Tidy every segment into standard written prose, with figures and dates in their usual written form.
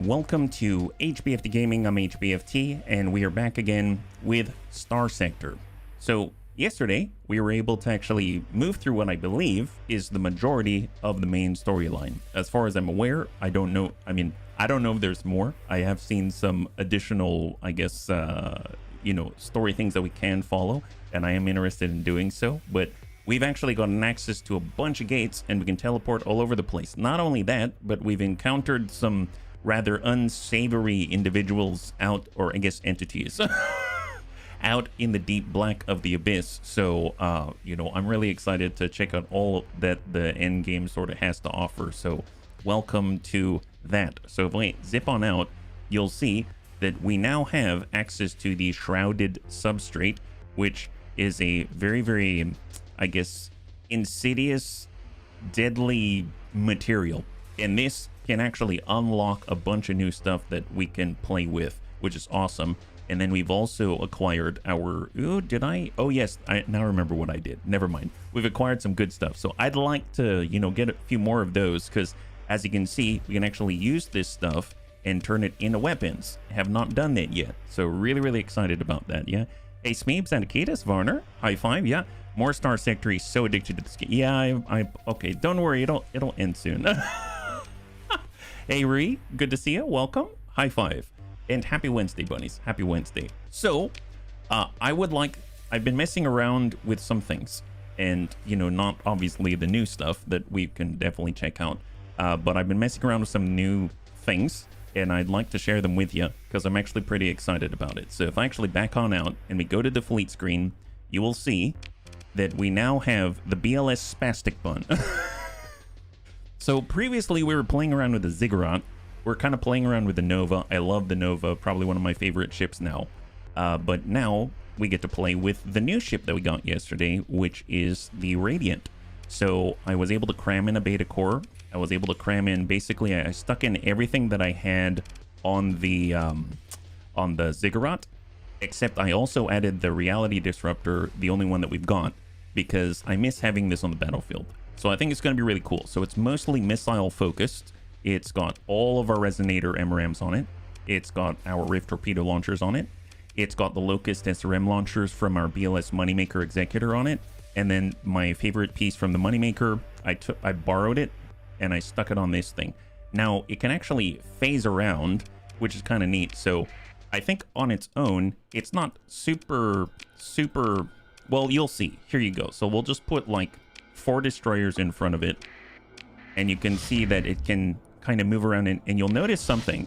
Welcome to HBFT Gaming. I'm HBFT, and we are back again with Starsector. So yesterday, we were able to actually move through what I believe is the majority of the main storyline. As far as I'm aware, I don't know. I mean, I don't know if there's more. I have seen some additional, I guess, story things that we can follow, and I am interested in doing so. But we've actually gotten access to a bunch of gates, and we can teleport all over the place. Not only that, but we've encountered some rather unsavory individuals out, or I guess entities, out in the deep black of the abyss. So, I'm really excited to check out all that the end game sort of has to offer. So welcome to that. So if we zip on out, you'll see that we now have access to the shrouded substrate, which is a very, very, I guess, insidious, deadly material. And this can actually unlock a bunch of new stuff that we can play with, which is awesome. And then we've also acquired our, oh yes, I now remember what I did. Never mind. We've acquired some good stuff. So I'd like to, get a few more of those, because as you can see, we can actually use this stuff and turn it into weapons. Have not done that yet. So really, really excited about that. Yeah. Hey, Smeebs and Akitas, Varner, high five. Yeah. More Starsector. He's so addicted to this game. Yeah, okay. Don't worry. It'll end soon. Hey, Ree, good to see you. Welcome. High five. And happy Wednesday, bunnies. Happy Wednesday. So, I've been messing around with some things. And, not obviously the new stuff that we can definitely check out. But I've been messing around with some new things. And I'd like to share them with you, because I'm actually pretty excited about it. So if I actually back on out and we go to the fleet screen, you will see that we now have the BLS Spastic Bun. So previously we were playing around with the Ziggurat. We're kind of playing around with the Nova. I love the Nova, probably one of my favorite ships now. But now we get to play with the new ship that we got yesterday, which is the Radiant. So I was able to cram in a beta core. I was able to cram in, basically I stuck in everything that I had on the Ziggurat, except I also added the Reality Disruptor, the only one that we've got, because I miss having this on the battlefield. So I think it's going to be really cool. So it's mostly missile focused. It's got all of our Resonator MRAMs on it. It's got our Rift torpedo launchers on it. It's got the Locust SRM launchers from our BLS Moneymaker Executor on it. And then my favorite piece from the Moneymaker, I borrowed it and I stuck it on this thing. Now it can actually phase around, which is kind of neat. So I think on its own, it's not super, well, you'll see. Here you go. So we'll just put like 4 destroyers in front of it, and you can see that it can kind of move around, and you'll notice something.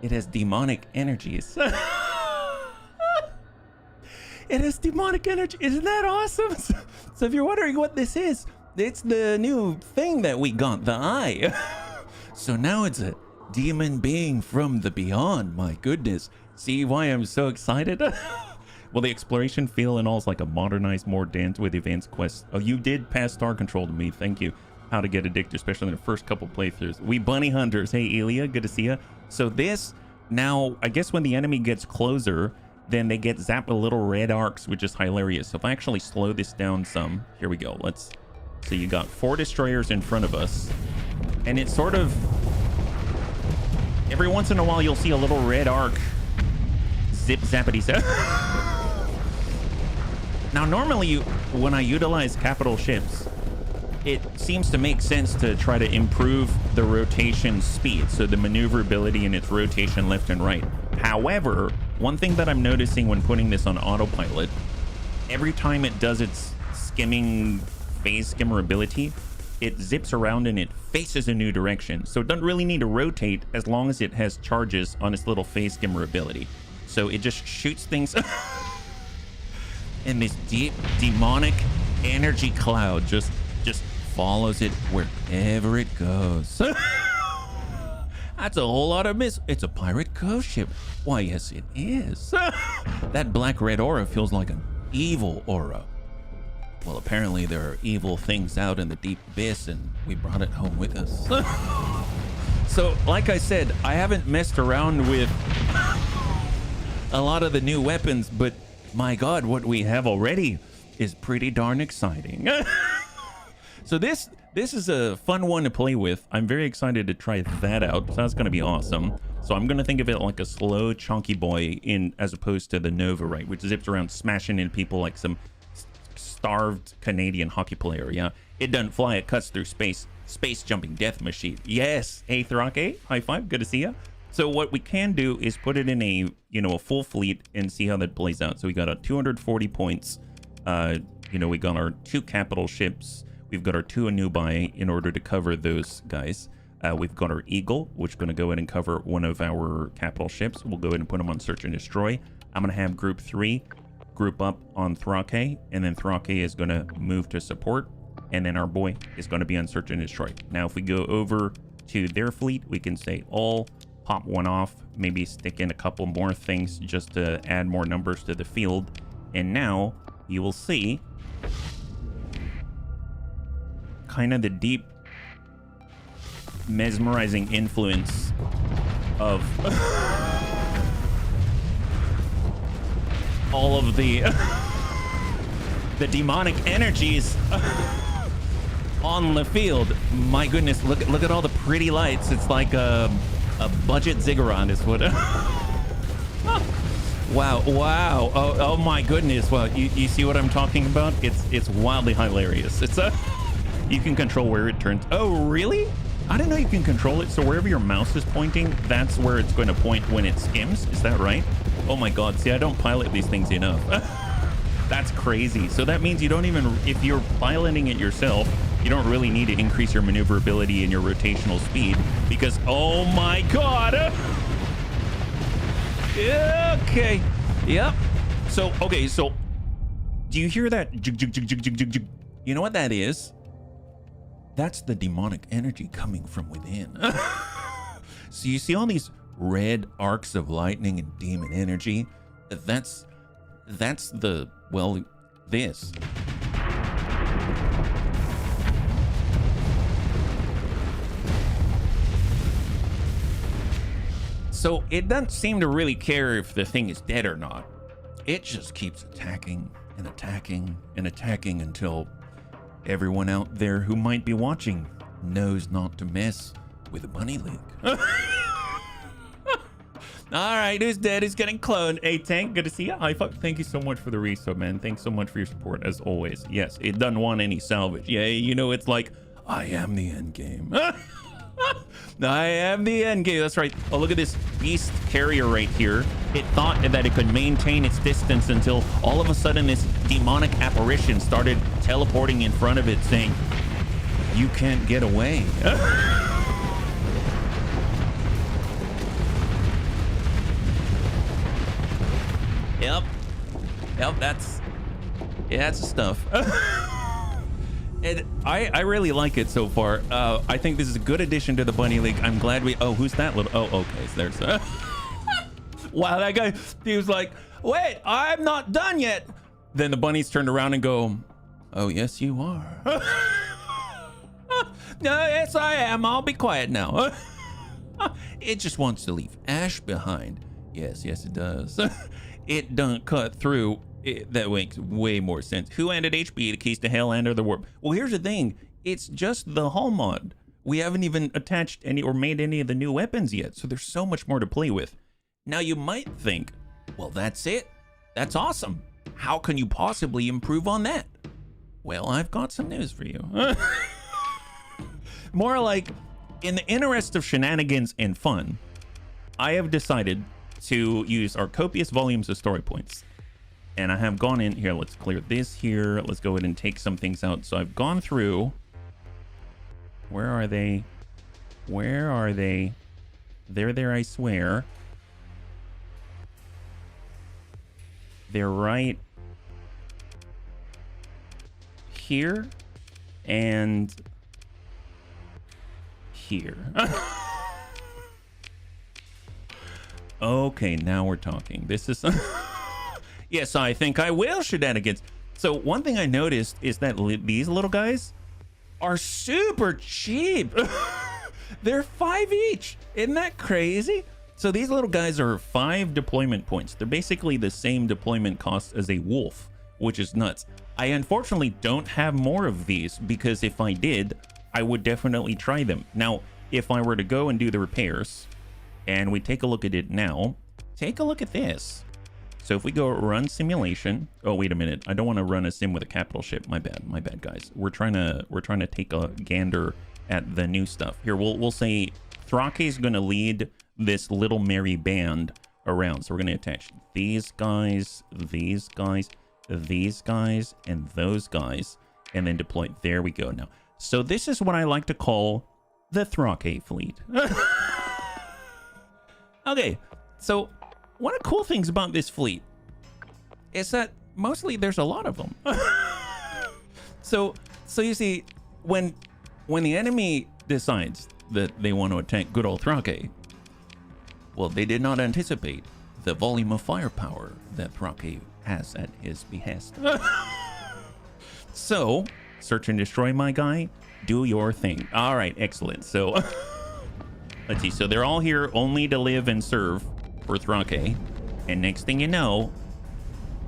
It has demonic energies. It has demonic energy. Isn't that awesome? So if you're wondering what this is, it's the new thing that we got, the Eye. So now it's a demon being from the beyond. My goodness. See why I'm so excited? Well, the exploration feel and all is like a modernized, more dense with advanced quests. Oh, you did pass Star Control to me. Thank you. How to get addicted, especially in the first couple playthroughs. We bunny hunters. Hey, Elia, good to see you. So this, now, I guess when the enemy gets closer, then they get zapped with little red arcs, which is hilarious. So if I actually slow this down some, here we go. So you got 4 destroyers in front of us. And it's sort of, every once in a while, you'll see a little red arc. Zip zappity zap. Now, normally, when I utilize capital ships, it seems to make sense to try to improve the rotation speed, so the maneuverability in its rotation left and right. However, one thing that I'm noticing when putting this on autopilot, every time it does its skimming phase skimmer ability, it zips around and it faces a new direction. So it doesn't really need to rotate as long as it has charges on its little phase skimmer ability. So it just shoots things... And this deep demonic energy cloud just follows it wherever it goes. That's a whole lot of It's a pirate ghost ship. Why, yes, it is. That black-red aura feels like an evil aura. Well, apparently there are evil things out in the deep abyss, and we brought it home with us. So, like I said, I haven't messed around with a lot of the new weapons, but my God, what we have already is pretty darn exciting. So this this is a fun one to play with. I'm very excited to try that out. So that's going to be awesome. So I'm going to think of it like a slow, chunky boy as opposed to the Nova, right? Which zips around smashing into people like some starved Canadian hockey player. Yeah, it doesn't fly. It cuts through space. Space jumping death machine. Yes. Hey, Thrake. High five. Good to see you. So what we can do is put it in a, a full fleet and see how that plays out. So we got a 240 points. We got our 2 capital ships. We've got our 2 Anubai in order to cover those guys. We've got our Eagle, which is going to go ahead and cover one of our capital ships. We'll go ahead and put them on search and destroy. I'm going to have group 3 group up on Thrake, and then Thrake is going to move to support, and then our boy is going to be on search and destroy. Now, if we go over to their fleet, we can say all, pop one off, maybe stick in a couple more things just to add more numbers to the field. And now you will see kind of the deep, mesmerizing influence of all of the the demonic energies on the field. My goodness, look at all the pretty lights. It's like a budget ziggurat is what. Wow. Oh my goodness. Well, you see what I'm talking about? It's wildly hilarious. It's you can control where it turns. Oh, really? I didn't know you can control it. So wherever your mouse is pointing, that's where it's going to point when it skims. Is that right? Oh my God. See, I don't pilot these things enough. That's crazy. So that means you don't even, if you're piloting it yourself, you don't really need to increase your maneuverability and your rotational speed because, oh my God. Okay. Yep. So, okay. So do you hear that? You know what that is? That's the demonic energy coming from within. So you see all these red arcs of lightning and demon energy? That's the, well, this. So it doesn't seem to really care if the thing is dead or not. It just keeps attacking and attacking and attacking until everyone out there who might be watching knows not to mess with a bunny leak. All right, who's dead? Who's getting cloned? Hey, Tank, good to see you. High five. Thank you so much for the resub, man. Thanks so much for your support, as always. Yes, it doesn't want any salvage. Yeah, it's like, I am the end game. I am the end game. That's right. Oh, look at this beast carrier right here. It thought that it could maintain its distance until all of a sudden this demonic apparition started teleporting in front of it saying, you can't get away. Yep, that's the stuff. And I really like it so far. I think this is a good addition to the Bunny League. I'm glad who's that little, okay, so there's wow, that guy, he was like, wait, I'm not done yet. Then the bunnies turned around and go, oh, yes, you are. No, yes, I am. I'll be quiet now. It just wants to leave ash behind. Yes, it does. It don't cut through. That makes way more sense. Who ended HB? The keys to hell and or the warp? Well, here's the thing. It's just the hull mod. We haven't even attached any or made any of the new weapons yet. So there's so much more to play with. Now you might think, well, that's it. That's awesome. How can you possibly improve on that? Well, I've got some news for you. More like, in the interest of shenanigans and fun, I have decided to use our copious volumes of story points. And I have gone in here. Let's clear this here. Let's go ahead and take some things out. So I've gone through. Where are they? Where are they? They're there, I swear. They're right here and here. Okay, now we're talking. This is... Yes, I think I will shenanigans. So one thing I noticed is that these little guys are super cheap. They're 5 each. Isn't that crazy? So these little guys are 5 deployment points. They're basically the same deployment cost as a wolf, which is nuts. I unfortunately don't have more of these because if I did, I would definitely try them. Now, if I were to go and do the repairs, and we take a look at it now, take a look at this. So if we go run simulation, oh wait a minute, I don't want to run a sim with a capital ship. My bad, guys. We're trying to take a gander at the new stuff. Here, we'll say Thrake is going to lead this little merry band around. So we're going to attach these guys, these guys, these guys, and those guys, and then deploy. There we go. Now, so this is what I like to call the Thrake fleet. Okay, so one of the cool things about this fleet is that mostly there's a lot of them. So you see, when the enemy decides that they want to attack good old Thrake, well, they did not anticipate the volume of firepower that Thrake has at his behest. So, search and destroy, my guy. Do your thing. All right, excellent. So, let's see. So they're all here only to live and serve for Thrake. And next thing you know,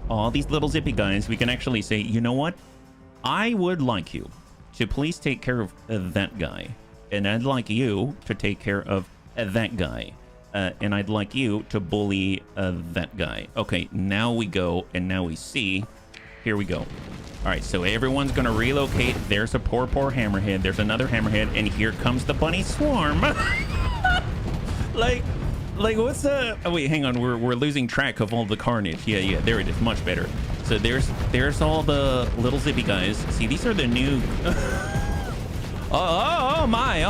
all these little zippy guys, we can actually say, you know what? I would like you to please take care of that guy. And I'd like you to take care of that guy. And I'd like you to bully that guy. Okay, now we go, and now we see. Here we go. All right, so everyone's going to relocate. There's a poor hammerhead. There's another hammerhead, and here comes the bunny swarm. like what's the... Oh, wait, hang on. We're losing track of all the carnage. Yeah, there it is. Much better. So there's all the little zippy guys. See, these are the new... Oh my.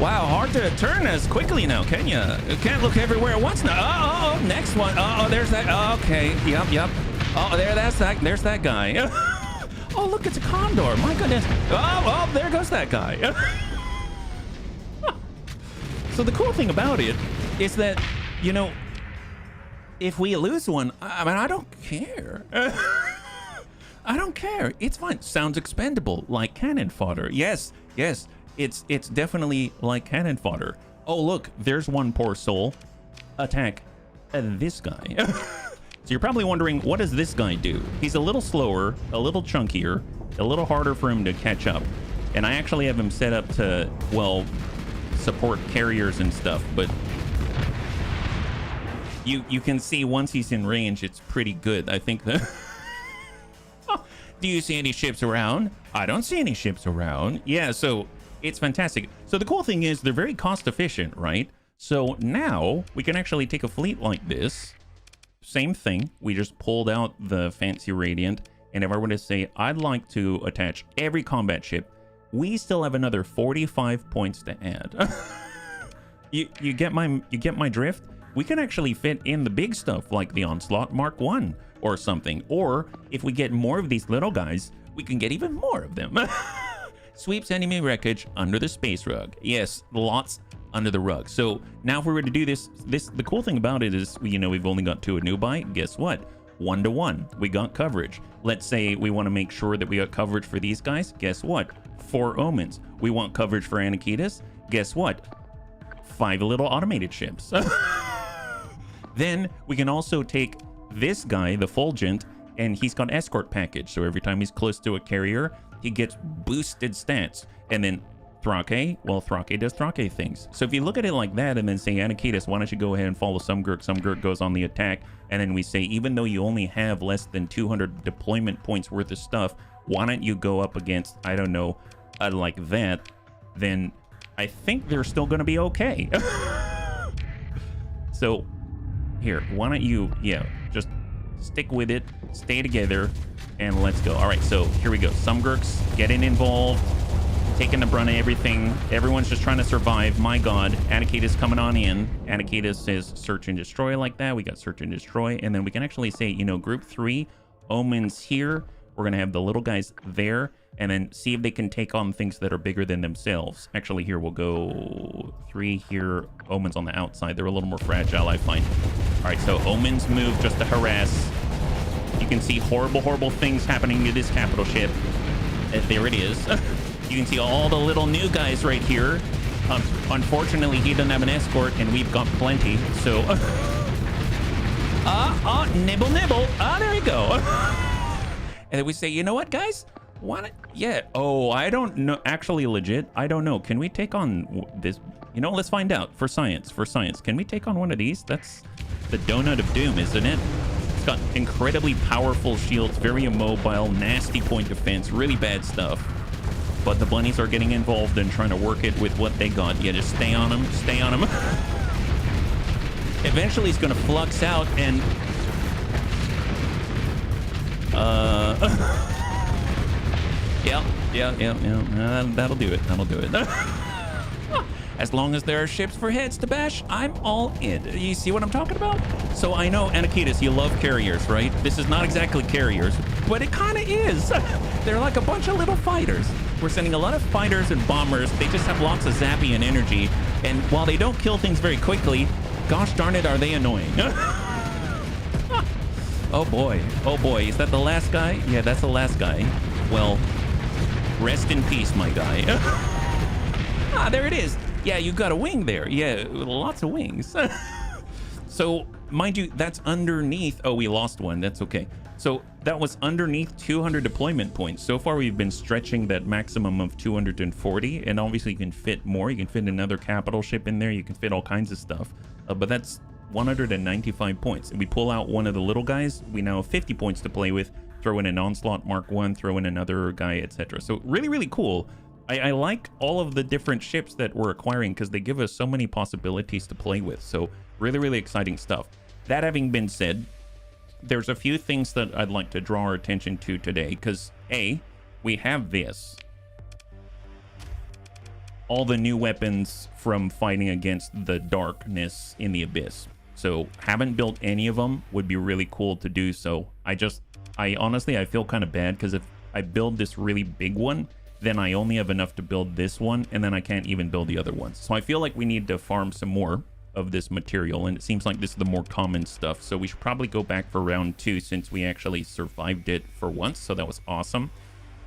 Wow, hard to turn as quickly now, can you? You can't look everywhere at once now. Oh, next one. Oh, there's that. Oh, okay. Yep. Oh, there's that guy. Oh, look, it's a condor. My goodness. Oh, there goes that guy. So the cool thing about it is that, you know, if we lose one, I mean, I don't care. I don't care. It's fine. Sounds expendable, like cannon fodder. Yes, it's definitely like cannon fodder. Oh, look, there's one poor soul. Attack this guy. So you're probably wondering, what does this guy do? He's a little slower, a little chunkier, a little harder for him to catch up. And I actually have him set up to, well, support carriers and stuff, but you can see once he's in range, it's pretty good. I think that... Do you see any ships around? I don't see any ships around. Yeah, so it's fantastic. So the cool thing is they're very cost efficient, right? So now we can actually take a fleet like this. Same thing. We just pulled out the fancy Radiant. And if I were to say, I'd like to attach every combat ship, we still have another 45 points to add. you get my drift? We can actually fit in the big stuff like the Onslaught Mark 1 or something. Or if we get more of these little guys, we can get even more of them. Sweeps enemy wreckage under the space rug. Yes, lots under the rug. So now if we were to do this, the cool thing about it is, you know, we've only got 2 Anubai. Guess what? 1-to-1. We got coverage. Let's say we want to make sure that we got coverage for these guys. Guess what? 4 Omens. We want coverage for Anakitas. Guess what? 5 little automated ships. Then we can also take this guy, the Fulgent, and he's got escort package. So every time he's close to a carrier, he gets boosted stats. And then Thrake, well, Thrake does Thrake things. So if you look at it like that and then say, Anakitas, why don't you go ahead and follow Sumgurk? Sumgurk goes on the attack. And then we say, even though you only have less than 200 deployment points worth of stuff, why don't you go up against, I don't know, like that? Then I think they're still going to be okay. So here, why don't you, just stick with it, stay together, and let's go. All right, so here we go. Sumgurk's getting involved, taking the brunt of everything. Everyone's just trying to survive. My God, Anakitas coming on in. Anakitas says search and destroy like that. We got search and destroy, and then we can actually say, you know, group 3, Omens here. We're gonna have the little guys there, and then see if they can take on things that are bigger than themselves. Actually, here we'll go 3 here, Omens on the outside. They're a little more fragile, I find. All right, so Omens move just to harass. You can see horrible things happening to this capital ship. There it is. You can see all the little new guys right here. Unfortunately, he doesn't have an escort, and we've got plenty. So, nibble. There you go. And then we say, you know what, guys? What? Yeah. Oh, I don't know. Actually, legit, I don't know. Can we take on this? You know, let's find out. For science. Can we take on one of these? That's the donut of doom, isn't it? It's got incredibly powerful shields, very immobile, nasty point defense, really bad stuff. But the bunnies are getting involved and trying to work it with what they got. Yeah, just stay on them. Stay on them. Eventually, he's going to flux out and... Yeah. That'll do it. As long as there are ships for heads to bash, I'm all in. You see what I'm talking about? So I know, Anakitas, you love carriers, right? This is not exactly carriers, but it kind of is. They're like a bunch of little fighters. We're sending a lot of fighters and bombers. They just have lots of zappy and energy. And while they don't kill things very quickly, gosh darn it, are they annoying. Oh boy. Is that the last guy? Yeah, that's the last guy. Well, rest in peace, my guy. Ah, there it is. Yeah, you got a wing there. Yeah, lots of wings. So, mind you, that's underneath. Oh, we lost one. That's okay. So that was underneath 200 deployment points. So far, we've been stretching that maximum of 240. And obviously, you can fit more. You can fit another capital ship in there. You can fit all kinds of stuff. But that's 195 points. And we pull out one of the little guys. We now have 50 points to play with. Throw in an Onslaught Mark 1, throw in another guy, etc. So really, really cool. I like all of the different ships that we're acquiring because they give us so many possibilities to play with. So really, really exciting stuff. That having been said, there's a few things that I'd like to draw our attention to today because A, we have this. All the new weapons from fighting against the darkness in the abyss. So haven't built any of them. Would be really cool to do so. I honestly, I feel kind of bad because if I build this really big one, then I only have enough to build this one, and then I can't even build the other ones. So I feel like we need to farm some more of this material, and it seems like this is the more common stuff. So we should probably go back for round 2 since we actually survived it for once, so that was awesome.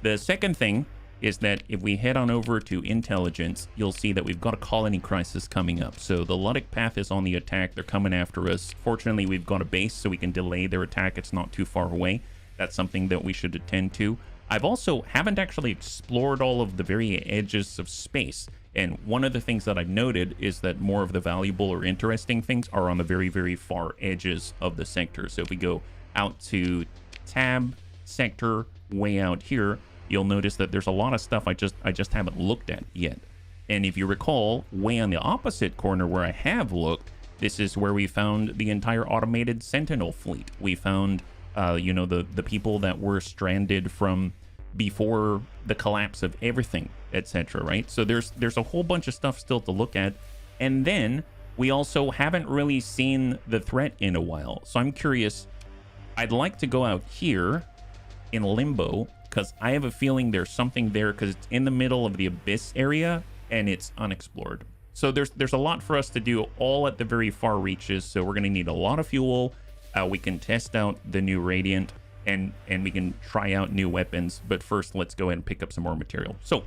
The second thing is that if we head on over to intelligence, you'll see that we've got a colony crisis coming up. So the Luddic path is on the attack. They're coming after us. Fortunately, we've got a base, so we can delay their attack. It's not too far away. That's something that we should attend to. I've also haven't actually explored all of the very edges of space. And one of the things that I've noted is that more of the valuable or interesting things are on the very, very far edges of the sector. So if we go out to tab sector way out here, you'll notice that there's a lot of stuff I just haven't looked at yet. And if you recall, way on the opposite corner where I have looked, this is where we found the entire automated Sentinel fleet. We found you know, the people that were stranded from before the collapse of everything, etc., right? So there's a whole bunch of stuff still to look at. And then we also haven't really seen the threat in a while. So I'm curious. I'd like to go out here in limbo because I have a feeling there's something there because it's in the middle of the abyss area and it's unexplored. So there's a lot for us to do all at the very far reaches. So we're going to need a lot of fuel. We can test out the new Radiant and we can try out new weapons. But first, let's go ahead and pick up some more material. So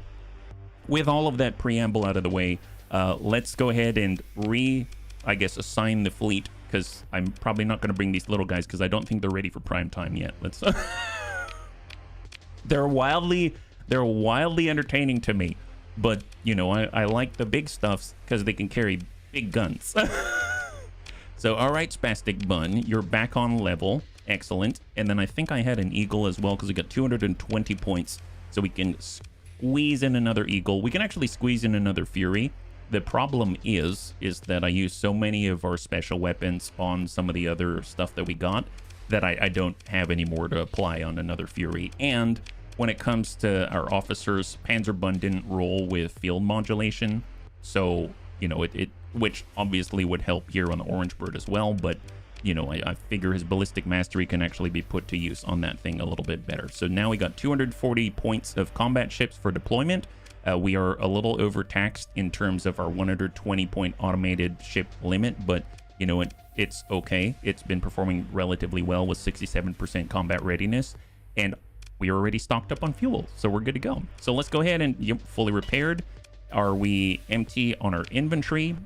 with all of that preamble out of the way, let's go ahead and assign the fleet because I'm probably not going to bring these little guys because I don't think they're ready for prime time yet. Let's. They're wildly entertaining to me, but you know I like the big stuffs because they can carry big guns. So, all right, Spastic Bun, you're back on level. Excellent. And then I think I had an Eagle as well because we got 220 points. So we can squeeze in another Eagle. We can actually squeeze in another Fury. The problem is that I use so many of our special weapons on some of the other stuff that we got that I don't have any more to apply on another Fury. And when it comes to our officers, Panzerbun didn't roll with field modulation. So, you know, which obviously would help here on the Orange Bird as well, but you know, I figure his ballistic mastery can actually be put to use on that thing a little bit better. So now we got 240 points of combat ships for deployment. We are a little overtaxed in terms of our 120 point automated ship limit, but you know, it's okay. It's been performing relatively well with 67% combat readiness, and we are already stocked up on fuel, so we're good to go. So let's go ahead and fully repaired. Are we empty on our inventory?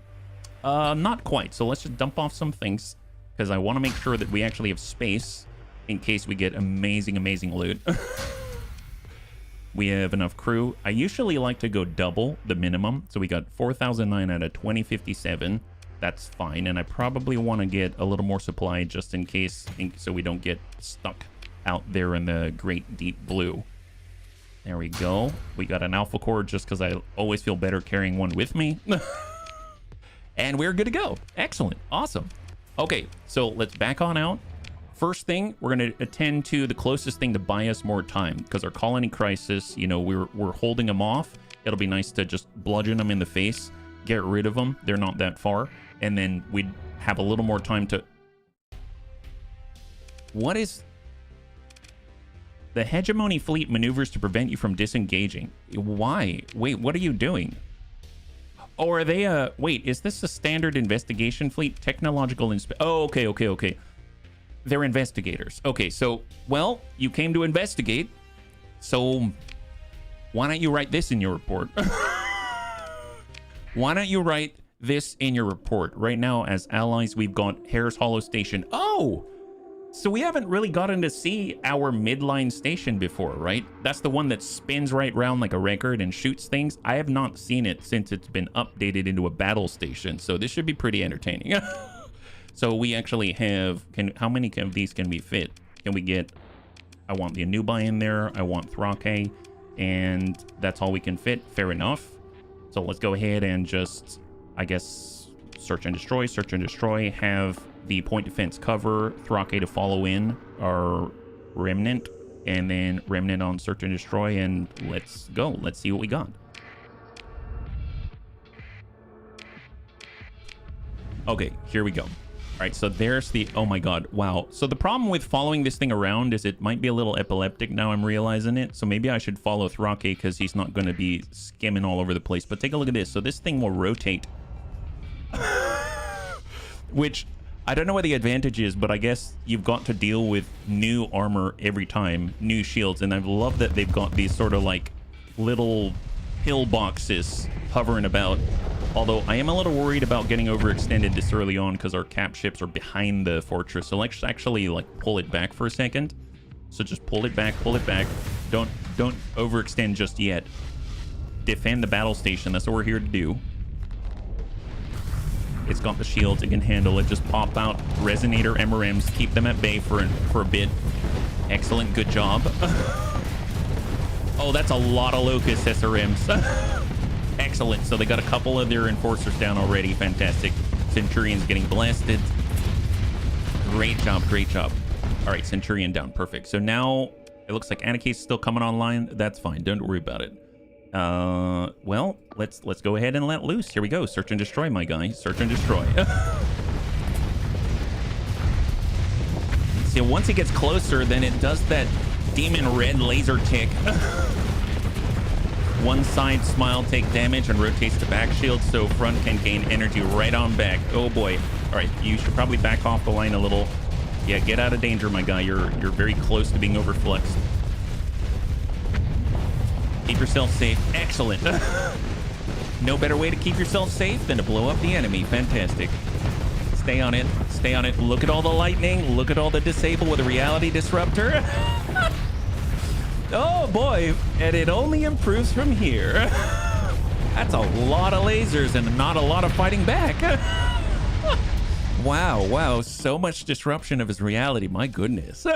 Not quite. So let's just dump off some things because I want to make sure that we actually have space in case we get amazing loot. We have enough crew. I usually like to go double the minimum. So we got 4,009 out of 2057. That's fine. And I probably want to get a little more supply just in case, so we don't get stuck out there in the great deep blue. There we go. We got an alpha core just because I always feel better carrying one with me. And we're good to go. Excellent. Awesome. Okay, so let's back on out. First thing, we're going to attend to the closest thing to buy us more time, because our colony crisis, you know, we're holding them off. It'll be nice to just bludgeon them in the face, get rid of them. They're not that far. And then we'd have a little more time to... What is... The hegemony fleet maneuvers to prevent you from disengaging. Why? Wait, what are you doing? Or are they wait, is this a standard investigation fleet? Technological oh, okay. They're investigators. Okay, so, well, you came to investigate. So, why don't you write this in your report? Why don't you write this in your report? Right now, as allies, we've got Hare's Hollow Station. Oh! So we haven't really gotten to see our midline station before, right? That's the one that spins right round like a record and shoots things. I have not seen it since it's been updated into a battle station, so this should be pretty entertaining. So we actually have, how many of these can we fit? Can we get, I want the Anubai in there, I want Thrake, and that's all we can fit. Fair enough. So let's go ahead and just, I guess, search and destroy, have the point defense cover, Thrake to follow in our Remnant, and then Remnant on search and destroy, and let's go. Let's see what we got. Okay, here we go. All right, so there's the, oh my god, wow. So the problem with following this thing around is it might be a little epileptic now, I'm realizing it. So maybe I should follow Thrake because he's not going to be skimming all over the place. But take a look at this. So this thing will rotate. Which... I don't know what the advantage is, but I guess you've got to deal with new armor every time, new shields, and I love that they've got these sort of like little pill boxes hovering about. Although I am a little worried about getting overextended this early on because our cap ships are behind the fortress. So let's actually like pull it back for a second. So just pull it back, Don't overextend just yet. Defend the battle station. That's what we're here to do. It's got the shields, it can handle it. Just pop out Resonator MRMs, keep them at bay for a bit. Excellent, good job. Oh, that's a lot of Locust SRMs. Excellent, so they got a couple of their enforcers down already. Fantastic. Centurion's getting blasted. Great job, great job. All right, Centurion down, perfect. So now it looks like Anarchy is still coming online. That's fine, don't worry about it. Well, let's go ahead and let loose. Here we go. Search and destroy, my guy. Search and destroy. See, once it gets closer, then it does that demon red laser tick. One side smile take damage and rotates to back shield, so front can gain energy right on back. Oh boy. All right, you should probably back off the line a little. Yeah, get out of danger, my guy. You're very close to being overflexed. Keep yourself safe. Excellent. No better way to keep yourself safe than to blow up the enemy. Fantastic. Stay on it. Stay on it. Look at all the lightning. Look at all the disable with a reality disruptor. Oh boy. And it only improves from here. That's a lot of lasers and not a lot of fighting back. Wow. So much disruption of his reality. My goodness.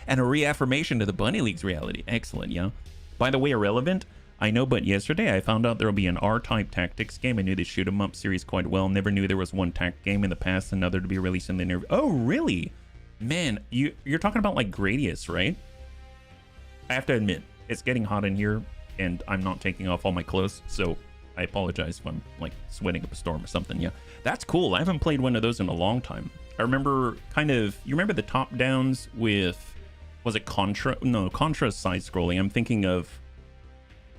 And a reaffirmation to the Bunny League's reality. Excellent, yeah. By the way, irrelevant, I know, but yesterday I found out there will be an R-type tactics game. I knew the shoot 'em up series quite well. Never knew there was one tact game in the past, another to be released in the near... Oh, really? Man, you're talking about like Gradius, right? I have to admit, it's getting hot in here, and I'm not taking off all my clothes, so I apologize if I'm like sweating up a storm or something. Yeah, that's cool. I haven't played one of those in a long time. I remember you remember the top downs with... Was it Contra? No, Contra's side-scrolling. I'm thinking of,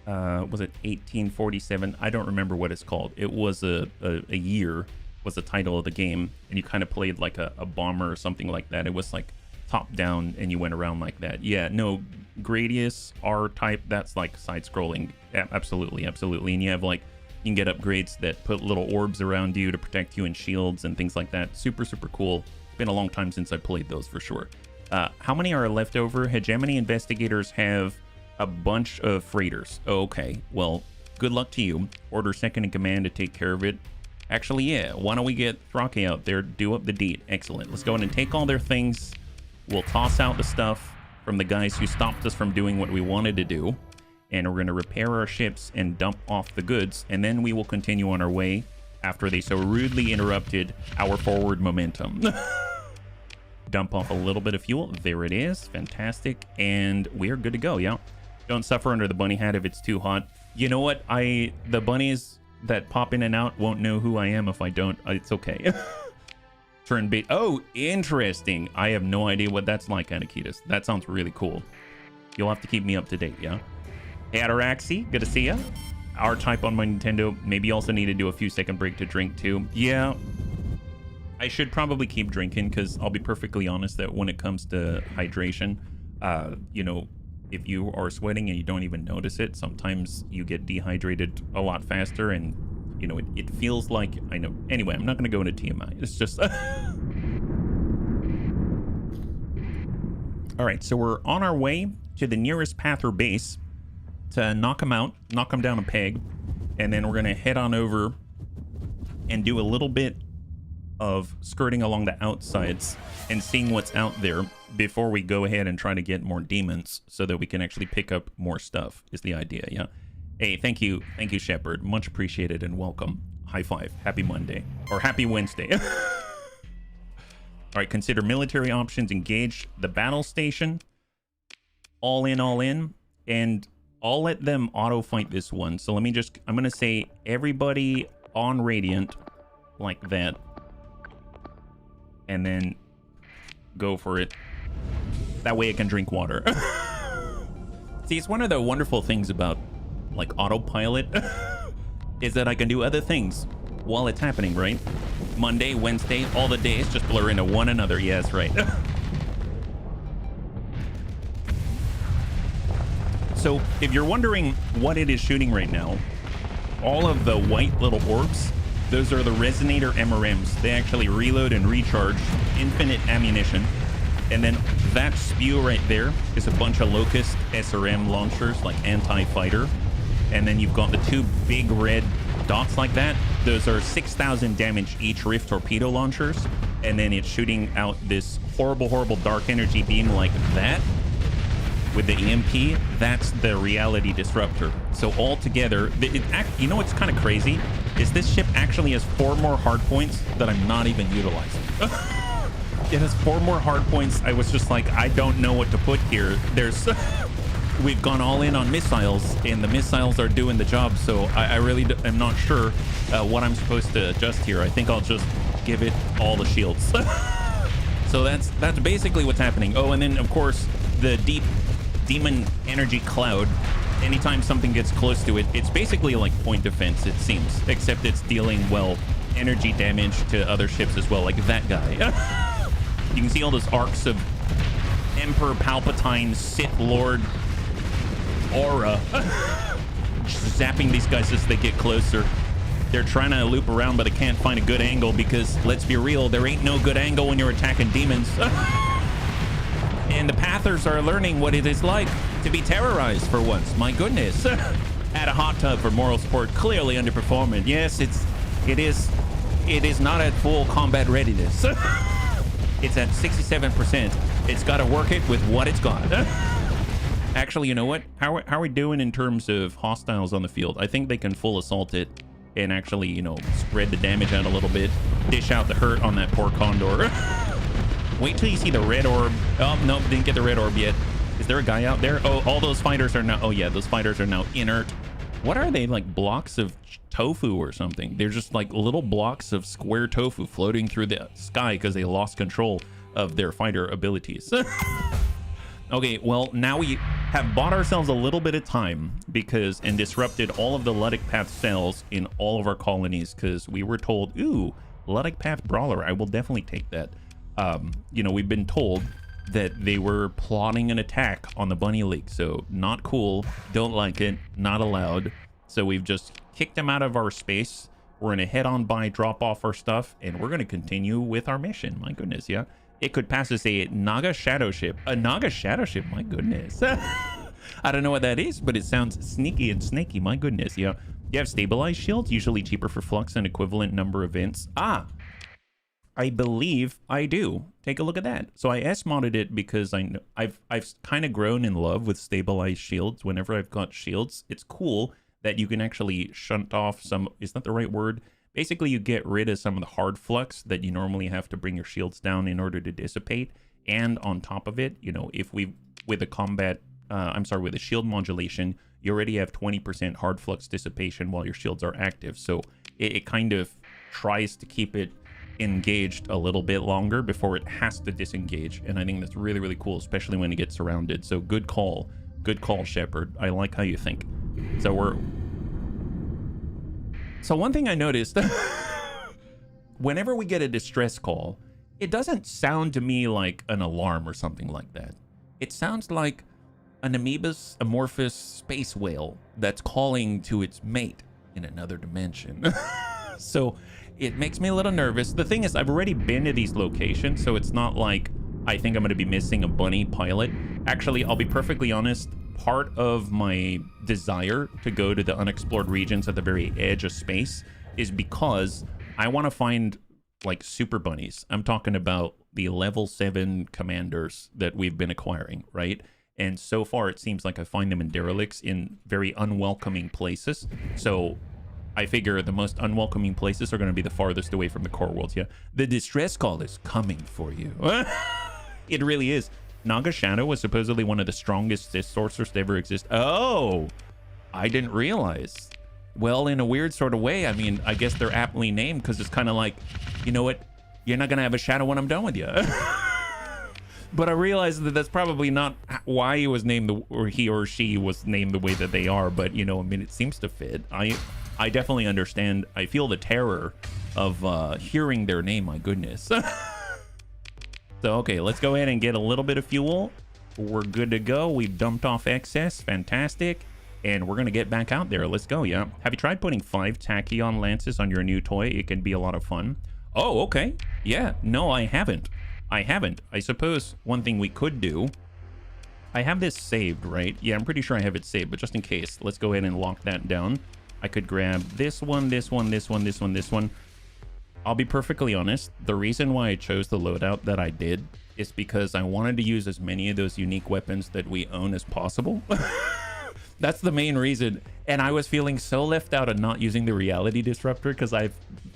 was it 1847? I don't remember what it's called. It was a year was the title of the game, and you kind of played like a bomber or something like that. It was like top-down, and you went around like that. Yeah, no, Gradius, R-type, that's like side-scrolling. Yeah, absolutely. And you have like, you can get upgrades that put little orbs around you to protect you and shields and things like that. Super cool. It's been a long time since I played those for sure. How many are left over? Hegemony investigators have A bunch of freighters. Okay, well, good luck to you. Order second in command to take care of it. Actually, yeah, why don't we get Thrake out there, do up the deed. Excellent. Let's go ahead and take all their things. We'll toss out the stuff from the guys who stopped us from doing what we wanted to do. And we're going to repair our ships and dump off the goods. And then we will continue on our way after they so rudely interrupted our forward momentum. Dump off a little bit of fuel. There it is. Fantastic. And we're good to go, yeah? Don't suffer under the bunny hat if it's too hot. You know what? The bunnies that pop in and out won't know who I am if I don't. It's okay. Turn bait. Oh, interesting. I have no idea what that's like, Anakitas. That sounds really cool. You'll have to keep me up to date, yeah? Hey, Ataraxi, good to see ya. R-Type on my Nintendo. Maybe also need to do a few second break to drink too. Yeah. I should probably keep drinking because I'll be perfectly honest that when it comes to hydration, you know, if you are sweating and you don't even notice it, sometimes you get dehydrated a lot faster and, you know, it feels like, I know. Anyway, I'm not going to go into TMI. It's just... All right, so we're on our way to the nearest path or base to knock them out, knock them down a peg, and then we're going to head on over and do a little bit of skirting along the outsides and seeing what's out there before we go ahead and try to get more demons so that we can actually pick up more stuff is the idea. Yeah. Hey, thank you Shepard, much appreciated and welcome. High five. Happy Monday or happy Wednesday. All right, consider military options. Engage the battle station. All in, and I'll let them auto fight this one. So let me just, I'm gonna say everybody on Radiant like that, and then go for it. That way I can drink water. See, it's one of the wonderful things about like autopilot is that I can do other things while it's happening, right? Monday, Wednesday, all the days just blur into one another. Yes, right. So if you're wondering what it is shooting right now, all of the white little orbs, those are the Resonator MRMs. They actually reload and recharge infinite ammunition. And then that spew right there is a bunch of Locust SRM launchers, like anti-fighter. And then you've got the two big red dots like that. Those are 6,000 damage each Rift torpedo launchers. And then it's shooting out this horrible, horrible dark energy beam like that. With the EMP, that's the reality disruptor. So all together, you know what's kind of crazy? Is this ship actually has 4 more hard points that I'm not even utilizing. It has 4 more hard points. I was just like, I don't know what to put here. There's... We've gone all in on missiles, and the missiles are doing the job, so I really am not sure what I'm supposed to adjust here. I think I'll just give it all the shields. So that's basically what's happening. Oh, and then, of course, the deep demon energy cloud, anytime something gets close to it, it's basically like point defense, it seems, except it's dealing, well, energy damage to other ships as well, like that guy. You can see all those arcs of Emperor Palpatine, Sith Lord aura just zapping these guys as they get closer. They're trying to loop around, but they can't find a good angle because, let's be real, there ain't no good angle when you're attacking demons. And the Pathers are learning what it is like to be terrorized for once. My goodness. At a hot tub for moral support, clearly underperforming. Yes, it is not at full combat readiness. It's at 67%. It's got to work it with what it's got. Actually, you know what? How are we doing in terms of hostiles on the field? I think they can full assault it and actually, you know, spread the damage out a little bit. Dish out the hurt on that poor Condor. Wait till you see the red orb. Oh, no, didn't get the red orb yet. Is there a guy out there? Oh, all those fighters are now... Oh, yeah, those fighters are now inert. What are they, like blocks of tofu or something? They're just like little blocks of square tofu floating through the sky because they lost control of their fighter abilities. Okay, well, now we have bought ourselves a little bit of time because and disrupted all of the Luddic Path cells in all of our colonies because we were told, ooh, Luddic Path Brawler, I will definitely take that. You know, we've been told that they were plotting an attack on the Bunny League, so not cool, don't like it, not allowed. So we've just kicked them out of our space. We're gonna head on by, drop off our stuff, and we're gonna continue with our mission. My goodness, yeah. It could pass as a Naga Shadow Ship. A Naga Shadow Ship, my goodness. I don't know what that is, but it sounds sneaky and snaky. My goodness, yeah. You have stabilized shields, usually cheaper for flux and equivalent number of events. Ah, I believe I do. Take a look at that. So I S-modded it because I know I've kind of grown in love with stabilized shields. Whenever I've got shields, it's cool that you can actually shunt off some, is that the right word? Basically, you get rid of some of the hard flux that you normally have to bring your shields down in order to dissipate. And on top of it, you know, if we, with a combat, with a shield modulation, you already have 20% hard flux dissipation while your shields are active. So it kind of tries to keep it engaged a little bit longer before it has to disengage. And I think that's really, really cool, especially when it gets surrounded. So good call, Shepard. I like how you think. So one thing I noticed, whenever we get a distress call, it doesn't sound to me like an alarm or something like that. It sounds like an amoebus amorphous space whale that's calling to its mate in another dimension. So it makes me a little nervous. The thing is, I've already been to these locations, so it's not like I think I'm going to be missing a bunny pilot. Actually, I'll be perfectly honest, part of my desire to go to the unexplored regions at the very edge of space is because I want to find like super bunnies. I'm talking about the level 7 commanders that we've been acquiring, right? And so far it seems like I find them in derelicts in very unwelcoming places. So I figure the most unwelcoming places are going to be the farthest away from the core worlds. Yeah, the distress call is coming for you. It really is. Naga Shadow was supposedly one of the strongest Sith sorcerers to ever exist. Oh, I didn't realize. Well, in a weird sort of way, I mean, I guess they're aptly named because it's kind of like, you know what? You're not going to have a shadow when I'm done with you. But I realized that that's probably not why he was named, or he or she was named the way that they are. But, you know, I mean, it seems to fit. I definitely understand. I feel the terror of hearing their name. My goodness. So, okay, let's go ahead and get a little bit of fuel. We're good to go. We've dumped off excess. Fantastic. And we're going to get back out there. Let's go, yeah. Have you tried putting 5 tachyon lances on your new toy? It can be a lot of fun. Oh, okay. Yeah, no, I haven't. I suppose one thing we could do, I have this saved, right? Yeah, I'm pretty sure I have it saved, but just in case, let's go ahead and lock that down. I could grab this one, this one, this one, this one, this one. I'll be perfectly honest. The reason why I chose the loadout that I did is because I wanted to use as many of those unique weapons that we own as possible. That's the main reason. And I was feeling so left out of not using the reality disruptor because I've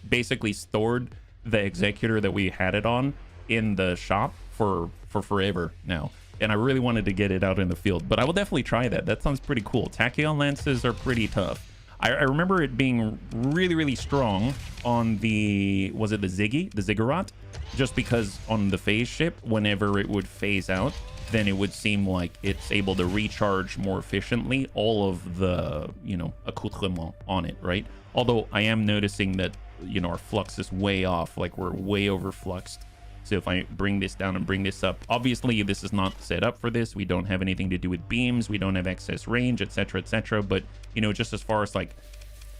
basically stored the executor that we had it on in the shop for forever now. And I really wanted to get it out in the field, but I will definitely try that. That sounds pretty cool. Tachyon lances are pretty tough. I remember it being really, really strong on the, was it the Ziggurat? Just because on the phase ship, whenever it would phase out, then it would seem like it's able to recharge more efficiently all of the, you know, accoutrement on it, right? Although I am noticing that, you know, our flux is way off, like we're way over fluxed. So if I bring this down and bring this up, obviously this is not set up for this. We don't have anything to do with beams. We don't have excess range, etc., etc. But, you know, just as far as like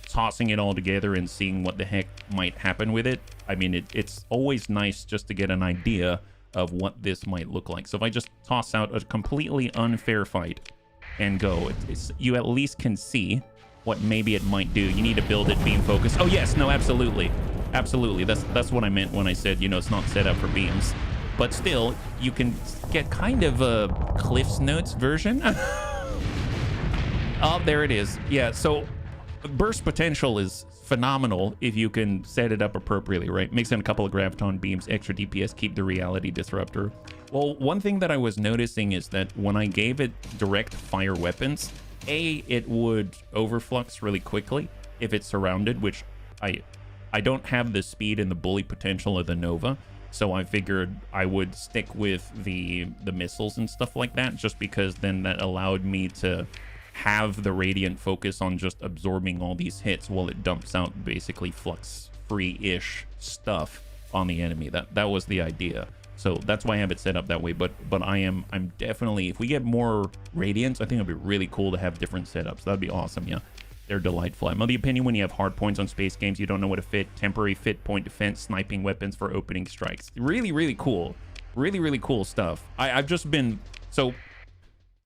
tossing it all together and seeing what the heck might happen with it, I mean, it's always nice just to get an idea of what this might look like. So if I just toss out a completely unfair fight and go, you at least can see what maybe it might do. You need to build it beam focus. Oh yes, no, absolutely. Absolutely. That's what I meant when I said, you know, it's not set up for beams. But still, you can get kind of a Cliff's Notes version. Oh, there it is. Yeah, so burst potential is phenomenal if you can set it up appropriately, right? Mix in a couple of graviton beams, extra DPS, keep the reality disruptor. Well, one thing that I was noticing is that when I gave it direct fire weapons, it would overflux really quickly if it's surrounded, which I don't have the speed and the bully potential of the Nova, so I figured I would stick with the missiles and stuff like that, just because then that allowed me to have the radiant focus on just absorbing all these hits while it dumps out basically flux free-ish stuff on the enemy. That was the idea. So that's why I have it set up that way. But I'm definitely, if we get more radiance, I think it'd be really cool to have different setups. That'd be awesome. Yeah, they're delightful. I'm of the opinion when you have hard points on space games, you don't know what to fit. Temporary fit point defense, sniping weapons for opening strikes. Really, really cool. Really, really cool stuff. I've just been, so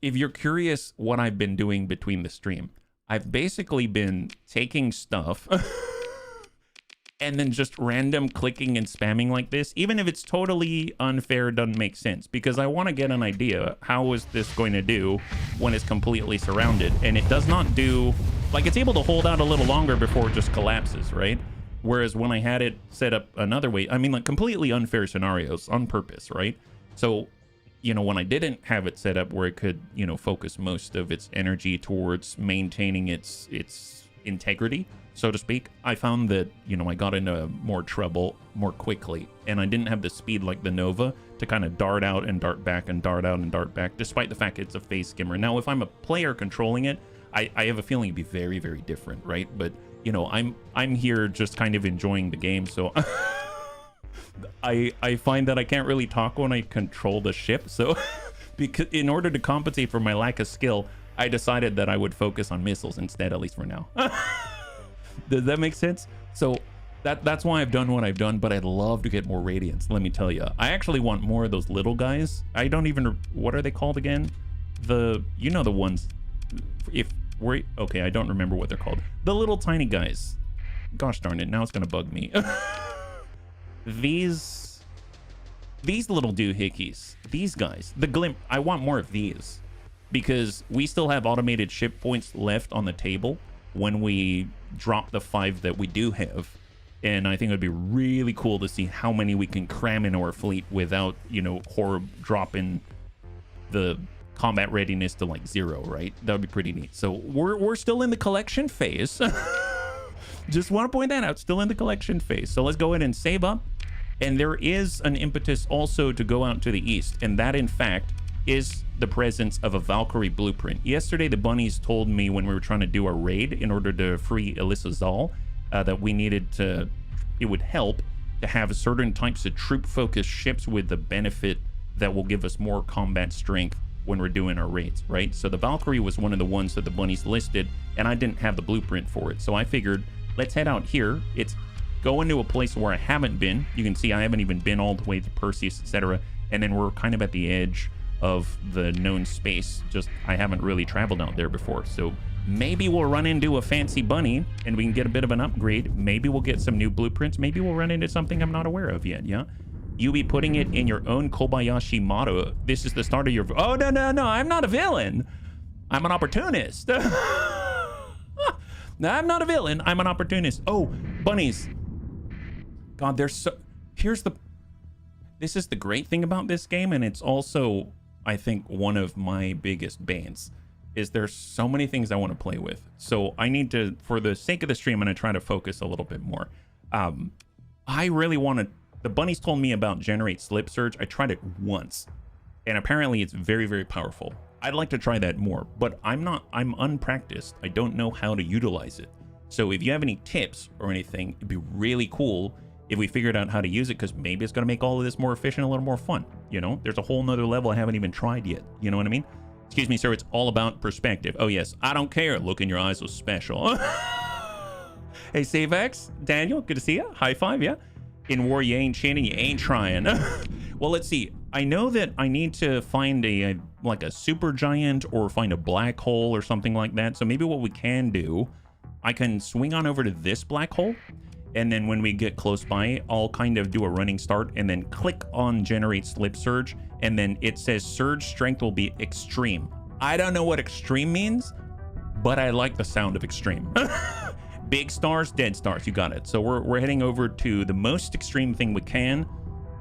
if you're curious what I've been doing between the stream, I've basically been taking stuff and then just random clicking and spamming like this, even if it's totally unfair, doesn't make sense, because I want to get an idea, how is this going to do when it's completely surrounded? And it does not do, like, it's able to hold out a little longer before it just collapses, right? Whereas when I had it set up another way, I mean, like, completely unfair scenarios on purpose, right? So, you know, when I didn't have it set up where it could, you know, focus most of its energy towards maintaining its integrity, so to speak, I found that, you know, I got into more trouble more quickly, and I didn't have the speed like the Nova to kind of dart out and dart back and dart out and dart back, despite the fact it's a phase skimmer. Now, if I'm a player controlling it, I have a feeling it'd be very, very different, right? But, you know, I'm here just kind of enjoying the game, so I find that I can't really talk when I control the ship, so because in order to compensate for my lack of skill, I decided that I would focus on missiles instead, at least for now. Does that make sense? So that's why I've done what I've done, but I'd love to get more radiance, let me tell you. I actually want more of those little guys. I don't even, what are they called again? You know, the ones, okay, I don't remember what they're called. The little tiny guys. Gosh darn it, now it's gonna bug me. These little doohickeys, these guys, the Glimp, I want more of these, because we still have automated ship points left on the table when we drop the 5 that we do have. And I think it would be really cool to see how many we can cram into our fleet without, you know, dropping the combat readiness to like 0, right? That would be pretty neat. So we're still in the collection phase. Just want to point that out, still in the collection phase. So let's go ahead and save up. And there is an impetus also to go out to the east, and that in fact is the presence of a Valkyrie blueprint. Yesterday, the bunnies told me when we were trying to do a raid in order to free Alyssa Zal, that we needed to, it would help to have certain types of troop-focused ships with the benefit that will give us more combat strength when we're doing our raids, right? So the Valkyrie was one of the ones that the bunnies listed, and I didn't have the blueprint for it. So I figured, let's head out here. It's going to a place where I haven't been. You can see I haven't even been all the way to Perseus, etc. And then we're kind of at the edge of the known space. Just I haven't really traveled out there before. So maybe we'll run into a fancy bunny and we can get a bit of an upgrade. Maybe we'll get some new blueprints. Maybe we'll run into something I'm not aware of yet, yeah? You be putting it in your own Kobayashi motto. This is the start of your... Oh, no, I'm not a villain. I'm an opportunist. No, I'm not a villain. I'm an opportunist. Oh, bunnies. God, there's so... This is the great thing about this game, and it's also, I think, one of my biggest banes, is there's so many things I want to play with. So I need to, for the sake of the stream, I'm going to try to focus a little bit more. I really want to... The bunnies told me about Generate Slip Surge. I tried it once, and apparently it's very, very powerful. I'd like to try that more, but I'm unpracticed. I don't know how to utilize it. So if you have any tips or anything, it'd be really cool if we figured out how to use it, because maybe it's going to make all of this more efficient, a little more fun. You know, there's a whole nother level I haven't even tried yet. You know what I mean? Excuse me, sir. It's all about perspective. Oh, yes. I don't care. Look in your eyes was special. Hey, SaveX, Daniel, good to see you. High five, yeah. In war, you ain't cheating, you ain't trying. Well, let's see. I know that I need to find like a super giant or find a black hole or something like that. So maybe what we can do, I can swing on over to this black hole. And then when we get close by, I'll kind of do a running start and then click on Generate Slip Surge. And then it says Surge Strength will be extreme. I don't know what extreme means, but I like the sound of extreme. Big stars, dead stars, you got it. So we're heading over to the most extreme thing we can,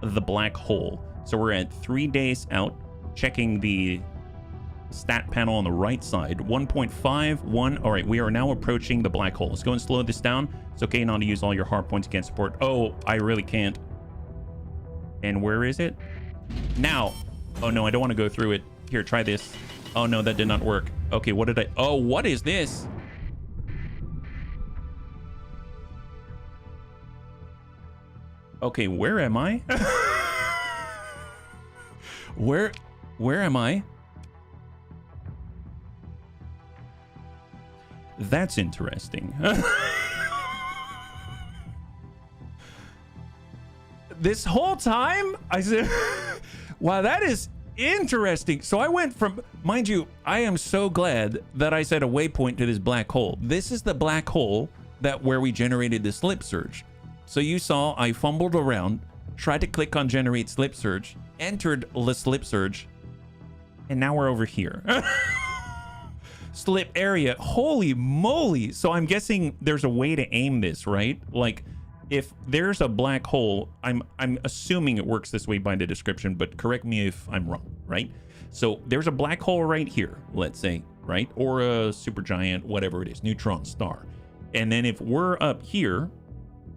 the black hole. So we're at 3 days out, checking the stat panel on the right side. 1.51. All right, we are now approaching the black hole. Let's go and slow this down. It's okay not to use all your hard points against support. Oh, I really can't. And where is it? Now. Oh no, I don't want to go through it. Here, try this. Oh no, that did not work. Okay, what did I... Oh, what is this? Okay, where am I? Where am I? That's interesting. This whole time I said, wow, that is Interesting. So I went from, mind you, I am so glad that I set a waypoint to this black hole. This is the black hole where we generated the slip surge. So you saw I fumbled around, tried to click on generate slip surge, entered the slip surge, and now we're over here. Slip area. Holy moly. So I'm guessing there's a way to aim this, right? Like, if there's a black hole, I'm assuming it works this way by the description, but correct me if I'm wrong, right? So there's a black hole right here, let's say, right? Or a supergiant, whatever it is, neutron star. And then if we're up here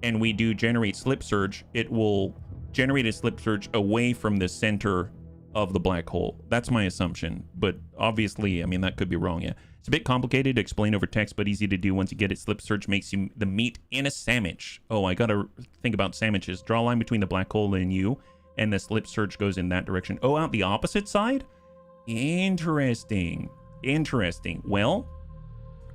and we do generate slip surge, it will generate a slip surge away from the center of the black hole. That's my assumption, but obviously, I mean, that could be wrong. Yeah, it's a bit complicated to explain over text, but easy to do once you get it. Slip surge makes you the meat in a sandwich. Oh, I gotta think about sandwiches. Draw a line between the black hole and you, and the slip surge goes in that direction. Oh, out the opposite side? Interesting. Interesting. Well,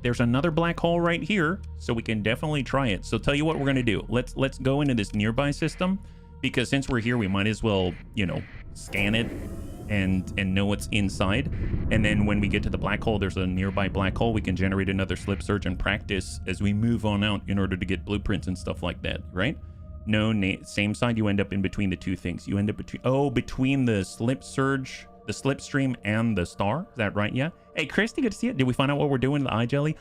there's another black hole right here, so we can definitely try it. So tell you what we're gonna do. Let's go into this nearby system, because since we're here, we might as well, you know, scan it and know what's inside. And then when we get to the black hole, there's a nearby black hole. We can generate another slip surge and practice as we move on out in order to get blueprints and stuff like that, right? No, same side. You end up in between the two things. You end up between the slip surge, the slipstream, and the star. Is that right? Yeah. Hey, Christy, good to see you. Did we find out what we're doing with the eye jelly?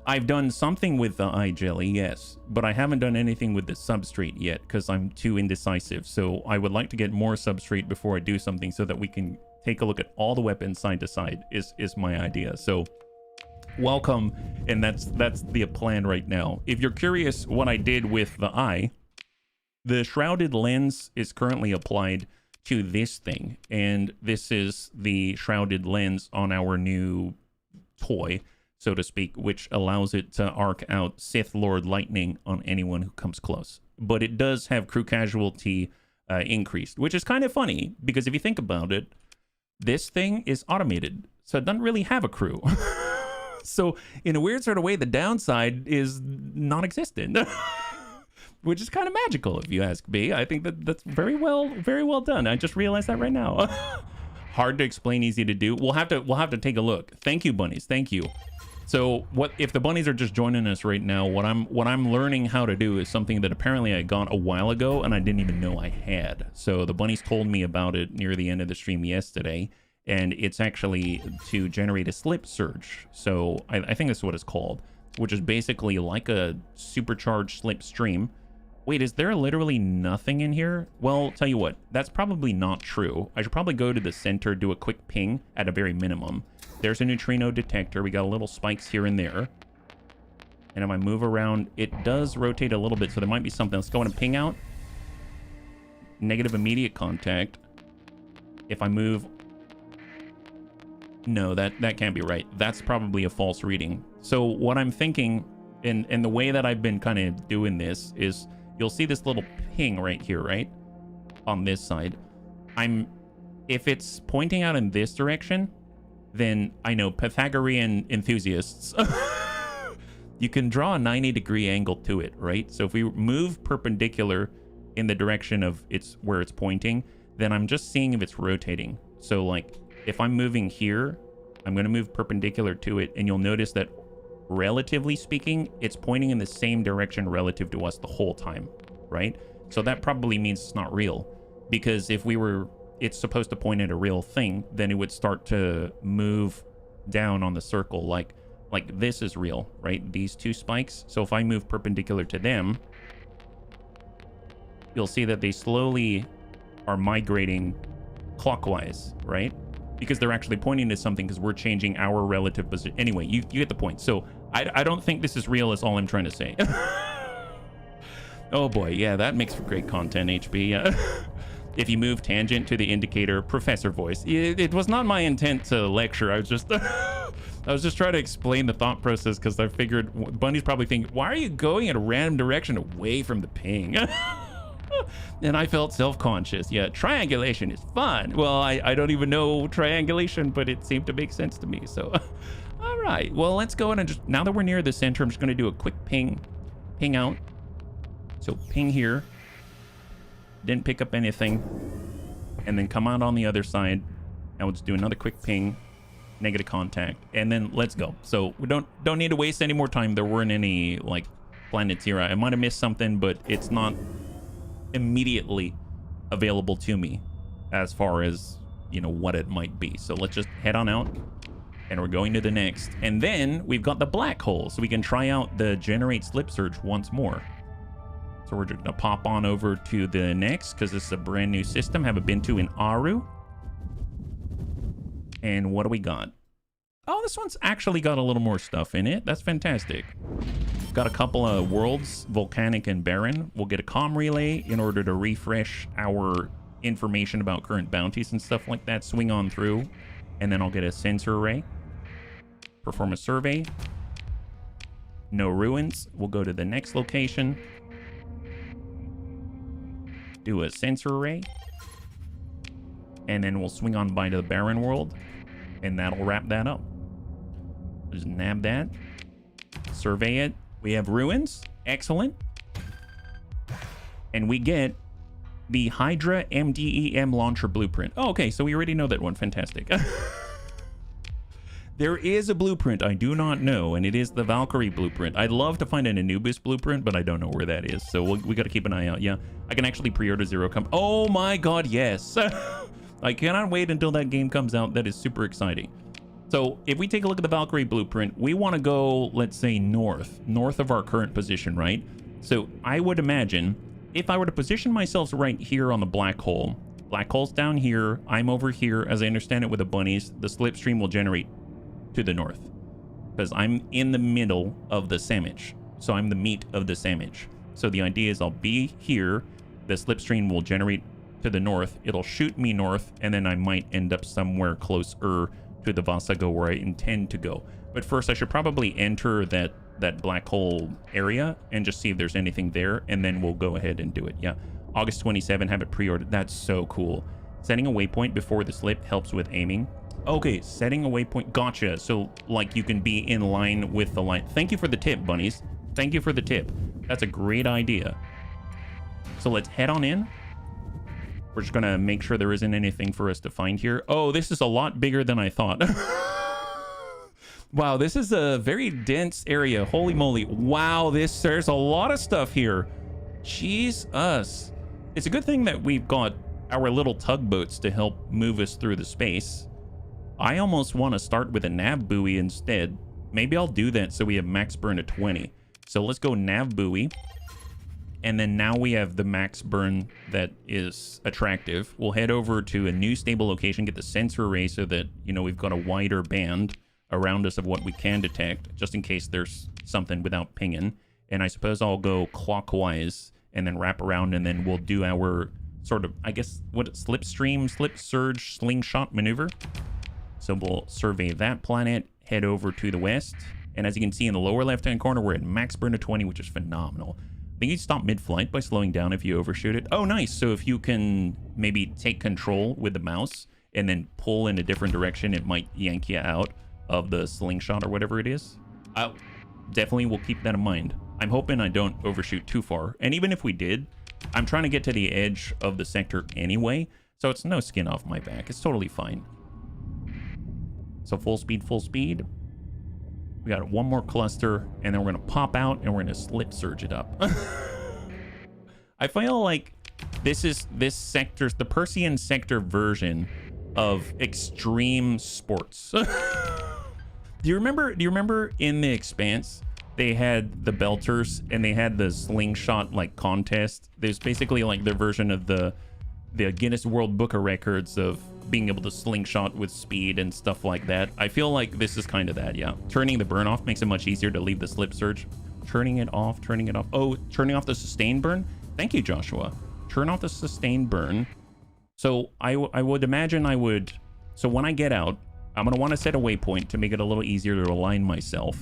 I've done something with the eye jelly, yes, but I haven't done anything with the substrate yet because I'm too indecisive. So I would like to get more substrate before I do something so that we can take a look at all the weapons side to side is my idea. So welcome, and that's the plan right now. If you're curious what I did with the eye, the shrouded lens is currently applied to this thing, and this is the shrouded lens on our new toy, so to speak, which allows it to arc out Sith Lord lightning on anyone who comes close. But it does have crew casualty increased, which is kind of funny, because if you think about it, this thing is automated, so it doesn't really have a crew. So in a weird sort of way, the downside is non-existent, which is kind of magical, if you ask me. I think that's very well done. I just realized that right now. Hard to explain, easy to do. We'll have to take a look. Thank you, bunnies. Thank you. So what if the bunnies are just joining us right now? What I'm learning how to do is something that apparently I got a while ago and I didn't even know I had. So the bunnies told me about it near the end of the stream yesterday, and it's actually to generate a slip surge. So I think that's what it's called, which is basically like a supercharged slip stream. Wait, is there literally nothing in here? Well, tell you what, that's probably not true. I should probably go to the center, do a quick ping at a very minimum. There's a neutrino detector. We got little spikes here and there. And if I move around, it does rotate a little bit, so there might be something. Let's go and ping out. Negative immediate contact. If I move... No, that can't be right. That's probably a false reading. So what I'm thinking, and the way that I've been kind of doing this is... You'll see this little ping right here, right? On this side. If it's pointing out in this direction, then I know Pythagorean enthusiasts. You can draw a 90-degree angle to it, right? So if we move perpendicular in the direction of where it's pointing, then I'm just seeing if it's rotating. So like if I'm moving here, I'm going to move perpendicular to it, and you'll notice that relatively speaking, it's pointing in the same direction relative to us the whole time, right? So that probably means it's not real, because if it's supposed to point at a real thing, then it would start to move down on the circle like this is real, right? These two spikes. So if I move perpendicular to them, you'll see that they slowly are migrating clockwise, right? Because they're actually pointing to something, because we're changing our relative position. Anyway, you get the point. So I don't think this is real, is all I'm trying to say. Oh boy, yeah, that makes for great content, HB. If you move tangent to the indicator, professor voice. It was not my intent to lecture. I was just trying to explain the thought process, because I figured Bunny's probably thinking, why are you going in a random direction away from the ping? And I felt self-conscious. Yeah, triangulation is fun. Well, I don't even know triangulation, but it seemed to make sense to me. So, all right. Well, let's go in and just, now that we're near the center, I'm just going to do a quick ping out. So ping here. Didn't pick up anything. and then come out on the other side. And we'll just do another quick ping, negative contact, and then let's go. So we don't need to waste any more time. There weren't any like planets here. I might have missed something, but it's not immediately available to me as far as, you know, what it might be. So let's just head on out, and we're going to the next. And then we've got the black hole, so we can try out the generate slip surge once more. So we're just gonna pop on over to the next, because this is a brand new system. Haven't been to in Aru. And what do we got? Oh, this one's actually got a little more stuff in it. That's fantastic. Got a couple of worlds, volcanic and barren. We'll get a comm relay in order to refresh our information about current bounties and stuff like that. Swing on through, and then I'll get a sensor array. Perform a survey. No ruins. We'll go to the next location. Do a sensor array. And then we'll swing on by to the barren world, and that'll wrap that up. Just nab that. Survey it. We have ruins. Excellent. And we get the Hydra MDEM launcher blueprint. Oh, okay, so we already know that one. Fantastic. There is a blueprint I do not know, and it is the Valkyrie blueprint. I'd love to find an Anubis blueprint, but I don't know where that is. So we got to keep an eye out. Yeah, I can actually pre-order Zero come. Oh my god, yes. I cannot wait until that game comes out. That is super exciting. So if we take a look at the Valkyrie blueprint, we want to go, let's say, north of our current position, right? So I would imagine if I were to position myself right here on the black hole's down here, I'm over here, as I understand it, with the bunnies, the slipstream will generate to the north, because I'm in the middle of the sandwich. So I'm the meat of the sandwich. So the idea is I'll be here, the slipstream will generate to the north, it'll shoot me north, and then I might end up somewhere closer to the Vasago where I intend to go. But first I should probably enter that black hole area and just see if there's anything there, and then we'll go ahead and do it. Yeah, August 27, have it pre-ordered. That's so cool. Setting a waypoint before the slip helps with aiming. Okay, setting a waypoint, gotcha. So like you can be in line with the line. Thank you for the tip, bunnies. Thank you for the tip. That's a great idea. So let's head on in. We're just gonna make sure there isn't anything for us to find here. Oh, this is a lot bigger than I thought. Wow, this is a very dense area. Holy moly. Wow, there's a lot of stuff here. Jesus. It's a good thing that we've got our little tugboats to help move us through the space. I almost want to start with a nav buoy instead. Maybe I'll do that so we have max burn at 20. So let's go nav buoy. And then now we have the max burn that is attractive. We'll head over to a new stable location, get the sensor array so that, you know, we've got a wider band around us of what we can detect, just in case there's something without pinging. And I suppose I'll go clockwise and then wrap around, and then we'll do our sort of, I guess, slip surge, slingshot maneuver. So we'll survey that planet, head over to the west. And as you can see in the lower left-hand corner, we're at max burn of 20, which is phenomenal. I think you stop mid-flight by slowing down if you overshoot it. Oh, nice. So if you can maybe take control with the mouse and then pull in a different direction, it might yank you out of the slingshot or whatever it is. Definitely will keep that in mind. I'm hoping I don't overshoot too far. And even if we did, I'm trying to get to the edge of the sector anyway, so it's no skin off my back. It's totally fine. So full speed, full speed. We got one more cluster, and then we're going to pop out, and we're going to slip surge it up. I feel like this is this sector's, the Persean sector version of extreme sports. Do you remember in The Expanse, they had the belters, and they had the slingshot, like, contest? There's basically, like, their version of the Guinness World Book of Records of being able to slingshot with speed and stuff like that. I feel like this is kind of that, yeah. Turning the burn off makes it much easier to leave the slip surge. Turning it off. Oh, turning off the sustained burn. Thank you, Joshua. Turn off the sustained burn. So I would imagine I would... So when I get out, I'm going to want to set a waypoint to make it a little easier to align myself.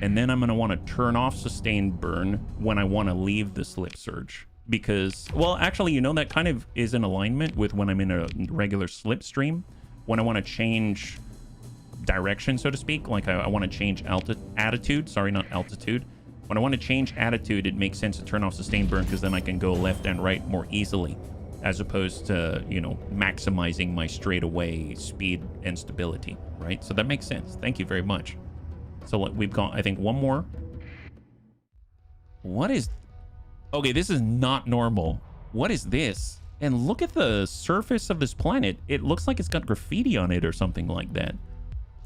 And then I'm going to want to turn off sustained burn when I want to leave the slip surge. Because, well, actually, you know, that kind of is in alignment with when I'm in a regular slipstream. When I want to change direction, so to speak, like I want to change attitude. Sorry, not altitude. When I want to change attitude, it makes sense to turn off sustained burn, because then I can go left and right more easily. as opposed to, you know, maximizing my straightaway speed and stability, right? So that makes sense. Thank you very much. So we've got, I think, one more. What is... Okay, this is not normal. What is this? And look at the surface of this planet. It looks like it's got graffiti on it or something like that.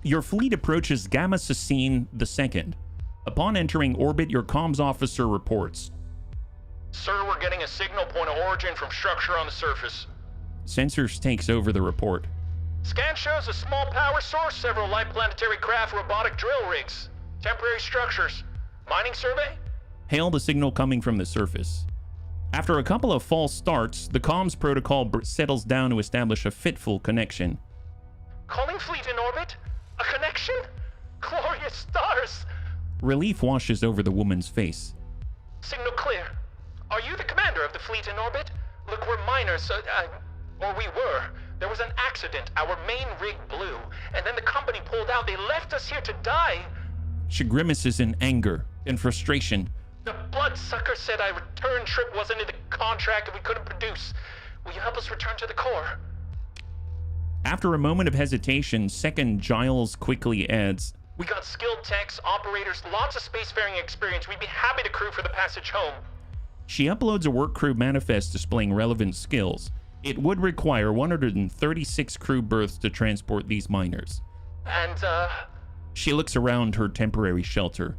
Your fleet approaches Gamma Cecine II. Upon entering orbit, your comms officer reports. Sir, we're getting a signal point of origin from structure on the surface. Sensors takes over the report. Scan shows a small power source, several light planetary craft, robotic drill rigs, temporary structures. Mining survey? Hail the signal coming from the surface. After a couple of false starts, the comms protocol settles down to establish a fitful connection. Calling fleet in orbit? A connection? Glorious stars! Relief washes over the woman's face. Signal clear. Are you the commander of the fleet in orbit? Look, we're miners, or we were. There was an accident. Our main rig blew, and then the company pulled out. They left us here to die. She grimaces in anger and frustration. The bloodsucker said our return trip wasn't in the contract and we couldn't produce. Will you help us return to the core? After a moment of hesitation, Second Giles quickly adds, We got skilled techs, operators, lots of spacefaring experience. We'd be happy to crew for the passage home. She uploads a work crew manifest displaying relevant skills. It would require 136 crew berths to transport these miners. And, She looks around her temporary shelter.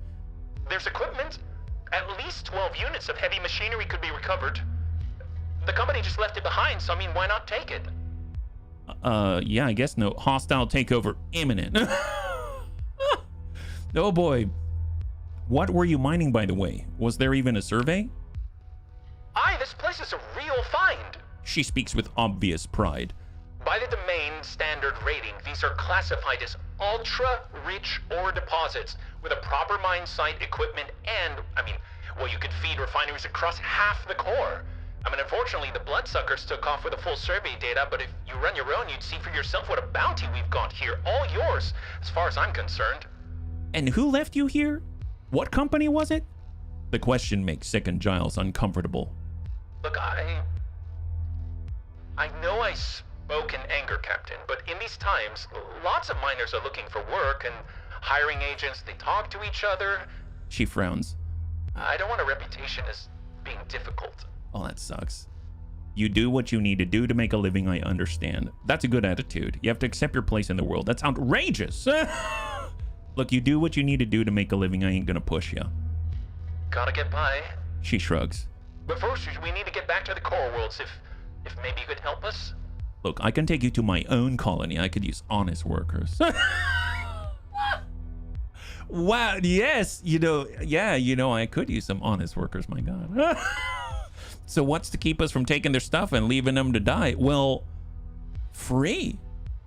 There's equipment. At least 12 units of heavy machinery could be recovered. The company just left it behind, so I mean, why not take it? Yeah, I guess no. Hostile takeover imminent. Oh boy. What were you mining, by the way? Was there even a survey? Aye, this place is a real find. She speaks with obvious pride. By the domain standard rating, these are classified as ultra-rich ore deposits with a proper mine site equipment and, well, you could feed refineries across half the core. Unfortunately, the bloodsuckers took off with the full survey data, but if you run your own, you'd see for yourself what a bounty we've got here. All yours, as far as I'm concerned. And who left you here? What company was it? The question makes Second Giles uncomfortable. Look, I know I spoke in anger, Captain, but in these times, lots of miners are looking for work, and hiring agents, they talk to each other. She frowns. I don't want a reputation as being difficult. Oh, that sucks. You do what you need to do to make a living, I understand. That's a good attitude. You have to accept your place in the world. That's outrageous. Look, you do what you need to do to make a living. I ain't gonna push you. Gotta get by. She shrugs. But first, we need to get back to the core worlds. If maybe you could help us? Look, I can take you to my own colony. I could use honest workers. Wow, yes, I could use some honest workers, my God. So what's to keep us from taking their stuff and leaving them to die? Well, free,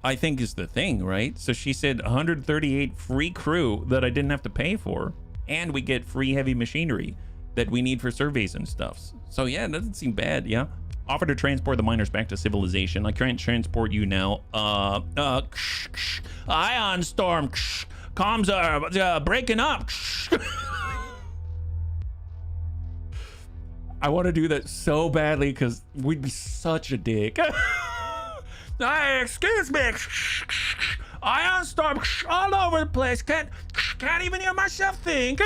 I think, is the thing, right? So she said 138 free crew that I didn't have to pay for, and we get free heavy machinery that we need for surveys and stuff. So yeah, it doesn't seem bad, yeah. Offer to transport the miners back to civilization. I can't transport you now. Ion storm. Comms are breaking up. I want to do that so badly because we'd be such a dick. Hey, excuse me. Ion storm all over the place. Can't even hear myself think.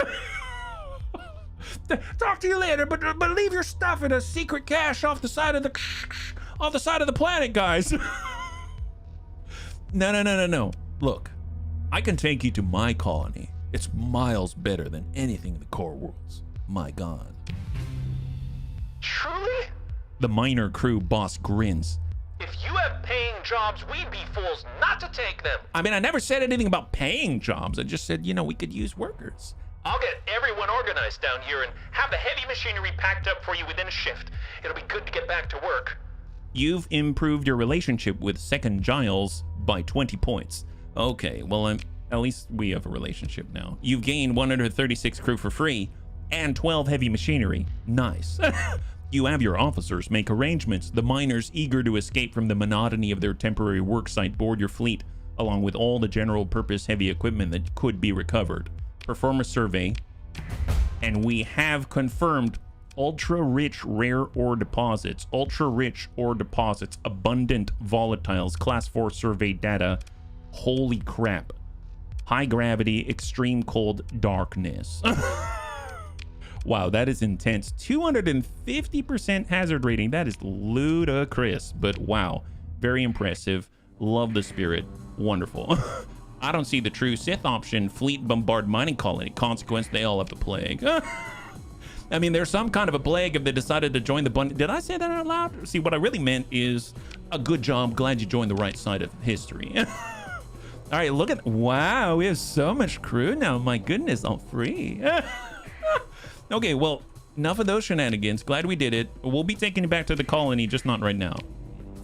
Talk to you later, but leave your stuff in a secret cache off the side of the planet, guys. No. Look, I can take you to my colony. It's miles better than anything in the core worlds. My God. Truly? The miner crew boss grins. If you have paying jobs, we'd be fools not to take them. I never said anything about paying jobs. I just said, we could use workers. I'll get everyone organized down here and have the heavy machinery packed up for you within a shift. It'll be good to get back to work. You've improved your relationship with Second Giles by 20 points. Okay, well, at least we have a relationship now. You've gained 136 crew for free and 12 heavy machinery. Nice. You have your officers make arrangements. The miners eager to escape from the monotony of their temporary worksite board your fleet, along with all the general purpose heavy equipment that could be recovered. Perform a survey, and we have confirmed Ultra rich rare ore deposits, ultra rich ore deposits, abundant volatiles, class 4 survey data. Holy crap. High gravity, extreme cold, darkness. Wow, that is intense. 250% hazard rating. That is ludicrous, but wow, very impressive. Love the spirit. Wonderful. I don't see the true Sith option. Fleet bombard mining colony. Consequence, they all have the plague. I mean, there's some kind of a plague if they decided to join the bunny. Did I say that out loud? See, what I really meant is a good job. Glad you joined the right side of history. All right, look at, wow, we have so much crew now. My goodness, all free. Okay, well, enough of those shenanigans. Glad we did it. We'll be taking it back to the colony, just not right now.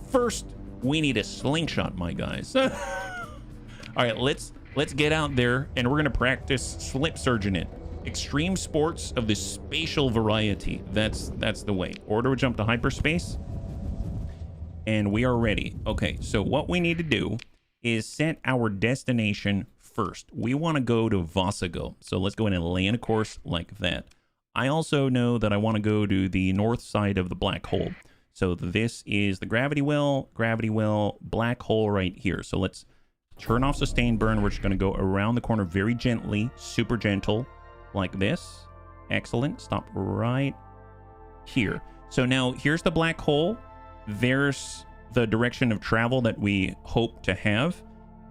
First, we need a slingshot, my guys. All right, let's get out there and we're gonna practice slip surging it. Extreme sports of the spatial variety. That's the way. Order jump to hyperspace. And we are ready. Okay, so what we need to do is set our destination first. We want to go to Vosago. So let's go in and lay in a course like that. I also know that I want to go to the north side of the black hole. So this is the gravity well, black hole right here. So let's turn off sustain burn. We're just going to go around the corner very gently, super gentle, like this. Excellent. Stop right here. So now here's the black hole. There's the direction of travel that we hope to have.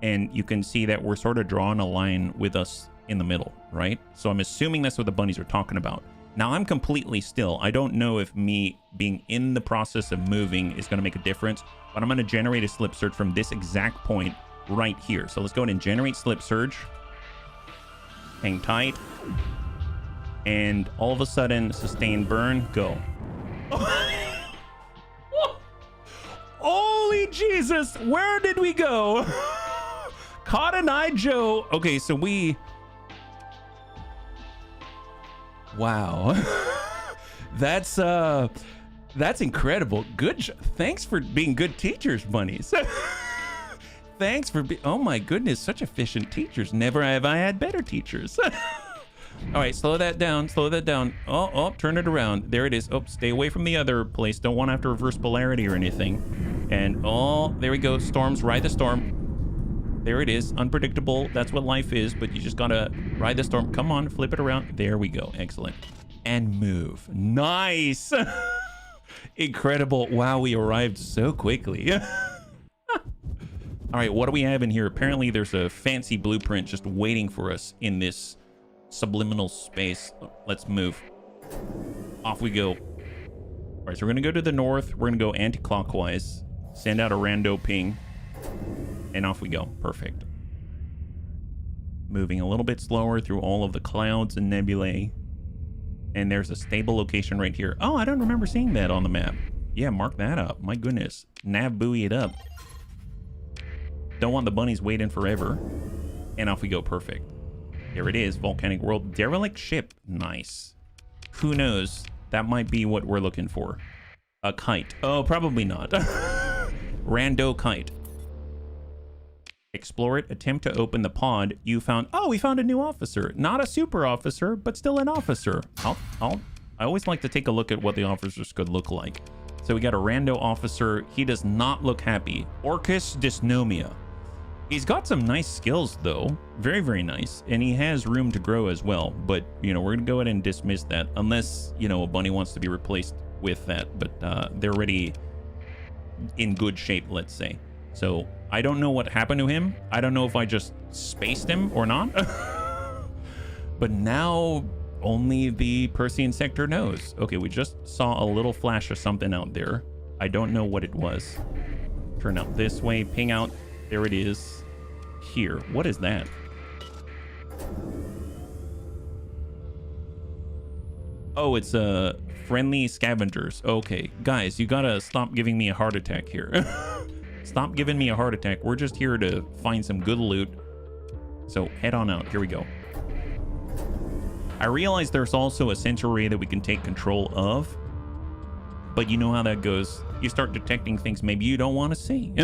And you can see that we're sort of drawing a line with us in the middle, right? So I'm assuming that's what the bunnies are talking about. Now I'm completely still. I don't know if me being in the process of moving is going to make a difference, but I'm going to generate a slip surge from this exact point right here. So let's go ahead and generate slip surge. Hang tight. And all of a sudden, sustain burn, go. Holy Jesus, where did we go? Cotton Eye Joe. Okay, so we... Wow. That's incredible. Good. Thanks for being good teachers, bunnies. Thanks for being... Oh my goodness, such efficient teachers. Never have I had better teachers. All right, slow that down. Slow that down. Oh, turn it around. There it is. Oh, stay away from the other place. Don't want to have to reverse polarity or anything. And oh, there we go. Storms, ride the storm. There it is. Unpredictable. That's what life is, but you just gotta ride the storm. Come on, flip it around. There we go. Excellent. And move. Nice. Incredible. Wow, we arrived so quickly. All right, what do we have in here? Apparently there's a fancy blueprint just waiting for us in this subliminal space. Let's move. Off we go. All right, so we're gonna go to the north. We're gonna go anti-clockwise. Send out a rando ping. And off we go. Perfect. Moving a little bit slower through all of the clouds and nebulae. And there's a stable location right here. Oh, I don't remember seeing that on the map. Yeah, mark that up. My goodness. Nav buoy it up. Don't want the bunnies waiting forever. And off we go. Perfect. There it is. Volcanic world. Derelict ship. Nice. Who knows? That might be what we're looking for. A kite. Oh, probably not. Rando kite. Explore it. Attempt to open the pod. You found... Oh, we found a new officer. Not a super officer, but still an officer. I always like to take a look at what the officers could look like. So we got a rando officer. He does not look happy. Orcus dysnomia. He's got some nice skills, though. Very, very nice. And he has room to grow as well. But, you know, we're going to go ahead and dismiss that. Unless, you know, a bunny wants to be replaced with that. But they're already in good shape, let's say. So I don't know what happened to him. I don't know if I just spaced him or not. But now only the Persean sector knows. Okay, we just saw a little flash of something out there. I don't know what it was. Turn out this way, ping out. There it is. Here. What is that? Oh, it's friendly scavengers. Okay, guys, you gotta stop giving me a heart attack here. Stop giving me a heart attack. We're just here to find some good loot. So head on out. Here we go. I realize there's also a sensor array that we can take control of. But you know how that goes. You start detecting things maybe you don't want to see.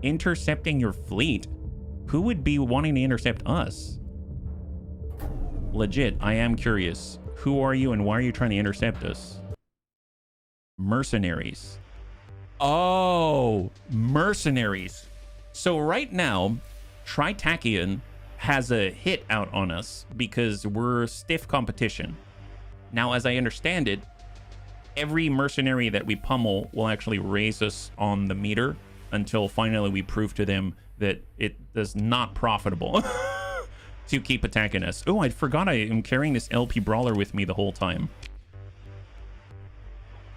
Intercepting your fleet? Who would be wanting to intercept us? Legit, I am curious. Who are you and why are you trying to intercept us? Mercenaries. Oh, mercenaries. So right now, Tritachian has a hit out on us because we're stiff competition. Now, as I understand it, every mercenary that we pummel will actually raise us on the meter until finally we prove to them that it is not profitable to keep attacking us. Oh, I forgot I am carrying this LP Brawler with me the whole time.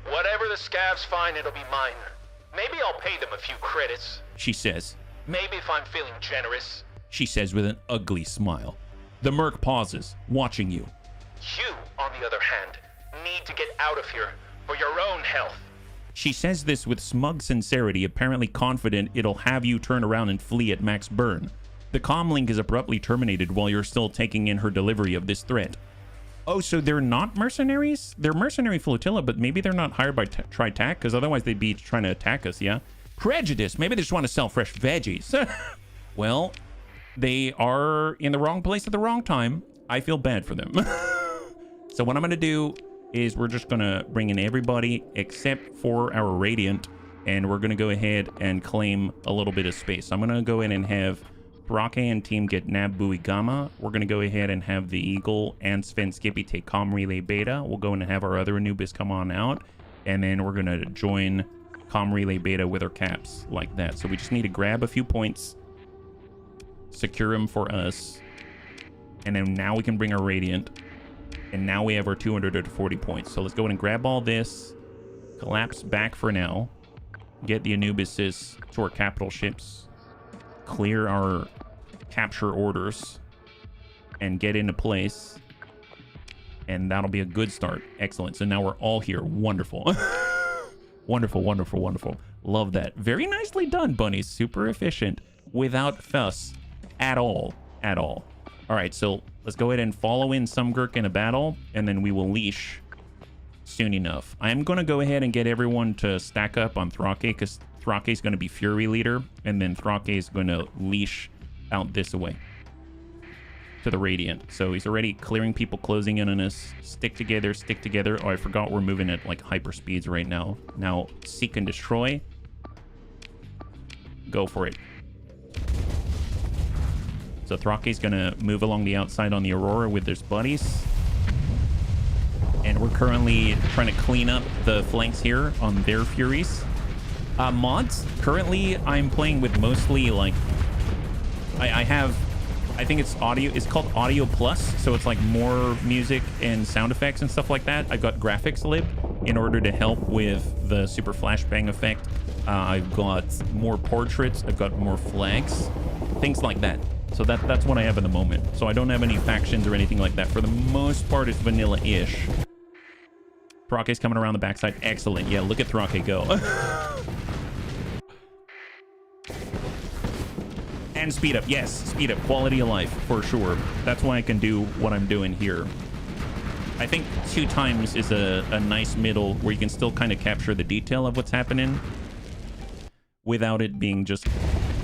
Whatever the scavs find, it'll be mine. Maybe I'll pay them a few credits. She says. Maybe if I'm feeling generous. She says with an ugly smile. The merc pauses, watching you. You, on the other hand, need to get out of here for your own health. She says this with smug sincerity, apparently confident it'll have you turn around and flee at max burn. The comlink is abruptly terminated while you're still taking in her delivery of this threat. Oh, so they're not mercenaries? They're mercenary flotilla, but maybe they're not hired by Tritac, because otherwise they'd be trying to attack us, yeah? Prejudice. Maybe they just want to sell fresh veggies. Well, they are in the wrong place at the wrong time. I feel bad for them. So what I'm going to do is we're just going to bring in everybody except for our Radiant, and we're going to go ahead and claim a little bit of space. I'm going to go in and have Brake and team get Nab Bui Gamma. We're going to go ahead and have the Eagle and Sven Skippy take Com Relay Beta. We'll go in and have our other Anubis come on out, and then we're going to join Com Relay Beta with our caps like that. So we just need to grab a few points, secure them for us, and then now we can bring our Radiant, and now we have our 240 points. So let's go ahead and grab all this, collapse back for now, get the Anubises to our capital ships, clear our capture orders, and get into place, and that'll be a good start. Excellent. So now we're all here. Wonderful. Wonderful, wonderful, wonderful. Love that. Very nicely done, bunnies. Super efficient without fuss at all. At all. All right, so let's go ahead and follow in Sumgurk in a battle, and then we will leash soon enough. I am going to go ahead and get everyone to stack up on Thrake, because Thrake is going to be Fury leader, and then Thrake is going to leash out this way to the Radiant. So he's already clearing people, closing in on us. Stick together, stick together. Oh, I forgot we're moving at like hyper speeds right now. Now seek and destroy. Go for it. So Thrake's gonna move along the outside on the Aurora with his buddies. And we're currently trying to clean up the flanks here on their Furies. Mods, currently I'm playing with mostly like, I think it's audio, it's called Audio Plus, so it's like more music and sound effects and stuff like that. I've got graphics lib in order to help with the super flashbang effect. I've got more portraits, I've got more flags, things like that. So that's what I have at the moment. So I don't have any factions or anything like that. For the most part, it's vanilla-ish. Thrake's coming around the backside. Excellent. Yeah, look at Thrake go. And speed up. Yes, speed up. Quality of life, for sure. That's why I can do what I'm doing here. I think 2 times is a nice middle where you can still kind of capture the detail of what's happening without it being just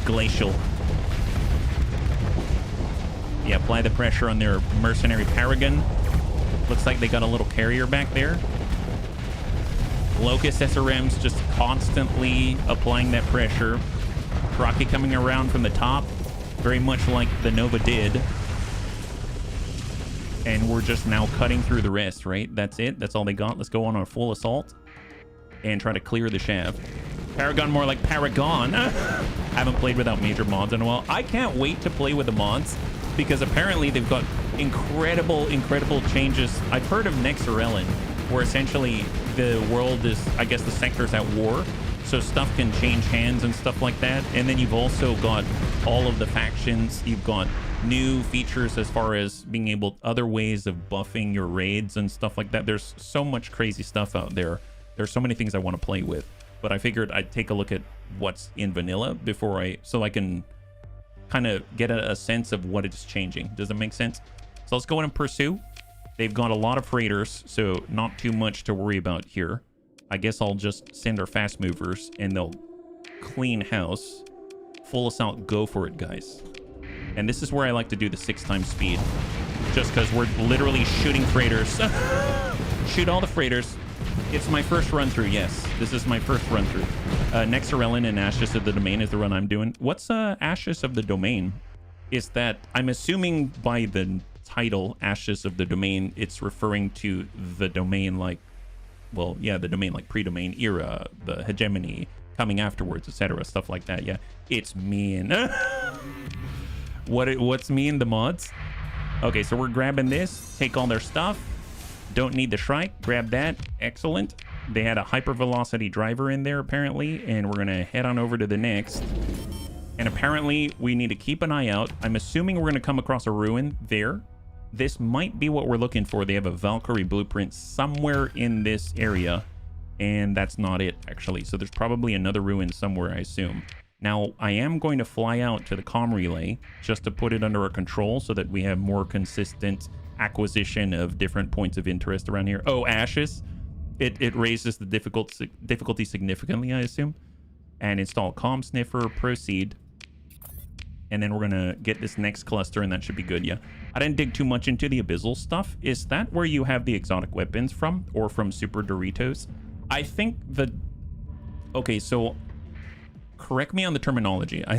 glacial. Yeah, apply the pressure on their mercenary Paragon. Looks like they got a little carrier back there. Locust SRMs just constantly applying that pressure. Rocky coming around from the top, very much like the Nova did. And we're just now cutting through the rest, right? That's it. That's all they got. Let's go on a full assault and try to clear the shaft. Paragon more like Paragon. Haven't played without major mods in a while. I can't wait to play with the mods, because apparently they've got incredible changes. I've heard of Nexarellan, where essentially the world is, I guess the sector's at war, so stuff can change hands and stuff like that. And then you've also got all of the factions. You've got new features as far as being able, other ways of buffing your raids and stuff like that. There's so much crazy stuff out there. There's so many things I want to play with, but I figured I'd take a look at what's in vanilla before so I can kind of get a sense of what it's changing. Does it make sense? So let's go in and pursue. They've got a lot of freighters, so not too much to worry about here. I guess I'll just send our fast movers and they'll clean house. Full assault, go for it, guys. And this is where I like to do the 6 times speed. Just because we're literally shooting freighters. Shoot all the freighters. It's my first run through, yes. This is my first run through. Nexarellan and Ashes of the Domain is the run I'm doing. What's Ashes of the Domain? Is that, I'm assuming by the title, Ashes of the Domain, it's referring to the domain like, well, yeah, the domain like pre-domain era, the hegemony coming afterwards, etc. Stuff like that, yeah. It's mean. What's mean, the mods? Okay, so we're grabbing this, take all their stuff. Don't need the Shrike, grab that, excellent. They had a hypervelocity driver in there apparently, and we're gonna head on over to the next. And apparently we need to keep an eye out. I'm assuming we're gonna come across a ruin there. This might be what we're looking for. They have a Valkyrie blueprint somewhere in this area, and that's not it actually. So there's probably another ruin somewhere, I assume. Now, I am going to fly out to the comm relay just to put it under our control so that we have more consistent acquisition of different points of interest around here. Oh, Ashes. It raises the difficulty significantly, I assume. And install comm sniffer, proceed. And then we're going to get this next cluster, and that should be good, yeah. I didn't dig too much into the Abyssal stuff. Is that where you have the exotic weapons from? Or from Super Doritos? I think the... Okay, so... Correct me on the terminology. I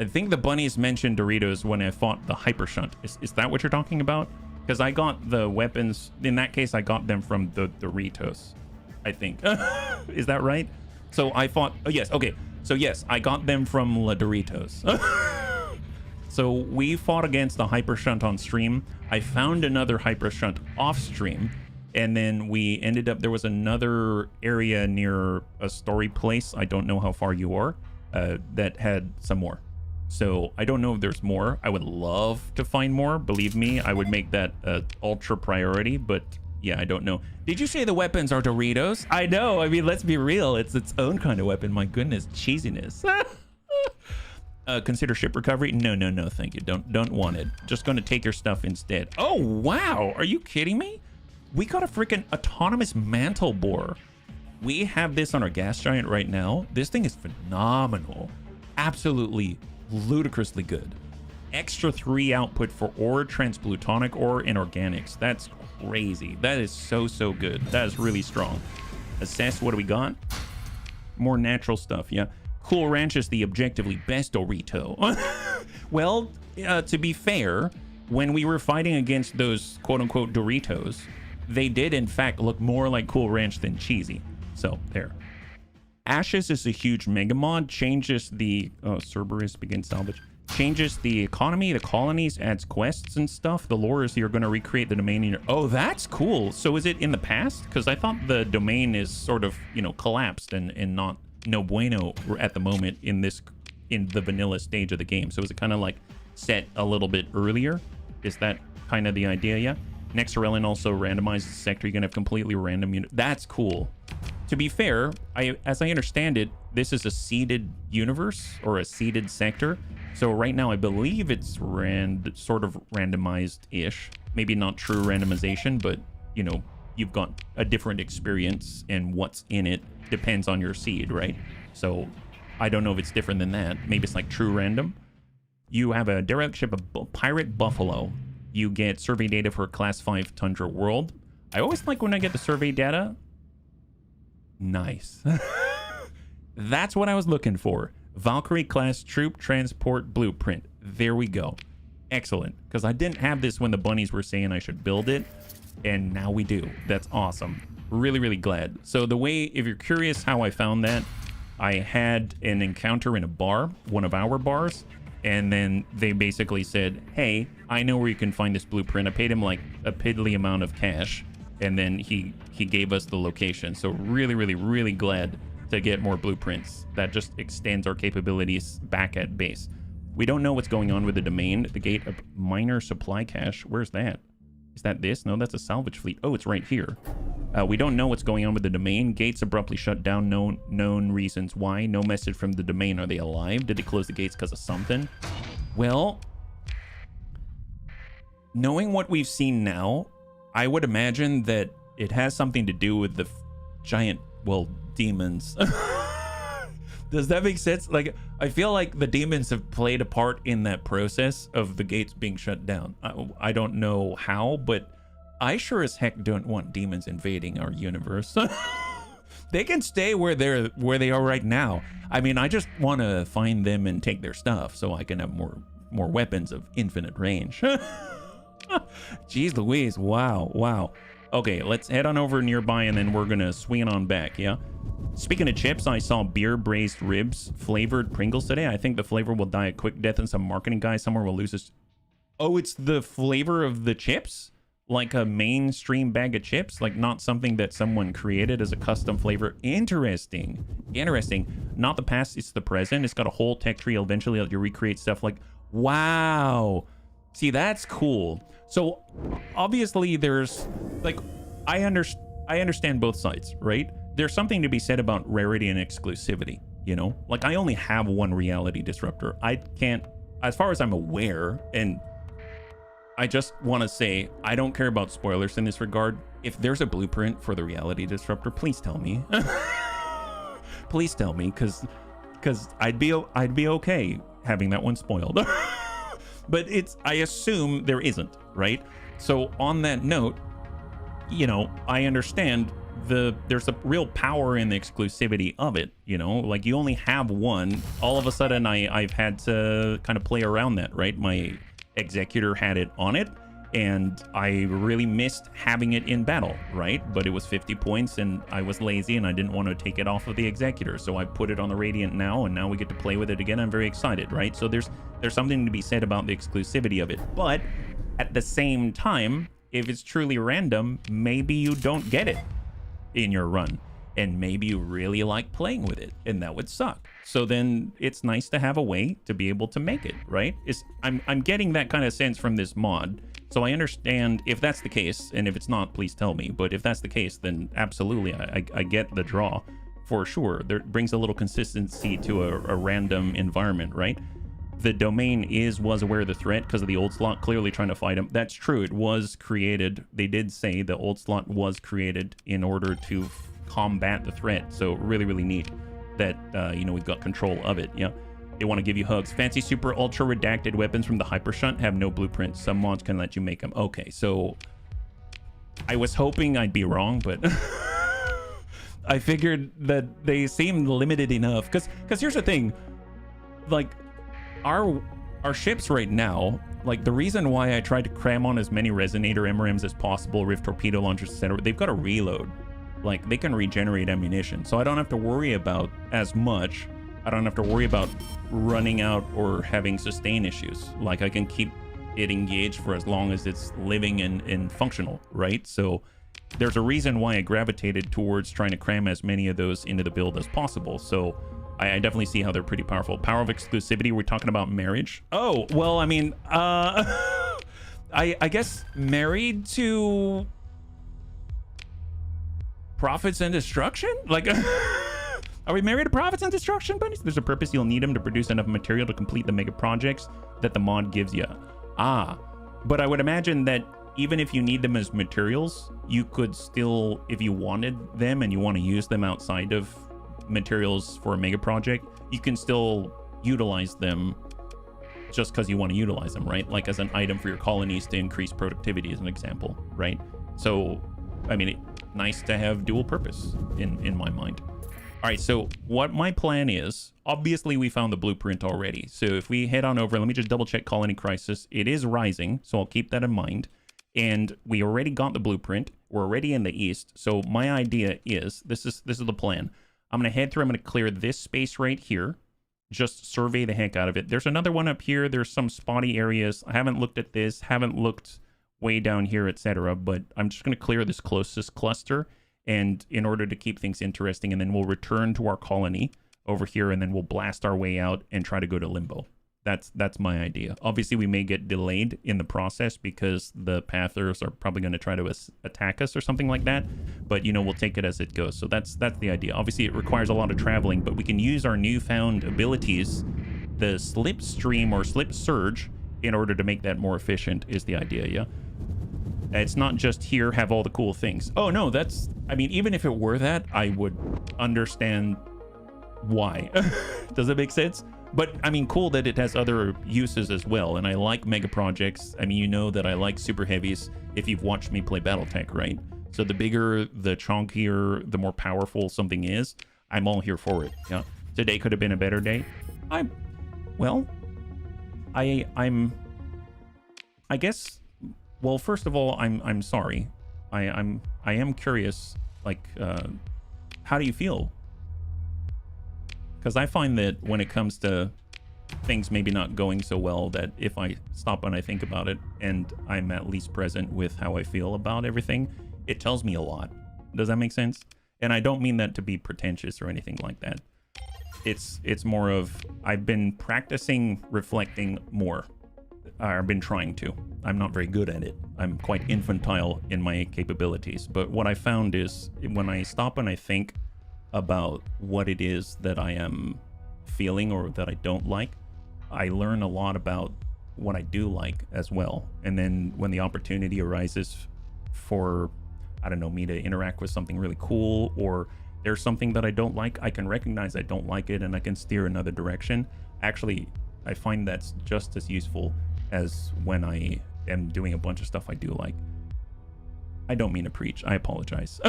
think the bunnies mentioned Doritos when I fought the Hyper Shunt. Is that what you're talking about? Because I got the weapons... In that case, I got them from the Doritos, I think. Is that right? So I fought... Oh, yes. Okay. So yes, I got them from La Doritos. So we fought against the Hyper Shunt on stream. I found another Hyper Shunt off stream. And then we ended up... There was another area near a story place. I don't know how far you are. That had some more. So I don't know if there's more. I would love to find more. Believe me, I would make that ultra priority. But yeah, I don't know. Did you say the weapons are Doritos? I know. I mean, let's be real. It's its own kind of weapon. My goodness, cheesiness. Consider ship recovery. No, thank you. Don't want it. Just going to take your stuff instead. Oh, wow. Are you kidding me? We got a freaking autonomous mantle borer. We have this on our gas giant right now. This thing is phenomenal. Absolutely ludicrously good. Extra 3 output for ore, transplutonic ore, and organics. That's crazy. That is so good. That is really strong. Assess, what do we got? More natural stuff, yeah. Cool Ranch is the objectively best Dorito. Well, to be fair, when we were fighting against those quote-unquote Doritos, they did in fact look more like Cool Ranch than cheesy. So there. Ashes is a huge mega mod. Changes the Cerberus begin salvage. Changes the economy, the colonies, adds quests and stuff. The lore is you're going to recreate the domain in your... Oh, that's cool. So is it in the past? Because I thought the domain is sort of, you know, collapsed and not no bueno at the moment in the vanilla stage of the game. So is it kind of like set a little bit earlier? Is that kind of the idea? Yeah. Nexarellan also randomizes the sector. You can have completely random That's cool. To be fair, as I understand it, this is a seeded universe or a seeded sector. So right now, I believe it's sort of randomized-ish. Maybe not true randomization, but, you know, you've got a different experience, and what's in it depends on your seed, right? So I don't know if it's different than that. Maybe it's like true random. You have a derelict ship, a pirate buffalo. You get survey data for a class 5 tundra world. I always like when I get the survey data. Nice. That's what I was looking for. Valkyrie class troop transport blueprint. There we go. Excellent. Because I didn't have this when the bunnies were saying I should build it. And now we do. That's awesome. Really glad. So the way, if you're curious how I found that, I had an encounter in a bar, one of our bars. And then they basically said, hey, I know where you can find this blueprint. I paid him like a piddly amount of cash. And then he gave us the location. So really glad to get more blueprints. That just extends our capabilities back at base. We don't know what's going on with the domain. The gate of minor supply cache. Where's that? Is that this? No, that's a salvage fleet. Oh, it's right here. We don't know what's going on with the domain. Gates abruptly shut down. Known reasons why. No message from the domain. Are they alive? Did they close the gates because of something? Well, knowing what we've seen now, I would imagine that it has something to do with the giant, well, demons. Does that make sense? Like, I feel like the demons have played a part in that process of the gates being shut down. I don't know how, but I sure as heck don't want demons invading our universe. They can stay where they are right now. I mean, I just want to find them and take their stuff so I can have more weapons of infinite range. Jeez Louise, wow. Okay, let's head on over nearby and then we're gonna swing on back, yeah? Speaking of chips, I saw beer braised ribs flavored Pringles today. I think the flavor will die a quick death and some marketing guy somewhere will lose his... Oh, it's the flavor of the chips? Like a mainstream bag of chips? Like not something that someone created as a custom flavor? Interesting. Not the past, it's the present. It's got a whole tech tree. Eventually let you recreate stuff like... Wow. See, that's cool. So obviously there's like, I understand both sides, right? There's something to be said about rarity and exclusivity, you know? Like I only have one reality disruptor. I can't, as far as I'm aware, and I just want to say, I don't care about spoilers in this regard. If there's a blueprint for the reality disruptor, please tell me. Please tell me, because I'd be okay having that one spoiled. But I assume there isn't, right? So on that note, you know, I understand there's a real power in the exclusivity of it, you know? Like you only have one. All of a sudden I've had to kind of play around that, right? My executor had it on it and I really missed having it in battle, right? But it was 50 points and I was lazy and I didn't want to take it off of the executor. So I put it on the Radiant now and now we get to play with it again. I'm very excited, right? So there's something to be said about the exclusivity of it. But at the same time, if it's truly random, maybe you don't get it in your run. And maybe you really like playing with it and that would suck. So then it's nice to have a way to be able to make it, right? I'm getting that kind of sense from this mod. So I understand if that's the case, and if it's not, please tell me. But if that's the case, then absolutely, I get the draw for sure. There brings a little consistency to a random environment, right? The domain was aware of the threat because of the old slot clearly trying to fight him. That's true. It was created. They did say the old slot was created in order to combat the threat. So really, really neat that, you know, we've got control of it. Yeah. They want to give you hugs. Fancy super ultra redacted weapons from the hyper shunt have no blueprints. Some mods can let you make them. Okay, so I was hoping I'd be wrong, but I figured that they seemed limited enough. Because here's the thing, like our ships right now, like the reason why I tried to cram on as many resonator MRMs as possible, rift torpedo launchers, etc., they've got a reload. Like they can regenerate ammunition, so I don't have to worry about as much. I don't have to worry about running out or having sustain issues. Like I can keep it engaged for as long as it's living and functional, right? So there's a reason why I gravitated towards trying to cram as many of those into the build as possible. So I definitely see how they're pretty powerful. Power of exclusivity, we're talking about marriage. Oh, well, I mean, I guess married to profits and destruction? Like... Are we married to profits and destruction, bunnies? There's a purpose. You'll need them to produce enough material to complete the mega projects that the mod gives you. Ah, but I would imagine that even if you need them as materials, you could still, if you wanted them and you want to use them outside of materials for a mega project, you can still utilize them just because you want to utilize them, right? Like as an item for your colonies to increase productivity as an example, right? So, I mean, nice to have dual purpose in my mind. All right, so what my plan is, obviously we found the blueprint already. So if we head on over, let me just double check Colony Crisis. It is rising, so I'll keep that in mind. And we already got the blueprint. We're already in the east. So my idea is, this is the plan. I'm going to head through, I'm going to clear this space right here. Just survey the heck out of it. There's another one up here. There's some spotty areas. I haven't looked at this, haven't looked way down here, etc. But I'm just going to clear this closest cluster. And in order to keep things interesting, and then we'll return to our colony over here, and then we'll blast our way out and try to go to Limbo. That's my idea. Obviously, we may get delayed in the process because the Pathers are probably going to try to attack us or something like that. But, you know, we'll take it as it goes. So that's the idea. Obviously, it requires a lot of traveling, but we can use our newfound abilities, the Slipstream or Slip Surge, in order to make that more efficient is the idea, yeah? It's not just here, have all the cool things. Oh, no, I mean, even if it were that, I would understand why? Does it make sense? But I mean, cool that it has other uses as well. And I like mega projects. I mean, you know that I like super heavies if you've watched me play Battletech, right? So the bigger, the chunkier, the more powerful something is, I'm all here for it. Yeah. Today could have been a better day. I guess, well, first of all, I'm sorry. I am curious, like, how do you feel? Because I find that when it comes to things maybe not going so well, that if I stop and I think about it and I'm at least present with how I feel about everything, it tells me a lot. Does that make sense? And I don't mean that to be pretentious or anything like that. It's more of, I've been practicing reflecting more. I've been trying to. I'm not very good at it. I'm quite infantile in my capabilities. But what I found is when I stop and I think about what it is that I am feeling or that I don't like, I learn a lot about what I do like as well. And then when the opportunity arises for, I don't know, me to interact with something really cool, or there's something that I don't like, I can recognize I don't like it and I can steer another direction. Actually, I find that's just as useful as when I am doing a bunch of stuff I do like. I don't mean to preach. I apologize.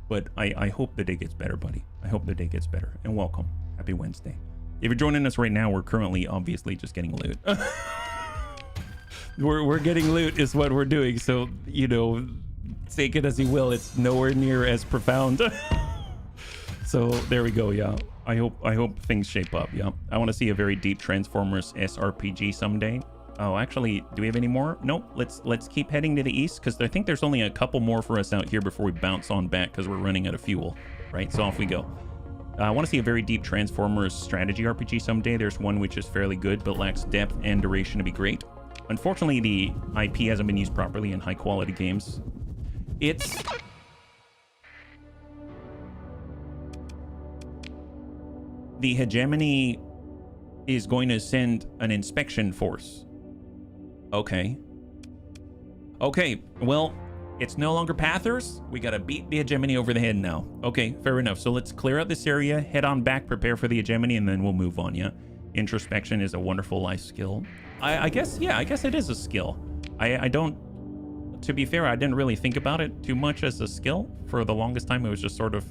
But I hope the day gets better, buddy. I hope the day gets better. And welcome. Happy Wednesday. If you're joining us right now, we're currently obviously just getting loot. we're getting loot is what we're doing. So, you know, take it as you will. It's nowhere near as profound. So there we go. Yeah. I hope things shape up. Yeah. I want to see a very deep Transformers SRPG someday. Oh, actually, do we have any more? Nope. Let's keep heading to the east, because I think there's only a couple more for us out here before we bounce on back, because we're running out of fuel. Right? So off we go. I want to see a very deep Transformers strategy RPG someday. There's one which is fairly good, but lacks depth and duration to be great. Unfortunately, the IP hasn't been used properly in high-quality games. It's... The hegemony is going to send an inspection force. Okay. Okay, well, it's no longer Pathers. We gotta beat the hegemony over the head now. Okay, fair enough. So let's clear out this area, head on back, prepare for the hegemony, and then we'll move on, yeah? Introspection is a wonderful life skill. I guess, yeah, I guess it is a skill. I don't, to be fair, I didn't really think about it too much as a skill. For the longest time, it was just sort of,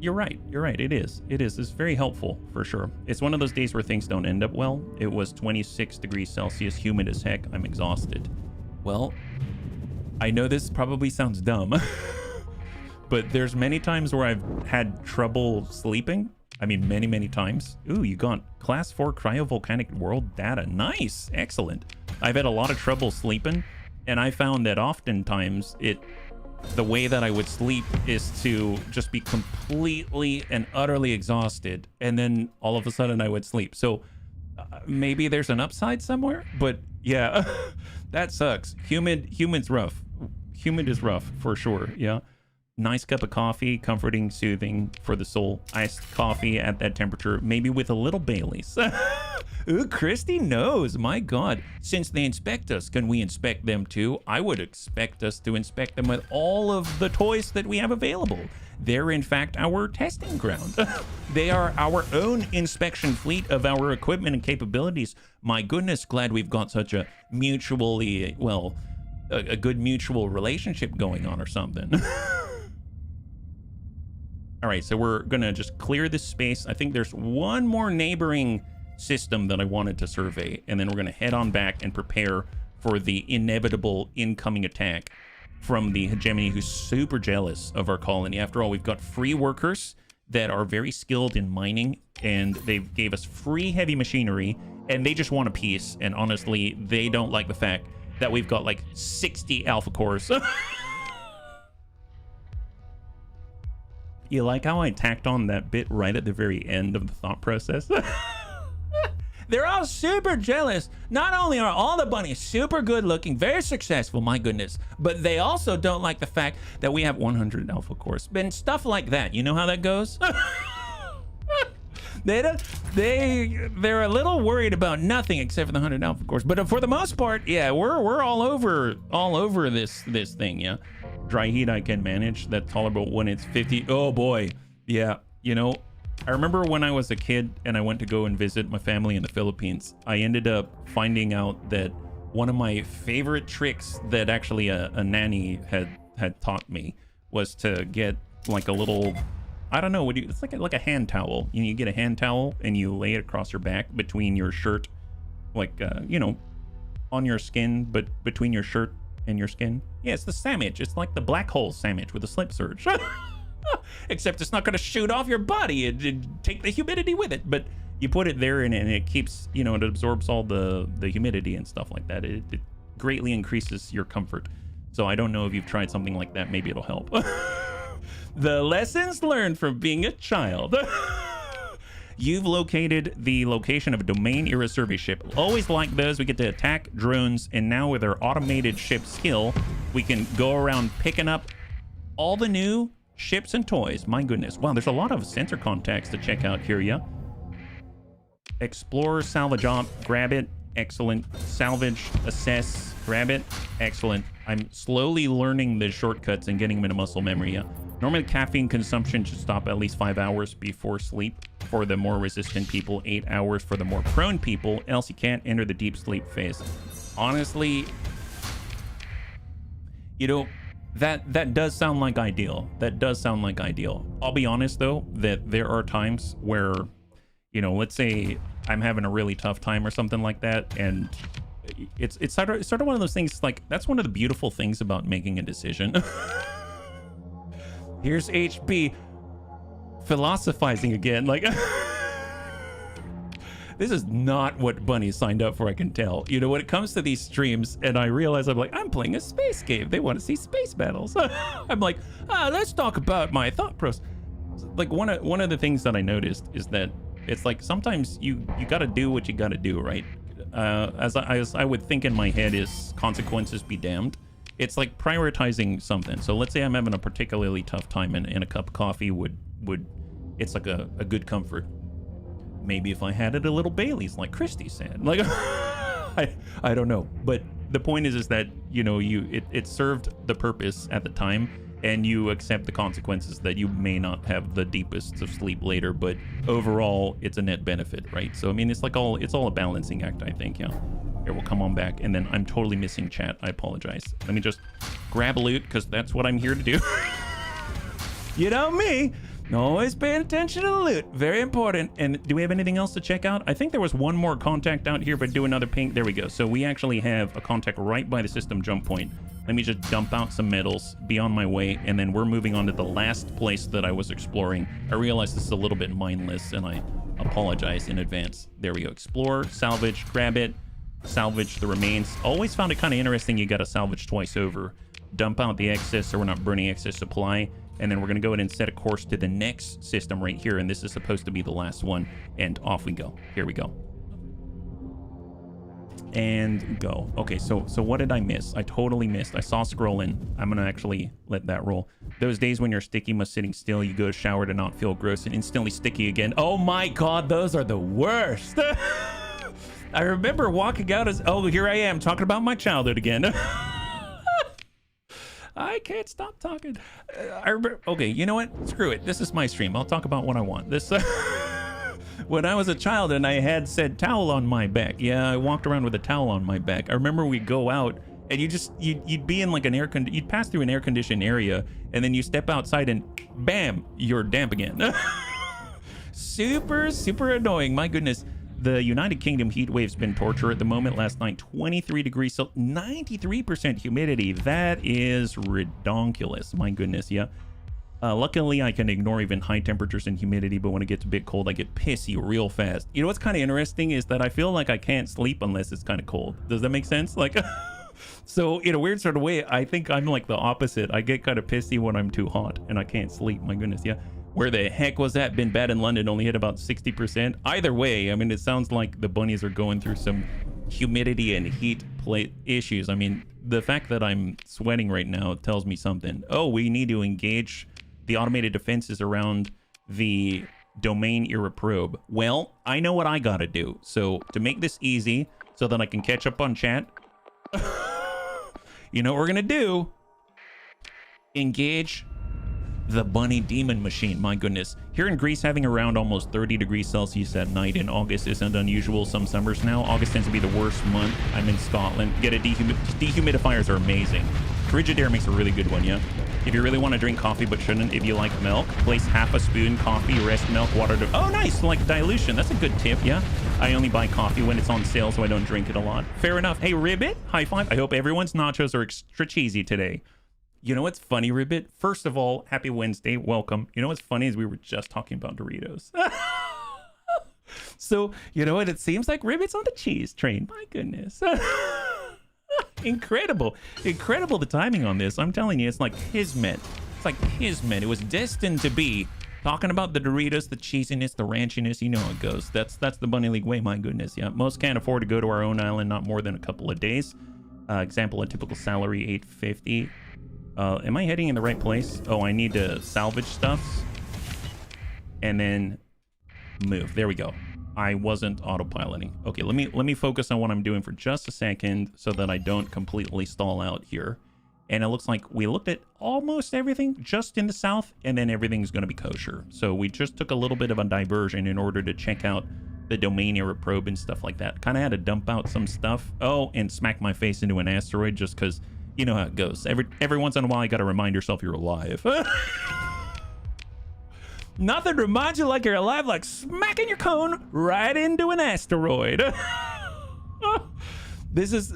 you're right, it is. It's very helpful, for sure. It's one of those days where things don't end up well. It was 26 degrees Celsius, humid as heck. I'm exhausted. Well, I know this probably sounds dumb, but there's many times where I've had trouble sleeping. I mean, many times. Ooh, you got class 4 cryovolcanic world data. Nice, excellent. I've had a lot of trouble sleeping, and I found that oftentimes the way that I would sleep is to just be completely and utterly exhausted, and then all of a sudden I would sleep. So maybe there's an upside somewhere, but yeah, that sucks. Humid's rough. Humid is rough for sure. Yeah. Nice cup of coffee, comforting, soothing for the soul. Iced coffee at that temperature, maybe with a little Baileys. Ooh, Christy knows. My God. Since they inspect us, can we inspect them too? I would expect us to inspect them with all of the toys that we have available. They're in fact our testing ground. They are our own inspection fleet of our equipment and capabilities. My goodness, glad we've got such a mutually, well, a good mutual relationship going on or something. All right, so we're gonna just clear this space. I think there's one more neighboring system that I wanted to survey, and then we're gonna head on back and prepare for the inevitable incoming attack from the hegemony, who's super jealous of our colony. After all, we've got free workers that are very skilled in mining, and they gave us free heavy machinery, and they just want a piece. And honestly, they don't like the fact that we've got like 60 alpha cores. You like how I tacked on that bit right at the very end of the thought process? They're all super jealous. Not only are all the bunnies super good looking, very successful, my goodness, but they also don't like the fact that we have 100 alpha cores and stuff like that. You know how that goes? They're a little worried about nothing except for the 100 alpha cores. But for the most part, yeah, we're all over this thing, yeah. Dry heat I can manage. That's tolerable when it's 50. Oh boy. Yeah, you know, I remember when I was a kid and I went to go and visit my family in the Philippines, I ended up finding out that one of my favorite tricks that actually a nanny had taught me was to get like a little, I don't know, it's like a hand towel. You get a hand towel and you lay it across your back between your shirt, like, on your skin, but between your shirt and your skin. Yeah, it's the sandwich. It's like the black hole sandwich with a slip surge. Except it's not going to shoot off your body. It take the humidity with it. But you put it there and it keeps, it absorbs all the humidity and stuff like that. It greatly increases your comfort. So I don't know if you've tried something like that. Maybe it'll help. The lessons learned from being a child. You've located the location of a domain era survey ship. Always like those, we get to attack drones, and now with our automated ship skill, we can go around picking up all the new ships and toys. My goodness. Wow, there's a lot of sensor contacts to check out here, yeah? Explore, salvage op, grab it. Excellent. Salvage, assess, grab it. Excellent. I'm slowly learning the shortcuts and getting them into muscle memory, yeah? Normally, caffeine consumption should stop at least 5 hours before sleep. For the more resistant people, 8 hours for the more prone people, else you can't enter the deep sleep phase. Honestly, that does sound like ideal. That does sound like ideal. I'll be honest, though, that there are times where, let's say I'm having a really tough time or something like that, and it's sort of one of those things, like, that's one of the beautiful things about making a decision. Here's HB philosophizing again, like this is not what Bunny signed up for, I can tell. When it comes to these streams and I realize I'm playing a space game, they want to see space battles. I'm like, let's talk about my thought process. Like one of the things that I noticed is that it's like sometimes you got to do what you got to do, right? As I would think in my head is consequences be damned. It's like prioritizing something. So let's say I'm having a particularly tough time and a cup of coffee would it's like a good comfort. Maybe if I had it a little Bailey's, like Christy said. Like I don't know. But the point is that, it served the purpose at the time, and you accept the consequences that you may not have the deepest of sleep later, but overall it's a net benefit, right? So I mean, it's all a balancing act, I think, yeah. Here, we'll come on back, and then I'm totally missing chat. I apologize. Let me just grab a loot, because that's what I'm here to do. You know me. Always paying attention to the loot. Very important. And do we have anything else to check out? I think there was one more contact out here, but do another ping. There we go. So we actually have a contact right by the system jump point. Let me just dump out some metals, be on my way, and then we're moving on to the last place that I was exploring. I realize this is a little bit mindless, and I apologize in advance. There we go. Explore, salvage, grab it, salvage the remains. Always found it kind of interesting you got to salvage twice over. Dump out the excess so we're not burning excess supply. And then we're going to go ahead and set a course to the next system right here. And this is supposed to be the last one. And off we go. Here we go. And go. Okay, so what did I miss? I totally missed. I saw scrolling. I'm going to actually let that roll. Those days when you're sticky must sitting still. You go to shower to not feel gross and instantly sticky again. Oh my God, those are the worst. I remember walking out as... Oh, here I am talking about my childhood again. I can't stop talking. I remember, okay, you know what? Screw it. This is my stream. I'll talk about what I want. This, when I was a child and I had said towel on my back. Yeah, I walked around with a towel on my back. I remember we'd go out and you'd be in like an you'd pass through an air-conditioned area and then you step outside and bam, you're damp again. Super, super annoying. My goodness. The United Kingdom heat wave's been torture at the moment. Last night, 23 degrees, so 93% humidity. That is redonkulous. My goodness, yeah. Luckily, I can ignore even high temperatures and humidity, but when it gets a bit cold, I get pissy real fast. You know what's kind of interesting is that I feel like I can't sleep unless it's kind of cold. Does that make sense? Like, so in a weird sort of way, I think I'm like the opposite. I get kind of pissy when I'm too hot and I can't sleep. My goodness, yeah. Where the heck was that? Been bad in London, only hit about 60%. Either way, I mean, it sounds like the bunnies are going through some humidity and heat plate issues. I mean, the fact that I'm sweating right now tells me something. Oh, we need to engage the automated defenses around the domain era probe. Well, I know what I gotta do. So to make this easy so that I can catch up on chat, you know what we're gonna do? Engage The bunny demon machine, my goodness. Here in Greece, having around almost 30 degrees Celsius at night in August isn't unusual some summers now. August tends to be the worst month. I'm in Scotland. Get a dehumidifiers are amazing. Frigidaire makes a really good one, yeah? If you really want to drink coffee but shouldn't, if you like milk, place half a spoon coffee, rest milk, water to... Oh, nice! Like dilution. That's a good tip, yeah? I only buy coffee when it's on sale, so I don't drink it a lot. Fair enough. Hey, Ribbit, high five. I hope everyone's nachos are extra cheesy today. You know what's funny, Ribbit? First of all, happy Wednesday. Welcome. You know what's funny is we were just talking about Doritos. So, you know what? It seems like Ribbit's on the cheese train. My goodness. Incredible. Incredible the timing on this. I'm telling you, it's like kismet. It's like kismet. It was destined to be. Talking about the Doritos, the cheesiness, the ranchiness, you know how it goes. That's the Bunny League way, my goodness. Yeah, most can't afford to go to our own island, not more than a couple of days. Example, a typical salary, $850. Am I heading in the right place? Oh, I need to salvage stuff. And then move. There we go. I wasn't autopiloting. Okay, let me focus on what I'm doing for just a second so that I don't completely stall out here. And it looks like we looked at almost everything just in the south, and then everything's going to be kosher. So we just took a little bit of a diversion in order to check out the domain era probe and stuff like that. Kind of had to dump out some stuff. Oh, and smack my face into an asteroid just because you know how it goes. Every once in a while, you got to remind yourself you're alive. Nothing reminds you like you're alive like smacking your cone right into an asteroid. This is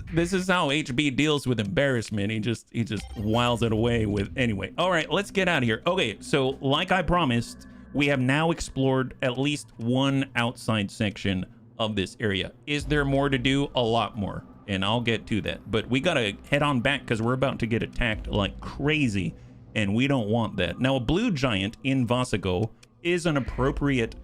how HB deals with embarrassment. He just wiles it away with anyway. All right, let's get out of here. Okay, so like I promised, we have now explored at least one outside section of this area. Is there more to do? A lot more, and I'll get to that. But we gotta head on back because we're about to get attacked like crazy, and we don't want that. Now, a blue giant in Vasigo is an appropriate,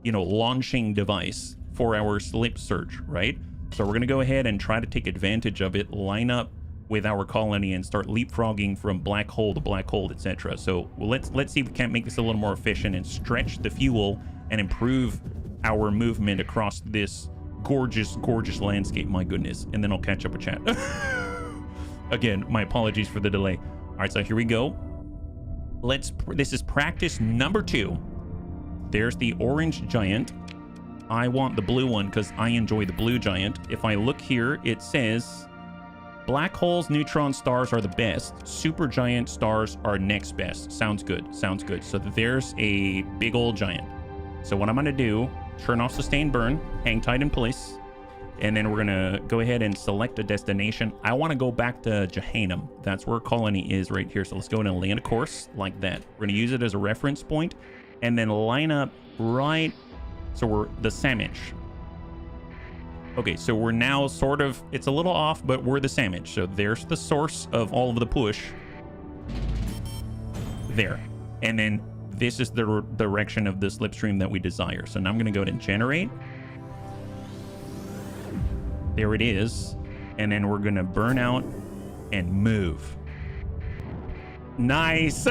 launching device for our slip search, right? So we're gonna go ahead and try to take advantage of it, line up with our colony and start leapfrogging from black hole to black hole, etc. So let's see if we can't make this a little more efficient and stretch the fuel and improve our movement across this gorgeous, gorgeous landscape. My goodness. And then I'll catch up with chat. Again, my apologies for the delay. All right, so here we go. This is practice number 2. There's the orange giant. I want the blue one because I enjoy the blue giant. If I look here, it says black holes, neutron stars are the best. Supergiant stars are next best. Sounds good. Sounds good. So there's a big old giant. So what I'm going to do, turn off sustain burn, hang tight in place, and then we're going to go ahead and select a destination. I want to go back to Jehannam. That's where colony is right here. So let's go and land a course like that. We're going to use it as a reference point and then line up right. So we're the Sandwich. Okay, so we're now sort of, it's a little off, but we're the Sandwich. So there's the source of all of the push. There. And then this is the direction of the slipstream that we desire. So now I'm going to go ahead and generate. There it is. And then we're going to burn out and move. Nice.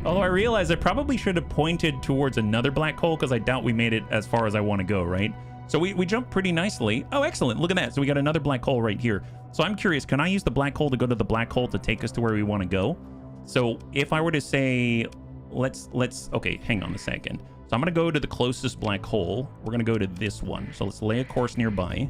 Although I realize I probably should have pointed towards another black hole because I doubt we made it as far as I want to go, right? So we jumped pretty nicely. Oh, excellent. Look at that. So we got another black hole right here. So I'm curious, can I use the black hole to go to the black hole to take us to where we want to go? So if I were to say, okay, hang on a second. So I'm going to go to the closest black hole. We're going to go to this one. So let's lay a course nearby.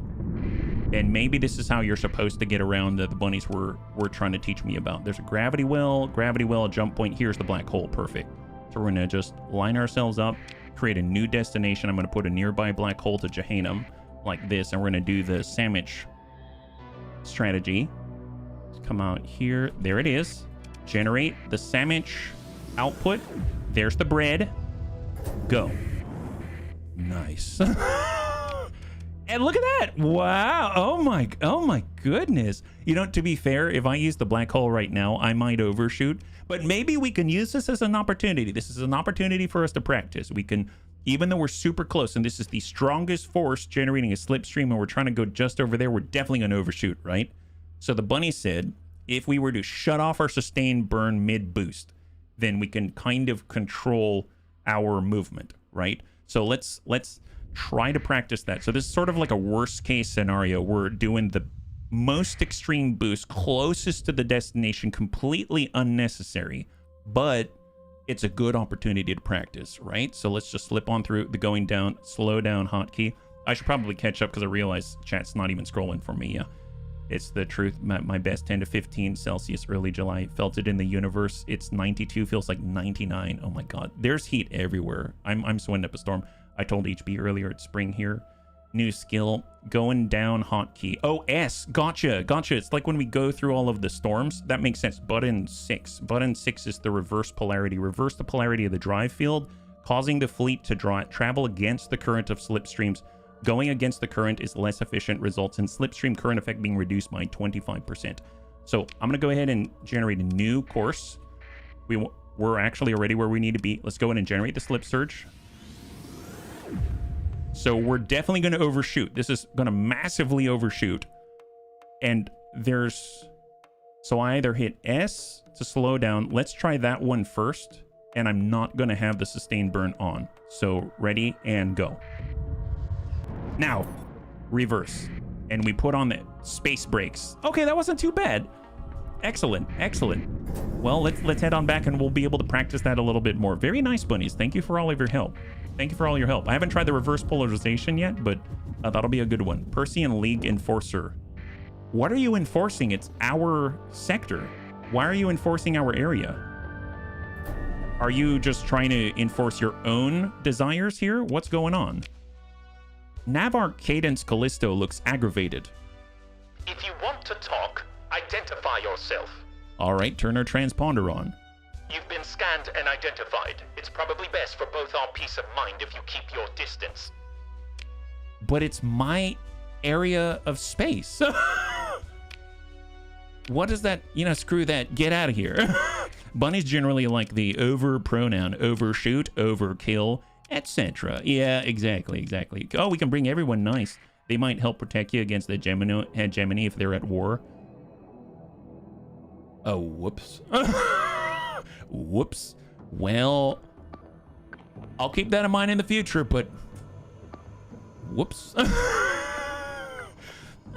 And maybe this is how you're supposed to get around the bunnies were trying to teach me about. There's a gravity well, a jump point. Here's the black hole. Perfect. So we're going to just line ourselves up, create a new destination. I'm going to put a nearby black hole to Jehannam like this. And we're going to do the sandwich strategy. Let's come out here. There it is. Generate the sandwich output. There's the bread. Go. Nice. And look at that. Wow. Oh my goodness. To be fair, if I use the black hole right now, I might overshoot. But maybe we can use this as an opportunity. This is an opportunity for us to practice. We can, even though we're super close, and this is the strongest force generating a slipstream, and we're trying to go just over there, we're definitely going to overshoot, right? So the bunny said, if we were to shut off our sustain burn mid-boost, then we can kind of control our movement, right? So let's try to practice that. So this is sort of like a worst case scenario. We're doing the most extreme boost closest to the destination, completely unnecessary, but it's a good opportunity to practice, right? So let's just slip on through the going down, slow down hotkey. I should probably catch up because I realize chat's not even scrolling for me. Yeah, it's the truth. My best 10 to 15 Celsius early July. Felt it in the universe. It's 92, feels like 99. Oh my God, there's heat everywhere. I'm sweating up a storm. I told HB earlier it's spring here. New skill, going down hotkey. Oh, S, gotcha. It's like when we go through all of the storms. That makes sense. Button 6. Button 6 is the reverse polarity. Reverse the polarity of the drive field, causing the fleet to travel against the current of slipstreams. Going against the current is less efficient, results in slipstream current effect being reduced by 25%. So I'm gonna go ahead and generate a new course. We're actually already where we need to be. Let's go ahead and generate the slip surge. So we're definitely going to overshoot. This is going to massively overshoot. And so I either hit S to slow down. Let's try that one first. And I'm not going to have the sustained burn on. So ready and go. Now, reverse. And we put on the space brakes. Okay, that wasn't too bad. Excellent. Well, let's head on back and we'll be able to practice that a little bit more. Very nice, bunnies. Thank you for all of your help. Thank you for all your help. I haven't tried the reverse polarization yet, but that'll be a good one. Persian League Enforcer. What are you enforcing? It's our sector. Why are you enforcing our area? Are you just trying to enforce your own desires here? What's going on? Navarre Cadence Callisto looks aggravated. If you want to talk, identify yourself. All right, turn our transponder on. You've been scanned and identified. It's probably best for both our peace of mind if you keep your distance. But it's my area of space. What is that? You know, screw that. Get out of here. Bunnies generally like the over pronoun, overshoot, overkill, etc. Yeah, exactly. Oh, we can bring everyone nice. They might help protect you against the hegemony if they're at war. Oh, whoops. Whoops. Well, I'll keep that in mind in the future, but whoops.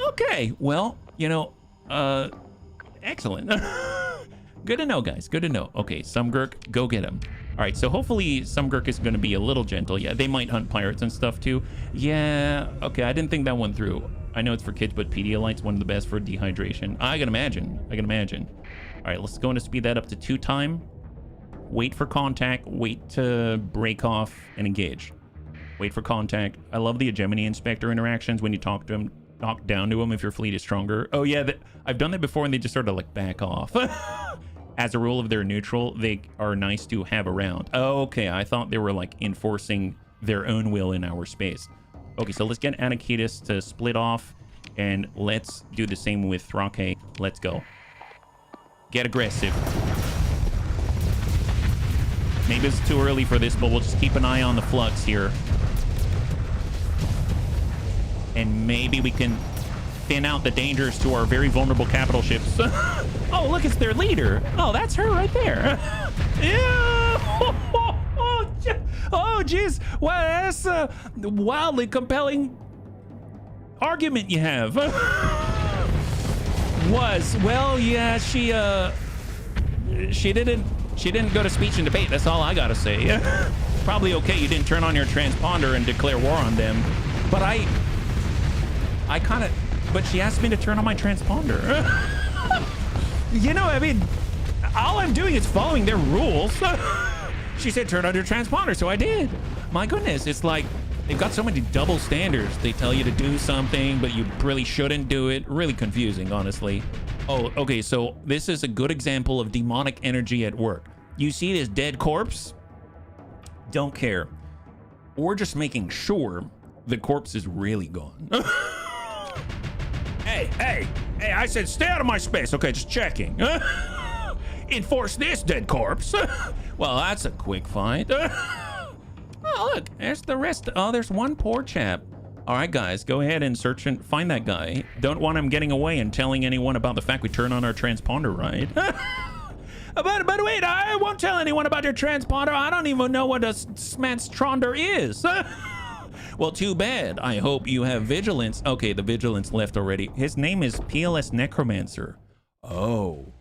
Okay, well, you know, excellent. Good to know, guys. Good to know. Okay, Sumgurk, go get him. All right, so hopefully Sumgurk is going to be a little gentle. Yeah, they might hunt pirates and stuff too. Yeah, okay, I didn't think that one through. I know it's for kids, but Pedialyte's one of the best for dehydration. I can imagine. All right, let's go and speed that up to 2 time. Wait for contact, wait to break off and engage. Wait for contact. I love the hegemony inspector interactions when you talk to him, talk down to him if your fleet is stronger. Oh yeah, I've done that before and they just sort of like back off. As a rule, if they're neutral, they are nice to have around. Oh, okay, I thought they were like enforcing their own will in our space. Okay, so let's get Anakitis to split off and let's do the same with Thrake. Let's go. Get aggressive. Maybe it's too early for this, but we'll just keep an eye on the flux here. And maybe we can thin out the dangers to our very vulnerable capital ships. Oh, look, it's their leader. Oh, that's her right there. Yeah. Oh, jeez. Well, that's a wildly compelling argument you have. Well, yeah, she didn't go to speech and debate. That's all I gotta say. Probably okay you didn't turn on your transponder and declare war on them, but I kind of, but she asked me to turn on my transponder. You know, I mean, all I'm doing is following their rules. She said turn on your transponder, so I did. My goodness, it's like they've got so many double standards. They tell you to do something, but you really shouldn't do it. Really confusing, honestly. Oh, okay, so this is a good example of demonic energy at work. You see this dead corpse? Don't care. We're just making sure the corpse is really gone. Hey, I said stay out of my space. Okay, just checking. Enforce this, dead corpse. Well, that's a quick find. Oh, look, there's the rest. Oh, there's one poor chap. All right, guys, go ahead and search and find that guy. Don't want him getting away and telling anyone about the fact we turn on our transponder, right? But wait, I won't tell anyone about your transponder. I don't even know what a smanstronder is. Well, too bad. I hope you have vigilance. Okay, the vigilance left already. His name is PLS Necromancer. Oh.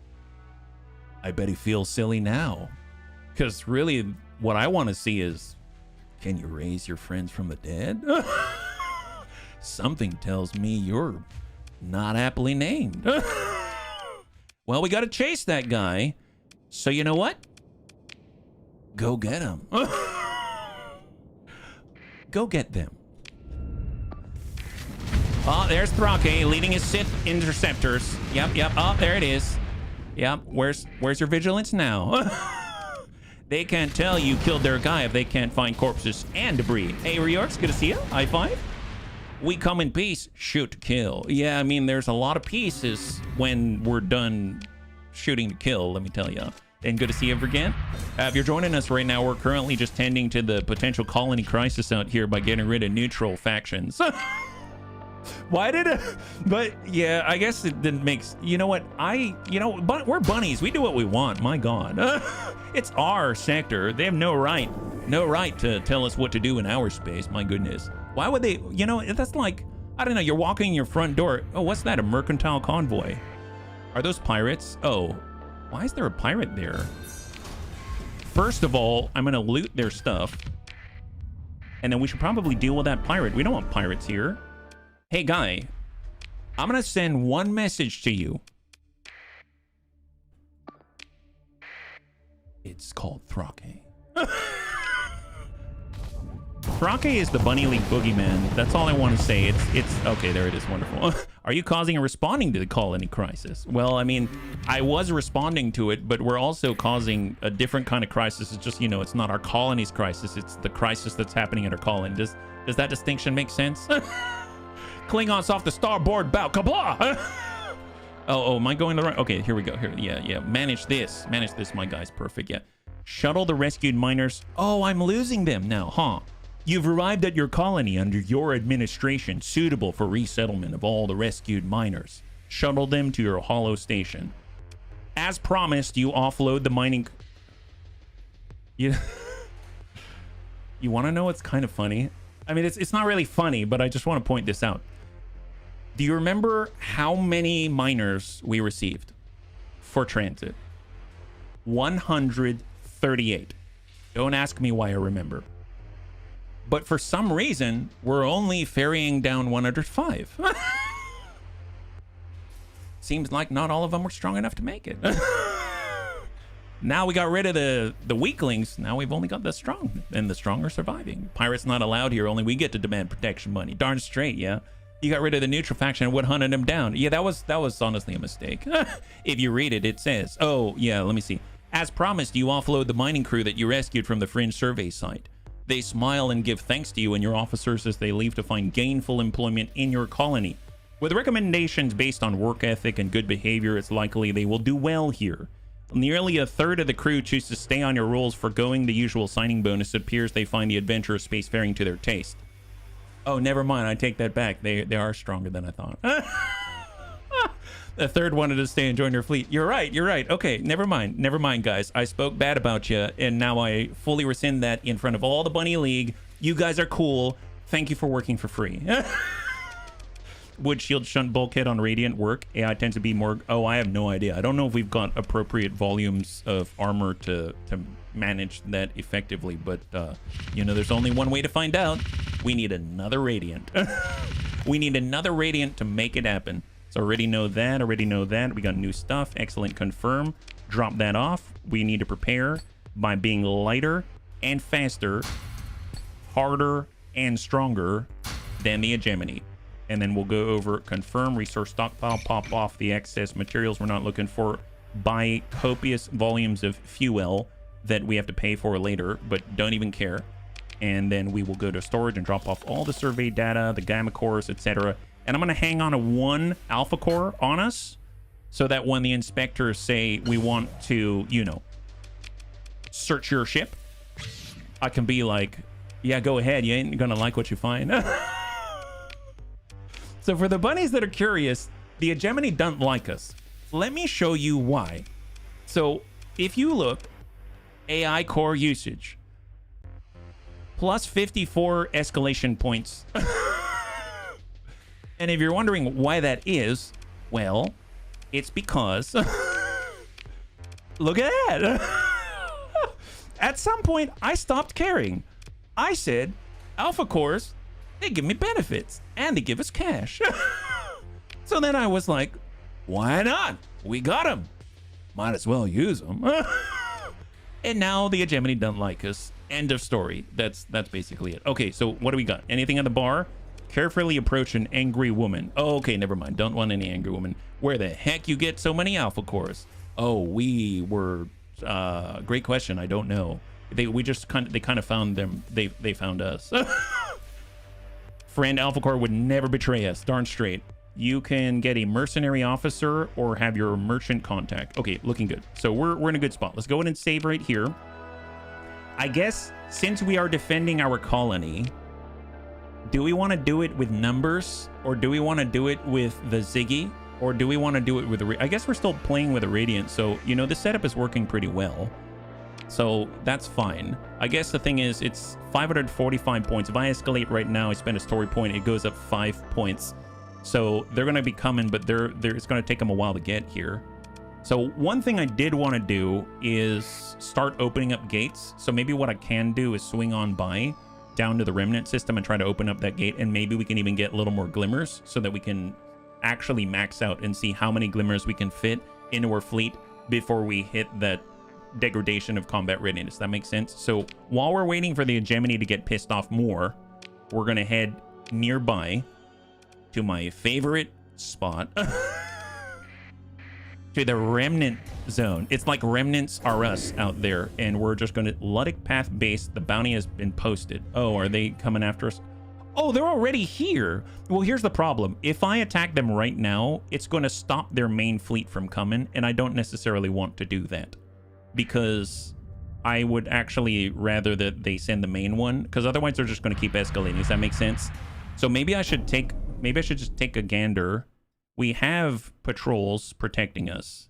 I bet he feels silly now. Because really, what I want to see is, can you raise your friends from the dead? Something tells me you're not aptly named. Well, we got to chase that guy. So you know what? Go get him. Go get them. Oh, there's Thrake leading his Sith interceptors. Yep. Oh, there it is. Yep. Where's your vigilance now? They can't tell you killed their guy if they can't find corpses and debris. Hey, Reorx, good to see you. High five. We come in peace, shoot to kill. Yeah, I mean, there's a lot of pieces when we're done shooting to kill, let me tell you. And good to see you again. If you're joining us right now, we're currently just tending to the potential colony crisis out here by getting rid of neutral factions. Why did it? But yeah, I guess it didn't make. You know what? But we're bunnies. We do what we want. My God, it's our sector. They have no right to tell us what to do in our space. My goodness. Why would they? You know, that's like, I don't know. You're walking your front door. Oh, what's that? A mercantile convoy? Are those pirates? Oh, why is there a pirate there? First of all, I'm gonna loot their stuff, and then we should probably deal with that pirate. We don't want pirates here. Hey, guy, I'm going to send one message to you. It's called Thrake. Thrake is the Bunny League boogeyman. That's all I want to say. It's okay, there it is. Wonderful. Are you causing and responding to the colony crisis? Well, I mean, I was responding to it, but we're also causing a different kind of crisis. It's just, you know, it's not our colony's crisis. It's the crisis that's happening at our colony. Does that distinction make sense? Klingons off the starboard bow. Kablah! Oh, am I going the right? Okay, here we go. Here, yeah. Manage this, my guys. Perfect. Yeah. Shuttle the rescued miners. Oh, I'm losing them now, huh? You've arrived at your colony under your administration, suitable for resettlement of all the rescued miners. Shuttle them to your hollow station. As promised, you offload the mining. You want to know what's kind of funny? I mean, it's not really funny, but I just want to point this out. Do you remember how many miners we received for transit? 138. Don't ask me why I remember. But for some reason, we're only ferrying down 105. Seems like not all of them were strong enough to make it. Now we got rid of the weaklings. Now we've only got the strong, and the strong are surviving. Pirates not allowed here. Only we get to demand protection money. Darn straight, yeah. You got rid of the neutral faction and would hunted them down. Yeah, that was honestly a mistake. If you read it, it says, oh, yeah, let me see. As promised, you offload the mining crew that you rescued from the Fringe survey site. They smile and give thanks to you and your officers as they leave to find gainful employment in your colony. With recommendations based on work ethic and good behavior, it's likely they will do well here. Nearly a third of the crew choose to stay on your rolls, foregoing the usual signing bonus. It appears they find the adventurous spacefaring to their taste. Oh, never mind. I take that back. They are stronger than I thought. The third wanted to stay and join your fleet. You're right. Okay, never mind, guys. I spoke bad about you, and now I fully rescind that in front of all the Bunny League. You guys are cool. Thank you for working for free. Would shield shunt bulkhead on Radiant work? AI tends to be more... Oh, I have no idea. I don't know if we've got appropriate volumes of armor to manage that effectively, but, you know, there's only one way to find out. We need another Radiant. We need another Radiant to make it happen. So already know that. We got new stuff. Excellent. Confirm. Drop that off. We need to prepare by being lighter and faster, harder and stronger than the hegemony. And then we'll go over confirm resource stockpile, pop off the excess materials we're not looking for, buy copious volumes of fuel that we have to pay for later, but don't even care. And then we will go to storage and drop off all the survey data, the gamma cores, etc. And I'm going to hang on to one alpha core on us so that when the inspectors say we want to, you know, search your ship, I can be like, yeah, go ahead. You ain't going to like what you find. So for the bunnies that are curious, the hegemony don't like us. Let me show you why. So if you look, AI core usage, plus 54 escalation points. And if you're wondering why that is, well, it's because, look at that. at some point, I stopped caring. I said, Alpha Cores, they give me benefits, and they give us cash. So then I was like, why not? We got them. Might as well use them. And now the hegemony doesn't like us. End of story. That's basically it. Okay, so what do we got? Anything on the bar? Carefully approach an angry woman. Oh, okay, never mind. Don't want any angry woman. Where the heck you get so many Alpha Cores? Oh, we were... great question. I don't know. They kind of found them. They found us. Friend Alpha Core would never betray us. Darn straight. You can get a mercenary officer or have your merchant contact. Okay, looking good. So we're in a good spot. Let's go ahead and save right here. I guess since we are defending our colony, do we want to do it with numbers, or do we want to do it with the Ziggy, or do we want to do it with I guess we're still playing with a Radiant, so you know the setup is working pretty well. So that's fine. I guess the thing is, it's 545 points. If I escalate right now, I spend a story point, it goes up 5 points. So they're going to be coming, but it's going to take them a while to get here. So one thing I did want to do is start opening up gates. So maybe what I can do is swing on by down to the remnant system and try to open up that gate. And maybe we can even get a little more glimmers so that we can actually max out and see how many glimmers we can fit into our fleet before we hit that degradation of combat readiness. That makes sense. So while we're waiting for the hegemony to get pissed off more, we're going to head nearby to my favorite spot, to the remnant zone. It's like remnants are us out there, and we're just going to Luddic Path base. The bounty has been posted. Oh, are they coming after us? Oh, they're already here. Well, here's the problem. If I attack them right now, it's going to stop their main fleet from coming, and I don't necessarily want to do that, because I would actually rather that they send the main one, because otherwise they're just going to keep escalating. Does that make sense? So maybe I should just take a gander. We have patrols protecting us,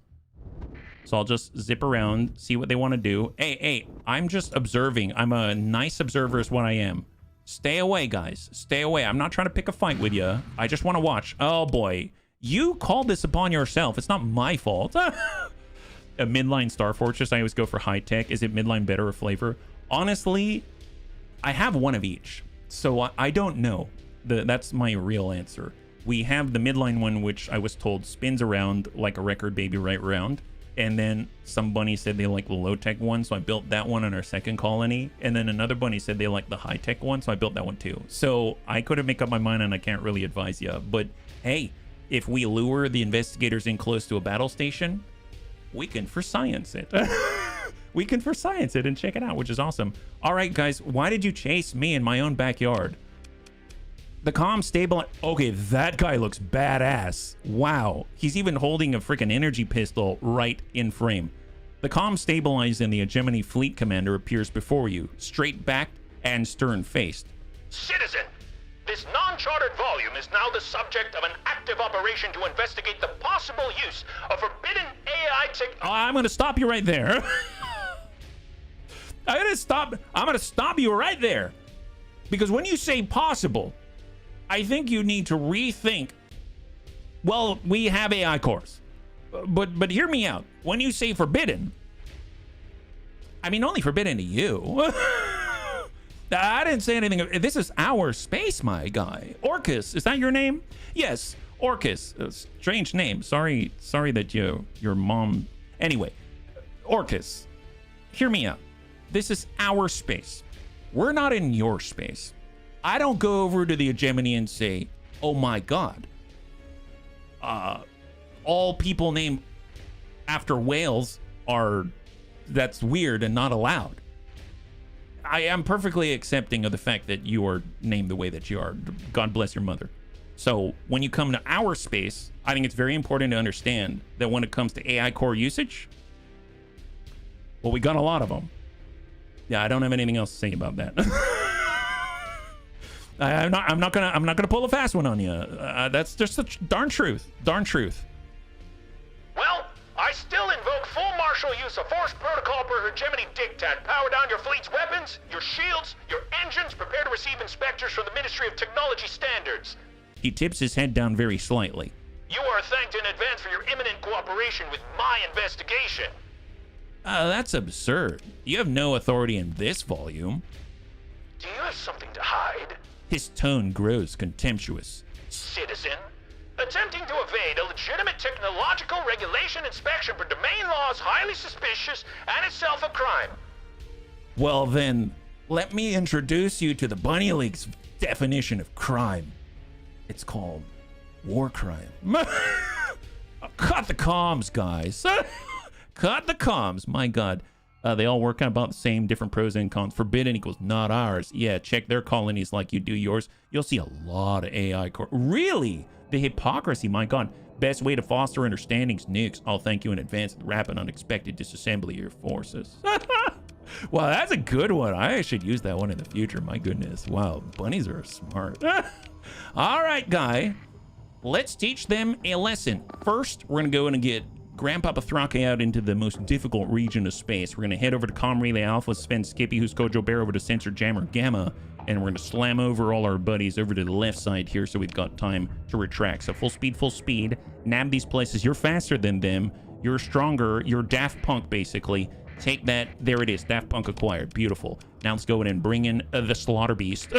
so I'll just zip around, see what they want to do. Hey, I'm just observing. I'm a nice observer is what I am. Stay away, guys. Stay away. I'm not trying to pick a fight with you. I just want to watch. Oh, boy. You called this upon yourself. It's not my fault. A midline Star Fortress. I always go for high tech. Is it midline better or flavor? Honestly, I have one of each, so I don't know. That's my real answer. We have the midline one, which I was told spins around like a record baby right round. And then some bunny said they like the low-tech one, so I built that one on our second colony. And then another bunny said they like the high-tech one, so I built that one too. So I couldn't make up my mind, and I can't really advise you. But hey, if we lure the investigators in close to a battle station, we can for science it. We can for science it and check it out, which is awesome. All right, guys, why did you chase me in my own backyard? The comm stable. Okay, that guy looks badass. Wow. He's even holding a freaking energy pistol right in frame. The comm stabilized and the hegemony fleet commander appears before you, straight-backed and stern-faced. Citizen, this non-chartered volume is now the subject of an active operation to investigate the possible use of forbidden AI tech. I'm going to stop you right there. I'm going to stop you right there. Because when you say possible, I think you need to rethink. Well, we have AI cores, but hear me out. When you say forbidden, I mean only forbidden to you. I didn't say anything. This is our space, my guy. Orcus, is that your name? Yes, Orcus. Strange name. Sorry that your mom. Anyway, Orcus, hear me out. This is our space. We're not in your space. I don't go over to the hegemony and say, oh my God, all people named after whales that's weird and not allowed. I am perfectly accepting of the fact that you are named the way that you are. God bless your mother. So when you come to our space, I think it's very important to understand that when it comes to AI core usage, well, we got a lot of them. Yeah, I don't have anything else to say about that. I'm not gonna pull a fast one on you. That's just the darn truth. Darn truth. Well, I still invoke full martial use of force protocol per hegemony diktat. Power down your fleet's weapons, your shields, your engines. Prepare to receive inspectors from the Ministry of Technology Standards. He tips his head down very slightly. You are thanked in advance for your imminent cooperation with my investigation. That's absurd. You have no authority in this volume. Do you have something to hide? His tone grows contemptuous. Citizen, attempting to evade a legitimate technological regulation inspection for domain law is highly suspicious and itself a crime. Well then, let me introduce you to the Bunny League's definition of crime. It's called war crime. Cut the comms, guys. Cut the comms. My God. They all work out about the same, different pros and cons. Forbidden equals not ours. Yeah, check their colonies like you do yours. You'll see a lot of AI. Really? The hypocrisy, my God. Best way to foster understanding's nukes. I'll thank you in advance for the rapid unexpected disassembly of your forces. Wow, that's a good one. I should use that one in the future. My goodness. Wow, bunnies are smart. All right, guy. Let's teach them a lesson. First, we're going to go in and get Grandpapa Thrake out into the most difficult region of space. We're going to head over to Com Relay Alpha, spend Skippy Who's Kojo Bear over to Sensor Jammer Gamma, and we're going to slam over all our buddies over to the left side here so we've got time to retract. So full speed, nab these places. You're faster than them. You're stronger. You're Daft Punk, basically. Take that. There it is. Daft Punk acquired. Beautiful. Now let's go in and bring in the Slaughter Beast.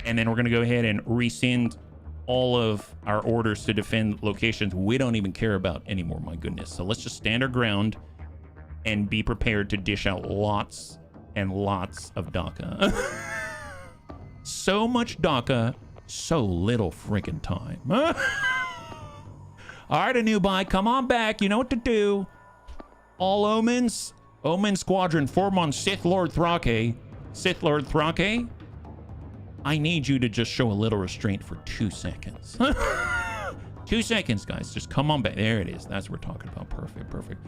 And then we're going to go ahead and rescind all of our orders to defend locations we don't even care about anymore. My goodness. So let's just stand our ground and be prepared to dish out lots and lots of DACA. So much DACA, so little freaking time. All right, Anubai, come on back. You know what to do. All omens. Omen Squadron, form on Sith Lord Thrake. Sith Lord Thrake, I need you to just show a little restraint for 2 seconds. 2 seconds, guys. Just come on back. There it is. That's what we're talking about. Perfect, perfect.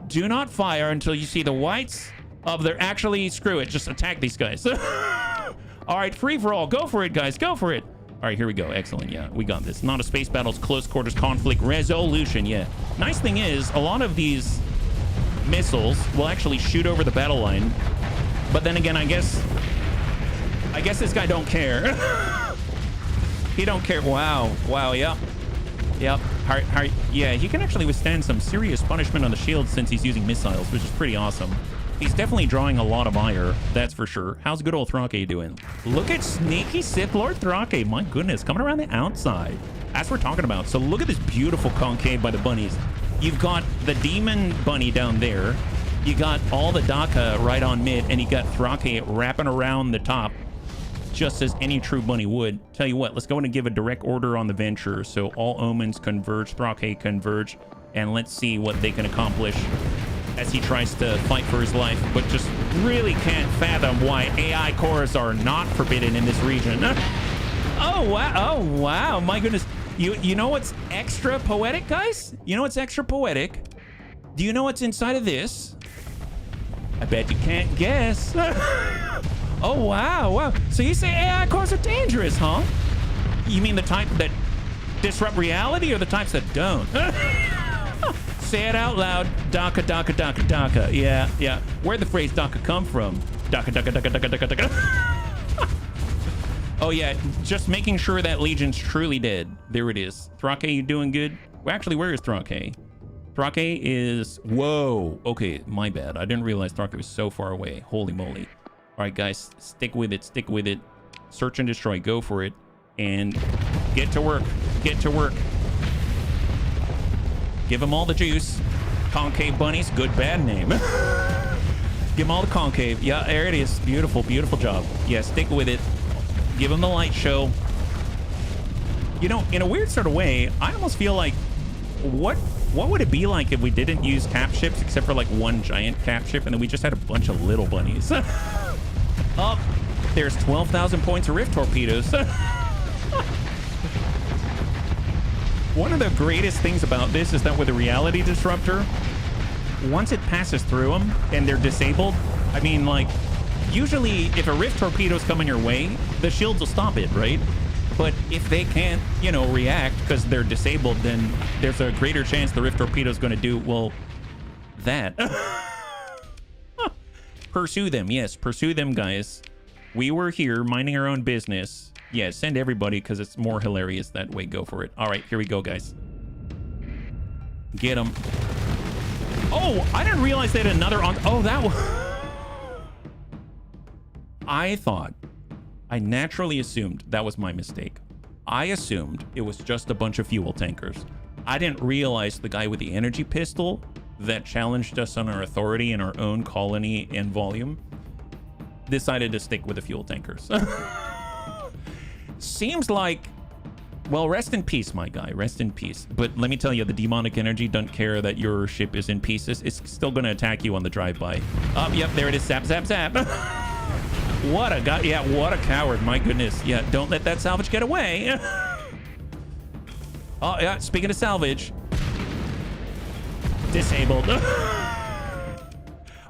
Do not fire until you see the whites of their... Actually, screw it. Just attack these guys. All right, free for all. Go for it, guys. Go for it. All right, here we go. Excellent. Yeah, we got this. Not a space battle. It's close quarters conflict resolution. Yeah. Nice thing is, a lot of these missiles will actually shoot over the battle line. But then again, I guess this guy don't care. He don't care. Wow. Wow. Yep. Yep. Yeah, he can actually withstand some serious punishment on the shield since he's using missiles, which is pretty awesome. He's definitely drawing a lot of ire, that's for sure. How's good old Thrake doing? Look at sneaky Sith Lord Thrake. My goodness, coming around the outside. That's what we're talking about. So look at this beautiful concave by the bunnies. You've got the demon bunny down there. You got all the DACA right on mid, and you got Thrake wrapping around the top, just as any true bunny would. Tell you what, let's go in and give a direct order on the venture. So all omens converge, Thrake converge, and let's see what they can accomplish as he tries to fight for his life, but just really can't fathom why AI cores are not forbidden in this region. Oh, wow. Oh, wow. My goodness. You know what's extra poetic, guys? You know what's extra poetic? Do you know what's inside of this? I bet you can't guess. Oh, wow. Wow. So you say AI cores are dangerous, huh? You mean the type that disrupt reality or the types that don't? Say it out loud. DACA, DACA, DACA, DACA. Yeah, yeah. Where'd the phrase DACA come from? DACA, DACA, DACA, DACA, DACA, DACA. Oh, yeah. Just making sure that Legion's truly dead. There it is. Thrake, you doing good? Well, actually, where is Thrake? Thrake is... Whoa. Okay, my bad. I didn't realize Thrake was so far away. Holy moly. All right, guys. Stick with it. Stick with it. Search and destroy. Go for it. And get to work. Get to work. Give them all the juice. Concave bunnies. Good, bad name. Give them all the concave. Yeah, there it is. Beautiful, beautiful job. Yeah, stick with it. Give them the light show. You know, in a weird sort of way, I almost feel like, what would it be like if we didn't use cap ships except for like one giant cap ship and then we just had a bunch of little bunnies? Oh, there's 12,000 points of rift torpedoes. One of the greatest things about this is that with a reality disruptor, once it passes through them and they're disabled, I mean, like, usually if a rift torpedo's coming your way, the shields will stop it, right? But if they can't, you know, react because they're disabled, then there's a greater chance the rift torpedo's going to do, well, that. Pursue them. Yes, pursue them, guys. We were here minding our own business. Yeah, send everybody because it's more hilarious that way. Go for it. All right, here we go, guys. Get them. Oh, I didn't realize they had another on. Oh, that was. I naturally assumed that was my mistake. I assumed it was just a bunch of fuel tankers. I didn't realize the guy with the energy pistol that challenged us on our authority in our own colony and volume decided to stick with the fuel tankers. Seems like, well, rest in peace, my guy, rest in peace. But let me tell you, the demonic energy doesn't care that your ship is in pieces. It's still going to attack you on the drive-by. Oh, yep, there it is. Zap, zap, zap. What a guy. Yeah, what a coward. My goodness. Yeah, don't let that salvage get away. Oh, yeah, speaking of salvage. Disabled.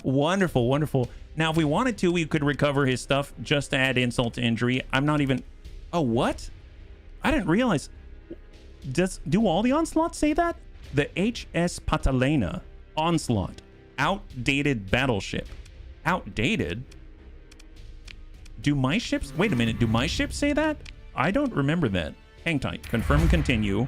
Wonderful, wonderful. Now, if we wanted to, we could recover his stuff just to add insult to injury. I'm not even... Oh, what? I didn't realize. Do all the onslaughts say that? The HS Patalena onslaught. Outdated battleship. Outdated? Do my ships... Wait a minute. Do my ships say that? I don't remember that. Hang tight. Confirm and continue.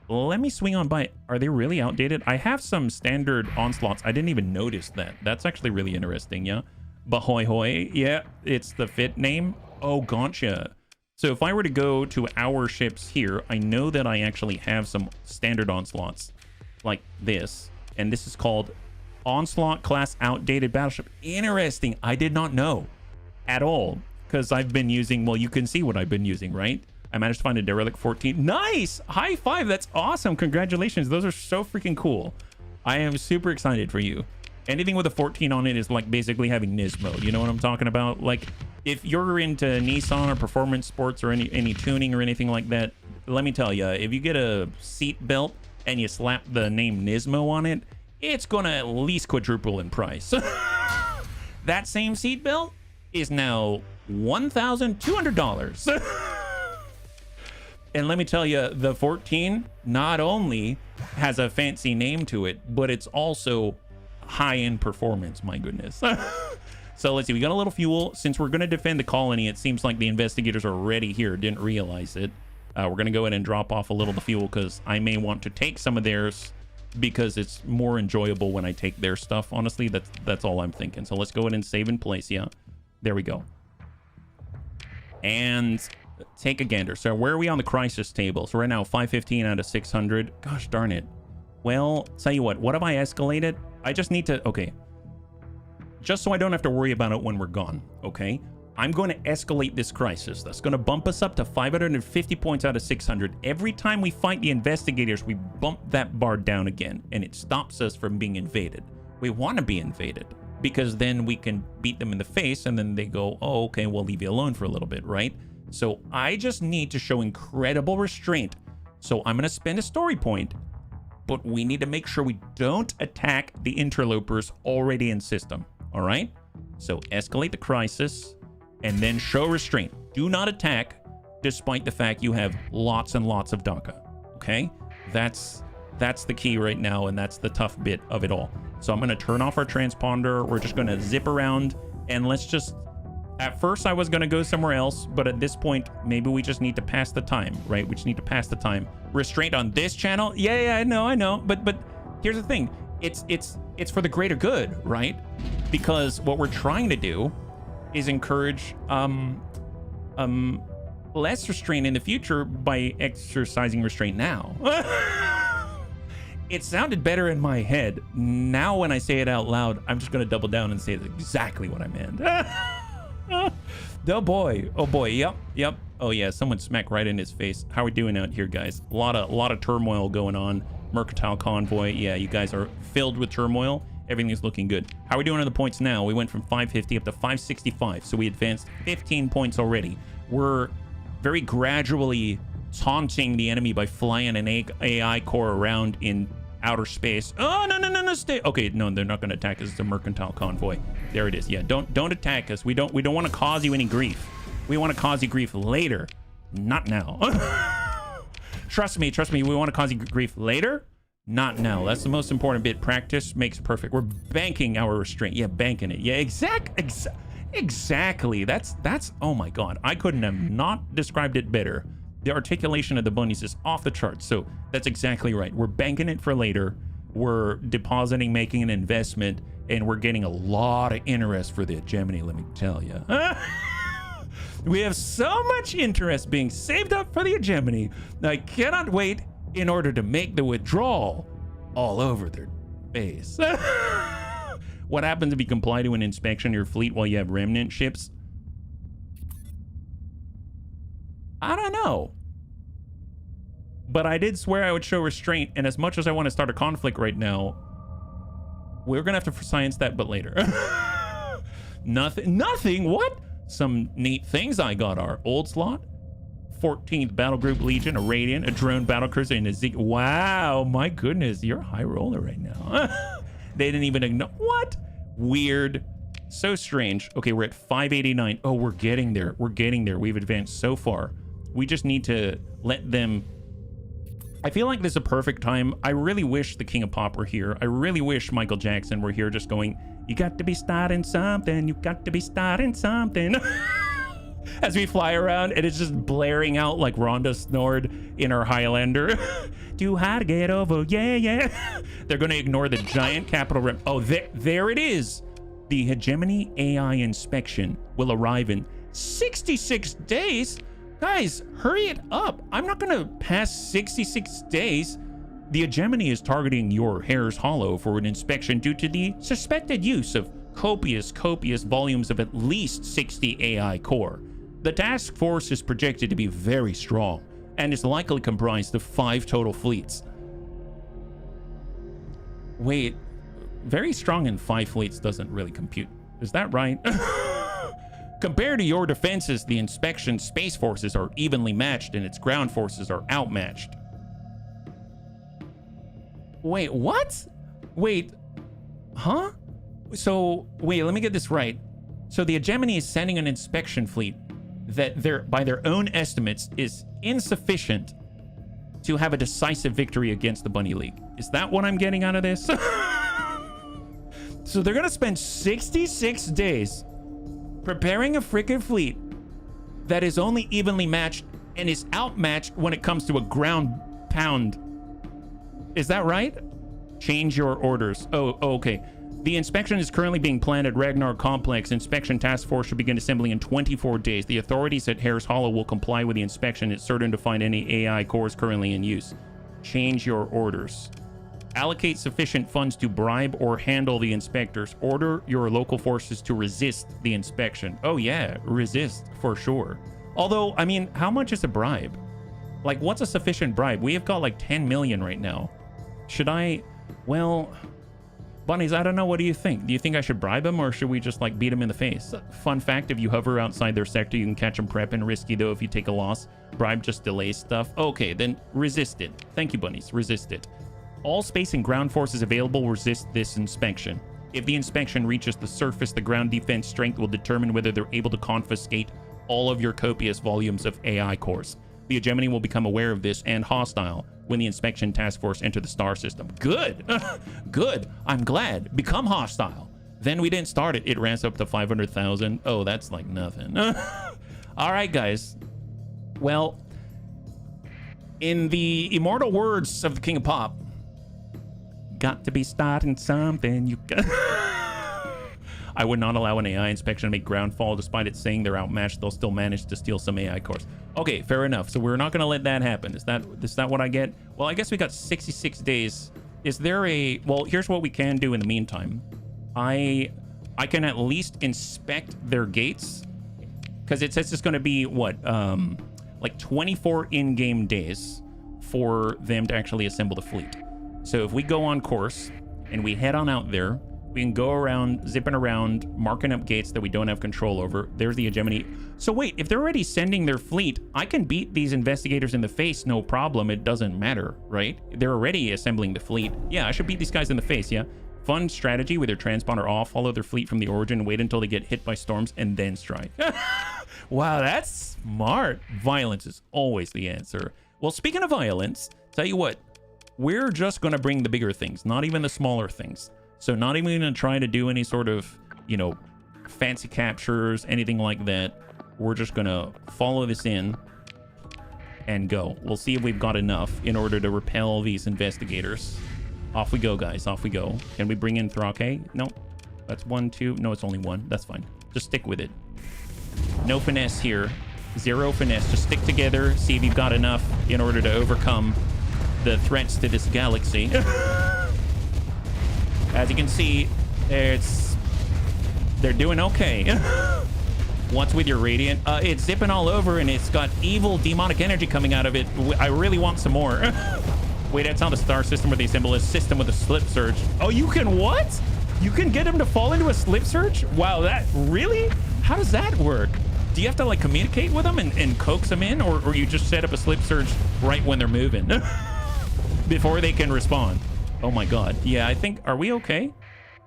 Let me swing on by. Are they really outdated? I have some standard onslaughts. I didn't even notice that. That's actually really interesting, yeah? Bahoy hoy. Yeah, it's the fit name. Oh, gotcha. So if I were to go to our ships here, I know that I actually have some standard onslaughts like this. And this is called Onslaught Class Outdated Battleship. Interesting. I did not know at all because I've been using, well, you can see what I've been using, right? I managed to find a Derelict 14. Nice! High five! That's awesome. Congratulations. Those are so freaking cool. I am super excited for you. Anything with a 14 on it is like basically having Nismo. You know what I'm talking about? Like, if you're into Nissan or performance sports or any tuning or anything like that, let me tell you, if you get a seat belt and you slap the name Nismo on it, it's going to at least quadruple in price. That same seat belt is now $1,200. And let me tell you, the 14 not only has a fancy name to it, but it's also high-end performance, my goodness. So let's see, we got a little fuel. Since we're going to defend the colony, it seems like the investigators are already here. Didn't realize it. We're going to go ahead and drop off a little of the fuel because I may want to take some of theirs because it's more enjoyable when I take their stuff. Honestly, that's all I'm thinking. So let's go ahead and save in place. Yeah, there we go. And take a gander. So where are we on the crisis table? So right now, 515 out of 600. Gosh darn it. Well, tell you what have I escalated? I just need to, okay. Just so I don't have to worry about it when we're gone, okay? I'm going to escalate this crisis. That's going to bump us up to 550 points out of 600. Every time we fight the investigators, we bump that bar down again, and it stops us from being invaded. We want to be invaded, because then we can beat them in the face, and then they go, oh, okay, we'll leave you alone for a little bit, right? So I just need to show incredible restraint. So I'm going to spend a story point, but we need to make sure we don't attack the interlopers already in system, all right? So escalate the crisis, and then show restraint. Do not attack, despite the fact you have lots and lots of DACA, okay? That's the key right now, and that's the tough bit of it all. So I'm going to turn off our transponder. We're just going to zip around, and let's just... At first, I was going to go somewhere else, but at this point, maybe we just need to pass the time, right? We just need to pass the time. Restraint on this channel? Yeah, I know. But here's the thing. It's for the greater good, right? Because what we're trying to do is encourage less restraint in the future by exercising restraint now. It sounded better in my head. Now when I say it out loud, I'm just going to double down and say exactly what I meant. Oh boy, yep. Oh yeah, someone smacked right in his face. How are we doing out here, guys? A lot of turmoil going on. Mercantile convoy, yeah, you guys are filled with turmoil. Everything's looking good. How are we doing on the points now? We went from 550 up to 565, so we advanced 15 points already. We're very gradually taunting the enemy by flying an AI core around in outer space. Oh, no, stay. Okay, no, they're not going to attack us. It's a mercantile convoy. There it is. Yeah, don't attack us. We don't want to cause you any grief. We want to cause you grief later, not now. Trust me, we want to cause you grief later, not now. That's the most important bit. Practice makes perfect. We're banking our restraint. Yeah, banking it. Yeah, exactly. That's oh my god. I couldn't have not described it better. The articulation of the bunnies is off the charts. So that's exactly right. We're banking it for later. we're depositing, making an investment, and we're getting a lot of interest for the hegemony, let me tell you. We have so much interest being saved up for the hegemony. I cannot wait in order to make the withdrawal all over their face. What happens if you comply to an inspection of your fleet while you have remnant ships? I don't know. But I did swear I would show restraint, and as much as I want to start a conflict right now, we're gonna have to science that, but later. Nothing, what? Some neat things I got are old slot, 14th Battle Group Legion, a Radiant, a drone battlecruiser, and a Zeke. Wow, my goodness, you're a high roller right now. They didn't even ignore. What? Weird. So strange. Okay, we're at 589. Oh, we're getting there. We're getting there. We've advanced so far. We just need to let them... I feel like this is a perfect time. I really wish the King of Pop were here. I really wish Michael Jackson were here just going, you got to be starting something. You got to be starting something. As we fly around, and it's just blaring out like Rhonda snored in our Highlander. Too high to get over, yeah, yeah. They're going to ignore the giant capital rep. Oh, there it is. The hegemony AI inspection will arrive in 66 days. Guys, hurry it up. I'm not going to pass 66 days. The hegemony is targeting your Harris Hollow for an inspection due to the suspected use of copious volumes of at least 60 AI core. The task force is projected to be very strong and is likely comprised of 5 total fleets. Wait, very strong in 5 fleets doesn't really compute. Is that right? Compared to your defenses, the inspection space forces are evenly matched and its ground forces are outmatched. Wait, what? Wait, huh? So, wait, let me get this right. So the hegemony is sending an inspection fleet that by their own estimates is insufficient to have a decisive victory against the Bunny League. Is that what I'm getting out of this? So they're gonna spend 66 days preparing a freaking fleet that is only evenly matched and is outmatched when it comes to a ground pound. Is that right? Change your orders. Oh, okay. The inspection is currently being planned at Ragnar Complex. Inspection task force should begin assembling in 24 days. The authorities at Harris Hollow will comply with the inspection. It's certain to find any AI cores currently in use. Change your orders. Allocate sufficient funds to bribe or handle the inspectors. Order your local forces to resist the inspection. Oh yeah, resist for sure. Although, I mean, how much is a bribe? Like, what's a sufficient bribe? We have got like 10 million right now. Should I? Well, Bunnies, I don't know. What do you think? Do you think I should bribe him, or should we just like beat him in the face? Fun fact, if you hover outside their sector, you can catch them prepping. Risky though if you take a loss. Bribe just delays stuff. Okay, then resist it. Thank you, Bunnies. Resist it. All space and ground forces available resist this inspection. If the inspection reaches the surface, the ground defense strength will determine whether they're able to confiscate all of your copious volumes of AI cores. The hegemony will become aware of this and hostile when the inspection task force enter the star system. Good. Good. I'm glad. Become hostile. Then we didn't start it. It ramps up to 500,000. Oh, that's like nothing. All right, guys. Well, in the immortal words of the King of Pop, got to be starting something. You got... I would not allow an AI inspection to make ground fall. Despite it saying they're outmatched, they'll still manage to steal some AI cores. Okay, fair enough. So we're not going to let that happen. Is that what I get? Well, I guess we got 66 days. Is there a... Well, here's what we can do in the meantime. I can at least inspect their gates, because it says it's going to be, what, like 24 in-game days for them to actually assemble the fleet. So if we go on course and we head on out there, we can go around, zipping around, marking up gates that we don't have control over. There's the hegemony. So wait, if they're already sending their fleet, I can beat these investigators in the face, no problem. It doesn't matter, right? They're already assembling the fleet. Yeah, I should beat these guys in the face, yeah? Fun strategy with their transponder off, follow their fleet from the origin, wait until they get hit by storms, and then strike. Wow, that's smart. Violence is always the answer. Well, speaking of violence, tell you what, we're just going to bring the bigger things, not even the smaller things. So not even going to try to do any sort of, you know, fancy captures, anything like that. We're just going to follow this in and go. We'll see if we've got enough in order to repel these investigators. Off we go, guys. Off we go. Can we bring in Thrake? No. That's 1, 2. No, it's only 1. That's fine. Just stick with it. No finesse here. Zero finesse. Just stick together. See if you've got enough in order to overcome the threats to this galaxy. As you can see, they're doing okay. What's with your Radiant? It's zipping all over, and it's got evil demonic energy coming out of it. I really want some more. Wait, that's not the star system where they assemble a system with a slip surge. Oh, you can what? You can get him to fall into a slip surge? Wow, that really? How does that work? Do you have to like communicate with them and coax them in, or you just set up a slip surge right when they're moving before they can respond? Oh my God. Yeah, I think, are we okay?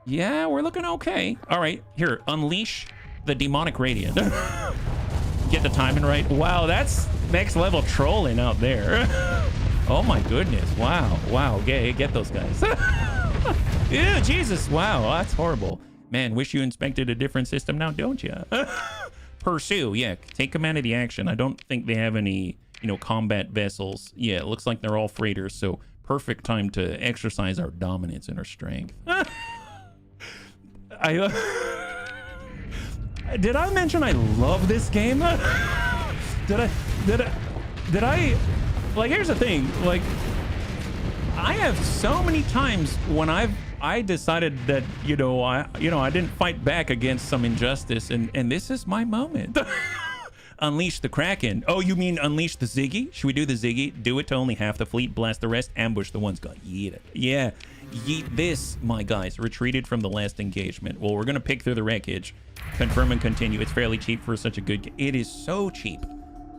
Yeah, we're looking okay. All right, here, unleash the demonic Radiant. Get the timing right. Wow, that's next level trolling out there. Oh my goodness. Wow. Wow. Get those guys. Ew, Jesus. Wow. That's horrible. Man, wish you inspected a different system now, don't you? Pursue. Yeah. Take command of the action. I don't think they have any, you know, combat vessels. Yeah, it looks like they're all freighters. So perfect time to exercise our dominance and our strength. Did I mention I love this game? Did I? Like, here's the thing. Like, I have so many times when I decided that, I didn't fight back against some injustice, and this is my moment. Unleash the Kraken. Oh, you mean unleash the Ziggy? Should we do the Ziggy? Do it to only half the fleet, blast the rest, ambush the ones got yeet it. Yeah, yeet this, my guys. Retreated from the last engagement. Well, we're gonna pick through the wreckage. Confirm and continue. It's fairly cheap for such a good game. It is so cheap.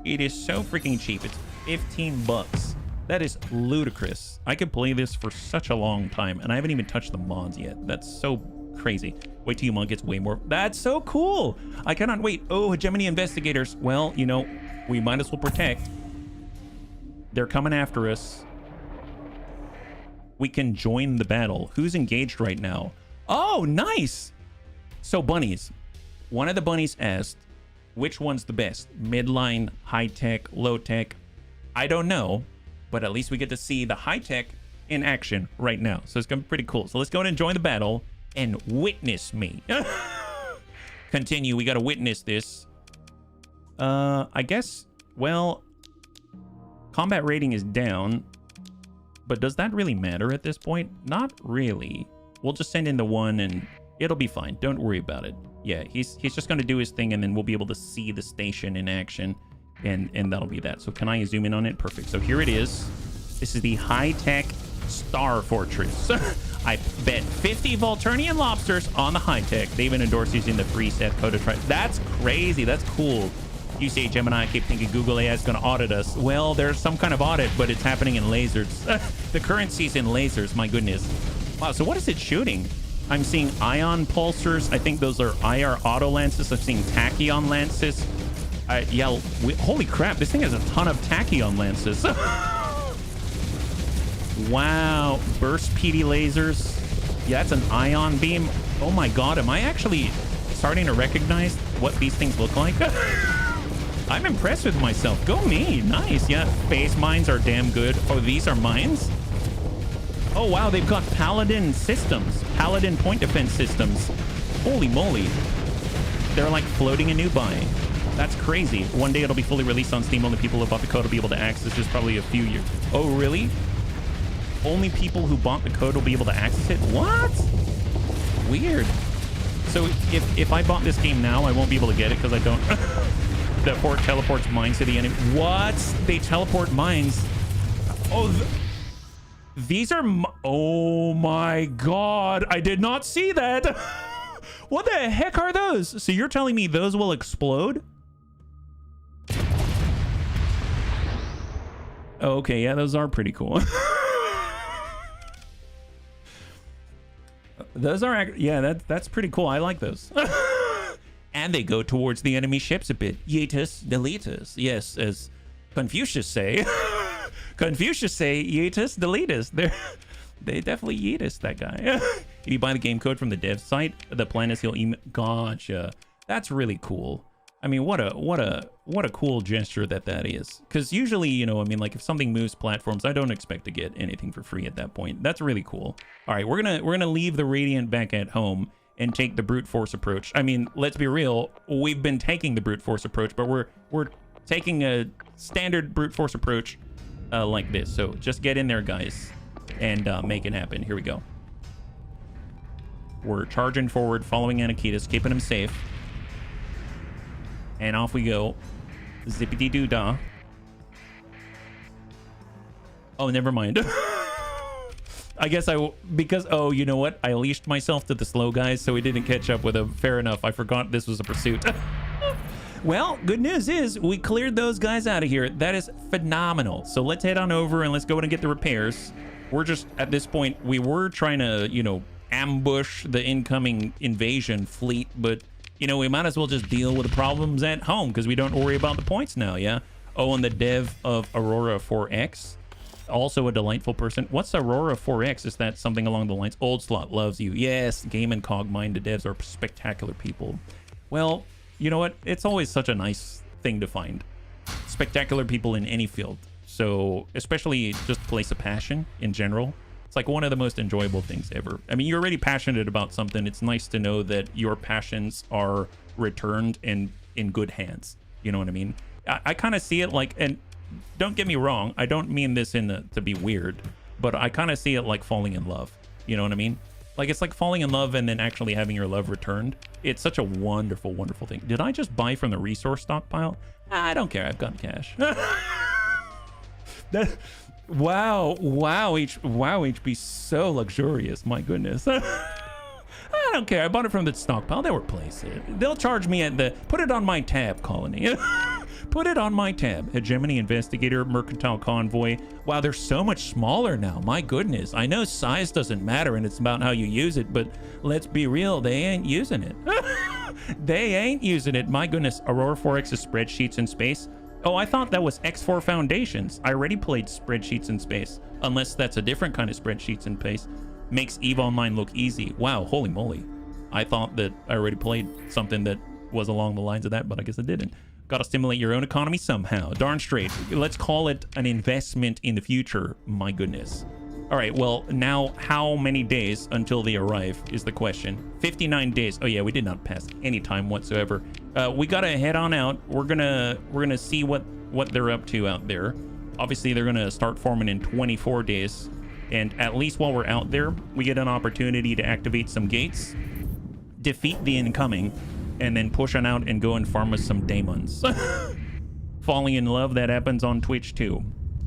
It is so freaking cheap. It's 15 bucks. That is ludicrous. I could play this for such a long time, and I haven't even touched the mods yet. That's so crazy. Wait till Humong gets way more. That's so cool. I cannot wait. Oh, hegemony investigators. Well, we might as well protect. They're coming after us. We can join the battle. Who's engaged right now? Oh, nice. So bunnies. One of the bunnies asked, which one's the best? Midline, high tech, low tech? I don't know, but at least we get to see the high tech in action right now. So it's gonna be pretty cool. So let's go and join the battle and witness me. Continue. We got to witness this. I guess, well, combat rating is down, but does that really matter at this point? Not really. We'll just send in the one and it'll be fine. Don't worry about it. Yeah, he's just going to do his thing, and then we'll be able to see the station in action, and that'll be that. So can I zoom in on it? Perfect. So here it is. This is the high-tech Star Fortress. I bet 50 Volturnian lobsters on the high-tech. They even endorse using the free set code to try. That's crazy. That's cool. You say, Gemini, I keep thinking Google AI is going to audit us. Well, there's some kind of audit, but it's happening in lasers. The currency's in lasers. My goodness. Wow, so what is it shooting? I'm seeing ion pulsars. I think those are IR auto lances. I'm seeing tachyon lances. Yeah, holy crap. This thing has a ton of tachyon lances. Wow. Burst PD lasers. Yeah, that's an ion beam. Oh my God. Am I actually starting to recognize what these things look like? I'm impressed with myself. Go me. Nice. Yeah, phase mines are damn good. Oh, these are mines? Oh, wow, they've got Paladin systems. Paladin point defense systems. Holy moly. They're like floating in Nubai. That's crazy. One day it'll be fully released on Steam. Only people who bought the code will be able to access this. Probably a few years. Oh, really? Only people who bought the code will be able to access it? What? Weird. So if I bought this game now, I won't be able to get it because I don't... The port teleports mines to the enemy. What? They teleport mines. Oh, these are... Oh my God. I did not see that. What the heck are those? So you're telling me those will explode? Okay, yeah, those are pretty cool. Those are... Yeah, that's pretty cool. I like those. And they go towards the enemy ships a bit. Yeetus, deletus. Yes, as Confucius say. Confucius say, Yeetus, deletus. They definitely Yeetus, that guy. If you buy the game code from the dev site, the plan is he'll email... Gotcha. That's really cool. I mean, what a cool gesture that is. Because usually, you know, I mean, like if something moves platforms, I don't expect to get anything for free at that point. That's really cool. All right, we're gonna leave the Radiant back at home and take the brute force approach. I mean, let's be real. We've been taking the brute force approach, but we're taking a standard brute force approach like this. So just get in there, guys, and make it happen. Here we go. We're charging forward, following Anakitas, keeping him safe. And off we go. Zippity-doo-dah. Oh, never mind. I guess because, oh, you know what? I leashed myself to the slow guys, so we didn't catch up with them. Fair enough. I forgot this was a pursuit. Well, good news is we cleared those guys out of here. That is phenomenal. So let's head on over and let's go in and get the repairs. We're just, at this point, we were trying to, you know, ambush the incoming invasion fleet, but you know, we might as well just deal with the problems at home because we don't worry about the points now, yeah? Oh, and the dev of Aurora 4X, also a delightful person. What's Aurora 4X? Is that something along the lines? Old Slot loves you. Yes, Game and Cogmind, the devs are spectacular people. Well, you know what? It's always such a nice thing to find. Spectacular people in any field. So, especially just a place of passion in general. It's like one of the most enjoyable things ever. I mean, you're already passionate about something. It's nice to know that your passions are returned and in good hands. You know what I mean? I kind of see it like, and don't get me wrong, I don't mean this to be weird, but I kind of see it like falling in love. You know what I mean? Like, it's like falling in love and then actually having your love returned. It's such a wonderful, wonderful thing. Did I just buy from the resource stockpile? I don't care. I've got cash. Wow, HB, so luxurious. My goodness. I don't care. I bought it from the stockpile. They'll replace it. They'll charge me at the... Put it on my tab, Colony. Put it on my tab. Hegemony, Investigator, Mercantile Convoy. Wow, they're so much smaller now. My goodness. I know size doesn't matter and it's about how you use it, but let's be real. They ain't using it. They ain't using it. My goodness. Aurora 4X's spreadsheets in space. Oh, I thought that was X4 Foundations. I already played Spreadsheets in Space. Unless that's a different kind of Spreadsheets in Space. Makes EVE Online look easy. Wow, holy moly. I thought that I already played something that was along the lines of that, but I guess I didn't. Gotta stimulate your own economy somehow. Darn straight. Let's call it an investment in the future. My goodness. All right, well, now how many days until they arrive is the question. 59 days. Oh yeah, we did not pass any time whatsoever. We gotta head on out. We're gonna see what they're up to out there. Obviously, they're gonna start forming in 24 days. And at least while we're out there, we get an opportunity to activate some gates, defeat the incoming, and then push on out and go and farm us some daemons. Falling in love, that happens on Twitch too.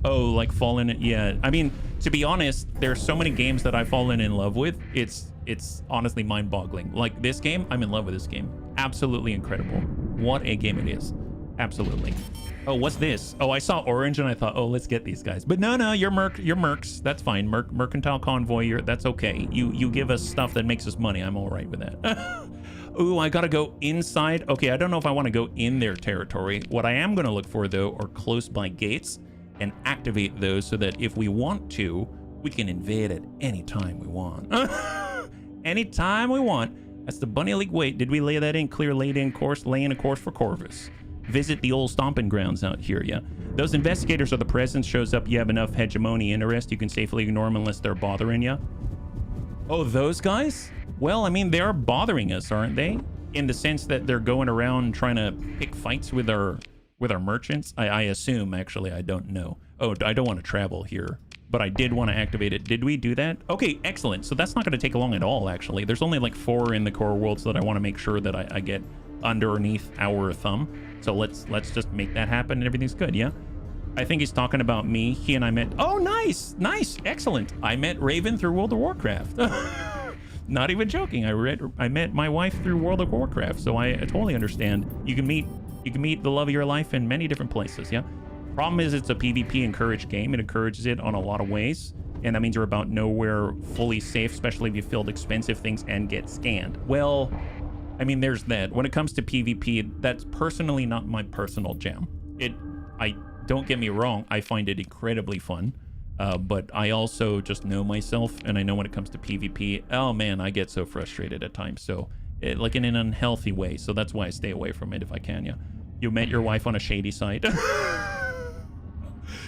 Oh, like falling, yeah. I mean, to be honest, there's so many games that I've fallen in love with. It's honestly mind-boggling. Like this game, I'm in love with this game. Absolutely incredible. What a game it is. Absolutely. Oh, what's this? Oh, I saw orange and I thought, oh, let's get these guys. But no, you're mercs. That's fine. Mercantile Convoy, that's okay. You give us stuff that makes us money. I'm all right with that. Ooh, I gotta go inside. Okay, I don't know if I want to go in their territory. What I am gonna look for, though, are close by gates and activate those so that if we want to, we can invade at any time we want. Anytime we want. That's the Bunny League. Wait, did we lay that in? Clear laid in course, laying a course for Corvus. Visit the old stomping grounds out here, yeah. Those investigators are the presence. Shows up you have enough hegemony interest, you can safely ignore them unless they're bothering you. Oh, those guys? Well, I mean, they are bothering us, aren't they? In the sense that they're going around trying to pick fights with our merchants. I assume, actually, I don't know. Oh, I don't want to travel here, but I did want to activate it. Did we do that? Okay, excellent. So that's not going to take long at all, actually. There's only like 4 in the core worlds that I want to make sure that I get underneath our thumb. So let's just make that happen and everything's good, yeah? I think he's talking about me. He and I met... Oh, nice! Nice! Excellent! I met Raven through World of Warcraft. Not even joking. I met my wife through World of Warcraft, so I totally understand. You can meet the love of your life in many different places, yeah? Problem is, it's a PvP encouraged game. It encourages it on a lot of ways, and that means you're about nowhere fully safe, especially if you filled expensive things and get scanned. Well, I mean, there's that. When it comes to PvP, that's personally not my personal jam. Don't get me wrong, I find it incredibly fun, but I also just know myself, and I know when it comes to PvP, oh man, I get so frustrated at times. So like in an unhealthy way. So that's why I stay away from it if I can. Yeah. You met your wife on a shady site.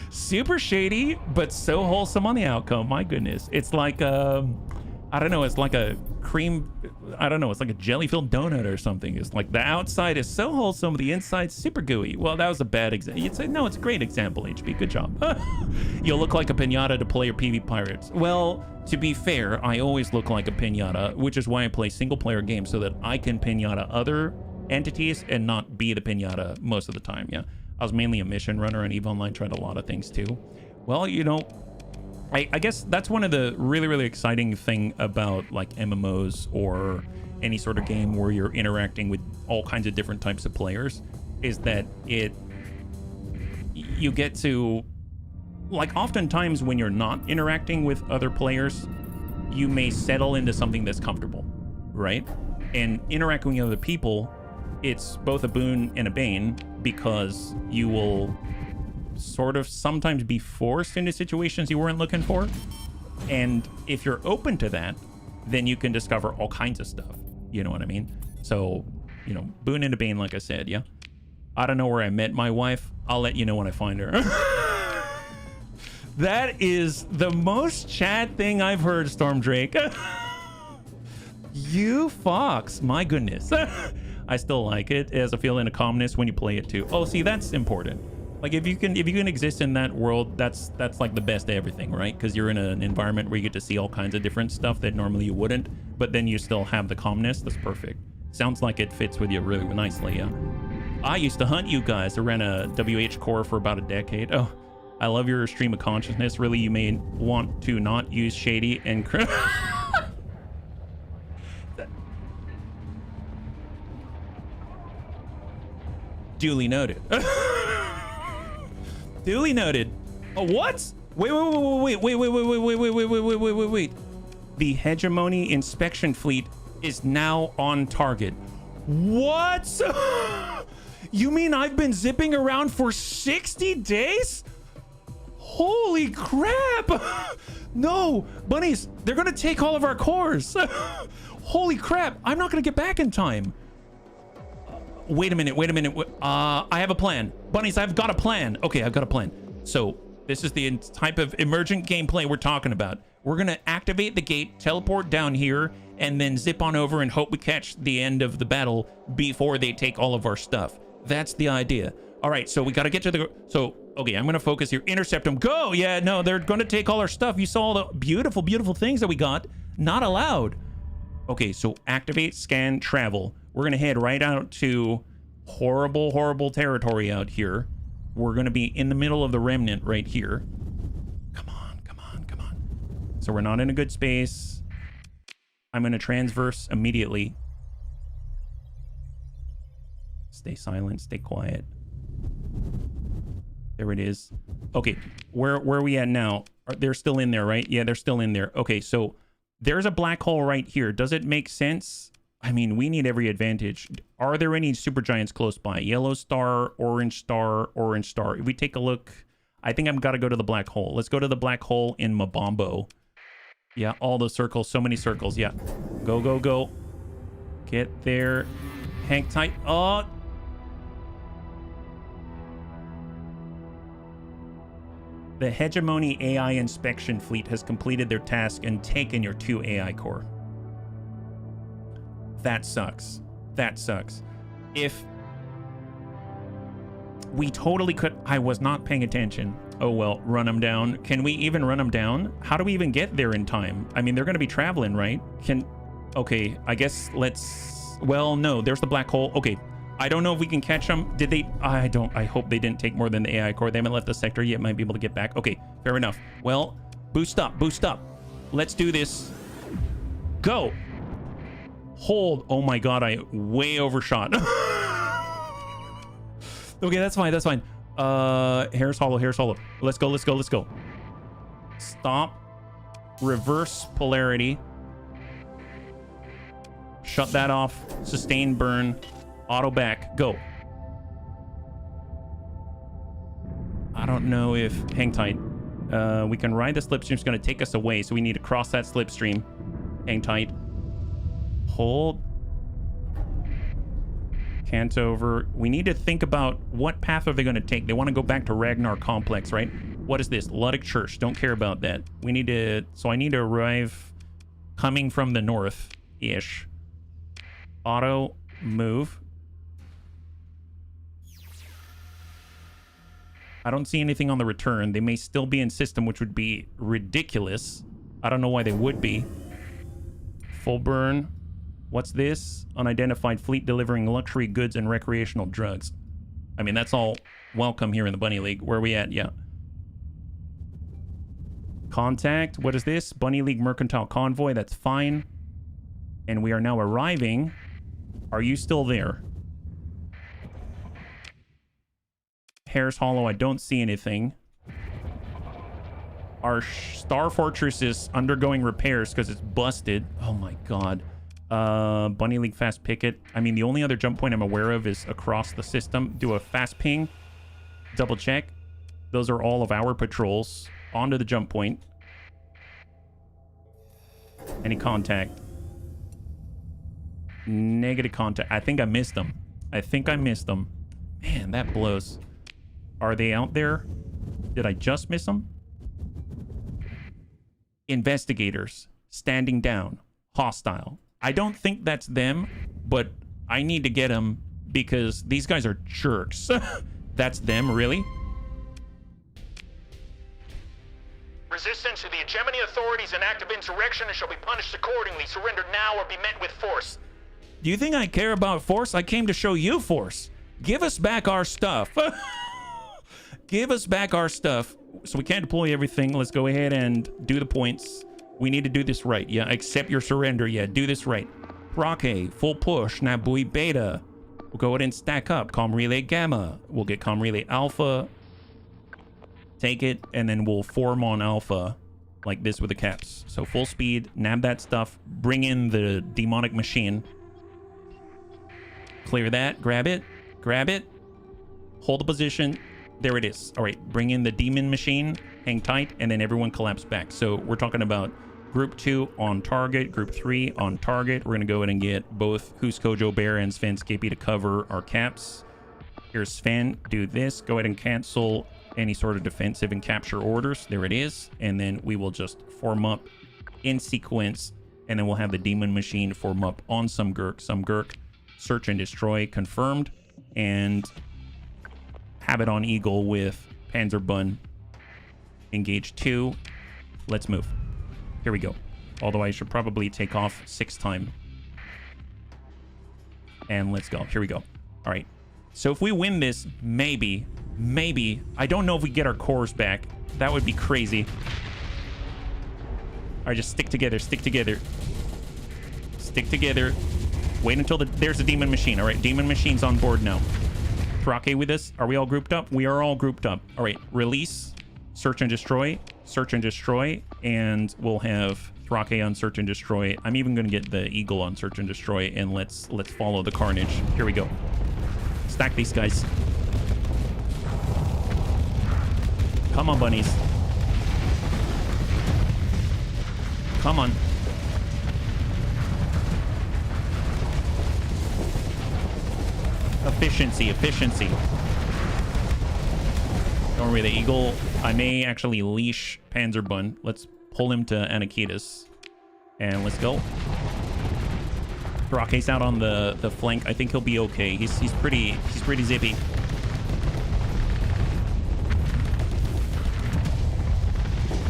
Super shady, but so wholesome on the outcome. My goodness. It's like, I don't know. It's like a cream. I don't know. It's like a jelly-filled donut or something. It's like the outside is so wholesome, the inside's super gooey. Well, that was a bad example. You'd say, no, it's a great example, HB. Good job. You'll look like a pinata to play your PV Pirates. Well, to be fair, I always look like a pinata, which is why I play single-player games so that I can pinata other entities and not be the pinata most of the time. Yeah. I was mainly a mission runner on EVE Online, tried a lot of things too. Well, you know, I guess that's one of the really, really exciting thing about like MMOs or any sort of game where you're interacting with all kinds of different types of players, is that you get to, like, oftentimes when you're not interacting with other players, you may settle into something that's comfortable, right? And interacting with other people, it's both a boon and a bane, because you will sort of sometimes be forced into situations you weren't looking for. And if you're open to that, then you can discover all kinds of stuff. You know what I mean? So, you know, boon and a bane, like I said, yeah. I don't know where I met my wife. I'll let you know when I find her. That is the most Chad thing I've heard, Stormdrake. You fox, my goodness. I still like it. It has a feeling of calmness when you play it too. Oh, see, that's important. Like if you can exist in that world, that's like the best of everything, right? Because you're in an environment where you get to see all kinds of different stuff that normally you wouldn't, but then you still have the calmness. That's perfect. Sounds like it fits with you really nicely, yeah. I used to hunt you guys. I ran a WH core for about a decade. Oh, I love your stream of consciousness. Really, you may want to not use shady and duly noted. Duly noted. Oh, what? Wait. The hegemony inspection fleet is now on target. What? You mean I've been zipping around for 60 days? Holy crap! No, bunnies, they're gonna take all of our cores. Holy crap, I'm not gonna get back in time. Wait a minute. I have a plan. Bunnies, I've got a plan. Okay, I've got a plan. So this is the type of emergent gameplay we're talking about. We're going to activate the gate, teleport down here, and then zip on over and hope we catch the end of the battle before they take all of our stuff. That's the idea. All right, so we got to get to the... So, okay, I'm going to focus here. Intercept them. Go! Yeah, no, they're going to take all our stuff. You saw all the beautiful, beautiful things that we got. Not allowed. Okay, so activate, scan, travel. We're going to head right out to horrible, horrible territory out here. We're going to be in the middle of the remnant right here. Come on. So we're not in a good space. I'm going to transverse immediately. Stay silent, stay quiet. There it is. Okay, where are we at now? They're still in there, right? Yeah, they're still in there. Okay, so there's a black hole right here. Does it make sense? I mean, we need every advantage. Are there any supergiants close by? Yellow star, orange star, orange star. If we take a look, I think I've got to go to the black hole. Let's go to the black hole in Mabombo. Yeah, all those circles, so many circles. Yeah, go. Get there. Hang tight. Oh. The Hegemony AI inspection fleet has completed their task and taken your 2 AI core. That sucks. If we totally could... I was not paying attention. Oh, well, run them down. Can we even run them down? How do we even get there in time? I mean, they're going to be traveling, right? Okay, I guess let's... Well, no, there's the black hole. Okay, I don't know if we can catch them. Did they... I hope they didn't take more than the AI core. They haven't left the sector yet. Might be able to get back. Okay, fair enough. Well, boost up. Let's do this. Go. Hold. Oh my god, I way overshot. Okay, that's fine. Hair's hollow. Let's go. Stop. Reverse polarity. Shut that off. Sustain burn. Auto back. Go. I don't know if... Hang tight. We can ride the slipstream. It's going to take us away, so we need to cross that slipstream. Hang tight. Hold. Can't over. We need to think about what path are they going to take. They want to go back to Ragnar Complex, right? What is this? Luddic Church. Don't care about that. We need to... So I need to arrive coming from the north-ish. Auto move. I don't see anything on the return. They may still be in system, which would be ridiculous. I don't know why they would be. Full burn. What's this? Unidentified fleet delivering luxury goods and recreational drugs. I mean, that's all welcome here in the Bunny League. Where are we at? Yeah. Contact. What is this? Bunny League Mercantile Convoy. That's fine. And we are now arriving. Are you still there? Harris Hollow. I don't see anything. Our Star Fortress is undergoing repairs because it's busted. Oh my god. Bunny League Fast Picket. I mean, the only other jump point I'm aware of is across the system. Do a fast ping. Double check. Those are all of our patrols. Onto the jump point. Any contact? Negative contact. I think I missed them. Man, that blows. Are they out there? Did I just miss them? Investigators. Standing down. Hostile. I don't think that's them, but I need to get them because these guys are jerks. That's them, really? Resistance to the hegemony authorities and active insurrection shall be punished accordingly. Surrender now or be met with force. Do you think I care about force? I came to show you force. Give us back our stuff. Give us back our stuff. So we can't deploy everything. Let's go ahead and do the points. We need to do this right. Yeah, accept your surrender. Yeah, do this right. Roque, full push. Nabui Beta. We'll go ahead and stack up. Com Relay Gamma. We'll get Com Relay Alpha. Take it, and then we'll form on Alpha like this with the caps. So full speed, nab that stuff. Bring in the demonic machine. Clear that. Grab it. Grab it. Hold the position. There it is. All right, bring in the demon machine. Hang tight, and then everyone collapse back. So we're talking about Group 2 on target, Group 3 on target. We're going to go ahead and get both Huskojo Bear and Sven Skippy to cover our caps. Here's Sven. Do this. Go ahead and cancel any sort of defensive and capture orders. There it is. And then we will just form up in sequence, and then we'll have the demon machine form up on some Gurk. Search and destroy confirmed, and have it on Eagle with Panzerbun. Engage 2. Let's move. Here we go. Although I should probably take off 6 time. And let's go. Here we go. All right. So if we win this, maybe, I don't know if we get our cores back. That would be crazy. All right, just stick together. Wait until there's a demon machine. All right, demon machine's on board now. Roque with us. Are we all grouped up? We are all grouped up. All right, release, search and destroy, and we'll have Thrake on search and destroy. I'm even going to get the Eagle on search and destroy, and let's follow the carnage. Here we go. Stack these guys. Come on, bunnies. Come on. Efficiency. Don't worry, the Eagle. I may actually leash Panzerbun. Let's pull him to Anakitas. And let's go. Thrake's out on the flank. I think he'll be okay. He's pretty zippy.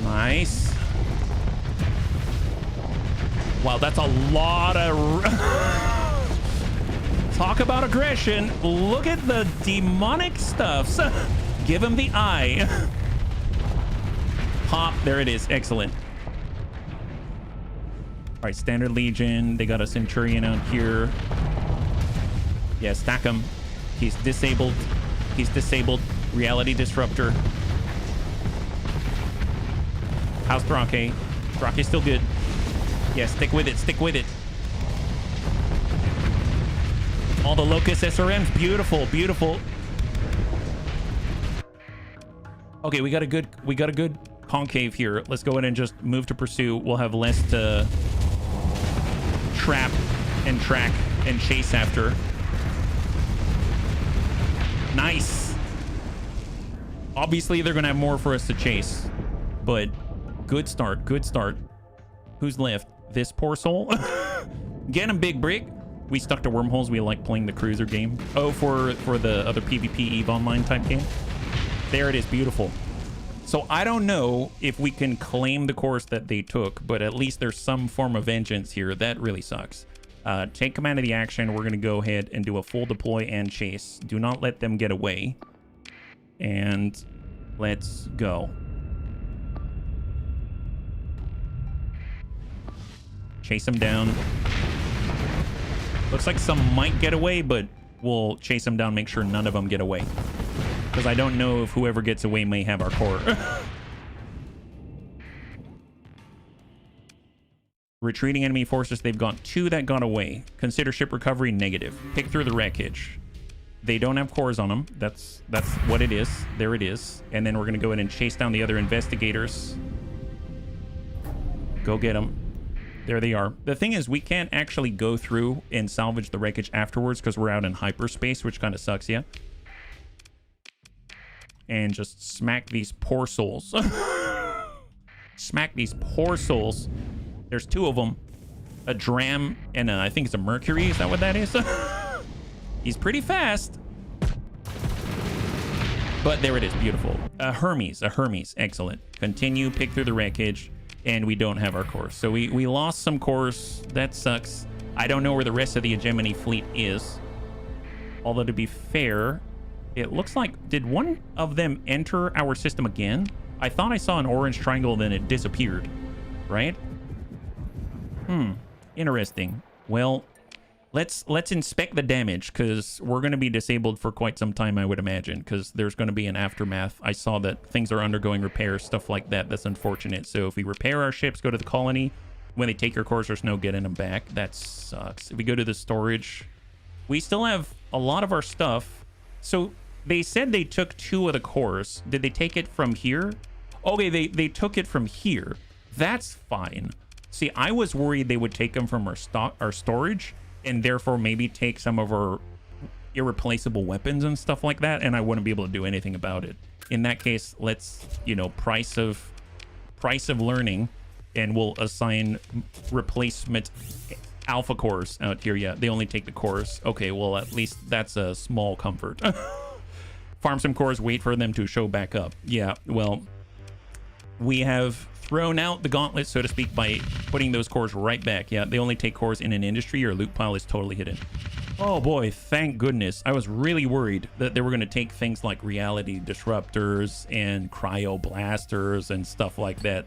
Nice. Wow, that's a lot of... Talk about aggression. Look at the demonic stuffs. Give him the eye. Pop. There it is. Excellent. All right, Standard Legion. They got a Centurion out here. Yeah, stack him. He's disabled. Reality Disruptor. How's Thrake? Thrake's still good. Yeah, stick with it. All the Locust SRMs. Beautiful. Okay, we got a good concave here. Let's go ahead and just move to pursue. We'll have less to trap and track and chase after. Nice. Obviously, they're going to have more for us to chase. But good start. Good start. Who's left? This poor soul? Get him, Big Brick. We stuck to wormholes. We like playing the cruiser game. Oh, for the other PvP EVE Online type game. There it is. Beautiful. So I don't know if we can claim the course that they took, but at least there's some form of vengeance here. That really sucks. Take command of the action. We're going to go ahead and do a full deploy and chase. Do not let them get away. And let's go. Chase them down. Looks like some might get away, but we'll chase them down, make sure none of them get away. Because I don't know if whoever gets away may have our core. Retreating enemy forces, they've got 2 that got away. Consider ship recovery negative. Pick through the wreckage. They don't have cores on them. That's what it is. There it is. And then we're going to go ahead and chase down the other investigators. Go get them. There they are. The thing is, we can't actually go through and salvage the wreckage afterwards because we're out in hyperspace, which kind of sucks, yeah? And just smack these poor souls. Smack these poor souls. There's 2 of them. A Dram and I think it's a Mercury. Is that what that is? He's pretty fast. But there it is. Beautiful. A Hermes. Excellent. Continue. Pick through the wreckage. And we don't have our course. So we lost some course. That sucks. I don't know where the rest of the hegemony fleet is. Although, to be fair, it looks like... Did one of them enter our system again? I thought I saw an orange triangle, then it disappeared. Right? Interesting. Well, let's inspect the damage, because we're going to be disabled for quite some time, I would imagine, because there's going to be an aftermath. I saw that things are undergoing repairs, stuff like that. That's unfortunate. So if we repair our ships, go to the colony, when they take your cores, there's no getting them back. That sucks. If we go to the storage, we still have a lot of our stuff. So they said they took 2 of the cores. Did they take it from here? Okay, they took it from here. That's fine. See, I was worried they would take them from our storage, and therefore maybe take some of our irreplaceable weapons and stuff like that, and I wouldn't be able to do anything about it. In that case, let's, you know, price of learning, and we'll assign replacement alpha cores out here. Yeah, they only take the cores. Okay, well, at least that's a small comfort. Farm some cores, wait for them to show back up. Yeah, well, we have thrown out the gauntlet, so to speak, by putting those cores right back. Yeah, they only take cores in an industry. Your loot pile is totally hidden. Oh boy, thank goodness. I was really worried that they were going to take things like reality disruptors and cryo blasters and stuff like that.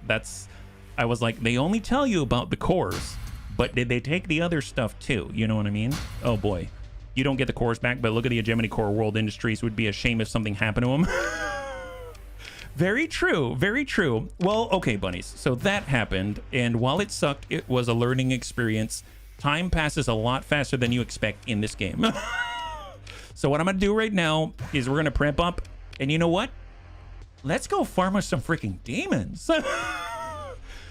I was like, they only tell you about the cores, but did they take the other stuff too? You know what I mean? Oh boy. You don't get the cores back, but look at the hegemony core. World Industries would be a shame if something happened to them. Very true. Very true. Well, okay, bunnies. So that happened, and while it sucked, it was a learning experience. Time passes a lot faster than you expect in this game. So what I'm going to do right now is we're going to prep up, and you know what? Let's go farm us some freaking demons.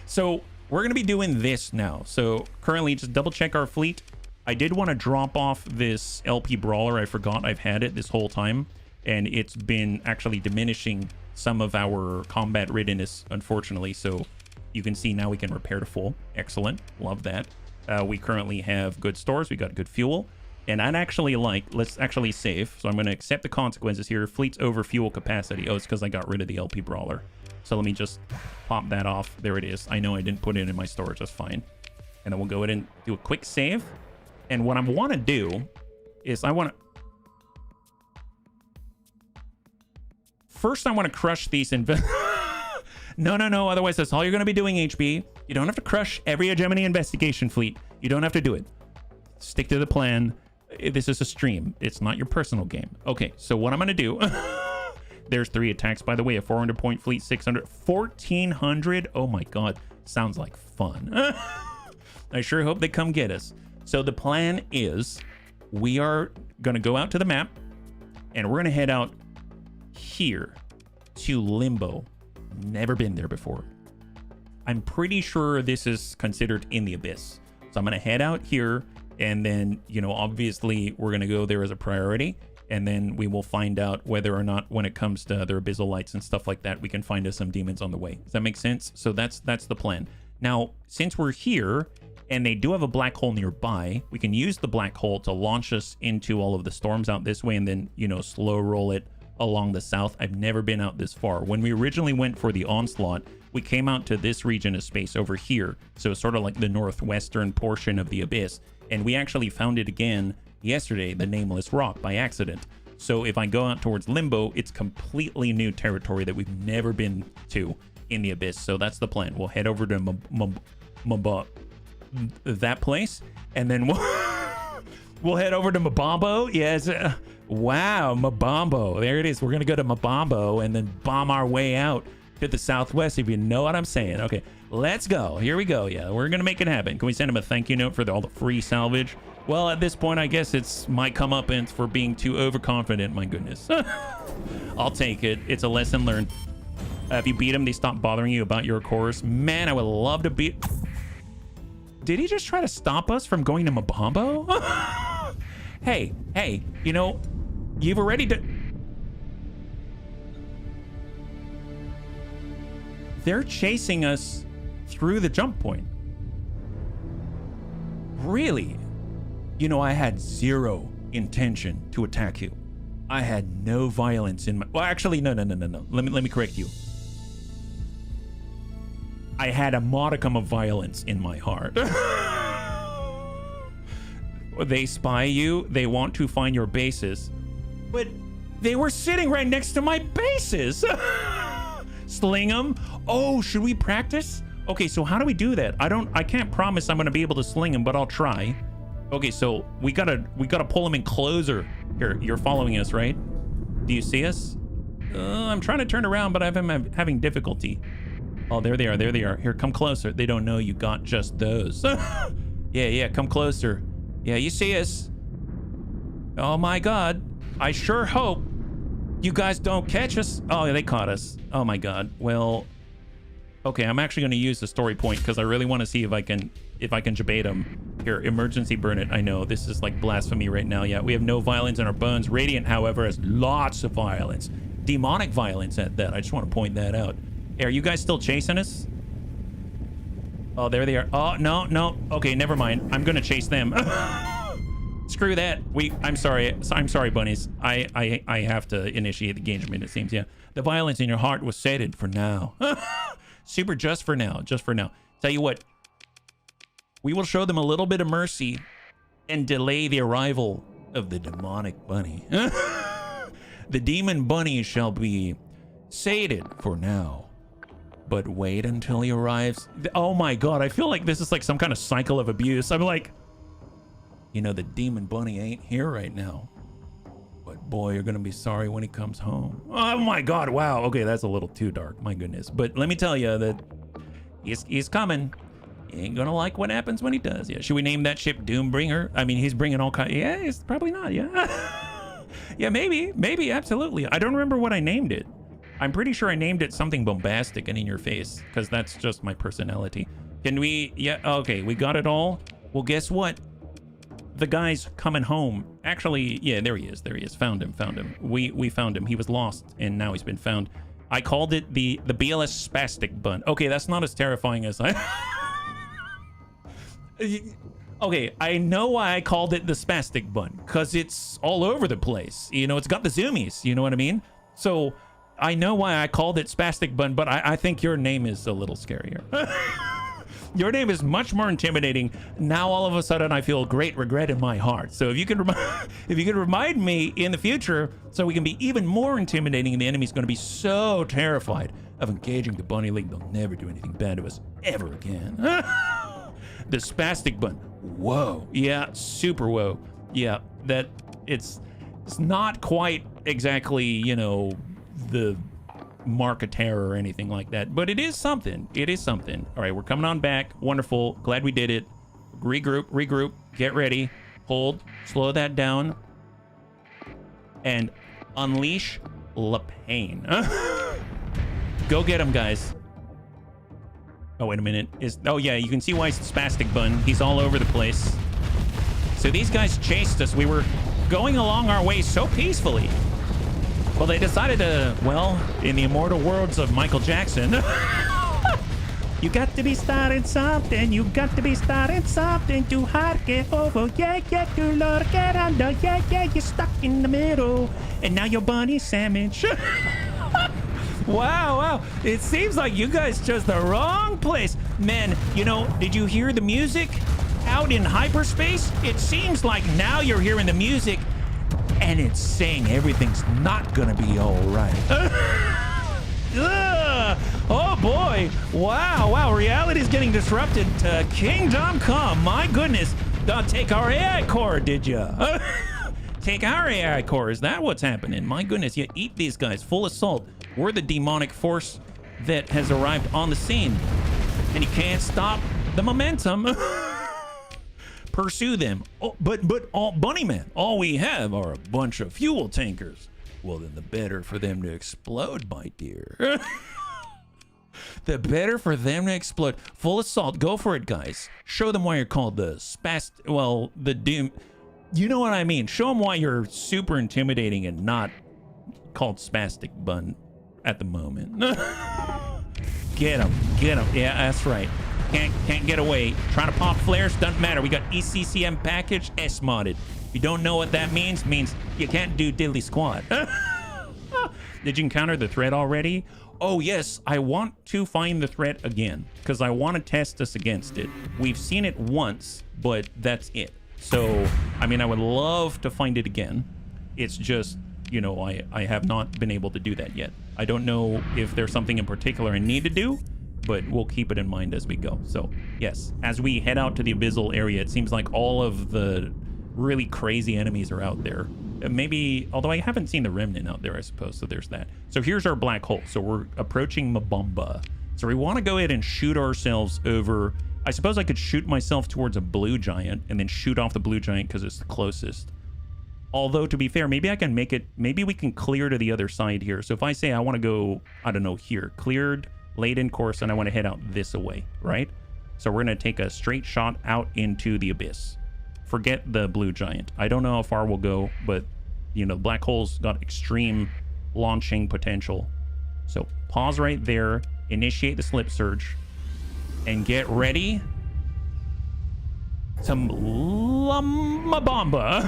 So we're going to be doing this now. So currently, just double check our fleet. I did want to drop off this LP Brawler. I forgot I've had it this whole time, and it's been actually diminishing some of our combat readiness, unfortunately. So you can see now we can repair to full. Excellent. Love that. We currently have good stores. We got good fuel. And I'd actually like, let's actually save. So I'm going to accept the consequences here. Fleet's over fuel capacity. Oh, it's because I got rid of the LP Brawler. So let me just pop that off. There it is. I know I didn't put it in my storage. That's fine. And then we'll go ahead and do a quick save. And what I want to do is I want to... First, I want to crush these No. Otherwise, that's all you're going to be doing, HB. You don't have to crush every hegemony investigation fleet. You don't have to do it. Stick to the plan. This is a stream. It's not your personal game. Okay, so what I'm going to do... There's 3 attacks, by the way. A 400-point fleet, 600... 1,400? Oh, my God. Sounds like fun. I sure hope they come get us. So the plan is we are going to go out to the map, and we're going to head out here to Limbo. Never been there before. I'm pretty sure this is considered in the abyss. So I'm going to head out here, and then, you know, obviously we're going to go there as a priority. and then we will find out whether or not, when it comes to other abyssal lights and stuff like that, we can find us some demons on the way. Does that make sense? So that's the plan. Now, since we're here and they do have a black hole nearby, we can use the black hole to launch us into all of the storms out this way and then, you know, slow roll it along the south. I've never been out this far. When we originally went for the onslaught, we came out to this region of space over here. So sort of like the northwestern portion of the abyss. And we actually found it again yesterday, the Nameless Rock, by accident. So if I go out towards Limbo, it's completely new territory that we've never been to in the abyss. So that's the plan. We'll head over to that place, and then we'll head over to Mabombo. Yes. Wow, Mabombo. There it is. We're going to go to Mabombo and then bomb our way out to the southwest, if you know what I'm saying. Okay, let's go. Here we go. Yeah, we're going to make it happen. Can we send him a thank you note for all the free salvage? Well, at this point, I guess it's my comeuppance for being too overconfident. My goodness. I'll take it. It's a lesson learned. If you beat him, they stop bothering you about your course. Man, I would love to beat... Did he just try to stop us from going to Mabombo? Hey, you know, you've already done... They're chasing us through the jump point. Really? You know, I had zero intention to attack you. I had no violence in my... Well, actually, no. Let me correct you. I had a modicum of violence in my heart. They spy you. They want to find your bases. But they were sitting right next to my bases. Sling them. Oh, should we practice? Okay, so how do we do that? I can't promise I'm going to be able to sling them, but I'll try. Okay, so we gotta pull them in closer. Here, you're following us, right? Do you see us? I'm trying to turn around, but I'm having difficulty. Oh, there they are. Here, come closer. They don't know you got just those. Yeah, come closer. Yeah, you see us. Oh my God. I sure hope you guys don't catch us. Oh, they caught us. Oh my God. Well, okay, I'm actually gonna use the story point because I really want to see if I can debate them. Here, emergency burn it. I know this is like blasphemy right now. Yeah, we have no violence in our bones. Radiant, however, has lots of violence. Demonic violence at that. I just want to point that out. Hey, are you guys still chasing us? Oh, there they are. Oh, no. Okay, never mind. I'm gonna chase them. Screw that. I'm sorry, bunnies. I have to initiate the engagement, it seems. Yeah. The violence in your heart was sated for now. Super, just for now. Tell you what. We will show them a little bit of mercy and delay the arrival of the demonic bunny. The demon bunny shall be sated for now, but wait until he arrives. Oh my God, I feel like this is like some kind of cycle of abuse. I'm like, you know, the demon bunny ain't here right now, but boy, you're gonna be sorry when he comes home. Oh my God, wow. Okay, that's a little too dark, my goodness. But let me tell you that he's coming. He ain't gonna like what happens when he does. Yeah, should we name that ship Doombringer? I mean, he's bringing all kinds. Yeah, it's probably not. Yeah. Yeah, maybe, absolutely. I don't remember what I named it. I'm pretty sure I named it something bombastic and in your face, because that's just my personality. Can we? Yeah, okay, we got it all. Well, guess what? The guy's coming home. Actually, yeah, there he is. Found him. We found him. He was lost, and now he's been found. I called it the BLS spastic bun. Okay, that's not as terrifying as I... Okay, I know why I called it the spastic bun, because it's all over the place. You know, it's got the zoomies, you know what I mean? So I know why I called it spastic bun, but I think your name is a little scarier. Your name is much more intimidating. Now all of a sudden I feel great regret in my heart. So if you can remind me in the future so we can be even more intimidating, and the enemy's going to be so terrified of engaging the Bunny League, they'll never do anything bad to us ever again. The spastic bun. Whoa. Yeah, super whoa. Yeah, that it's not quite exactly, you know, the mark of terror or anything like that, but it is something. All right, we're coming on back. Wonderful. Glad we did it. Regroup, get ready, hold, slow that down, and unleash La Pain. Go get him, guys. Oh, wait a minute. Oh yeah, you can see why it's spastic bun. He's all over the place. So these guys chased us. We were going along our way so peacefully. Well, they decided to, well, in the immortal words of Michael Jackson, you got to be starting something, you got to be starting something, too hard to get over, yeah, yeah, too low to get under, yeah, yeah, you're stuck in the middle, and now you're bunny sandwich. Wow, wow, it seems like you guys chose the wrong place. Man, you know, did you hear the music out in hyperspace? It seems like now you're hearing the music, and it's saying everything's not gonna be all right. Oh boy, wow, reality's getting disrupted. Kingdom come, my goodness. Take our AI core, did ya? Take our AI core, is that what's happening? My goodness, you eat these guys, full assault. We're the demonic force that has arrived on the scene, and you can't stop the momentum. Pursue them. Oh, but Bunny Man, all we have are a bunch of fuel tankers. Well, then the better for them to explode, my dear. The better for them to explode. Full assault. Go for it, guys. Show them why you're called the the doom. You know what I mean. Show them why you're super intimidating and not called Spastic Bun at the moment. Get him. Yeah, that's right. Can't get away. Trying to pop flares, doesn't matter. We got ECCM package S-modded. If you don't know what that means you can't do diddly squat. Did you encounter the threat already? Oh yes, I want to find the threat again because I want to test us against it. We've seen it once, but that's it. So, I mean, I would love to find it again. It's just, you know, I have not been able to do that yet. I don't know if there's something in particular I need to do, but we'll keep it in mind as we go. So yes, as we head out to the abyssal area, it seems like all of the really crazy enemies are out there. Maybe, although I haven't seen the remnant out there, I suppose, so there's that. So here's our black hole. So we're approaching Mabamba. So we want to go ahead and shoot ourselves over. I suppose I could shoot myself towards a blue giant and then shoot off the blue giant because it's the closest. Although, to be fair, maybe I can make it, maybe we can clear to the other side here. So if I say I want to go, I don't know, here, cleared, laid in course, and I want to head out this way, right? So we're going to take a straight shot out into the abyss. Forget the blue giant. I don't know how far we'll go, but, you know, black holes got extreme launching potential. So pause right there, initiate the slip surge, and get ready. Some Mabamba.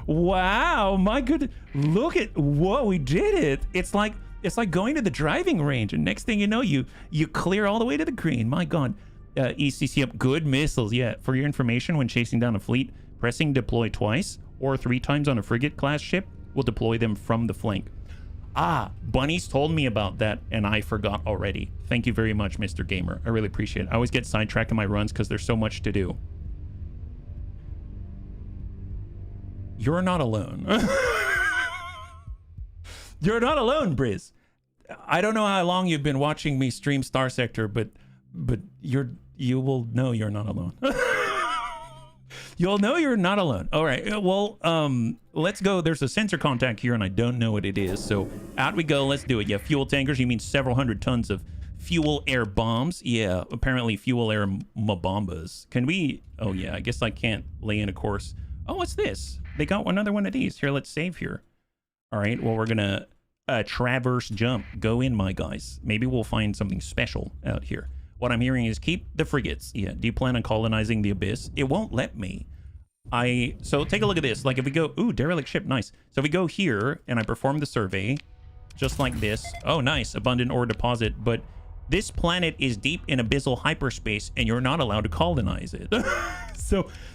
Wow, my goodness. Look at, whoa, we did it. It's like going to the driving range, and next thing you know, you clear all the way to the green. My God. ECC up, good missiles. Yeah, for your information, when chasing down a fleet, pressing deploy twice or 3 times on a frigate class ship will deploy them from the flank. Ah, Bunnies told me about that and I forgot already. Thank you very much, Mr. Gamer. I really appreciate it. I always get sidetracked in my runs because there's so much to do. You're not alone. You're not alone, Briz. I don't know how long you've been watching me stream Starsector, but you will know you're not alone. You'll know you're not alone. All right, well, let's go. There's a sensor contact here and I don't know what it is, so out we go. Let's do it. Yeah, fuel tankers, you mean several hundred tons of fuel air bombs? Yeah, apparently fuel air Mabambas. Can we, oh yeah, I guess I can't lay in a course. Oh, what's this? They got another one of these. Here, let's save here. All right, well, we're gonna traverse jump. Go in, my guys. Maybe we'll find something special out here. What I'm hearing is keep the frigates. Yeah, do you plan on colonizing the abyss? It won't let me. So take a look at this. Like if we go, ooh, derelict ship, nice. So if we go here and I perform the survey, just like this. Oh, nice, abundant ore deposit. But this planet is deep in abyssal hyperspace and you're not allowed to colonize it.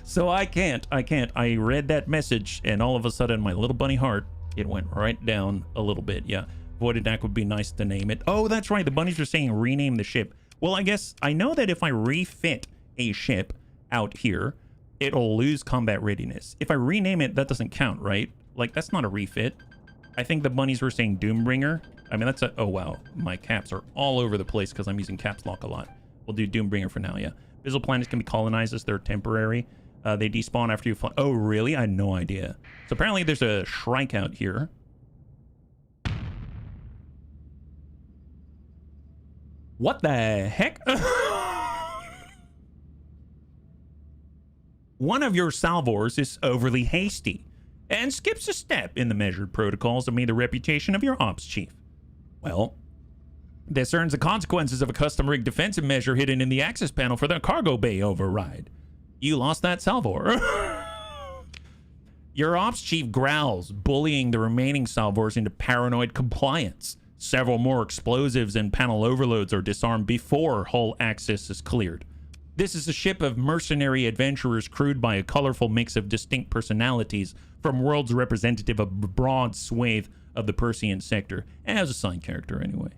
so I can't. I read that message and all of a sudden my little bunny heart, it went right down a little bit. Yeah, voided neck would be nice to name it. Oh, that's right. The bunnies are saying rename the ship. Well, I guess I know that if I refit a ship out here, it'll lose combat readiness. If I rename it, that doesn't count, right? Like, that's not a refit. I think the bunnies were saying Doombringer. I mean, that's a... Oh, wow. My caps are all over the place because I'm using caps lock a lot. We'll do Doombringer for now, yeah. Abyssal planets can be colonized as they're temporary. They despawn after you fly. Oh, really? I had no idea. So apparently there's a Shrike out here. What the heck? One of your salvors is overly hasty and skips a step in the measured protocols that made the reputation of your ops chief. Well, this earns the consequences of a custom-rigged defensive measure hidden in the access panel for the cargo bay override. You lost that salvor. Your ops chief growls, bullying the remaining salvors into paranoid compliance. Several more explosives and panel overloads are disarmed before hull access is cleared. This is a ship of mercenary adventurers crewed by a colorful mix of distinct personalities from worlds representative of a broad swathe of the Persean sector, as a side character anyway.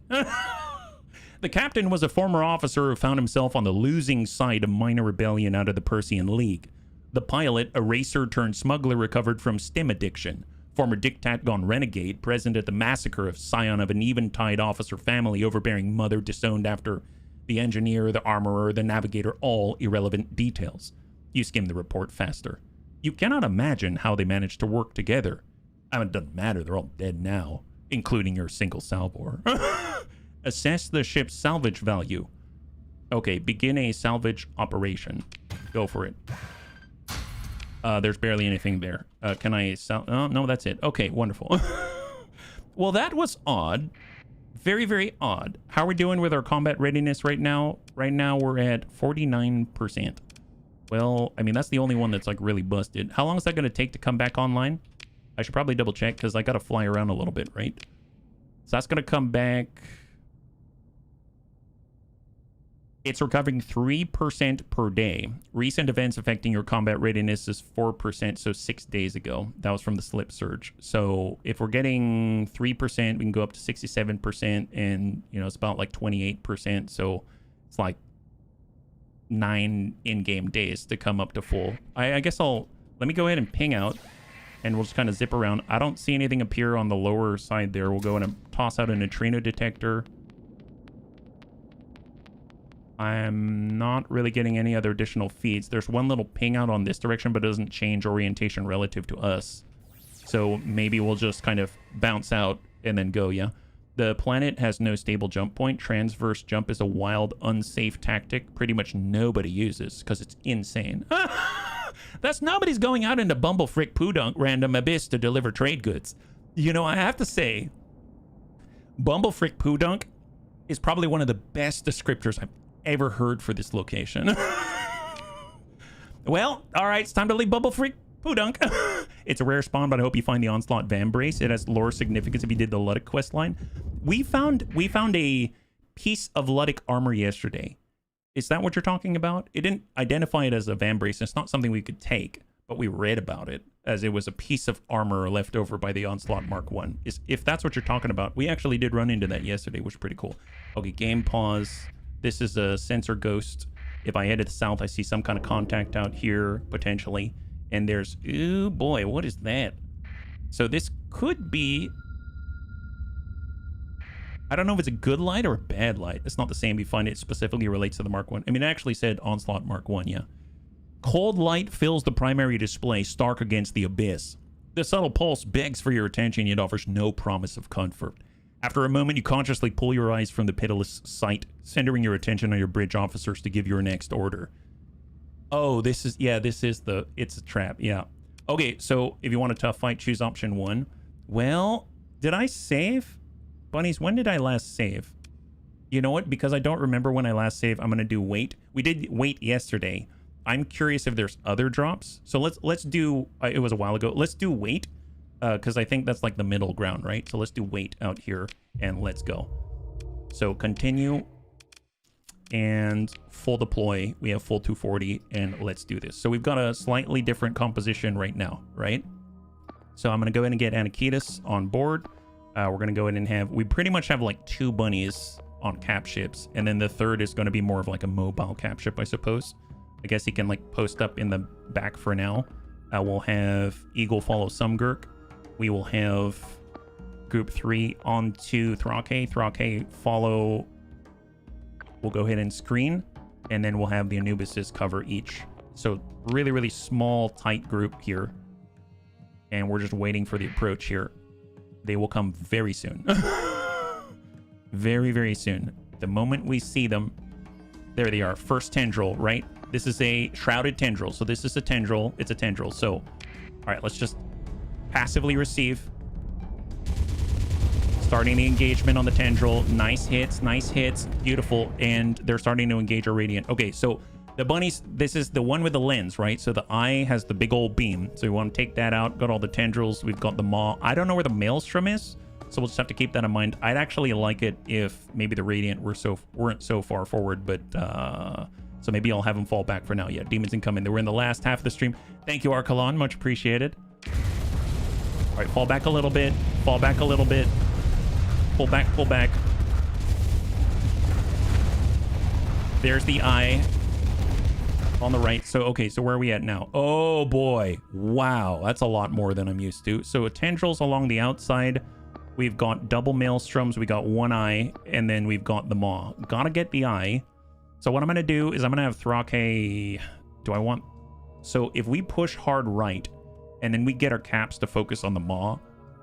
The captain was a former officer who found himself on the losing side of minor rebellion out of the Persean League. The pilot, a racer turned smuggler recovered from stim addiction. Former diktat gone renegade, present at the massacre of scion of an eventide officer family, overbearing mother disowned after the engineer, the armorer, the navigator, all irrelevant details. You skim the report faster. You cannot imagine how they managed to work together. I mean, it doesn't matter, they're all dead now, including your single salvor. Assess the ship's salvage value. Okay, begin a salvage operation. Go for it. There's barely anything there. Can I sell? Oh, no, that's it. Okay, wonderful. Well, that was odd. Very, very odd. How are we doing with our combat readiness right now? Right now, we're at 49%. Well, I mean, that's the only one that's like really busted. How long is that going to take to come back online? I should probably double check because I got to fly around a little bit, right? So that's going to come back. It's recovering 3% per day. Recent events affecting your combat readiness is 4%, so 6 days ago. That was from the slip surge. So if we're getting 3%, we can go up to 67%, and, you know, it's about like 28%. So it's like 9 in-game days to come up to full. I guess let me go ahead and ping out, and we'll just kind of zip around. I don't see anything appear on the lower side there. We'll go in and toss out a neutrino detector. I'm not really getting any other additional feeds. There's one little ping out on this direction, but it doesn't change orientation relative to us. So maybe we'll just kind of bounce out and then go, yeah. The planet has no stable jump point. Transverse jump is a wild, unsafe tactic pretty much nobody uses because it's insane. That's nobody's going out into Bumblefrick Pudunk random abyss to deliver trade goods. You know, I have to say, Bumblefrick Pudunk is probably one of the best descriptors I've ever heard for this location. Well, all right, it's time to leave Bumblefrick Pudunk. It's a rare spawn, but I hope you find the Onslaught Vambrace. It has lore significance if you did the Luddic quest line. We found a piece of Luddic armor yesterday. Is that what you're talking about? It didn't identify it as a Vambrace. It's not something we could take, but we read about it as it was a piece of armor left over by the Onslaught Mark 1. If that's what you're talking about, we actually did run into that yesterday, which was pretty cool. Okay, game pause. This is a sensor ghost. If I head to the south, I see some kind of contact out here, potentially. And there's... Ooh, boy, what is that? So this could be... I don't know if it's a good light or a bad light. It's not the same. You find it specifically relates to the Mark 1. I mean, it actually said Onslaught Mark 1, yeah. Cold light fills the primary display, stark against the abyss. The subtle pulse begs for your attention, yet offers no promise of comfort. After a moment, you consciously pull your eyes from the pitiless sight, centering your attention on your bridge officers to give your next order. Oh, it's a trap, yeah. Okay, so if you want a tough fight, choose option 1. Well, did I save? Bunnies, when did I last save? You know what? Because I don't remember when I last saved, I'm going to do wait. We did wait yesterday. I'm curious if there's other drops. So let's do, it was a while ago. Let's do wait. Because I think that's like the middle ground, right? So let's do wait out here and let's go. So continue and full deploy. We have full 240 and let's do this. So we've got a slightly different composition right now, right? So I'm going to go ahead and get Anakitas on board. We're going to go ahead and we pretty much have like 2 bunnies on cap ships. And then the third is going to be more of like a mobile cap ship, I suppose. I guess he can like post up in the back for now. We'll have Eagle follow Sumgurk. We will have group 3 onto Thrake. Thrake follow. We'll go ahead and screen, and then we'll have the Anubises cover each. So really, really small, tight group here. And we're just waiting for the approach here. They will come very soon. Very, very soon. The moment we see them, there they are. First tendril, right? This is a shrouded tendril. So this is a tendril. It's a tendril. So, all right, let's just passively receive. Starting the engagement on the tendril. Nice hits, beautiful. And they're starting to engage our radiant. Okay, so the bunnies, this is the one with the lens, right? So the eye has the big old beam. So we want to take that out. Got all the tendrils. We've got the maw. I don't know where the maelstrom is, so we'll just have to keep that in mind. I'd actually like it if maybe the radiant weren't so far forward, but so maybe I'll have them fall back for now. Yeah, demons incoming. They were in the last half of the stream. Thank you, Arcalon. Much appreciated. All right, fall back a little bit. Fall back a little bit. Pull back, pull back. There's the eye on the right. So, okay, so where are we at now? Oh, boy. Wow, that's a lot more than I'm used to. So, tendrils along the outside. We've got double maelstroms. We got one eye, and then we've got the maw. Gotta get the eye. So, what I'm going to do is I'm going to have Thrake... Do I want... So, if we push hard right, and then we get our caps to focus on the maw,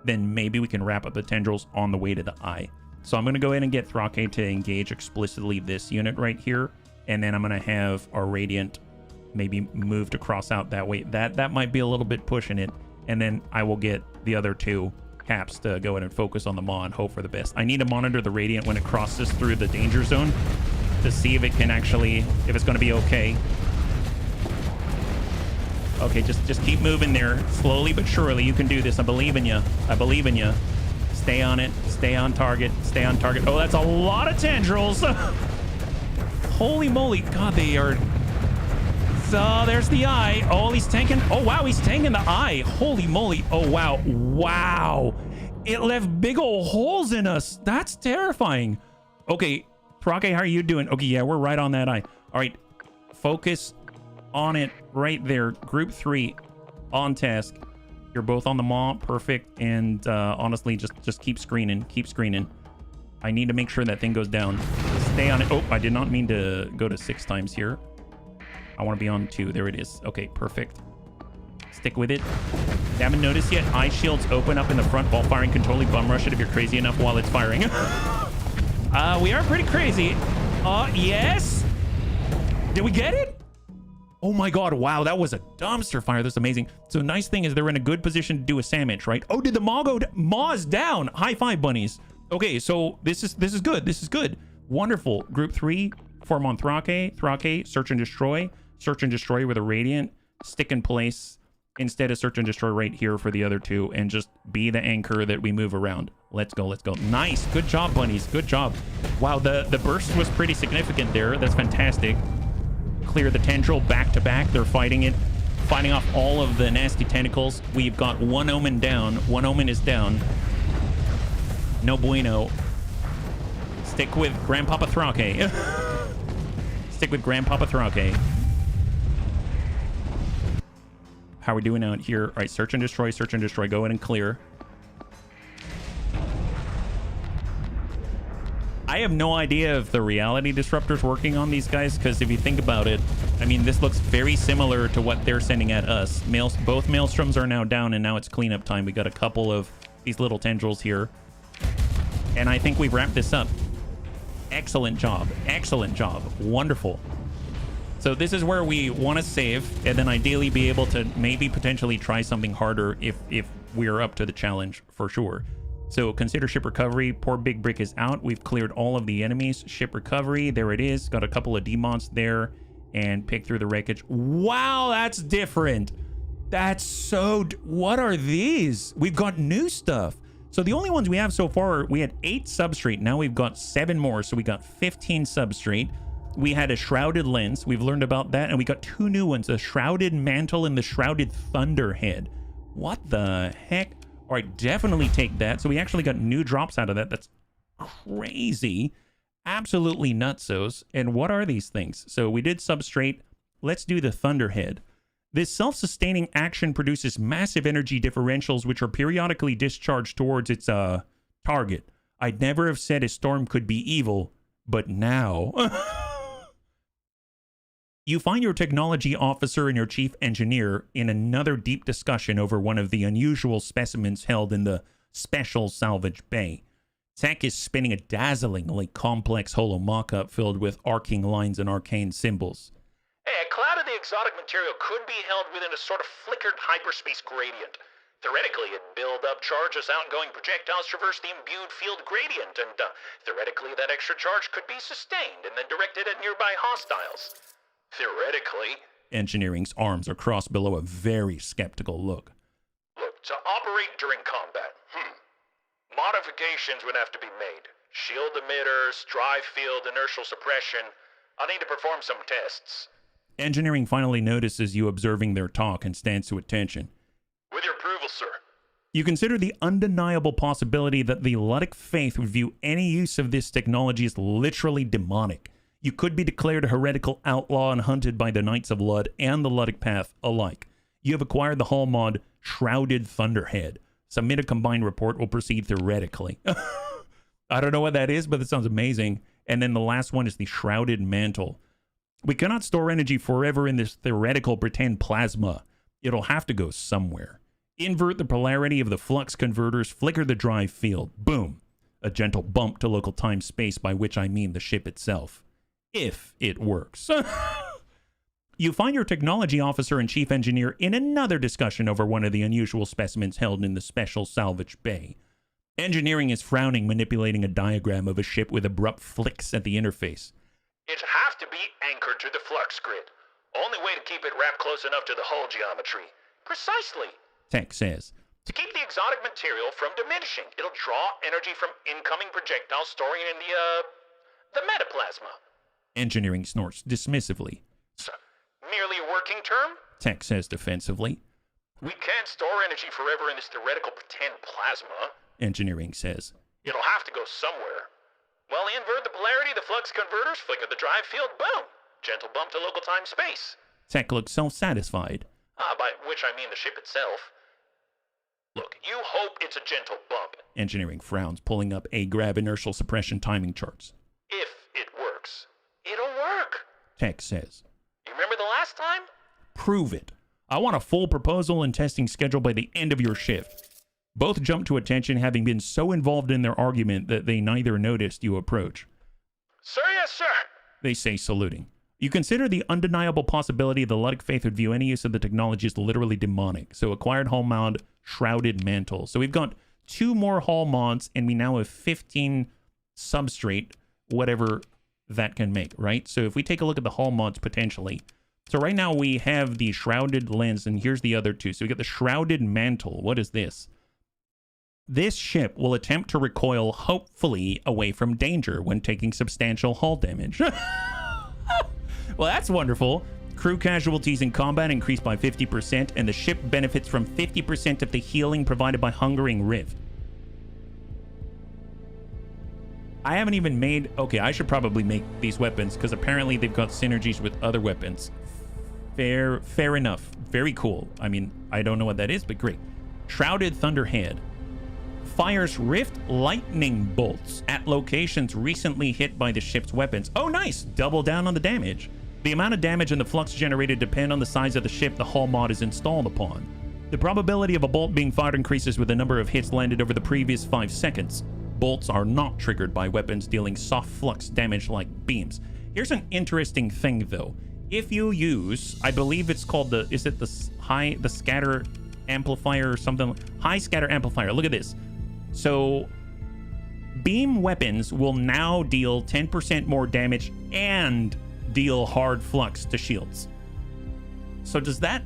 then maybe we can wrap up the tendrils on the way to the eye. So I'm going to go ahead and get Thrake to engage explicitly this unit right here. And then I'm going to have our Radiant maybe moved across out that way. That might be a little bit pushing it. And then I will get the other two caps to go in and focus on the maw and hope for the best. I need to monitor the Radiant when it crosses through the danger zone to see if it can actually, if it's going to be okay. Okay, just keep moving there. Slowly but surely, you can do this. I believe in you. I believe in you. Stay on it. Stay on target. Stay on target. Oh, that's a lot of tendrils. Holy moly. God, they are... So, there's the eye. Oh, he's tanking... Oh, wow, he's tanking the eye. Holy moly. Oh, wow. Wow. It left big old holes in us. That's terrifying. Okay, Thrake, how are you doing? Okay, yeah, we're right on that eye. All right, focus on it right there. Group 3 on task. You're both on the maw. Perfect. And honestly, just keep screening. Keep screening. I need to make sure that thing goes down. Stay on it. Oh, I did not mean to go to 6 times here. I want to be on 2. There it is. Okay, perfect. Stick with it. Haven't noticed yet. Eye shields open up in the front while firing. Can totally bum rush it if you're crazy enough while it's firing. We are pretty crazy. Yes. Did we get it? Oh my god, wow, that was a dumpster fire. That's amazing. So nice thing is they're in a good position to do a sandwich, right? Oh, did the maw go down? Maw's down. High five, bunnies. Okay, so this is good. This is good. Wonderful. Group 3, form on Thrake. Thrake, search and destroy. Search and destroy with a radiant. Stick in place instead of search and destroy right here for the other 2 and just be the anchor that we move around. Let's go, let's go. Nice. Good job, bunnies. Good job. Wow, the burst was pretty significant there. That's fantastic. Clear the tendril back to back. They're fighting it, fighting off all of the nasty tentacles. We've got one omen down. One omen is down. No bueno. Stick with Grandpapa Thrake. Stick with Grandpapa Thrake. How are we doing out here? All right, search and destroy, search and destroy. Go in and clear. I have no idea if the reality disruptor's working on these guys, because if you think about it, I mean, this looks very similar to what they're sending at us. Both maelstroms are now down, and now it's cleanup time. We got a couple of these little tendrils here, and I think we've wrapped this up. Excellent job. Excellent job. Wonderful. So this is where we want to save, and then ideally be able to maybe potentially try something harder if we're up to the challenge, for sure. So consider ship recovery. Poor Big Brick is out. We've cleared all of the enemies. Ship recovery. There it is. Got a couple of demons there and pick through the wreckage. Wow, that's different. That's so... What are these? We've got new stuff. So the only ones we have so far, we had 8 substrate. Now we've got 7 more. So we got 15 substrate. We had a shrouded lens. We've learned about that. And we got 2 new ones. A shrouded mantle and the shrouded thunderhead. What the heck? All right, definitely take that. So we actually got new drops out of that. That's crazy. Absolutely nutsos. And what are these things? So we did substrate. Let's do the Thunderhead. This self-sustaining action produces massive energy differentials, which are periodically discharged towards its target. I'd never have said a storm could be evil, but now... You find your technology officer and your chief engineer in another deep discussion over one of the unusual specimens held in the special salvage bay. Tech is spinning a dazzlingly complex holo mock-up filled with arcing lines and arcane symbols. Hey, exotic material could be held within a sort of flickered hyperspace gradient. Theoretically, it'd build up charge as outgoing projectiles traverse the imbued field gradient, and theoretically that extra charge could be sustained and then directed at nearby hostiles. Theoretically. Engineering's arms are crossed below a very skeptical look. Look, to operate during combat, modifications would have to be made. Shield emitters, drive field, inertial suppression. I'll need to perform some tests. Engineering finally notices you observing their talk and stands to attention. With your approval, sir. You consider the undeniable possibility that the Luddic faith would view any use of this technology as literally demonic. You could be declared a heretical outlaw and hunted by the Knights of Lud and the Luddic Path alike. You have acquired the hull mod Shrouded Thunderhead. Submit a combined report will proceed theoretically. I don't know what that is, but it sounds amazing. And then the last one is the Shrouded Mantle. We cannot store energy forever in this theoretical pretend plasma. It'll have to go somewhere. Invert the polarity of the flux converters, flicker the drive field. Boom. A gentle bump to local time-space, by which I mean the ship itself. If it works. You find your technology officer and chief engineer in another discussion over one of the unusual specimens held in the special salvage bay. Engineering is frowning, manipulating a diagram of a ship with abrupt flicks at the interface. It'd have to be anchored to the flux grid. Only way to keep it wrapped close enough to the hull geometry. Precisely. Tech says. To keep the exotic material from diminishing, it'll draw energy from incoming projectiles storing in the metaplasma. Engineering snorts dismissively. So, merely a working term? Tech says defensively. We can't store energy forever in this theoretical pretend plasma. Engineering says. It'll have to go somewhere. Well, invert the polarity, the flux converters, flicker the drive field, boom! Gentle bump to local time-space. Tech looks self-satisfied. By which I mean the ship itself. Look, you hope it's a gentle bump. Engineering frowns, pulling up a grab inertial suppression timing charts. If it works. It'll work. Tech says. You remember the last time? Prove it. I want a full proposal and testing schedule by the end of your shift. Both jump to attention, having been so involved in their argument that they neither noticed you approach. Sir, yes, sir. They say, saluting. You consider the undeniable possibility the Luddic faith would view any use of the technology as literally demonic. So acquired hull mod, Shrouded Mantle. So we've got 2 more hull mods, and we now have 15 substrate, whatever that can make, right? So if we take a look at the hull mods potentially. So right now we have the Shrouded Lens, and here's the other 2. So we got the Shrouded Mantle. What is this? This ship will attempt to recoil, hopefully, away from danger when taking substantial hull damage. Well, that's wonderful. Crew casualties in combat increase by 50%, and the ship benefits from 50% of the healing provided by Hungering Rift. I haven't even made... Okay, I should probably make these weapons, because apparently they've got synergies with other weapons. Fair enough. Very cool. I mean, I don't know what that is, but great. Shrouded Thunderhead. Fires Rift lightning bolts at locations recently hit by the ship's weapons. Oh, nice. Double down on the damage. The amount of damage and the flux generated depend on the size of the ship the hull mod is installed upon. The probability of a bolt being fired increases with the number of hits landed over the previous 5 seconds. Bolts are not triggered by weapons dealing soft flux damage like beams. Here's an interesting thing, though. If you use, I believe it's called the scatter amplifier or something. High scatter amplifier. Look at this. So, beam weapons will now deal 10% more damage and deal hard flux to shields. So does that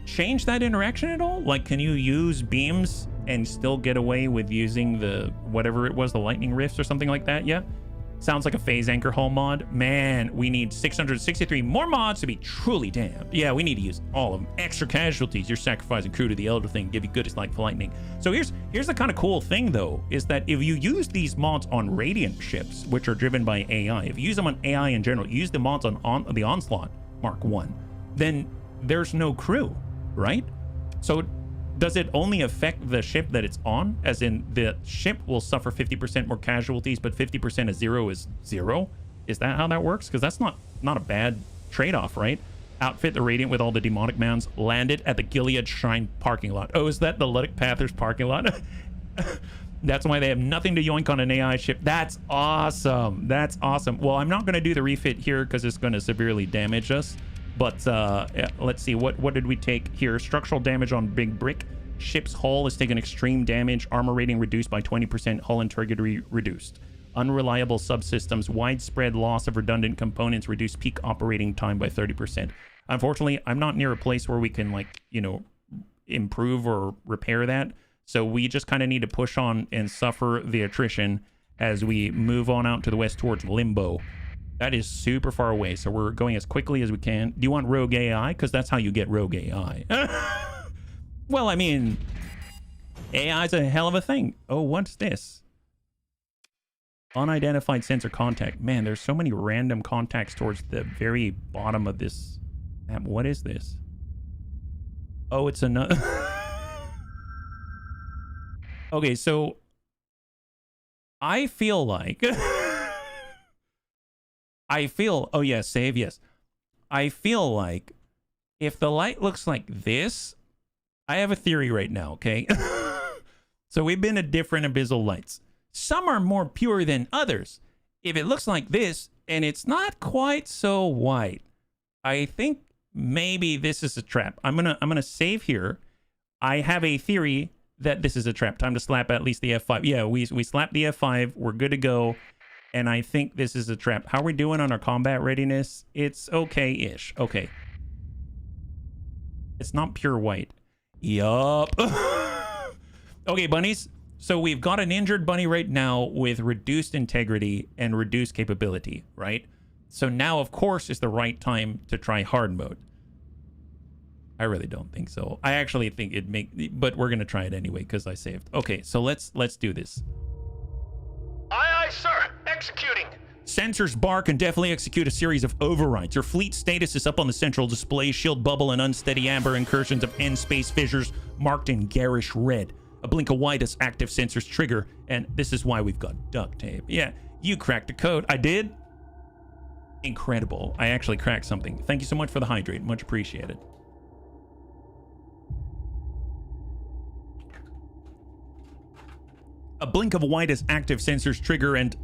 change that interaction at all? Like, can you use beams and still get away with using the, whatever it was, the lightning rifts or something like that? Yeah? Sounds like a phase anchor hull mod. Man, we need 663 more mods to be truly damned. Yeah, we need to use all of them. Extra casualties. You're sacrificing crew to the elder thing. Give you goodies like lightning. So here's the kind of cool thing, though, is that if you use these mods on Radiant ships, which are driven by AI, if you use them on AI in general, use the mods on the Onslaught Mark 1, then there's no crew, right? So does it only affect the ship that it's on? As in, the ship will suffer 50% more casualties, but 50% of 0 is 0? Is that how that works? Because that's not a bad trade-off, right? Outfit the Radiant with all the demonic mounds. Landed at the Gilead Shrine parking lot. Oh, is that the Luddic Pathers parking lot? That's why they have nothing to yoink on an AI ship. That's awesome. That's awesome. Well, I'm not going to do the refit here because it's going to severely damage us. But yeah, let's see, what did we take here? Structural damage on big brick. Ship's hull is taking extreme damage. Armor rating reduced by 20%. Hull integrity reduced. Unreliable subsystems. Widespread loss of redundant components. Reduced peak operating time by 30%. Unfortunately, I'm not near a place where we can, like, you know, improve or repair that. So we just kind of need to push on and suffer the attrition as we move on out to the west towards Limbo. That is super far away, so we're going as quickly as we can. Do you want rogue AI? Because that's how you get rogue AI. Well, I mean, AI is a hell of a thing. Oh, what's this? Unidentified sensor contact. Man, there's so many random contacts towards the very bottom of this map. What is this? Oh, it's another... Okay, so... I feel like... Oh, yes, save, yes. I feel like if the light looks like this... I have a theory right now, okay? So we've been at different abyssal lights. Some are more pure than others. If it looks like this, and it's not quite so white, I think maybe this is a trap. I'm gonna save here. I have a theory that this is a trap. Time to slap at least the F5. Yeah, we slapped the F5. We're good to go. And I think this is a trap. How are we doing on our combat readiness? It's okay-ish. Okay. It's not pure white. Yup. Okay, bunnies. So we've got an injured bunny right now with reduced integrity and reduced capability, right? So now, of course, is the right time to try hard mode. I really don't think so. I actually think it'd make... But we're going to try it anyway because I saved. Okay, so let's do this. Aye, aye, sir. Executing. Sensors bar can definitely execute a series of overrides. Your fleet status is up on the central display. Shield bubble and unsteady amber incursions of end space fissures marked in garish red. A blink of white is active sensors trigger, and this is why we've got duct tape. Yeah, you cracked the code. I did? Incredible. I actually cracked something. Thank you so much for the hydrate. Much appreciated. A blink of white is active sensors trigger, and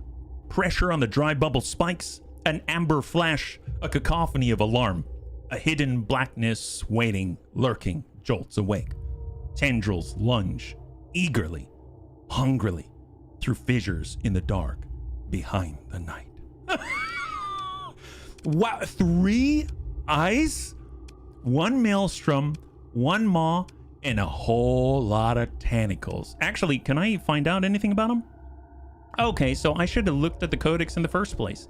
pressure on the dry bubble spikes. An amber flash, a cacophony of alarm. A hidden blackness waiting, lurking, jolts awake. Tendrils lunge, eagerly, hungrily, through fissures in the dark, behind the night. Wow, 3 eyes, 1 maelstrom, 1 maw, and a whole lot of tentacles. Actually, can I find out anything about them? Okay, so I should have looked at the codex in the first place.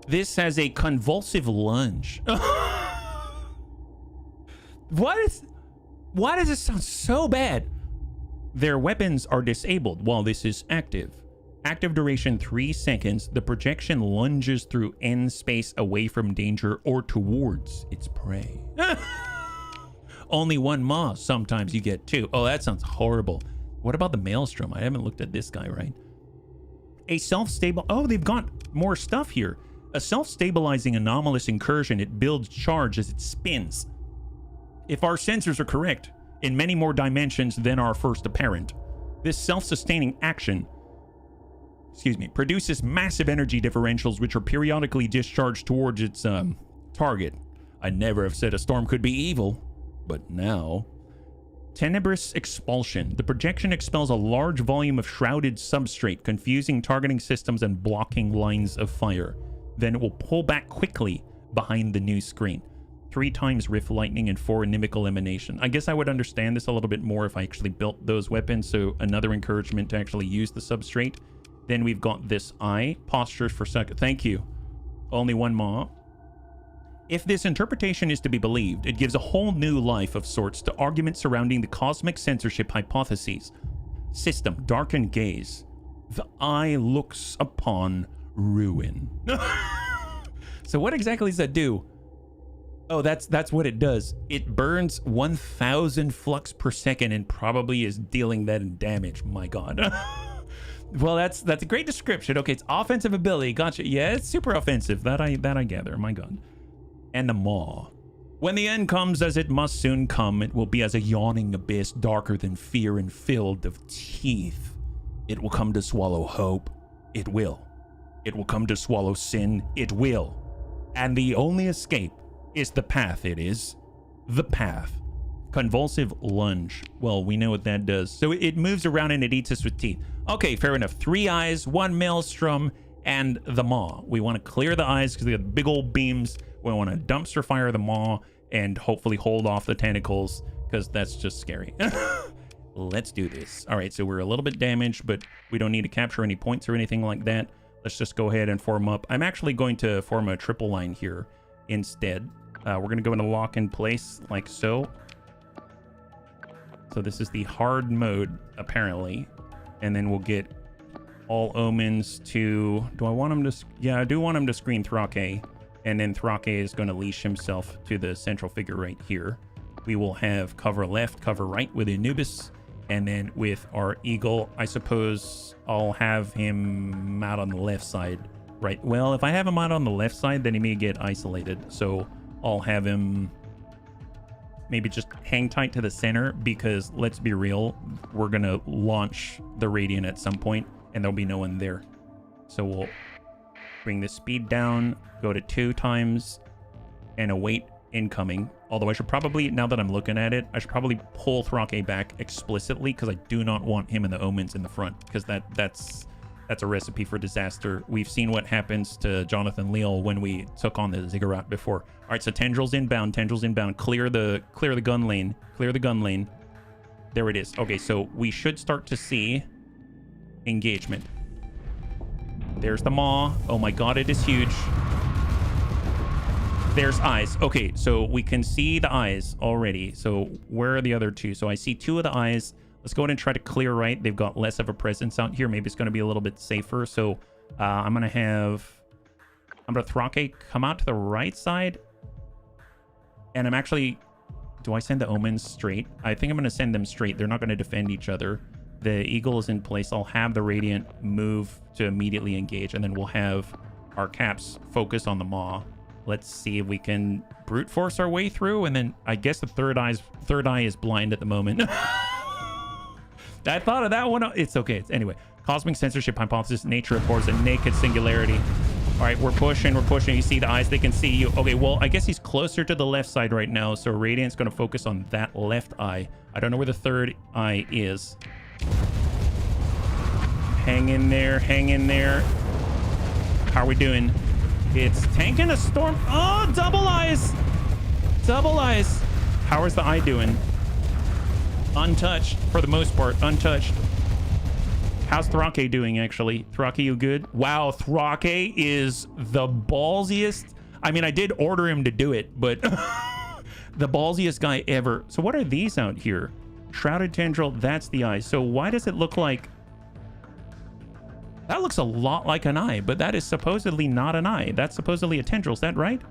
This has a convulsive lunge. Why does this sound so bad? Their weapons are disabled while this is active. Active duration 3 seconds. The projection lunges through end space away from danger or towards its prey. Only 1 maw. Sometimes you get 2. Oh, that sounds horrible. What about the maelstrom? I haven't looked at this guy, right? A self-stable... Oh, they've got more stuff here. A self-stabilizing anomalous incursion. It builds charge as it spins. If our sensors are correct, in many more dimensions than are first apparent, this self-sustaining action, produces massive energy differentials which are periodically discharged towards its target. I never have said a storm could be evil, but now... Tenebrous expulsion. The projection expels a large volume of shrouded substrate, confusing targeting systems and blocking lines of fire. Then it will pull back quickly behind the new screen. 3 times rift lightning and 4 inimical emanation. I guess I would understand this a little bit more if I actually built those weapons, so another encouragement to actually use the substrate. Then we've got this eye. Postures for second. Thank you. Only 1 maw. If this interpretation is to be believed, it gives a whole new life of sorts to arguments surrounding the cosmic censorship hypotheses. System, darkened gaze. The eye looks upon ruin. So what exactly does that do? Oh, that's what it does. It burns 1,000 flux per second and probably is dealing that in damage. My God. Well, that's a great description. Okay, it's offensive ability. Gotcha. Yeah, it's super offensive. That I gather. My God. And the maw. When the end comes, as it must soon come, it will be as a yawning abyss, darker than fear and filled of teeth. It will come to swallow hope. It will. It will come to swallow sin. It will. And the only escape It's the path, it is. The path. Convulsive lunge. Well, we know what that does. So it moves around and it eats us with teeth. Okay, fair enough. 3 eyes, 1 maelstrom, and the maw. We want to clear the eyes because they have big old beams. We want to dumpster fire the maw and hopefully hold off the tentacles because that's just scary. Let's do this. All right, so we're a little bit damaged, but we don't need to capture any points or anything like that. Let's just go ahead and form up. I'm actually going to form a triple line here instead. We're going to go into lock in place like so. So this is the hard mode, apparently. And then we'll get all omens to... Do I want him to... Yeah, I do want him to screen Thrake. And then Thrake is going to leash himself to the central figure right here. We will have cover left, cover right with Anubis. And then with our eagle, I suppose I'll have him out on the left side. Right. Well, if I have him out on the left side, then he may get isolated. So I'll have him... maybe just hang tight to the center because let's be real, we're going to launch the Radiant at some point and there'll be no one there. So we'll bring the speed down, go to 2 times and await incoming. Although I should probably, now that I'm looking at it, I should probably pull Thrake back explicitly because I do not want him and the omens in the front because that's a recipe for disaster. We've seen what happens to Jonathan Leal when we took on the Ziggurat before. All right, so tendrils inbound, clear the gun lane, There it is. Okay, so we should start to see engagement. There's the maw. Oh my god, it is huge. There's eyes. Okay, so we can see the eyes already. So where are the other 2? So I see 2 of the eyes. Let's go ahead and try to clear right. They've got less of a presence out here. Maybe it's going to be a little bit safer. So I'm going to Thrake come out to the right side. And I'm actually... do I send the omens straight? I think I'm going to send them straight. They're not going to defend each other. The eagle is in place. I'll have the Radiant move to immediately engage. And then we'll have our caps focus on the maw. Let's see if we can brute force our way through. And then I guess the third eye is blind at the moment. I thought of that one. It's okay. Anyway, cosmic censorship hypothesis. Nature abhors a naked singularity. All right, we're pushing. You see the eyes. They can see you. Okay, well, I guess he's closer to the left side right now. So Radiant's going to focus on that left eye. I don't know where the third eye is. Hang in there. How are we doing? It's tanking a storm. Oh, double eyes. How is the eye doing? Untouched for the most part. Untouched. How's Thrake doing, actually? Thrake, you good? Wow, Thrake is the ballsiest. I mean, I did order him to do it, but the ballsiest guy ever. So what are these out here? Shrouded tendril, that's the eye. So why does it look like... that looks a lot like an eye, but that is supposedly not an eye. That's supposedly a tendril. Is that right?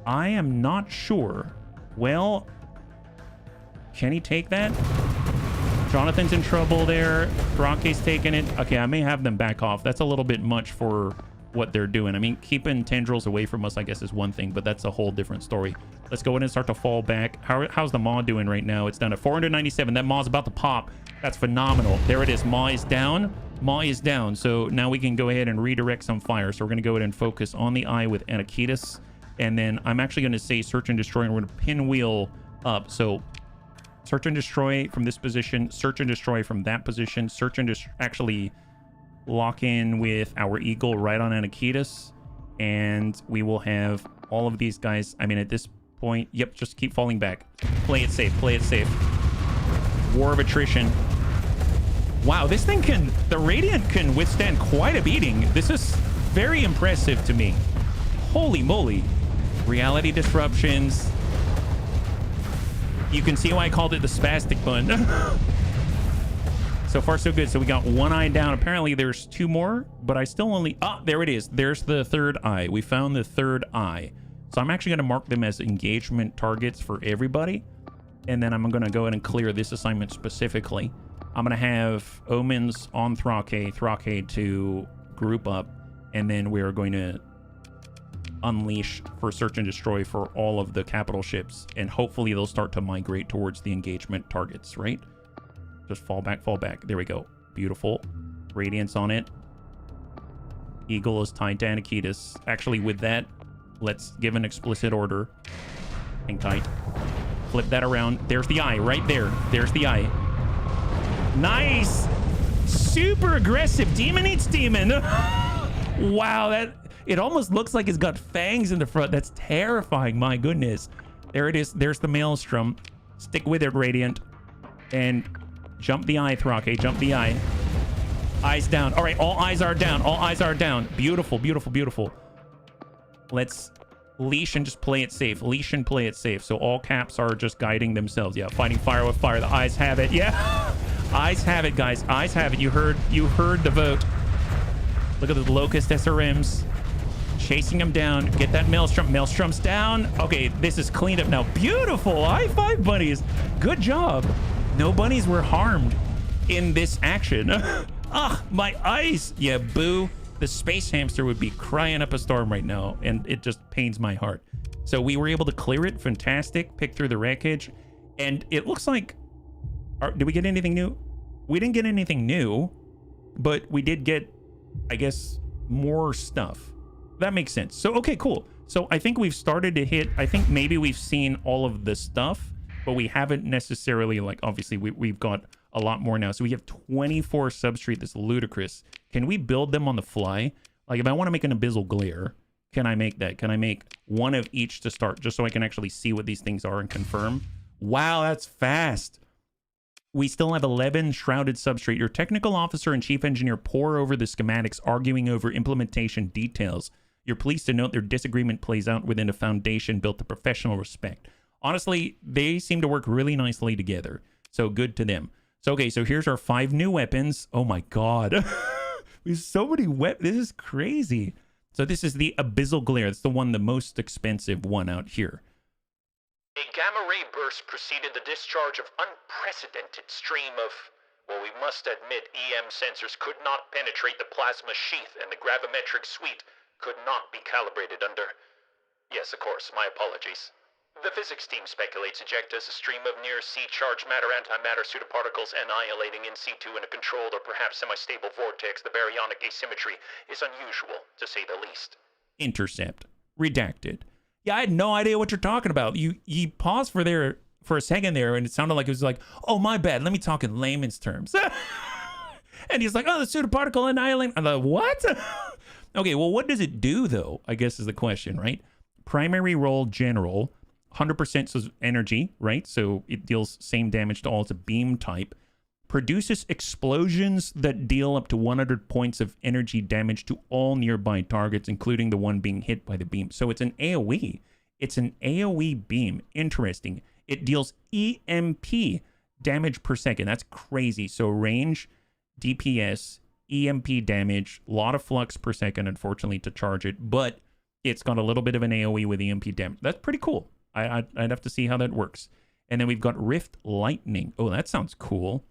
I am not sure. Well, can he take that? Jonathan's in trouble there. Thrake's taking it. Okay, I may have them back off. That's a little bit much for what they're doing. I mean, keeping tendrils away from us, I guess, is one thing, but that's a whole different story. Let's go in and start to fall back. How's the maw doing right now? It's down to 497. That maw's about to pop. That's phenomenal. There it is. Maw is down. So now we can go ahead and redirect some fire. So we're going to go ahead and focus on the eye with Anakitas. And then I'm actually going to say search and destroy, and we're going to pinwheel up. So search and destroy from this position, search and destroy from that position, search and actually lock in with our eagle right on Anakitas. And we will have all of these guys. I mean, at this point, yep, just keep falling back. Play it safe. War of attrition. Wow, this thing the Radiant can withstand quite a beating. This is very impressive to me. Holy moly. Reality disruptions. You can see why I called it the spastic bun. So far, so good. So we got 1 eye down. Apparently, there's 2 more, but I still only... ah, there it is. There's the 3rd eye. We found the 3rd eye. So I'm actually going to mark them as engagement targets for everybody. And then I'm going to go ahead and clear this assignment specifically. I'm going to have omens on Thrake to group up. And then we are going to unleash for search and destroy for all of the capital ships, and hopefully they'll start to migrate towards the engagement targets, right? Just fall back. There we go. Beautiful. Radiance on it. Eagle is Titanicetus. Actually, with that, let's give an explicit order. Hang tight. Flip that around. There's the eye right there. There's the eye. Nice. Super aggressive. Demon eats demon. Wow, that it almost looks like it's got fangs in the front. That's terrifying. My goodness. There it is. There's the maelstrom. Stick with it, Radiant. And jump the eye, Thrake. Jump the eye. Eyes down. All right, all eyes are down. All eyes are down. Beautiful, beautiful, beautiful. Let's leash and just play it safe. Leash and play it safe. So all caps are just guiding themselves. Yeah, fighting fire with fire. The eyes have it. Yeah. Eyes have it, guys. Eyes have it. You heard the vote. Look at the Locust SRMs. Chasing him down. Get that Maelstrom. Maelstrom's down. Okay, this is cleaned up now. Beautiful. High five, bunnies. Good job. No bunnies were harmed in this action. Ah, my eyes. Yeah, boo. The space hamster would be crying up a storm right now, and it just pains my heart. So we were able to clear it. Fantastic. Pick through the wreckage. And it looks like... did we get anything new? We didn't get anything new, but we did get, I guess, more stuff. That makes sense. So, okay, cool. So I think we've started to hit... I think maybe we've seen all of the stuff, but we haven't necessarily, like, obviously, we've got a lot more now. So we have 24 substrate. That's ludicrous. Can we build them on the fly? Like, if I want to make an abyssal glare, can I make that? Can I make one of each to start, just so I can actually see what these things are and confirm? Wow, that's fast. We still have 11 shrouded substrate. Your technical officer and chief engineer pore over the schematics, arguing over implementation details. You're pleased to note their disagreement plays out within a foundation built to professional respect. Honestly, they seem to work really nicely together. So good to them. So, okay, so here's our 5 new weapons. Oh my God. There's so many weapons. This is crazy. So this is the Abyssal Glare. It's the one, the most expensive one out here. A gamma ray burst preceded the discharge of unprecedented stream of... Well, we must admit EM sensors could not penetrate the plasma sheath, and the gravimetric suite could not be calibrated under... Yes, of course, my apologies. The physics team speculates ejecta is a stream of near-sea charged matter-antimatter pseudoparticles annihilating in situ in a controlled or perhaps semi-stable vortex. The baryonic asymmetry is unusual, to say the least. Intercept. Redacted. Yeah, I had no idea what you're talking about. You paused for a second there, and it sounded like it was like, oh, my bad. Let me talk in layman's terms. And he's like, oh, the pseudoparticle annihilating. I'm like, what? Okay, well, what does it do, though? I guess is the question, right? Primary role, general. 100% energy, right? So it deals same damage to all. It's a beam type. Produces explosions that deal up to 100 points of energy damage to all nearby targets, including the one being hit by the beam. So it's an AoE. It's an AoE beam. Interesting. It deals EMP damage per second. That's crazy. So range, DPS, EMP damage, a lot of flux per second, unfortunately, to charge it. But it's got a little bit of an AoE with EMP damage. That's pretty cool. I'd have to see how that works. And then we've got Rift Lightning. Oh, that sounds cool.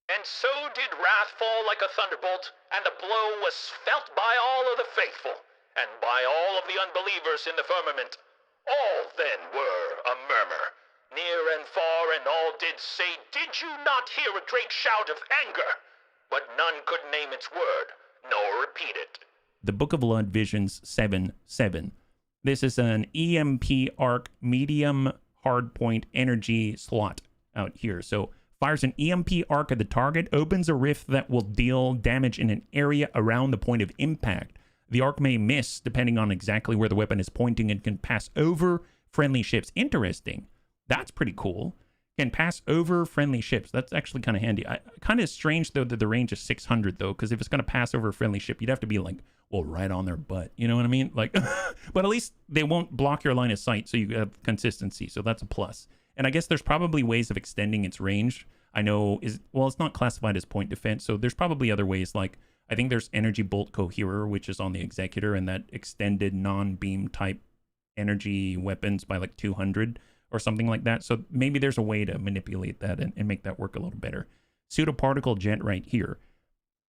And so did wrath fall like a thunderbolt, and the blow was felt by all of the faithful, and by all of the unbelievers in the firmament. All then were a murmur. Near and far and all did say, did you not hear a great shout of anger? But none could name its word, nor repeat it. The Book of Blood Visions 7:7. This is an EMP arc medium hardpoint energy slot out here. So fires an EMP arc at the target, opens a rift that will deal damage in an area around the point of impact. The arc may miss depending on exactly where the weapon is pointing and can pass over friendly ships. Interesting. That's pretty cool. Can pass over friendly ships. That's actually kind of handy. Kind of strange, though, that the range is 600, though, because if it's going to pass over a friendly ship, you'd have to be like, well, right on their butt. You know what I mean? Like, but at least they won't block your line of sight, so you have consistency. So that's a plus. And I guess there's probably ways of extending its range. I know it's not classified as point defense, so there's probably other ways. Like, I think there's Energy Bolt Coherer, which is on the Executor, and that extended non-beam type energy weapons by like 200 or something like that. So maybe there's a way to manipulate that and make that work a little better. Pseudoparticle jet right here.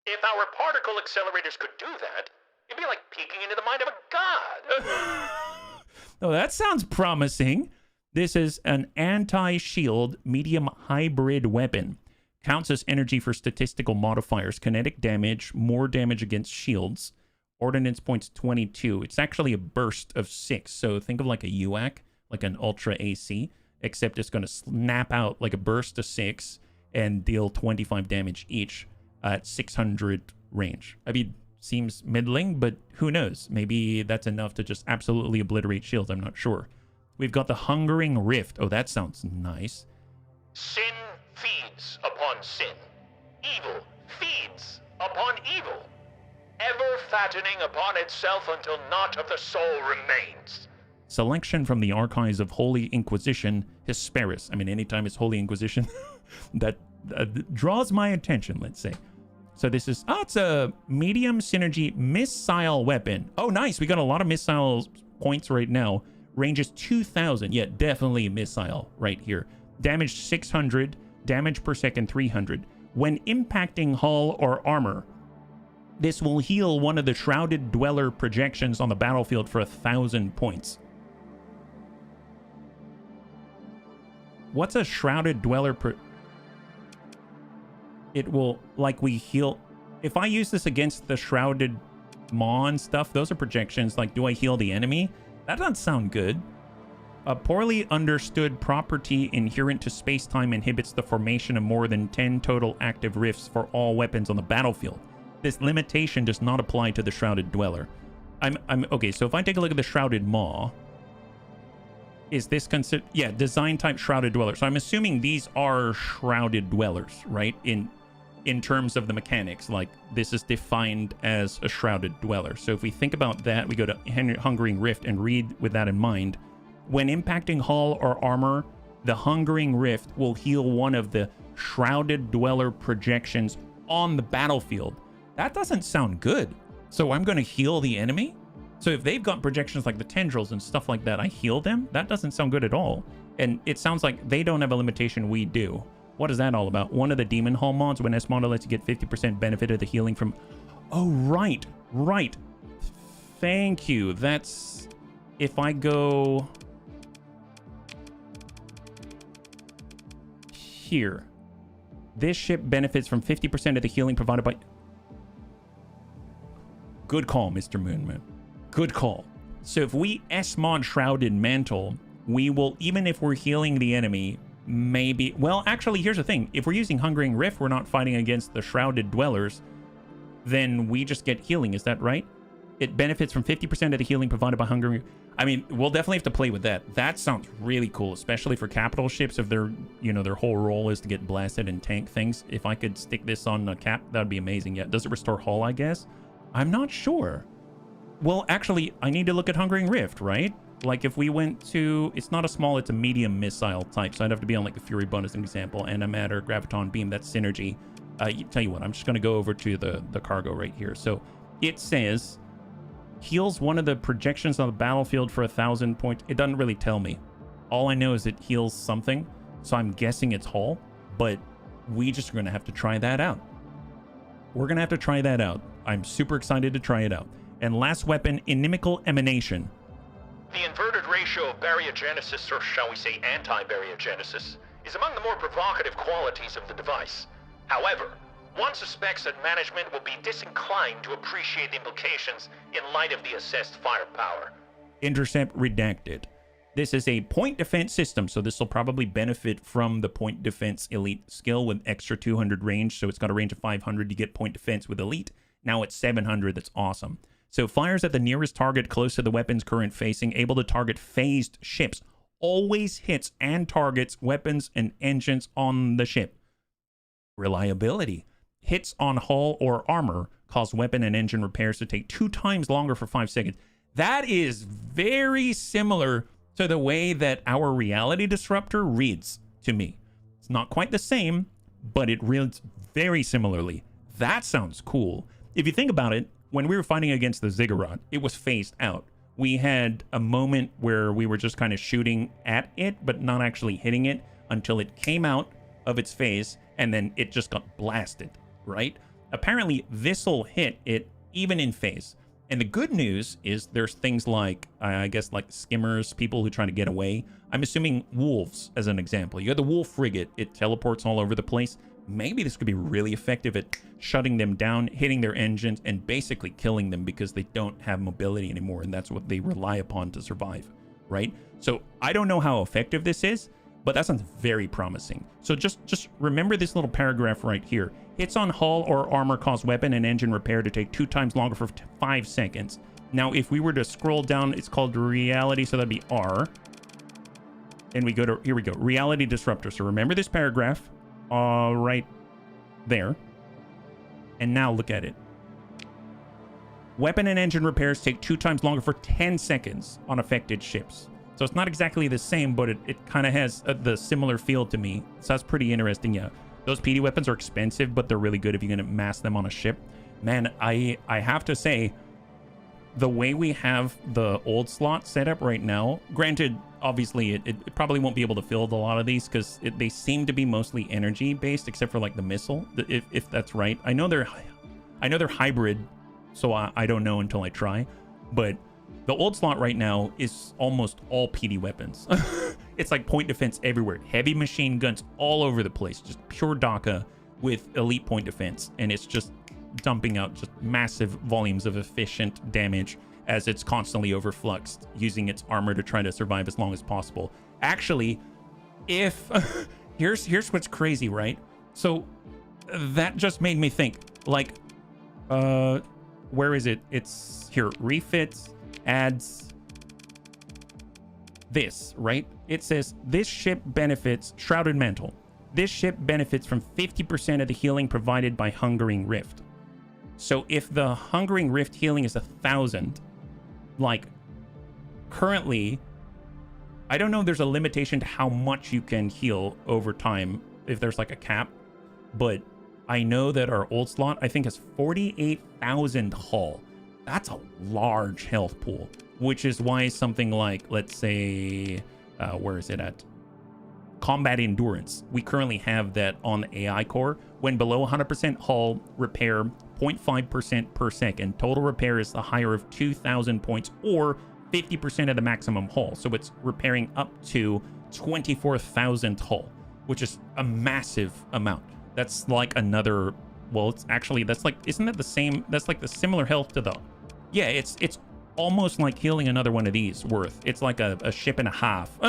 If our particle accelerators could do that, it'd be like peeking into the mind of a god. Oh, that sounds promising. This is an anti-shield medium hybrid weapon. Counts as energy for statistical modifiers, kinetic damage, more damage against shields, Ordnance points 22. It's actually a burst of 6. So think of like a UAC, like an Ultra AC, except it's going to snap out like a burst of 6 and deal 25 damage each at 600 range. I mean, seems middling, but who knows? Maybe that's enough to just absolutely obliterate shields. I'm not sure. We've got the Hungering Rift. Oh, that sounds nice. Sin feeds upon sin. Evil feeds upon evil, ever fattening upon itself until naught of the soul remains. Selection from the Archives of Holy Inquisition, Hesperus. I mean, anytime it's Holy Inquisition, that draws my attention, let's say. So this is, it's a medium synergy missile weapon. Oh, nice. We got a lot of missile points right now. Range is 2,000. Yeah, definitely missile right here. Damage 600, damage per second 300. When impacting hull or armor, this will heal one of the Shrouded Dweller projections on the battlefield for 1,000 points. What's a Shrouded Dweller It will, like, we heal... If I use this against the Shrouded Maw and stuff, those are projections. Like, do I heal the enemy? That doesn't sound good. A poorly understood property inherent to space-time inhibits the formation of more than 10 total active rifts for all weapons on the battlefield. This limitation does not apply to the Shrouded Dweller. Okay, so if I take a look at the Shrouded Maw, is this considered... Yeah, design type Shrouded Dweller. So I'm assuming these are Shrouded Dwellers, right? In terms of the mechanics, like this is defined as a Shrouded Dweller. So if we think about that, we go to Hungering Rift and read with that in mind. When impacting hull or armor, the Hungering Rift will heal one of the Shrouded Dweller projections on the battlefield. That doesn't sound good. So I'm going to heal the enemy? So if they've got projections like the tendrils and stuff like that, I heal them? That doesn't sound good at all. And it sounds like they don't have a limitation we do. What is that all about? One of the Demon Hull mods, when S model lets you get 50% benefit of the healing from... Oh, right. Right. Thank you. That's... If I go... Here. This ship benefits from 50% of the healing provided by... Good call, Mr. Moonman. Good call. So if we S-mod Shrouded Mantle, we will, even if we're healing the enemy... Maybe... Well, actually, here's the thing. If we're using Hungering Rift, we're not fighting against the Shrouded Dwellers. Then we just get healing. Is that right? It benefits from 50% of the healing provided by Hungering... I mean, we'll definitely have to play with that. That sounds really cool, especially for capital ships. If their, their whole role is to get blasted and tank things. If I could stick this on a cap, that would be amazing. Yeah, does it restore hull, I guess? I'm not sure. Well, actually, I need to look at Hungering Rift, right? Like if we went to, it's not a small, it's a medium missile type. So I'd have to be on like the Fury Bun as an example, Antimatter, Graviton Beam, that's synergy. Tell you what, I'm just going to go over to the cargo right here. So it says, heals one of the projections on the battlefield for 1,000 points. It doesn't really tell me. All I know is it heals something. So I'm guessing it's hull, but we just are going to have to try that out. We're going to have to try that out. I'm super excited to try it out. And last weapon, Inimical Emanation. The inverted ratio of baryogenesis, or shall we say anti-baryogenesis, is among the more provocative qualities of the device. However, one suspects that management will be disinclined to appreciate the implications in light of the assessed firepower. Intercept redacted. This is a point defense system, so this will probably benefit from the point defense elite skill with extra 200 range. So it's got a range of 500 to get point defense with elite. Now it's 700. That's awesome. So fires at the nearest target close to the weapon's current facing, able to target phased ships. Always hits and targets weapons and engines on the ship. Reliability. Hits on hull or armor cause weapon and engine repairs to take 2 times longer for 5 seconds. That is very similar to the way that our reality disruptor reads to me. It's not quite the same, but it reads very similarly. That sounds cool. If you think about it, when we were fighting against the Ziggurat, it was phased out. We had a moment where we were just kind of shooting at it, but not actually hitting it until it came out of its phase, and then it just got blasted, right? Apparently, this'll hit it even in phase. And the good news is there's things like, I guess, like skimmers, people who try to get away. I'm assuming wolves, as an example. You got the wolf frigate. It teleports all over the place. maybe this could be really effective at shutting them down, hitting their engines, and basically killing them because they don't have mobility anymore, and that's what they rely upon to survive, right? So I don't know how effective this is, but that sounds very promising. So just remember this little paragraph right here. Hits on hull or armor cause weapon and engine repair to take 2 times longer for 5 seconds. Now, if we were to scroll down, it's called reality, so that'd be R. And we go to, here we go, reality disruptor. So remember this paragraph right there. And now look at it. Weapon and engine repairs take 2 times longer for 10 seconds on affected ships. So it's not exactly the same, but it kind of has the similar feel to me. So that's pretty interesting, yeah. Those PD weapons are expensive, but they're really good if you're going to mass them on a ship. Man, I have to say, the way we have the old slot set up right now, granted, obviously, it probably won't be able to fill a lot of these because they seem to be mostly energy-based, except for, like, the missile, if that's right. I know they're hybrid, so I don't know until I try, but the old slot right now is almost all PD weapons. It's like point defense everywhere. Heavy machine guns all over the place. Just pure DACA with elite point defense. And it's just dumping out just massive volumes of efficient damage as it's constantly overfluxed, using its armor to try to survive as long as possible. Actually, if... here's what's crazy, right? So that just made me think, like, where is it? It's here, refits, adds this, right? It says this ship benefits Shrouded Mantle. This ship benefits from 50% of the healing provided by Hungering Rift. So if the Hungering Rift healing is 1,000, like currently, I don't know if there's a limitation to how much you can heal over time, if there's like a cap, but I know that our old slot, I think, has 48,000 hull. That's a large health pool, which is why something like, let's say, where is it at? Combat Endurance. We currently have that on the AI core. When below 100% hull repair, 0.5% per second. Total repair is the higher of 2,000 points or 50% of the maximum hull. So it's repairing up to 24,000 hull, which is a massive amount. That's like another, well, it's actually, that's like, isn't that the same? That's like the similar health to the, yeah, it's almost like healing another one of these worth. It's like a ship and a half.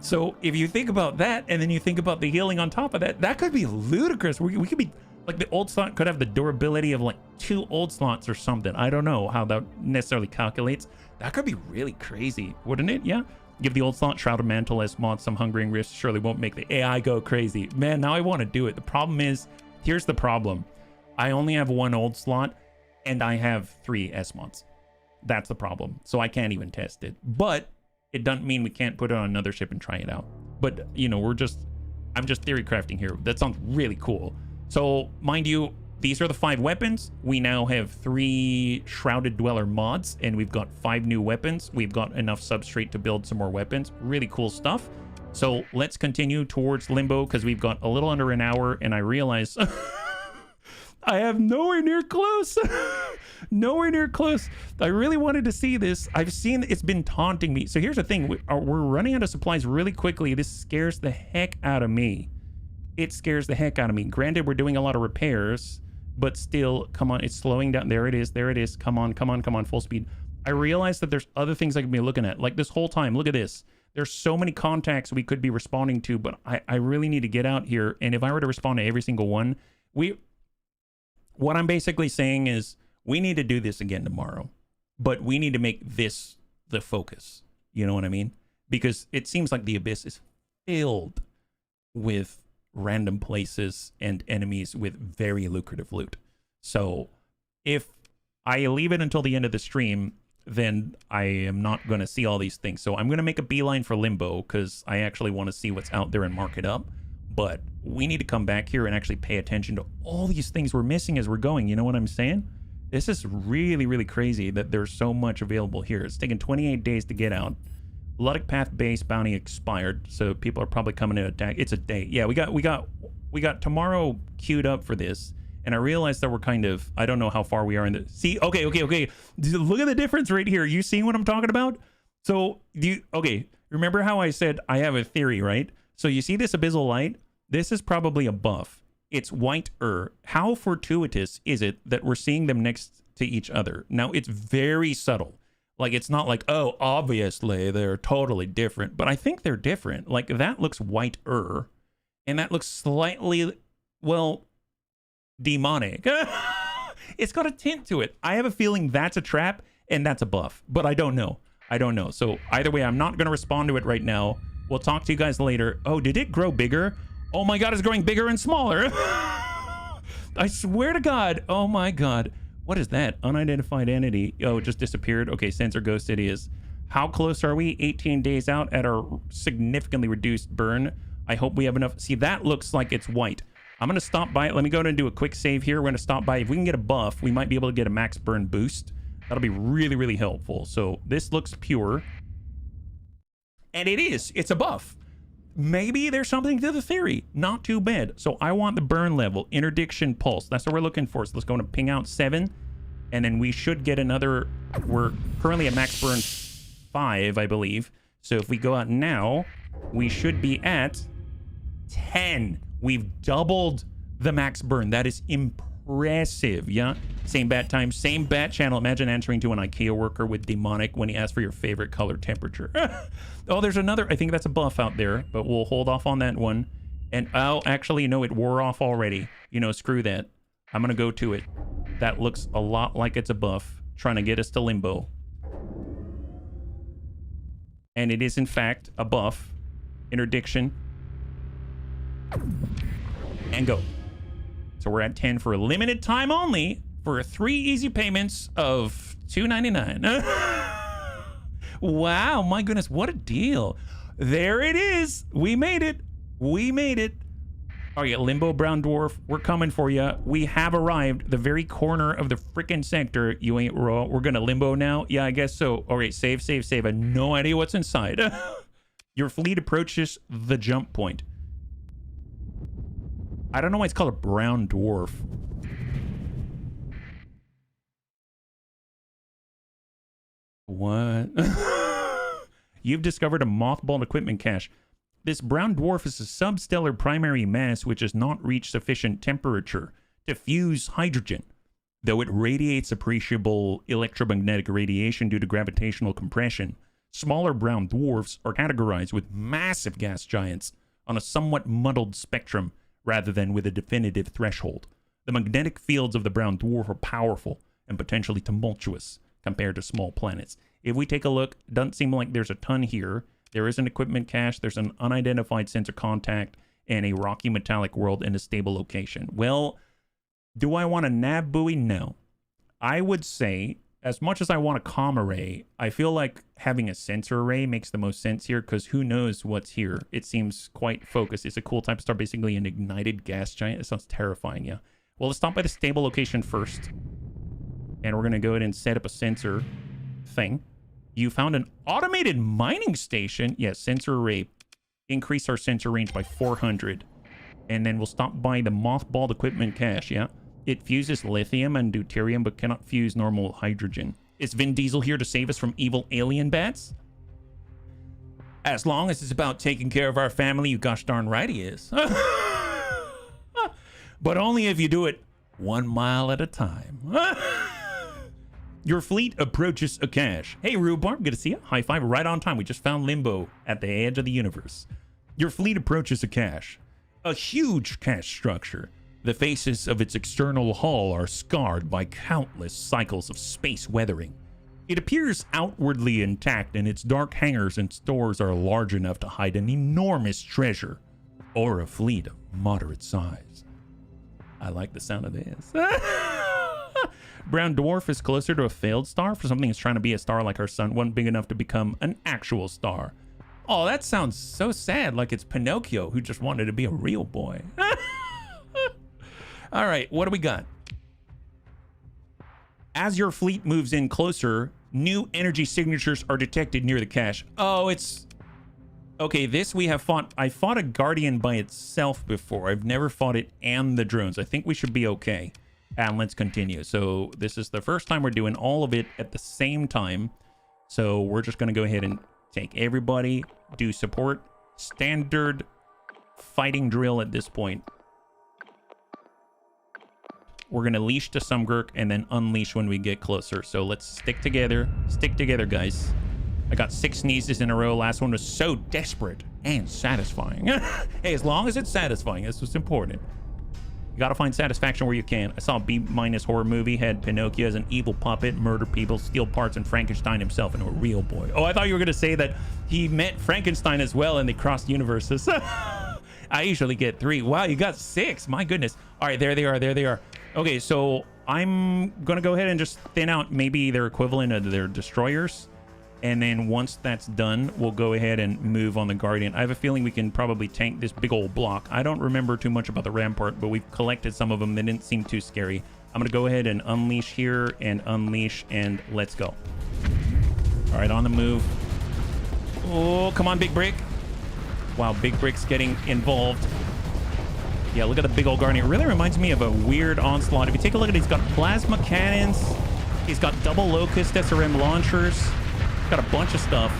So if you think about that, and then you think about the healing on top of that, that could be ludicrous. We could be, like, the old slot could have the durability of like 2 old slots or something. I don't know how that necessarily calculates. That could be really crazy, wouldn't it? Yeah. Give the old slot Shrouded Mantle as mod. Some Hungering Rifts surely won't make the AI go crazy. Man, now I want to do it. The problem is, here's the problem. I only have 1 old slot, and I have 3 S mods. That's the problem. So I can't even test it. But it doesn't mean we can't put it on another ship and try it out. But, you know, I'm just theory crafting here. That sounds really cool. So, mind you, these are the 5 weapons. We now have 3 Shrouded Dweller mods, and we've got 5 new weapons. We've got enough substrate to build some more weapons. Really cool stuff. So let's continue towards Limbo, because we've got a little under an hour, and I realize I have nowhere near close. Nowhere near close. I really wanted to see this. I've seen it's been taunting me. So here's the thing. We're running out of supplies really quickly. This scares the heck out of me. It scares the heck out of me. Granted, we're doing a lot of repairs, but still, come on, it's slowing down. There it is. There it is. Come on, come on, come on, full speed. I realize that there's other things I could be looking at. Like this whole time, look at this. There's so many contacts we could be responding to, but I really need to get out here. And if I were to respond to every single one, what I'm basically saying is we need to do this again tomorrow, but we need to make this the focus. You know what I mean? Because it seems like the Abyss is filled with random places and enemies with very lucrative loot. So if I leave it until the end of the stream, then I am not going to see all these things. So I'm going to make a beeline for Limbo because I actually want to see what's out there and mark it up. But we need to come back here and actually pay attention to all these things we're missing as we're going. You know what I'm saying? This is really, really crazy that there's so much available here. It's taken 28 days to get out. Luddic Path base bounty expired, so people are probably coming to attack. It's a day. Yeah, we got tomorrow queued up for this, and I realized that we're kind of, I don't know how far we are in the. See, okay. Look at the difference right here. You seeing what I'm talking about? So remember how I said I have a theory, right? So you see this abyssal light? This is probably a buff. It's whiter. How fortuitous is it that we're seeing them next to each other? Now, it's very subtle. Like, it's not like, oh, obviously they're totally different. But I think they're different. Like, that looks whiter. And that looks slightly, well, demonic. It's got a tint to it. I have a feeling that's a trap and that's a buff. But I don't know. I don't know. So either way, I'm not going to respond to it right now. We'll talk to you guys later. Oh, did it grow bigger? Oh my God, it's growing bigger and smaller. I swear to God. Oh my God. What is that? Unidentified entity. Oh, it just disappeared. Okay, sensor ghost it is. How close are we? 18 days out at our significantly reduced burn. I hope we have enough. See, that looks like it's white. I'm going to stop by it. Let me go ahead and do a quick save here. We're going to stop by. If we can get a buff, we might be able to get a max burn boost. That'll be really, really helpful. So this looks pure. And it is. It's a buff. Maybe there's something to the theory. Not too bad. So I want the burn level. Interdiction pulse. That's what we're looking for. So let's go to ping out 7. And then we should get another. We're currently at max burn 5, I believe. So if we go out now, we should be at 10. We've doubled the max burn. That is impressive. Yeah. Same bat time, same bat channel. Imagine answering to an IKEA worker with demonic when he asks for your favorite color temperature. Oh, there's another. I think that's a buff out there, but we'll hold off on that one. And oh, actually, no, it wore off already. You know, screw that. I'm going to go to it. That looks a lot like it's a buff, trying to get us to limbo. And it is, in fact, a buff. Interdiction. And go. So we're at 10 for a limited time only for 3 easy payments of $2.99. Wow, my goodness, what a deal. There it is. We made it. We made it. Oh yeah, Limbo Brown Dwarf, we're coming for you. We have arrived. The very corner of the freaking sector. You ain't raw. We're gonna limbo now? Yeah, I guess so. All right, save, save, save. I have no idea what's inside. Your fleet approaches the jump point. I don't know why it's called a brown dwarf. What? You've discovered a mothballed equipment cache. This brown dwarf is a substellar primary mass which has not reached sufficient temperature to fuse hydrogen. Though it radiates appreciable electromagnetic radiation due to gravitational compression, smaller brown dwarfs are categorized with massive gas giants on a somewhat muddled spectrum rather than with a definitive threshold. The magnetic fields of the brown dwarf are powerful and potentially tumultuous compared to small planets. If we take a look, it doesn't seem like there's a ton here. There is an equipment cache, there's an unidentified sensor contact, and a rocky metallic world in a stable location. Well, do I want a nav buoy? No. I would say, as much as I want a comm array, I feel like having a sensor array makes the most sense here, because who knows what's here. It seems quite focused. It's a cool type of star, basically an ignited gas giant. It sounds terrifying, yeah. Well, let's stop by the stable location first. And we're going to go ahead and set up a sensor thing. You found an automated mining station. Yes, sensor array. Increase our sensor range by 400. And then we'll stop by the mothballed equipment cache, yeah? It fuses lithium and deuterium, but cannot fuse normal hydrogen. Is Vin Diesel here to save us from evil alien bats? As long as it's about taking care of our family, you gosh darn right he is. But only if you do it 1 mile at a time. Your fleet approaches a cache. Hey, Rhubarb, good to see you. High five, right on time. We just found Limbo at the edge of the universe. Your fleet approaches a cache. A huge cache structure. The faces of its external hull are scarred by countless cycles of space weathering. It appears outwardly intact, and its dark hangars and stores are large enough to hide an enormous treasure, or a fleet of moderate size. I like the sound of this. Brown dwarf is closer to a failed star for something that's trying to be a star like our sun, one big enough to become an actual star. Oh, that sounds so sad, like it's Pinocchio who just wanted to be a real boy. All right, what do we got? As your fleet moves in closer, new energy signatures are detected near the cache. Oh, it's... Okay, this we have fought... I fought a Guardian by itself before. I've never fought it and the drones. I think we should be okay. And let's continue. So this is the first time we're doing all of it at the same time. So we're just going to go ahead and take everybody, do support, standard fighting drill at this point. We're going to leash to Sumgurk and then unleash when we get closer. So let's stick together. Stick together, guys. I got 6 sneezes in a row. Last one was so desperate and satisfying. Hey, as long as it's satisfying, that's what's important. You gotta find satisfaction where you can. I saw a B- horror movie, had Pinocchio as an evil puppet, murder people, steal parts, and Frankenstein himself into a real boy. Oh, I thought you were gonna say that he met Frankenstein as well and they crossed universes. I usually get 3. Wow, you got 6. My goodness. All right, there they are. There they are. Okay, so I'm gonna go ahead and just thin out maybe their equivalent of their destroyers. And then once that's done, we'll go ahead and move on the Guardian. I have a feeling we can probably tank this big old block. I don't remember too much about the Rampart, but we've collected some of them. They didn't seem too scary. I'm going to go ahead and unleash here and unleash, and let's go. All right, on the move. Oh, come on, Big Brick. Wow, Big Brick's getting involved. Yeah, look at the big old Guardian. It really reminds me of a weird Onslaught. If you take a look at it, he's got plasma cannons. He's got double Locust SRM launchers. Got a bunch of stuff.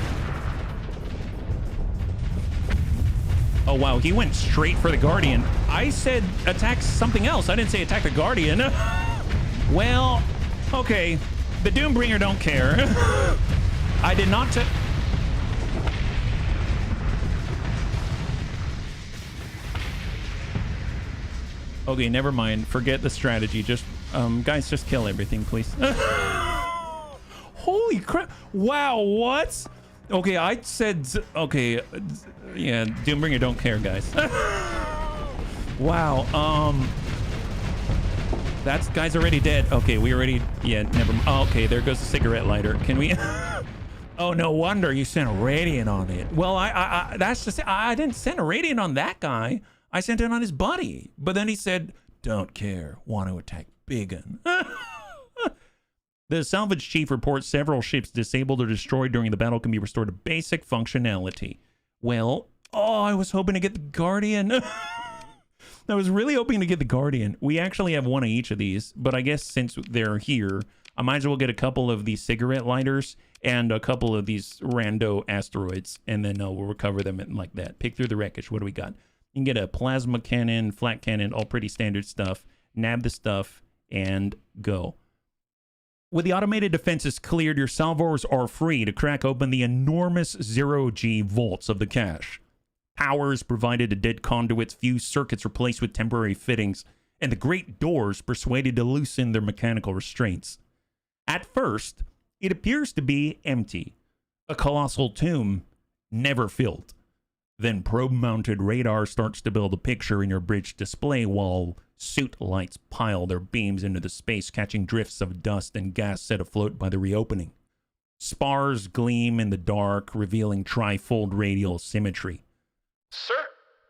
Oh, wow. He went straight for the Guardian. I said attack something else. I didn't say attack the Guardian. Well, okay. The Doombringer don't care. I did not... Okay, never mind. Forget the strategy. Just, guys, just kill everything, please. Holy crap. Wow, what? Okay, I said... Okay, yeah, Doombringer don't care, guys. Wow, that's... Guy's already dead. Okay, we already... Yeah, never... Oh, okay, there goes the cigarette lighter. Can we... Oh, no wonder you sent a radiant on it. Well, that's just... I didn't send a radiant on that guy. I sent it on his buddy. But then he said, don't care. Want to attack Biggin. The salvage chief reports several ships disabled or destroyed during the battle can be restored to basic functionality. Well, oh, I was hoping to get the Guardian. I was really hoping to get the Guardian. We actually have one of each of these, but I guess since they're here, I might as well get a couple of these cigarette lighters and a couple of these rando asteroids, and then we'll recover them like that. Pick through the wreckage. What do we got? You can get a plasma cannon, flat cannon, all pretty standard stuff. Nab the stuff and go. With the automated defenses cleared, your salvors are free to crack open the enormous zero-G vaults of the cache. Power is provided to dead conduits, fused circuits replaced with temporary fittings, and the great doors persuaded to loosen their mechanical restraints. At first, it appears to be empty, a colossal tomb never filled. Then probe-mounted radar starts to build a picture in your bridge display while suit lights pile their beams into the space, catching drifts of dust and gas set afloat by the reopening. Spars gleam in the dark, revealing trifold radial symmetry. Sir?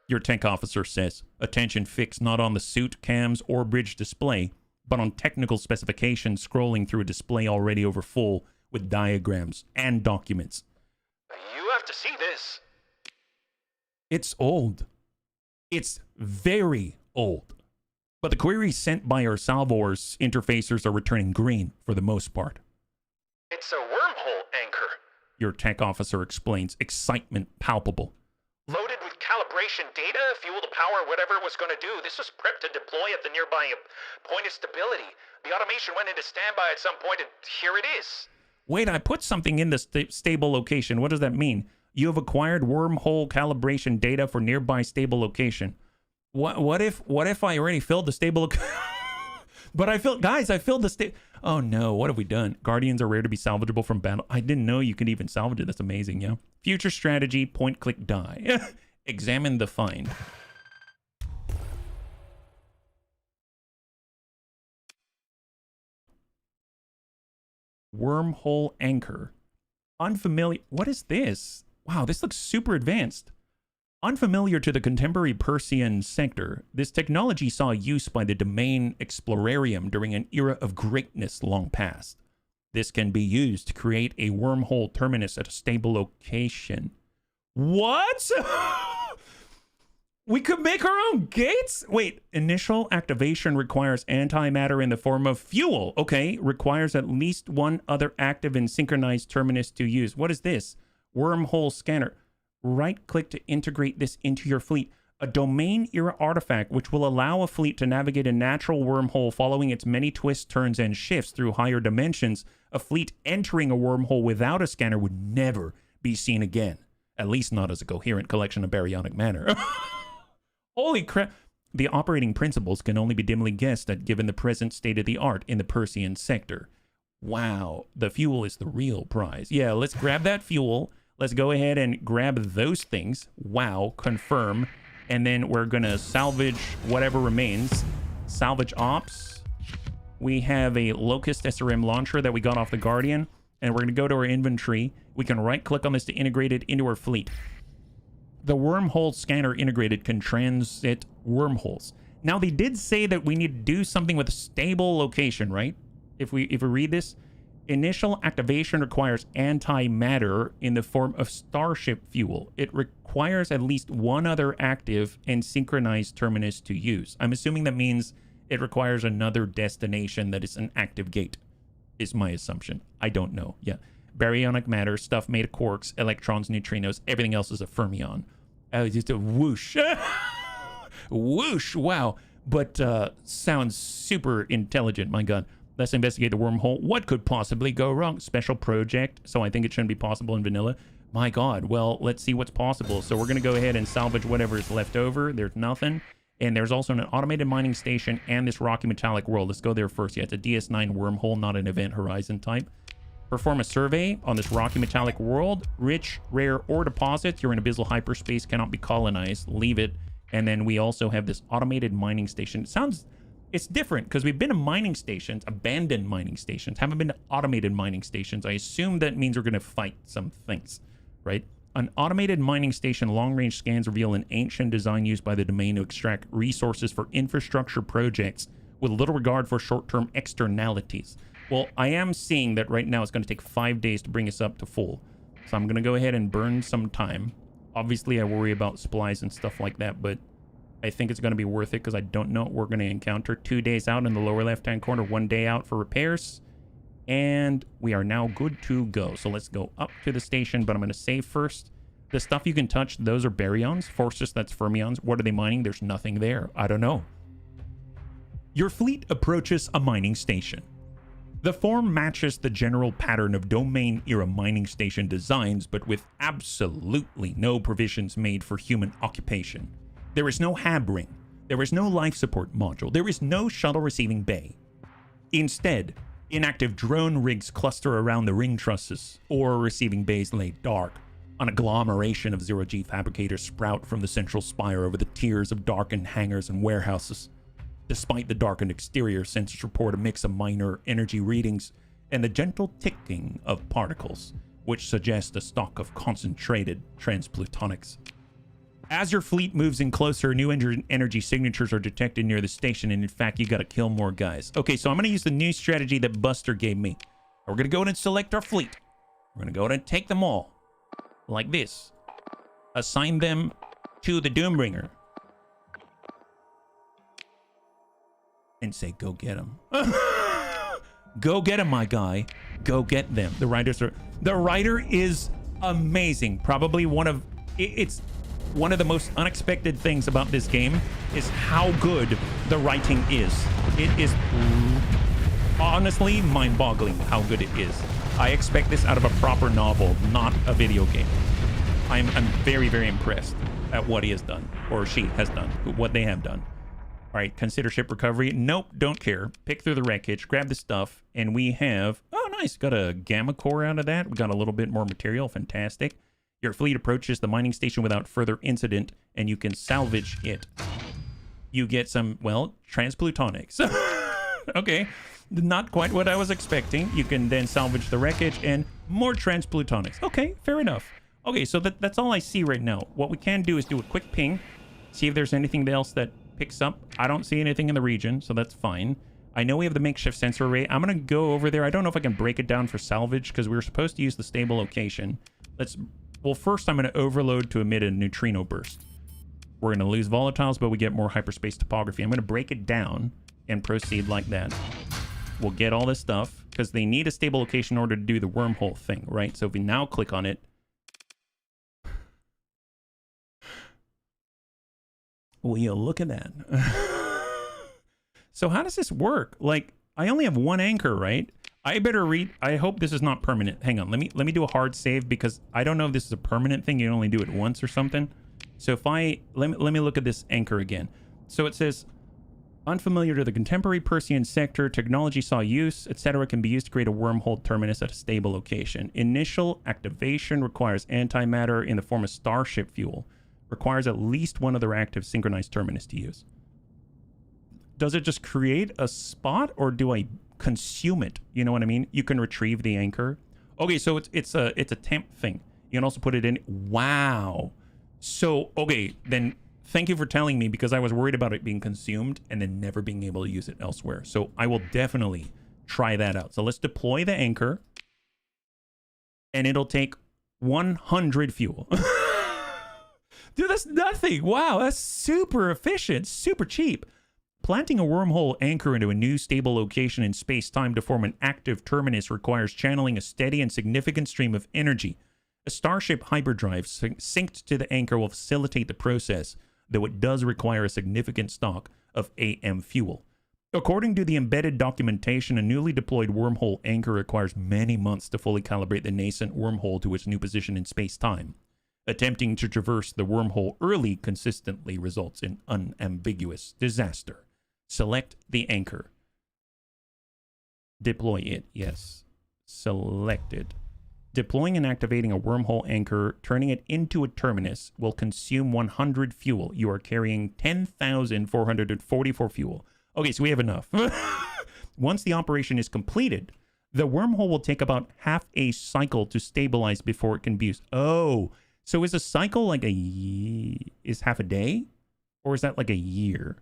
Your tech officer says, attention fixed not on the suit, cams, or bridge display, but on technical specifications scrolling through a display already overfull with diagrams and documents. You have to see this. It's old. It's very old. But the queries sent by our salvors interfacers are returning green for the most part. It's a wormhole anchor. Your tech officer explains, excitement palpable. Loaded with calibration data, fuel to power whatever it was going to do. This was prepped to deploy at the nearby point of stability. The automation went into standby at some point, and here it is. Wait, I put something in the stable location. What does that mean? You have acquired wormhole calibration data for nearby stable location. What if I already filled the stable? But I filled the stable. Oh no, what have we done? Guardians are rare to be salvageable from battle. I didn't know you could even salvage it. That's amazing, yeah. Future strategy, point, click, die. Examine the find. Wormhole anchor. Unfamiliar. What is this? Wow, this looks super advanced. Unfamiliar to the contemporary Persian sector, this technology saw use by the Domain Explorarium during an era of greatness long past. This can be used to create a wormhole terminus at a stable location. What? We could make our own gates? Wait, initial activation requires antimatter in the form of fuel. Okay, requires at least one other active and synchronized terminus to use. What is this? Wormhole scanner. Right-click to integrate this into your fleet. A domain era artifact which will allow a fleet to navigate a natural wormhole following its many twists, turns, and shifts through higher dimensions. A fleet entering a wormhole without a scanner would never be seen again. At least not as a coherent collection of baryonic matter. Holy crap. The operating principles can only be dimly guessed at given the present state of the art in the Persean sector. Wow, the fuel is the real prize. Yeah, let's grab that fuel. Let's go ahead and grab those things. Wow, confirm. And then we're going to salvage whatever remains. Salvage ops. We have a Locust SRM launcher that we got off the Guardian. And we're going to go to our inventory. We can right-click on this to integrate it into our fleet. The wormhole scanner integrated can transit wormholes. Now, they did say that we need to do something with a stable location, right? If we read this, initial activation requires antimatter in the form of starship fuel. It requires at least one other active and synchronized terminus to use. I'm assuming that means it requires another destination that is an active gate, is my assumption. I don't know. Yeah. Baryonic matter, stuff made of quarks, electrons, neutrinos, everything else is a fermion. Just a whoosh. Whoosh. Wow. But sounds super intelligent, my God. Let's investigate the wormhole. What could possibly go wrong? Special project, so I think it shouldn't be possible in vanilla. My God, well, let's see what's possible. So we're going to go ahead and salvage whatever is left over. There's nothing. And there's also an automated mining station and this rocky metallic world. Let's go there first. Yeah, it's a DS9 wormhole, not an event horizon type. Perform a survey on this rocky metallic world. Rich, rare, ore deposits. You're in abyssal hyperspace, cannot be colonized. Leave it. And then we also have this automated mining station. It sounds... It's different because we've been to mining stations, abandoned mining stations, haven't been to automated mining stations. I assume that means we're going to fight some things, right? An automated mining station long-range scans reveal an ancient design used by the domain to extract resources for infrastructure projects with little regard for short-term externalities. Well, I am seeing that right now it's going to take 5 days to bring us up to full. So I'm going to go ahead and burn some time. Obviously, I worry about supplies and stuff like that, but I think it's going to be worth it because I don't know what we're going to encounter. 2 days out in the lower left-hand corner, 1 day out for repairs. And we are now good to go. So let's go up to the station, but I'm going to save first. The stuff you can touch, those are baryons. Forces, that's fermions. What are they mining? There's nothing there. I don't know. Your fleet approaches a mining station. The form matches the general pattern of domain-era mining station designs, but with absolutely no provisions made for human occupation. There is no hab ring. There is no life support module. There is no shuttle receiving bay. Instead, inactive drone rigs cluster around the ring trusses, or receiving bays lay dark. An agglomeration of zero-G fabricators sprout from the central spire over the tiers of darkened hangars and warehouses. Despite the darkened exterior, sensors report a mix of minor energy readings and the gentle ticking of particles, which suggest a stock of concentrated transplutonics. As your fleet moves in closer, new energy signatures are detected near the station, and in fact, you gotta kill more guys. Okay, so I'm gonna use the new strategy that Buster gave me. We're gonna go in and select our fleet. We're gonna go in and take them all. Like this. Assign them to the Doombringer. And say, go get them. Go get them, my guy. Go get them. The writer is amazing. Probably it's one of the most unexpected things about this game is how good the writing is. It is honestly mind-boggling how good it is. I expect this out of a proper novel, not a video game. I'm very, very impressed at what he has done, or she has done, what they have done. All right, consider ship recovery. Nope, don't care. Pick through the wreckage, grab the stuff, and we have... Oh, nice. Got a gamma core out of that. We got a little bit more material. Fantastic. Your fleet approaches the mining station without further incident, and you can salvage it. You get some, well, transplutonics. Okay, not quite what I was expecting. You can then salvage the wreckage and more transplutonics. Okay, fair enough. Okay, so that's all I see right now. What we can do is do a quick ping, see if there's anything else that picks up. I don't see anything in the region, so that's fine. I know we have the makeshift sensor array. I'm going to go over there. I don't know if I can break it down for salvage because we were supposed to use the stable location. Well, first I'm going to overload to emit a neutrino burst. We're going to lose volatiles, but we get more hyperspace topography. I'm going to break it down and proceed like that. We'll get all this stuff because they need a stable location in order to do the wormhole thing, right? So if we now click on it, Will you look at that? So how does this work? Like, I only have one anchor, right? I better read. I hope this is not permanent. Hang on. Let me do a hard save because I don't know if this is a permanent thing. You can only do it once or something. So if I let me look at this anchor again. So it says, unfamiliar to the contemporary Persean sector, technology saw use, etc., can be used to create a wormhole terminus at a stable location. Initial activation requires antimatter in the form of starship fuel. Requires at least one other active synchronized terminus to use. Does it just create a spot, or do I consume it? You know what I mean? You can retrieve the anchor. Okay, so it's a temp thing. You can also put it in. Wow. So okay, then thank you for telling me, because I was worried about it being consumed and then never being able to use it elsewhere. So I will definitely try that out. So let's deploy the anchor, and it'll take 100 fuel. Dude, that's nothing. Wow, that's super efficient, super cheap. Planting a wormhole anchor into a new stable location in space-time to form an active terminus requires channeling a steady and significant stream of energy. A Starship hyperdrive synced to the anchor will facilitate the process, though it does require a significant stock of AM fuel. According to the embedded documentation, a newly deployed wormhole anchor requires many months to fully calibrate the nascent wormhole to its new position in space-time. Attempting to traverse the wormhole early consistently results in unambiguous disaster. Select the anchor. Deploy it. Yes. Selected. Deploying and activating a wormhole anchor, turning it into a terminus, will consume 100 fuel. You are carrying 10,444 fuel. Okay, so we have enough. Once the operation is completed, the wormhole will take about half a cycle to stabilize before it can be used. Oh, so is a cycle like is half a day? Or is that like a year?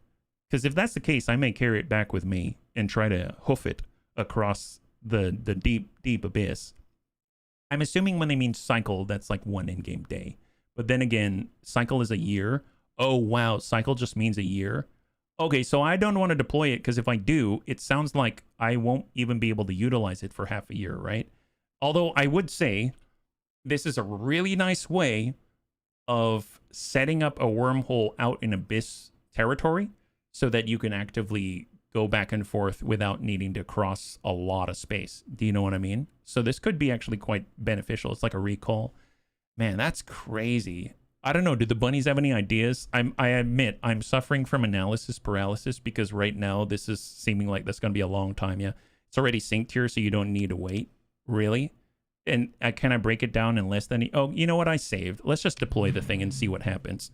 Because if that's the case, I may carry it back with me and try to hoof it across the deep abyss. I'm assuming when they mean cycle, that's like one in-game day. But then again, cycle is a year. Oh, wow. Cycle just means a year. Okay, so I don't want to deploy it because if I do, it sounds like I won't even be able to utilize it for half a year, right? Although I would say this is a really nice way of setting up a wormhole out in abyss territory so that you can actively go back and forth without needing to cross a lot of space. Do you know what I mean? So this could be actually quite beneficial. It's like a recall. Man, that's crazy. I don't know. Do the bunnies have any ideas? I admit I'm suffering from analysis paralysis because right now this is seeming like that's going to be a long time. Yeah, it's already synced here, so you don't need to wait. Really? And can I break it down in less than... Oh, you know what? I saved. Let's just deploy the thing and see what happens.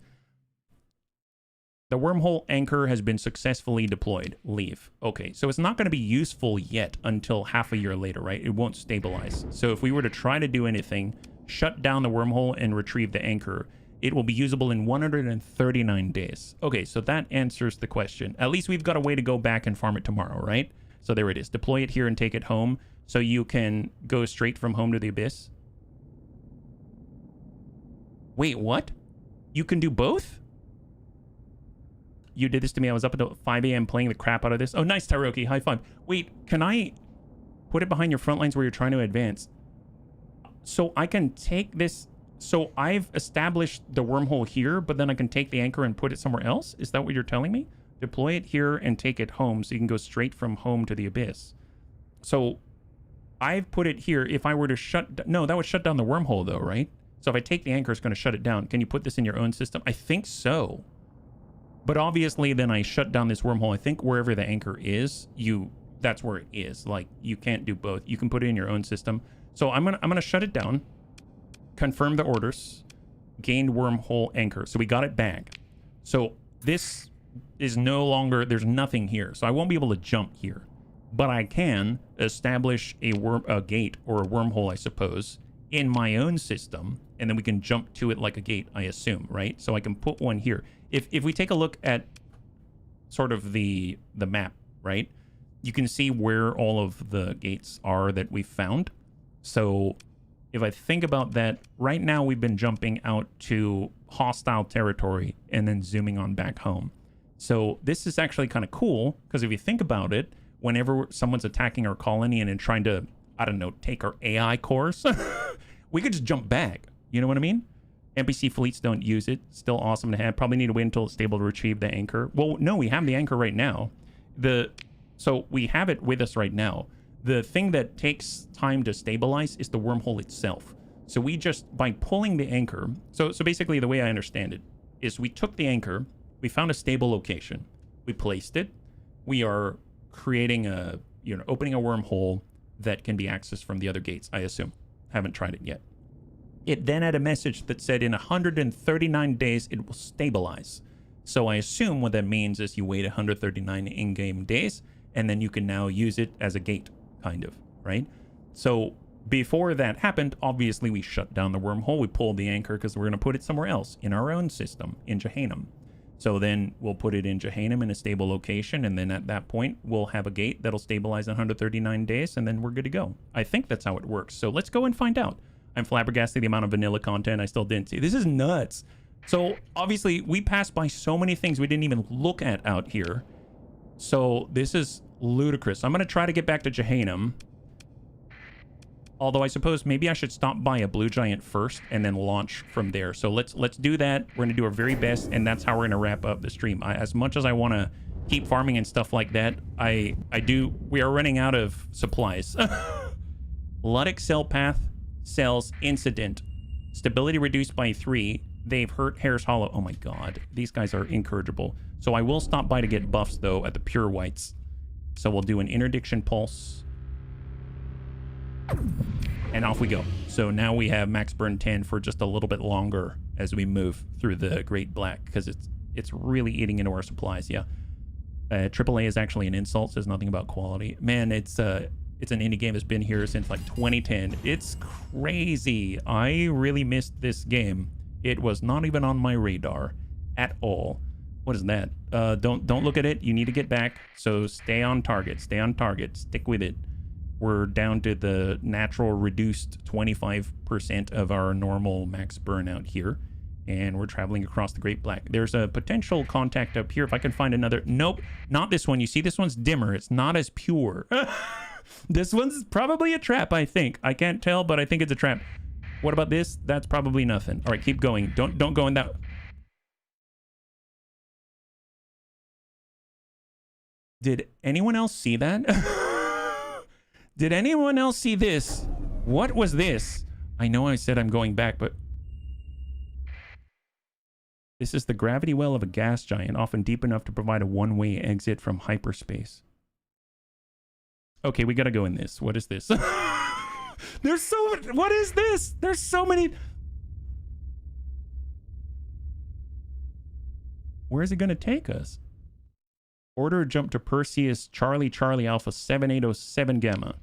The wormhole anchor has been successfully deployed. Leave. Okay, so it's not going to be useful yet until half a year later, right? It won't stabilize. So if we were to try to do anything, shut down the wormhole and retrieve the anchor, it will be usable in 139 days. Okay, so that answers the question. At least we've got a way to go back and farm it tomorrow, right? So there it is. Deploy it here and take it home so you can go straight from home to the abyss. Wait, what? You can do both? You did this to me. I was up until 5 a.m. playing the crap out of this. Oh, nice, Tyroki. High five. Wait, can I put it behind your front lines where you're trying to advance? So I can take this... So I've established the wormhole here, but then I can take the anchor and put it somewhere else? Is that what you're telling me? Deploy it here and take it home so you can go straight from home to the abyss. So I've put it here. If I were to shut... No, that would shut down the wormhole though, right? So if I take the anchor, it's going to shut it down. Can you put this in your own system? I think so. But obviously, then I shut down this wormhole. I think wherever the anchor is, that's where it is. Like, you can't do both. You can put it in your own system. So I'm gonna shut it down. Confirm the orders. Gained wormhole anchor. So we got it back. So this is no longer... There's nothing here. So I won't be able to jump here. But I can establish a gate or a wormhole, I suppose, in my own system. And then we can jump to it like a gate, I assume, right? So I can put one here. If we take a look at sort of the map, right, you can see where all of the gates are that we found. So if I think about that, right now we've been jumping out to hostile territory and then zooming on back home. So this is actually kind of cool because if you think about it, whenever someone's attacking our colony and then trying to, I don't know, take our AI cores, we could just jump back. You know what I mean? NPC fleets don't use it. Still awesome to have. Probably need to wait until it's stable to retrieve the anchor. Well, no, we have the anchor right now. So we have it with us right now. The thing that takes time to stabilize is the wormhole itself. So we just, by pulling the anchor, so basically the way I understand it is we took the anchor, we found a stable location, we placed it, we are creating a, opening a wormhole that can be accessed from the other gates, I assume. Haven't tried it yet. It then had a message that said in 139 days it will stabilize. So I assume what that means is you wait 139 in-game days, and then you can now use it as a gate, kind of, right? So before that happened, obviously we shut down the wormhole, we pulled the anchor because we're going to put it somewhere else in our own system, in Jehannam. So then we'll put it in Jehannam in a stable location, and then at that point we'll have a gate that'll stabilize in 139 days, and then we're good to go. I think that's how it works. So let's go and find out. I'm flabbergasted the amount of vanilla content I still didn't see. This is nuts. So obviously we passed by so many things we didn't even look at out here. So this is ludicrous. I'm going to try to get back to Jehannam. Although I suppose maybe I should stop by a blue giant first and then launch from there. So let's do that. We're going to do our very best, and that's how we're going to wrap up the stream. As much as I want to keep farming and stuff like that, we are running out of supplies. Ludic cell path, cells, incident. Stability reduced by 3. They've hurt Hair's Hollow. Oh my god. These guys are incorrigible. So I will stop by to get buffs, though, at the Pure Whites. So we'll do an Interdiction Pulse. And off we go. So now we have max burn 10 for just a little bit longer as we move through the Great Black, because it's really eating into our supplies, yeah. AAA is actually an insult, says nothing about quality. Man, it's an indie game that's been here since like 2010. It's crazy. I really missed this game. It was not even on my radar at all. What is that? Don't look at it. You need to get back. So stay on target. Stay on target. Stick with it. We're down to the natural reduced 25% of our normal max burnout here. And we're traveling across the Great Black. There's a potential contact up here. If I can find another... Nope, not this one. You see, this one's dimmer. It's not as pure. This one's probably a trap, I think. I can't tell, but I think it's a trap. What about this? That's probably nothing. All right, keep going. Don't go in that... Did anyone else see that? Did anyone else see this? What was this? I know I said I'm going back, but... This is the gravity well of a gas giant, often deep enough to provide a one-way exit from hyperspace. Okay, we gotta go in this. What is this? There's so much... What is this? There's so many... Where is it gonna take us? Order a jump to Perseus Charlie Charlie Alpha 7807 Gamma.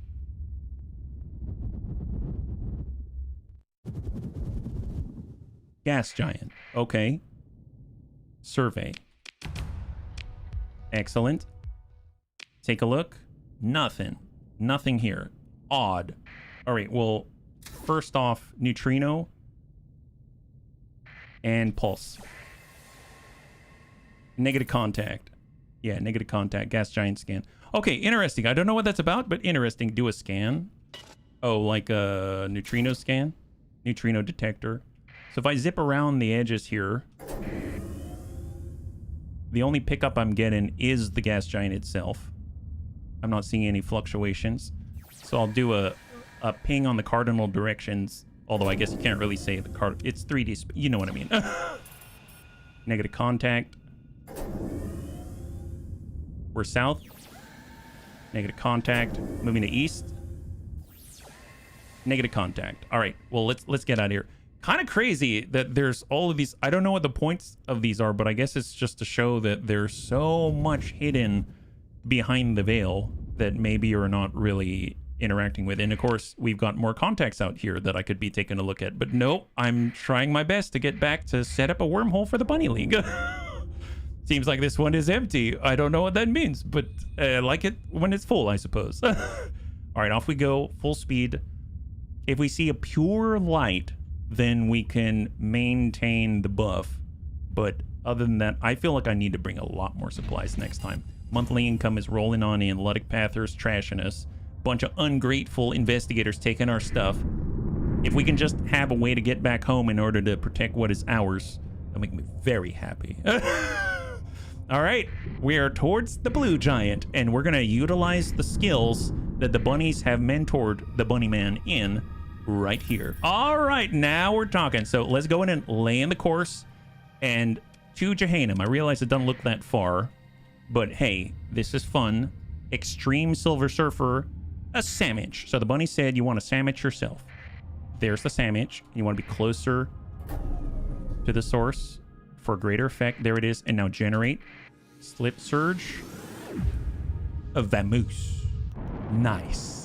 Gas giant. Okay. Survey. Excellent. Take a look. Nothing. Nothing here. Odd. All right, well, first off, neutrino and pulse. Negative contact. Yeah, negative contact. Gas giant scan. Okay, interesting. I don't know what that's about, but interesting. Do a scan. Oh, like a neutrino scan? Neutrino detector. So if I zip around the edges here, the only pickup I'm getting is the gas giant itself. I'm not seeing any fluctuations. So I'll do a ping on the cardinal directions, although I guess you can't really say the card. It's 3D. You know what I mean. Negative contact. We're south. Negative contact. Moving to east. Negative contact. All right. Well, let's get out of here. Kind of crazy that there's all of these. I don't know what the points of these are, but I guess it's just to show that there's so much hidden behind the veil that maybe you're not really interacting with. And of course, we've got more contacts out here that I could be taking a look at. But no, I'm trying my best to get back to set up a wormhole for the Bunny League. Seems like this one is empty. I don't know what that means, but I like it when it's full, I suppose. All right, off we go, full speed. If we see a pure light, then we can maintain the buff. But other than that, I feel like I need to bring a lot more supplies next time. Monthly income is rolling on in. Ludic Pathers trashing us. Bunch of ungrateful investigators taking our stuff. If we can just have a way to get back home in order to protect what is ours, that'll make me very happy. All right, we are towards the blue giant, and we're gonna utilize the skills that the bunnies have mentored the bunny man in right here. All right, now we're talking. So let's go in and lay in the course and to Jehannam. I realize it doesn't look that far, but hey, this is fun. Extreme Silver Surfer, a sandwich. So the bunny said you want a sandwich yourself. There's the sandwich. You want to be closer to the source for greater effect. There it is. And now generate slip surge of Vamoose. Nice.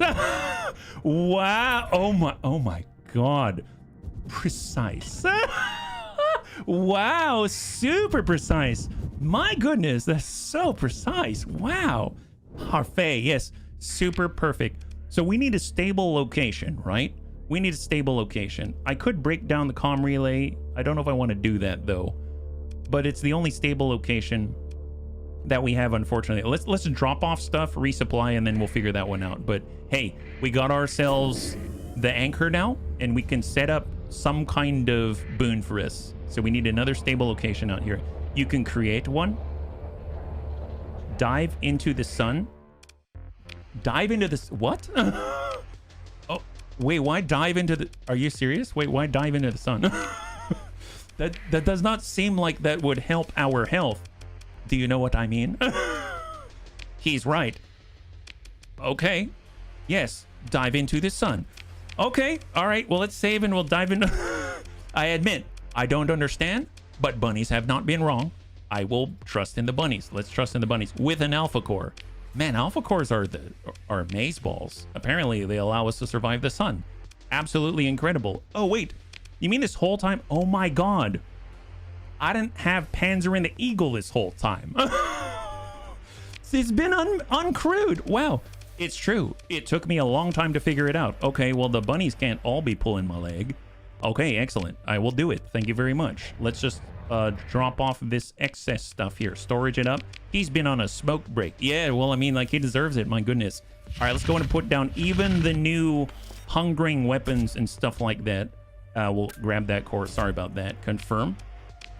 Wow. Oh my God. Precise. Wow. Super precise. My goodness. That's so precise. Wow. Parfait. Yes. Super perfect. So we need a stable location, right? We need a stable location. I could break down the comm relay. I don't know if I want to do that though, but it's the only stable location that we have, unfortunately. Let's drop off stuff, resupply, and then we'll figure that one out. But hey, we got ourselves the anchor now, and we can set up some kind of boon for us. So we need another stable location out here. You can create one. Dive into the sun. Dive into this. What? Oh, wait, why dive into the... Are you serious? Wait, why dive into the sun? That does not seem like that would help our health. Do you know what I mean? He's right. Okay. Yes, dive into the sun. Okay, all right, well, let's save and we'll dive into... I admit, I don't understand, but bunnies have not been wrong. I will trust in the bunnies. Let's trust in the bunnies with an alpha core. Man, alpha cores are maze balls. Apparently, they allow us to survive the sun. Absolutely incredible. Oh, wait. You mean this whole time? Oh, my God. I didn't have Panzer and the Eagle this whole time. It's been uncrewed. Wow. It's true. It took me a long time to figure it out. Okay, well, the bunnies can't all be pulling my leg. Okay, excellent. I will do it. Thank you very much. Let's just drop off this excess stuff here. Storage it up. He's been on a smoke break. Yeah, well, I mean, like, he deserves it. My goodness. All right, let's go and put down even the new hungering weapons and stuff like that. We'll grab that core. Sorry about that. Confirm.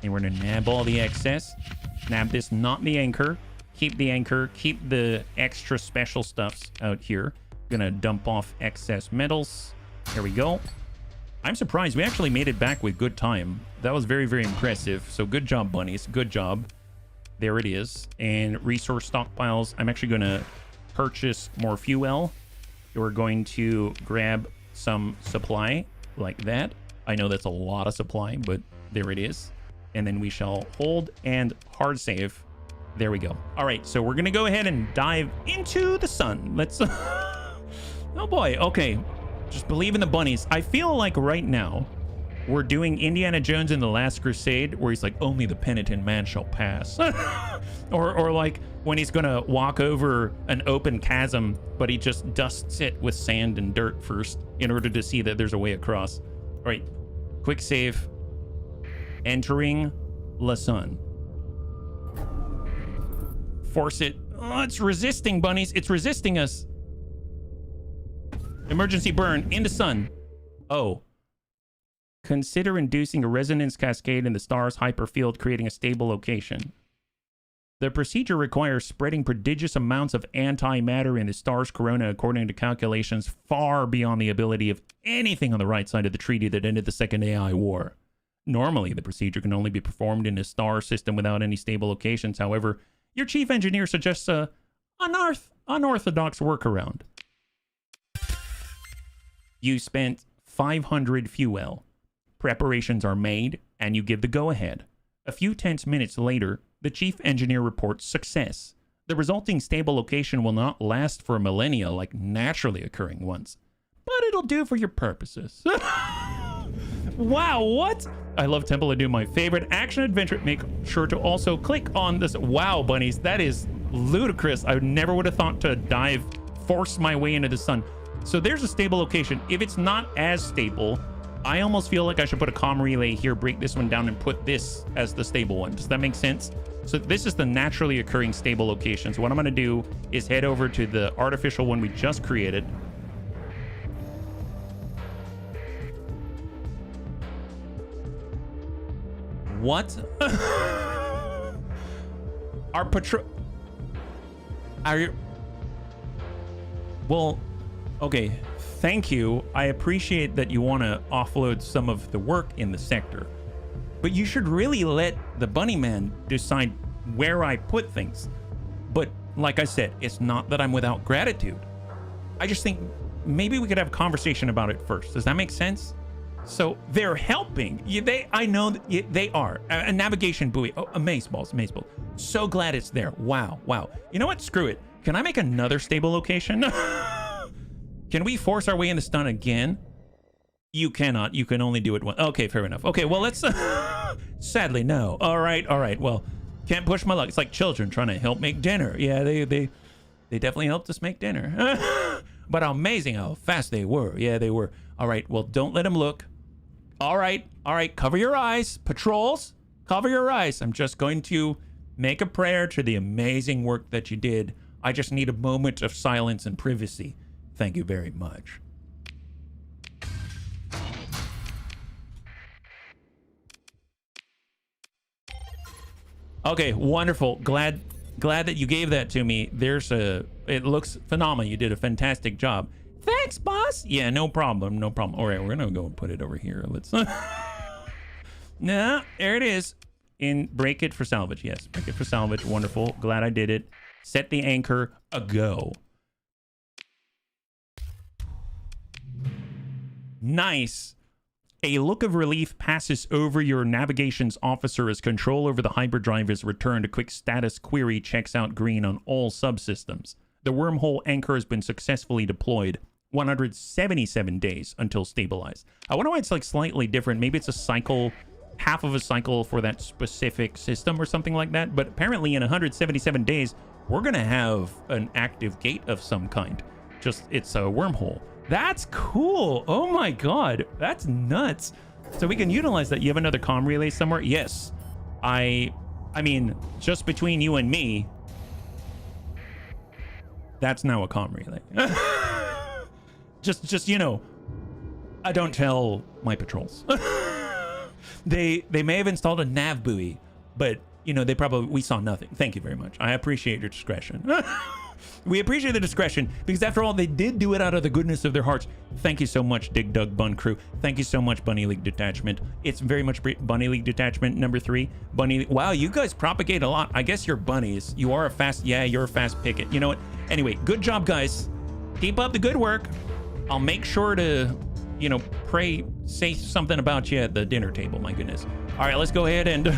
And we're going to nab all the excess. Nab this, not the anchor. Keep the anchor. Keep the extra special stuffs out here. Gonna dump off excess metals. There we go. I'm surprised we actually made it back with good time. That was very, very impressive. So good job, bunnies. Good job. There it is. And resource stockpiles. I'm actually going to purchase more fuel. We're going to grab some supply like that. I know that's a lot of supply, but there it is. And then we shall hold and hard save. There we go. All right, so we're going to go ahead and dive into the sun. Let's... Oh, boy. Okay. Just believe in the bunnies. I feel like right now we're doing Indiana Jones in The Last Crusade, where he's like, only the penitent man shall pass. or like when he's going to walk over an open chasm, but he just dusts it with sand and dirt first in order to see that there's a way across. All right. Quick save. Entering La Sun. Force it. Oh, it's resisting, bunnies. It's resisting us. Emergency burn into sun. Oh. Consider inducing a resonance cascade in the star's hyperfield, creating a stable location. The procedure requires spreading prodigious amounts of antimatter in the star's corona according to calculations far beyond the ability of anything on the right side of the treaty that ended the Second AI War. Normally, the procedure can only be performed in a star system without any stable locations. However, your chief engineer suggests a unorthodox workaround. You spent 500 fuel. Preparations are made, and you give the go-ahead. A few tense minutes later, the chief engineer reports success. The resulting stable location will not last for millennia like naturally occurring ones, but it'll do for your purposes. Wow, what? I love Temple of Doom, my favorite action-adventure. Make sure to also click on this. Wow, bunnies, that is ludicrous. I never would have thought to force my way into the sun. So there's a stable location. If it's not as stable, I almost feel like I should put a comm relay here, break this one down, and put this as the stable one. Does that make sense? So this is the naturally occurring stable location. So what I'm going to do is head over to the artificial one we just created. What? Our patrol... Are you... Well, okay. Thank you. I appreciate that you want to offload some of the work in the sector. But you should really let the bunny man decide where I put things. But like I said, it's not that I'm without gratitude. I just think maybe we could have a conversation about it first. Does that make sense? So they're helping. I know that they are. A navigation buoy. Oh, amazeballs. So glad it's there. Wow. You know what? Screw it. Can I make another stable location? Can we force our way in the stun again? You cannot. You can only do it once. Okay, fair enough. Okay, well, let's... Sadly, no. All right. Well, can't push my luck. It's like children trying to help make dinner. Yeah, they definitely helped us make dinner. But amazing how fast they were. Yeah, they were. All right, well, don't let them look. All right. Cover your eyes. Patrols, cover your eyes. I'm just going to make a prayer to the amazing work that you did. I just need a moment of silence and privacy. Thank you very much. Okay, wonderful. Glad that you gave that to me. It looks phenomenal. You did a fantastic job. Thanks, boss. Yeah, no problem. All right, we're gonna go and put it over here. Let's. No, there it is. Break it for salvage. Yes, break it for salvage. Wonderful. Glad I did it. Set the anchor. A go. Nice. A look of relief passes over your navigations officer as control over the hyperdrive is returned. A quick status query checks out green on all subsystems. The wormhole anchor has been successfully deployed. 177 days until stabilized. I wonder why it's like slightly different. Maybe it's a cycle, half of a cycle for that specific system or something like that. But apparently in 177 days, we're going to have an active gate of some kind. It's a wormhole. That's cool. Oh my God. That's nuts. So we can utilize that. You have another comm relay somewhere? Yes. I mean, just between you and me, that's now a comm relay. just, you know, I don't tell my patrols. They may have installed a nav buoy, but you know, we saw nothing. Thank you very much. I appreciate your discretion. We appreciate the discretion because after all, they did do it out of the goodness of their hearts. Thank you so much, Dig Dug Bun Crew. Thank you so much, Bunny League Detachment. It's very much Bunny League Detachment number 3. Wow, you guys propagate a lot. I guess you're bunnies. You are you're a fast picket. You know what? Anyway, good job, guys. Keep up the good work. I'll make sure to, you know, say something about you at the dinner table. My goodness. All right, let's go ahead and...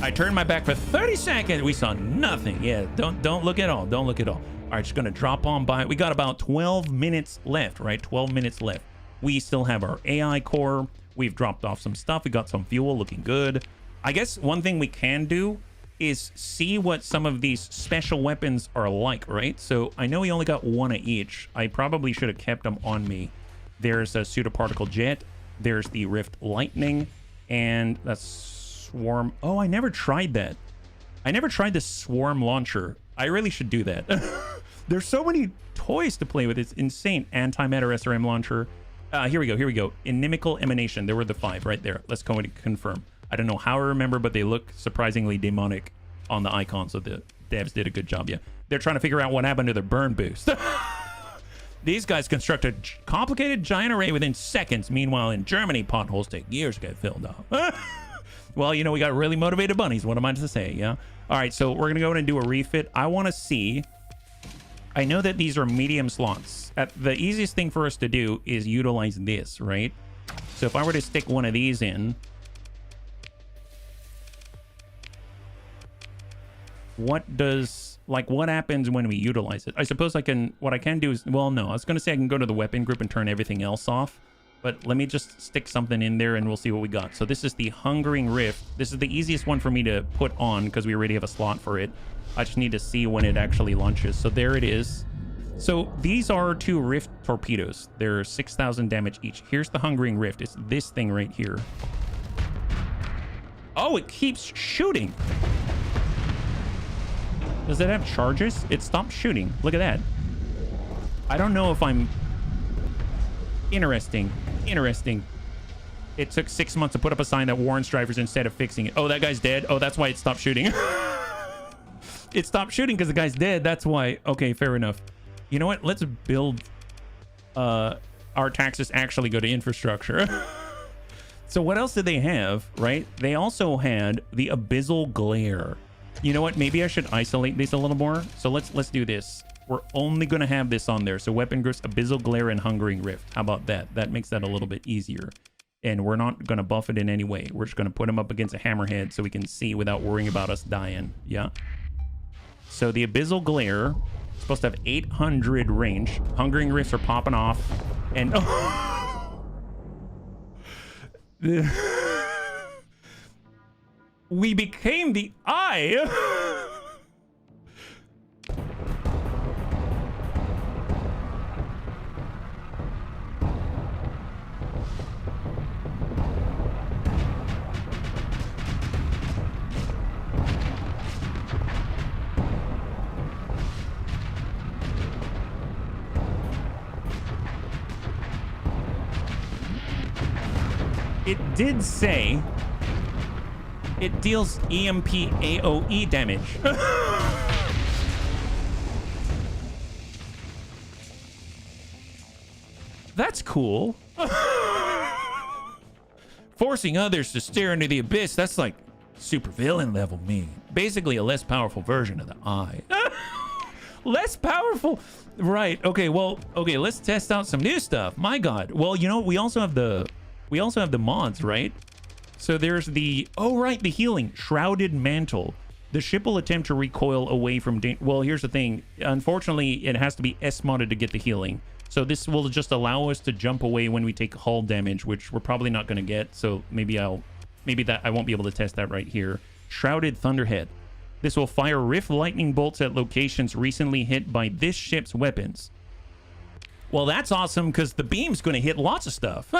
I turned my back for 30 seconds. We saw nothing. Yeah, don't look at all. Don't look at all. All right, just gonna drop on by. We got about 12 minutes left, right? 12 minutes left. We still have our AI core. We've dropped off some stuff. We got some fuel, looking good. I guess one thing we can do is see what some of these special weapons are like, right? So I know we only got one of each. I probably should have kept them on me. There's a pseudoparticle jet. There's the Rift Lightning, and that's Swarm. Oh, I never tried that. I never tried the Swarm launcher. I really should do that. There's so many toys to play with. It's insane. Antimatter SRM launcher. Here we go. Inimical Emanation. There were the 5 right there. Let's go and confirm. I don't know how I remember, but they look surprisingly demonic on the icon. So the devs did a good job. Yeah. They're trying to figure out what happened to their burn boost. These guys construct a complicated giant array within seconds. Meanwhile, in Germany, potholes take years to get filled up. Well, you know, we got really motivated bunnies. What am I to say? Yeah. All right. So we're going to go in and do a refit. I want to see. I know that these are medium slots. The easiest thing for us to do is utilize this, right? So if I were to stick one of these in, what happens when we utilize it? I suppose what I can do is, well, no, I was going to say I can go to the weapon group and turn everything else off. But let me just stick something in there and we'll see what we got. So this is the Hungering Rift. This is the easiest one for me to put on because we already have a slot for it. I just need to see when it actually launches. So there it is. So these are 2 Rift torpedoes. They're 6,000 damage each. Here's the Hungering Rift. It's this thing right here. Oh, it keeps shooting. Does it have charges? It stopped shooting. Look at that. I don't know if I'm... Interesting. It took 6 months to put up a sign that warns drivers instead of fixing it. Oh, that guy's dead. Oh, that's why it stopped shooting. It stopped shooting because the guy's dead. That's why. Okay, fair enough. You know what? Let's build... our taxes actually go to infrastructure. So what else did they have, right? They also had the abyssal glare. You know what? Maybe I should isolate these a little more. So let's do this. We're only going to have this on there. So weapon grips, abyssal glare, and hungering rift. How about that? That makes that a little bit easier. And we're not going to buff it in any way. We're just going to put them up against a hammerhead so we can see without worrying about us dying. Yeah. So the abyssal glare is supposed to have 800 range. Hungering rifts are popping off. And we became the eye. It did say it deals EMP AOE damage. That's cool. Forcing others to stare into the abyss, that's like super villain level me. Basically a less powerful version of the eye. Less powerful. Right. Okay, well, okay, let's test out some new stuff. My God. Well, you know, we also have the mods, right? So there's the, oh right, the healing shrouded mantle. The ship will attempt to recoil away from well, here's the thing, unfortunately it has to be S modded to get the healing, so this will just allow us to jump away when we take hull damage, which we're probably not going to get. So maybe I won't be able to test that right here. Shrouded thunderhead. This will fire rift lightning bolts at locations recently hit by this ship's weapons. Well, that's awesome because the beam's going to hit lots of stuff.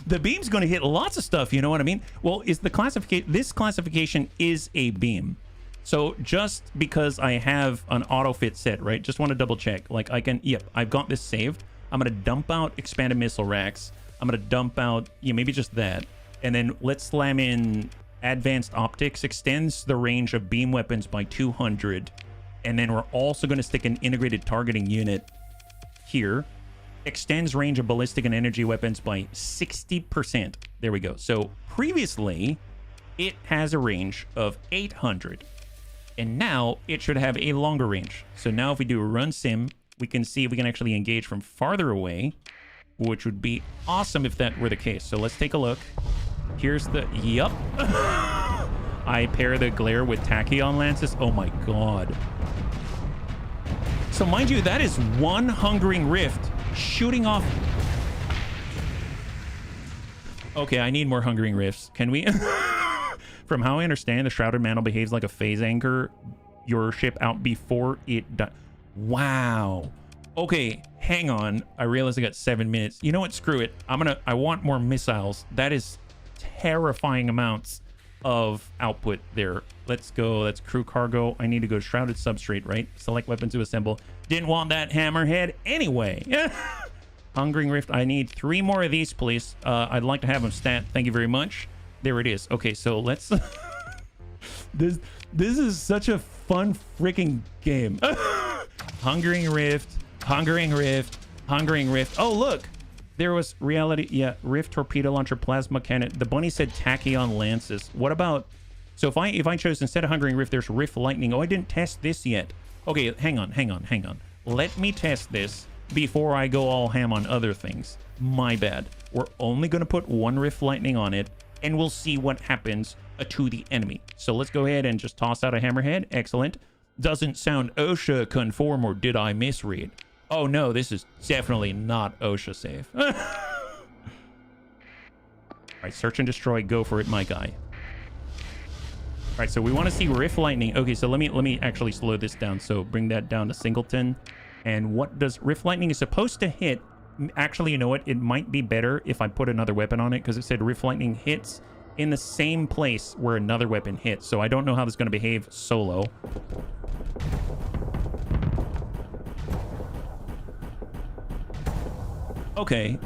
The beam's going to hit lots of stuff, you know what I mean? Well, is the classification, this classification is a beam. So just because I have an auto fit set, right? Just want to double check. Like I can, yep, I've got this saved. I'm going to dump out expanded missile racks. I'm going to dump out, yeah, maybe just that. And then let's slam in advanced optics, extends the range of beam weapons by 200. And then we're also going to stick an integrated targeting unit here. Extends range of ballistic and energy weapons by 60%. There we go. So previously it has a range of 800 and now it should have a longer range. So now if we do a run sim, we can see if we can actually engage from farther away, which would be awesome if that were the case. So let's take a look. Here's the, yup. I pair the glare with tachyon lances. Oh my God. So mind you, that is one hungering rift shooting off. Okay, I need more hungering rifts. Can we? From how I understand, the shrouded mantle behaves like a phase anchor your ship out before it dies. Wow. Okay, hang on. I realized I got 7 minutes. You know what? Screw it. I want more missiles. That is terrifying amounts of output there. Let's go. That's crew cargo. I need to go shrouded substrate, right? Select weapon to assemble. Didn't want that hammerhead anyway. Hungering rift. I need 3 more of these, please. I'd like to have them stat. Thank you very much. There it is. Okay, so let's... This is such a fun freaking game. Hungering rift. Hungering rift. Hungering rift. Oh, look. There was reality. Yeah, rift torpedo launcher, plasma cannon. The bunny said tachyon lances. What about... So if I chose instead of hungering rift, there's rift lightning. Oh, I didn't test this yet. Okay, hang on. Let me test this before I go all ham on other things. My bad. We're only going to put 1 rift lightning on it, and we'll see what happens to the enemy. So let's go ahead and just toss out a hammerhead. Excellent. Doesn't sound OSHA conform, or did I misread? Oh no, this is definitely not OSHA safe. All right, search and destroy. Go for it, my guy. All right, so we want to see rift lightning. Okay, so let me actually slow this down. So bring that down to singleton. And what does rift lightning is supposed to hit? Actually, you know what? It might be better if I put another weapon on it, because it said rift lightning hits in the same place where another weapon hits. So I don't know how this is going to behave solo. Okay.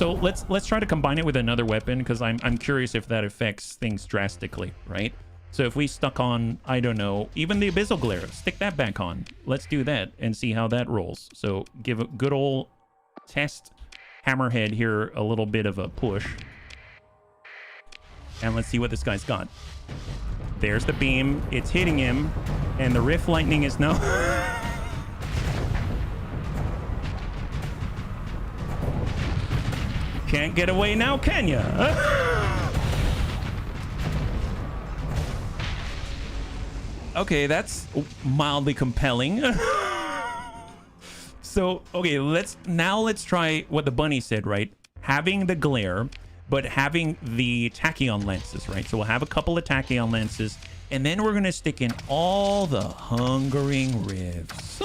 So let's try to combine it with another weapon, because I'm curious if that affects things drastically, right? So if we stuck on, I don't know, even the Abyssal Glare, stick that back on. Let's do that and see how that rolls. So give a good old test Hammerhead here a little bit of a push. And let's see what this guy's got. There's the beam. It's hitting him. And the Rift Lightning is no... Can't get away now, can ya? Okay, that's mildly compelling. So, okay, let's try what the bunny said, right? Having the glare, but having the tachyon lenses, right? So we'll have a couple of tachyon lenses, and then we're gonna stick in all the hungering rifts.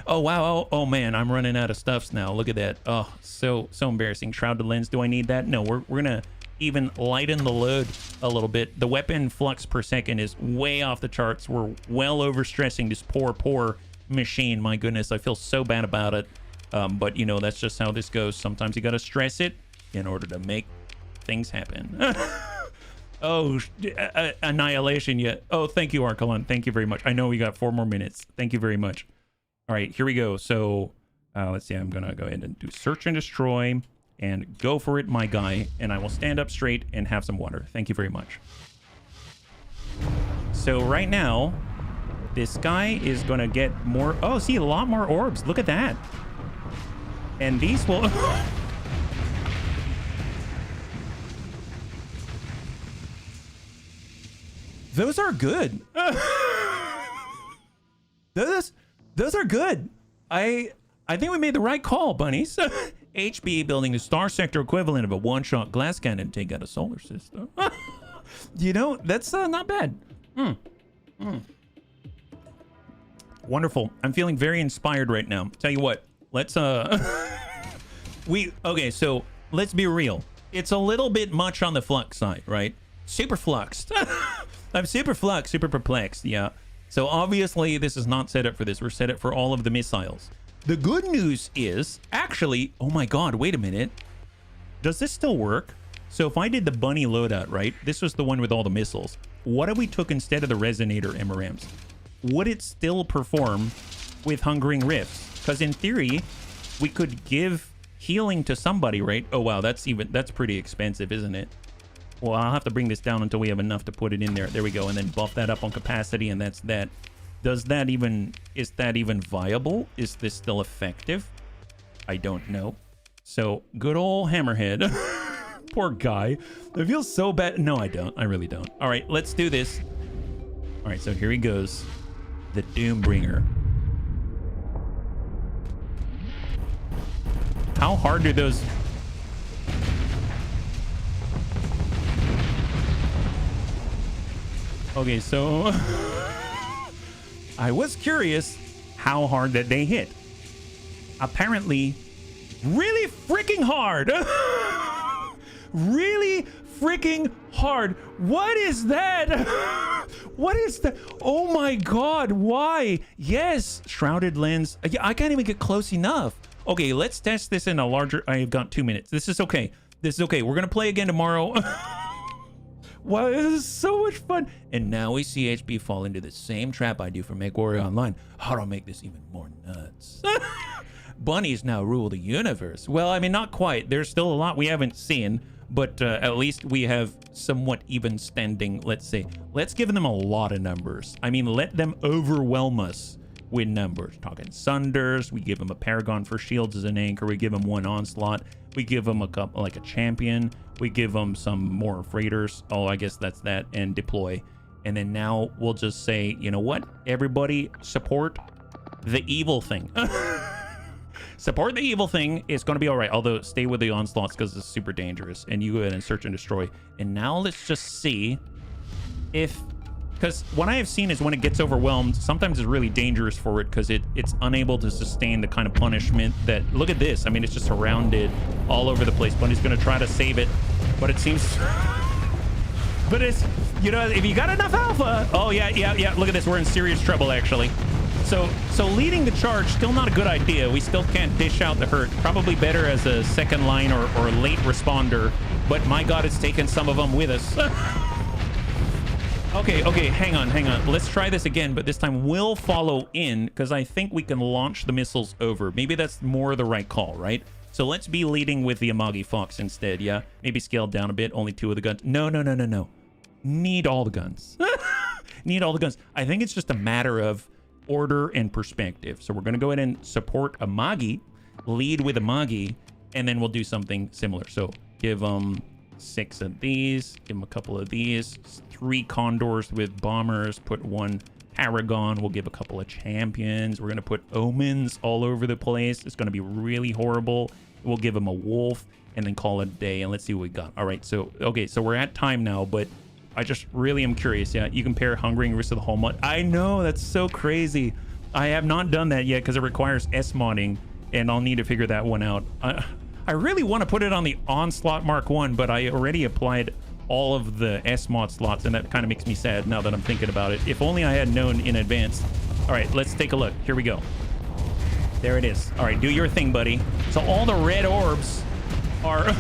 Oh wow! Oh man, I'm running out of stuffs now. Look at that. Oh, so embarrassing. Shrouded lens. Do I need that? No. We're gonna even lighten the load a little bit. The weapon flux per second is way off the charts. We're well overstressing this poor machine. My goodness, I feel so bad about it. But you know, that's just how this goes. Sometimes you gotta stress it in order to make things happen. Oh, annihilation yet. Oh, thank you, Archelon. Thank you very much. I know we got 4 more minutes. Thank you very much. All right, here we go. So let's see. I'm going to go ahead and do search and destroy and go for it, my guy. And I will stand up straight and have some water. Thank you very much. So right now, this guy is going to get more. Oh, see, a lot more orbs. Look at that. And these will... Those are good. Those are good. I think we made the right call, bunnies. HB building the Starsector equivalent of a one-shot glass cannon to take out a solar system. You know, that's not bad. Wonderful. I'm feeling very inspired right now. Tell you what, let's okay, so let's be real. It's a little bit much on the flux side, right? Super fluxed. I'm super fluxed, super perplexed, yeah. So obviously this is not set up for this. We're set up for all of the missiles. The good news is, actually, oh my god, wait a minute. Does this still work? So if I did the bunny loadout, right? This was the one with all the missiles. What if we took instead of the resonator MRMs? Would it still perform with hungering rifts? Because in theory, we could give healing to somebody, right? Oh wow, that's pretty expensive, isn't it? Well, I'll have to bring this down until we have enough to put it in there. There we go. And then buff that up on capacity, and that's that. Is that even viable? Is this still effective? I don't know. So, good old Hammerhead. Poor guy. I feel so bad. No, I don't. I really don't. All right, let's do this. All right, so here he goes. The Doombringer. How hard do those... Okay, so I was curious how hard that they hit. Apparently, really freaking hard. Really freaking hard. What is that? What is that? Oh my god, why? Yes, shrouded lens. I can't even get close enough. Okay, let's test this in a larger... I've got 2 minutes. This is okay. This is okay. We're gonna play again tomorrow. Wow, this is so much fun. And now we see HB fall into the same trap I do for MechWarrior Online. How to make this even more nuts. Bunnies now rule the universe. Well, I mean, not quite. There's still a lot we haven't seen, but at least we have somewhat even standing, let's say. Let's give them a lot of numbers. I mean, let them overwhelm us with numbers. Talking Sunders, we give them a Paragon for shields as an anchor. We give them 1 Onslaught. We give them a couple, like a champion. We give them some more freighters. Oh, I guess that's that. And deploy. And then now we'll just say, you know what? Everybody support the evil thing. Support the evil thing. It's going to be all right. Although stay with the onslaughts because it's super dangerous. And you go ahead and search and destroy. And now let's just see if... Because what I have seen is when it gets overwhelmed, sometimes it's really dangerous for it because it's unable to sustain the kind of punishment that... Look at this. I mean, it's just surrounded all over the place. Bunny's going to try to save it, but it seems... But it's... You know, if you got enough alpha... Oh, yeah. Look at this. We're in serious trouble, actually. So leading the charge, still not a good idea. We still can't dish out the hurt. Probably better as a second line or late responder. But my God, it's taken some of them with us. Okay, hang on. Let's try this again, but this time we'll follow in because I think we can launch the missiles over. Maybe that's more the right call, right? So let's be leading with the Amagi Fox instead, yeah? Maybe scale down a bit, only 2 of the guns. No. Need all the guns. Need all the guns. I think it's just a matter of order and perspective. So we're going to go ahead and support Amagi, lead with Amagi, and then we'll do something similar. So give them 6 of these, give them a couple of these, 3 Condors with bombers, put 1 Paragon, we'll give a couple of champions, we're going to put Omens all over the place, it's going to be really horrible, we'll give them a Wolf, and then call it a day, and let's see what we got. All right, so, okay, so we're at time now, but I just really am curious. Yeah, you compare Hungering Risk of the Home mod. I know, that's so crazy. I have not done that yet because it requires S-modding, and I'll need to figure that one out. I really want to put it on the Onslaught Mark 1, but I already applied all of the S-mod slots, and that kind of makes me sad now that I'm thinking about it. If only I had known in advance. All right, let's take a look. Here we go. There it is. All right, do your thing, buddy. So all the red orbs are...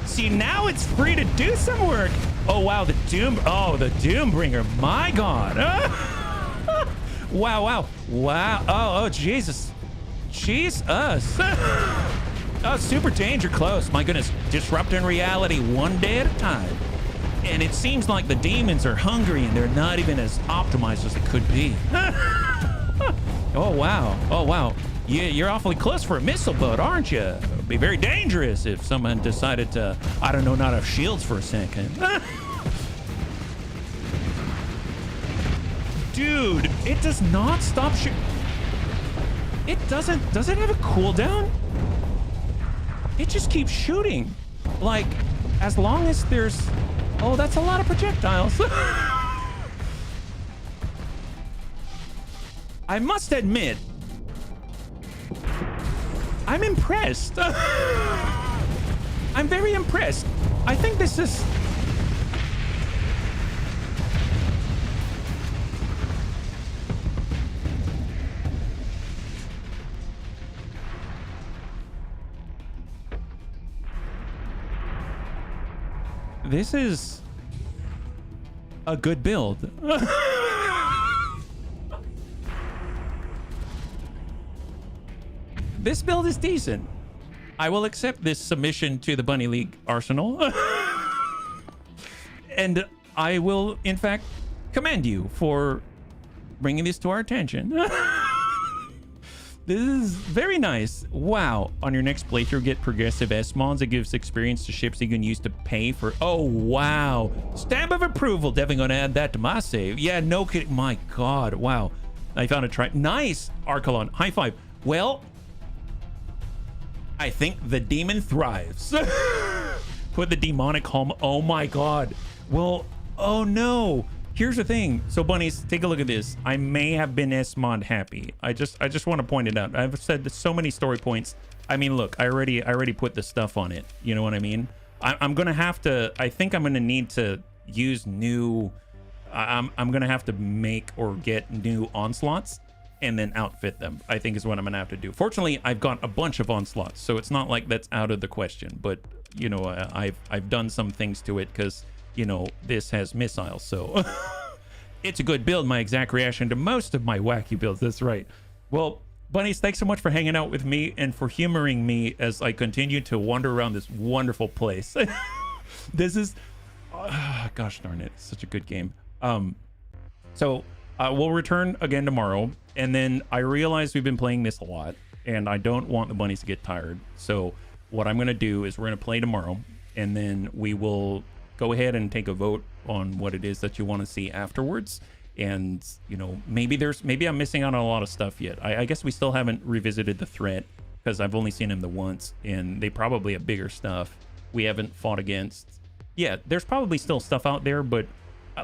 See, now it's free to do some work. Oh, wow, the Doombringer. My God. Wow. Oh, Jesus. Oh, super danger close. My goodness. Disrupting reality one day at a time. And it seems like the demons are hungry and they're not even as optimized as they could be. Oh, wow. You're awfully close for a missile boat, aren't you? It'd be very dangerous if someone decided to, I don't know, not have shields for a second. Dude, it does not stop shooting. It doesn't. Does it have a cooldown? It just keeps shooting. Like, as long as there's... Oh, that's a lot of projectiles. I must admit, I'm impressed. I'm very impressed. I think this is... This is a good build. This build is decent. I will accept this submission to the Bunny League arsenal. And I will, in fact, commend you for bringing this to our attention. This is very nice. Wow. On your next playthrough, get progressive S-mods. It gives experience to ships you can use to pay for... Oh, wow. Stamp of approval. Definitely going to add that to my save. Yeah, no kidding. My God. Wow. I found a try. Nice, Archelon. High five. Well, I think the demon thrives. Put the demonic home. Oh, my God. Well, oh, no. Here's the thing. So bunnies, take a look at this. I may have been S-mod happy. I just want to point it out. I've said so many story points. I mean, look, I already put the stuff on it. You know what I mean? I'm gonna have to. I think I'm gonna need to use new. I'm gonna have to make or get new onslaughts and then outfit them. I think is what I'm gonna have to do. Fortunately, I've got a bunch of onslaughts, so it's not like that's out of the question. But you know, I've done some things to it because, you know, this has missiles, so it's a good build. My exact reaction to most of my wacky builds. That's right. Well, bunnies, thanks so much for hanging out with me and for humoring me as I continue to wander around this wonderful place. This is, gosh darn it, it's such a good game. So we'll return again tomorrow, and then I realize we've been playing this a lot, and I don't want the bunnies to get tired. So what I'm going to do is we're going to play tomorrow, and then we will go ahead and take a vote on what it is that you want to see afterwards. And, you know, maybe I'm missing out on a lot of stuff yet. I guess we still haven't revisited the threat because I've only seen him the once, and they probably have bigger stuff we haven't fought against. Yeah, there's probably still stuff out there, but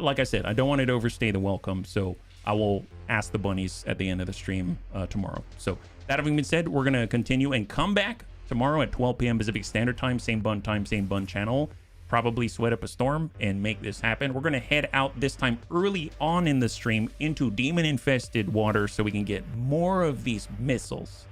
like I said, I don't want it to overstay the welcome. So I will ask the bunnies at the end of the stream tomorrow. So that having been said, we're going to continue and come back tomorrow at 12 p.m. Pacific Standard Time, same bun channel. probably sweat up a storm and make this happen. We're going to head out this time early on in the stream into demon-infested water so we can get more of these missiles.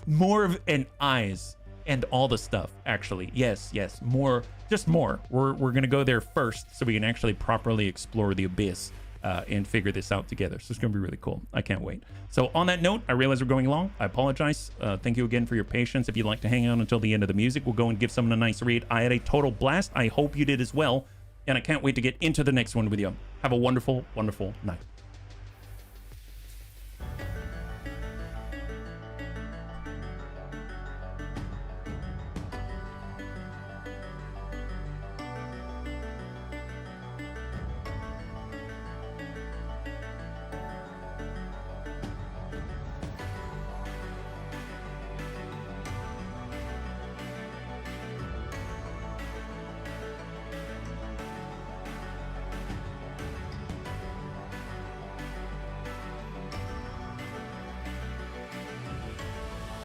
More of and eyes and all the stuff, actually. Yes, more, just more. We're going to go there first so we can actually properly explore the abyss and figure this out together. So it's going to be really cool. I can't wait. So on that note, I realize we're going long. I apologize. Thank you again for your patience. If you'd like to hang out until the end of the music, we'll go and give someone a nice read. I had a total blast. I hope you did as well. And I can't wait to get into the next one with you. Have a wonderful, wonderful night.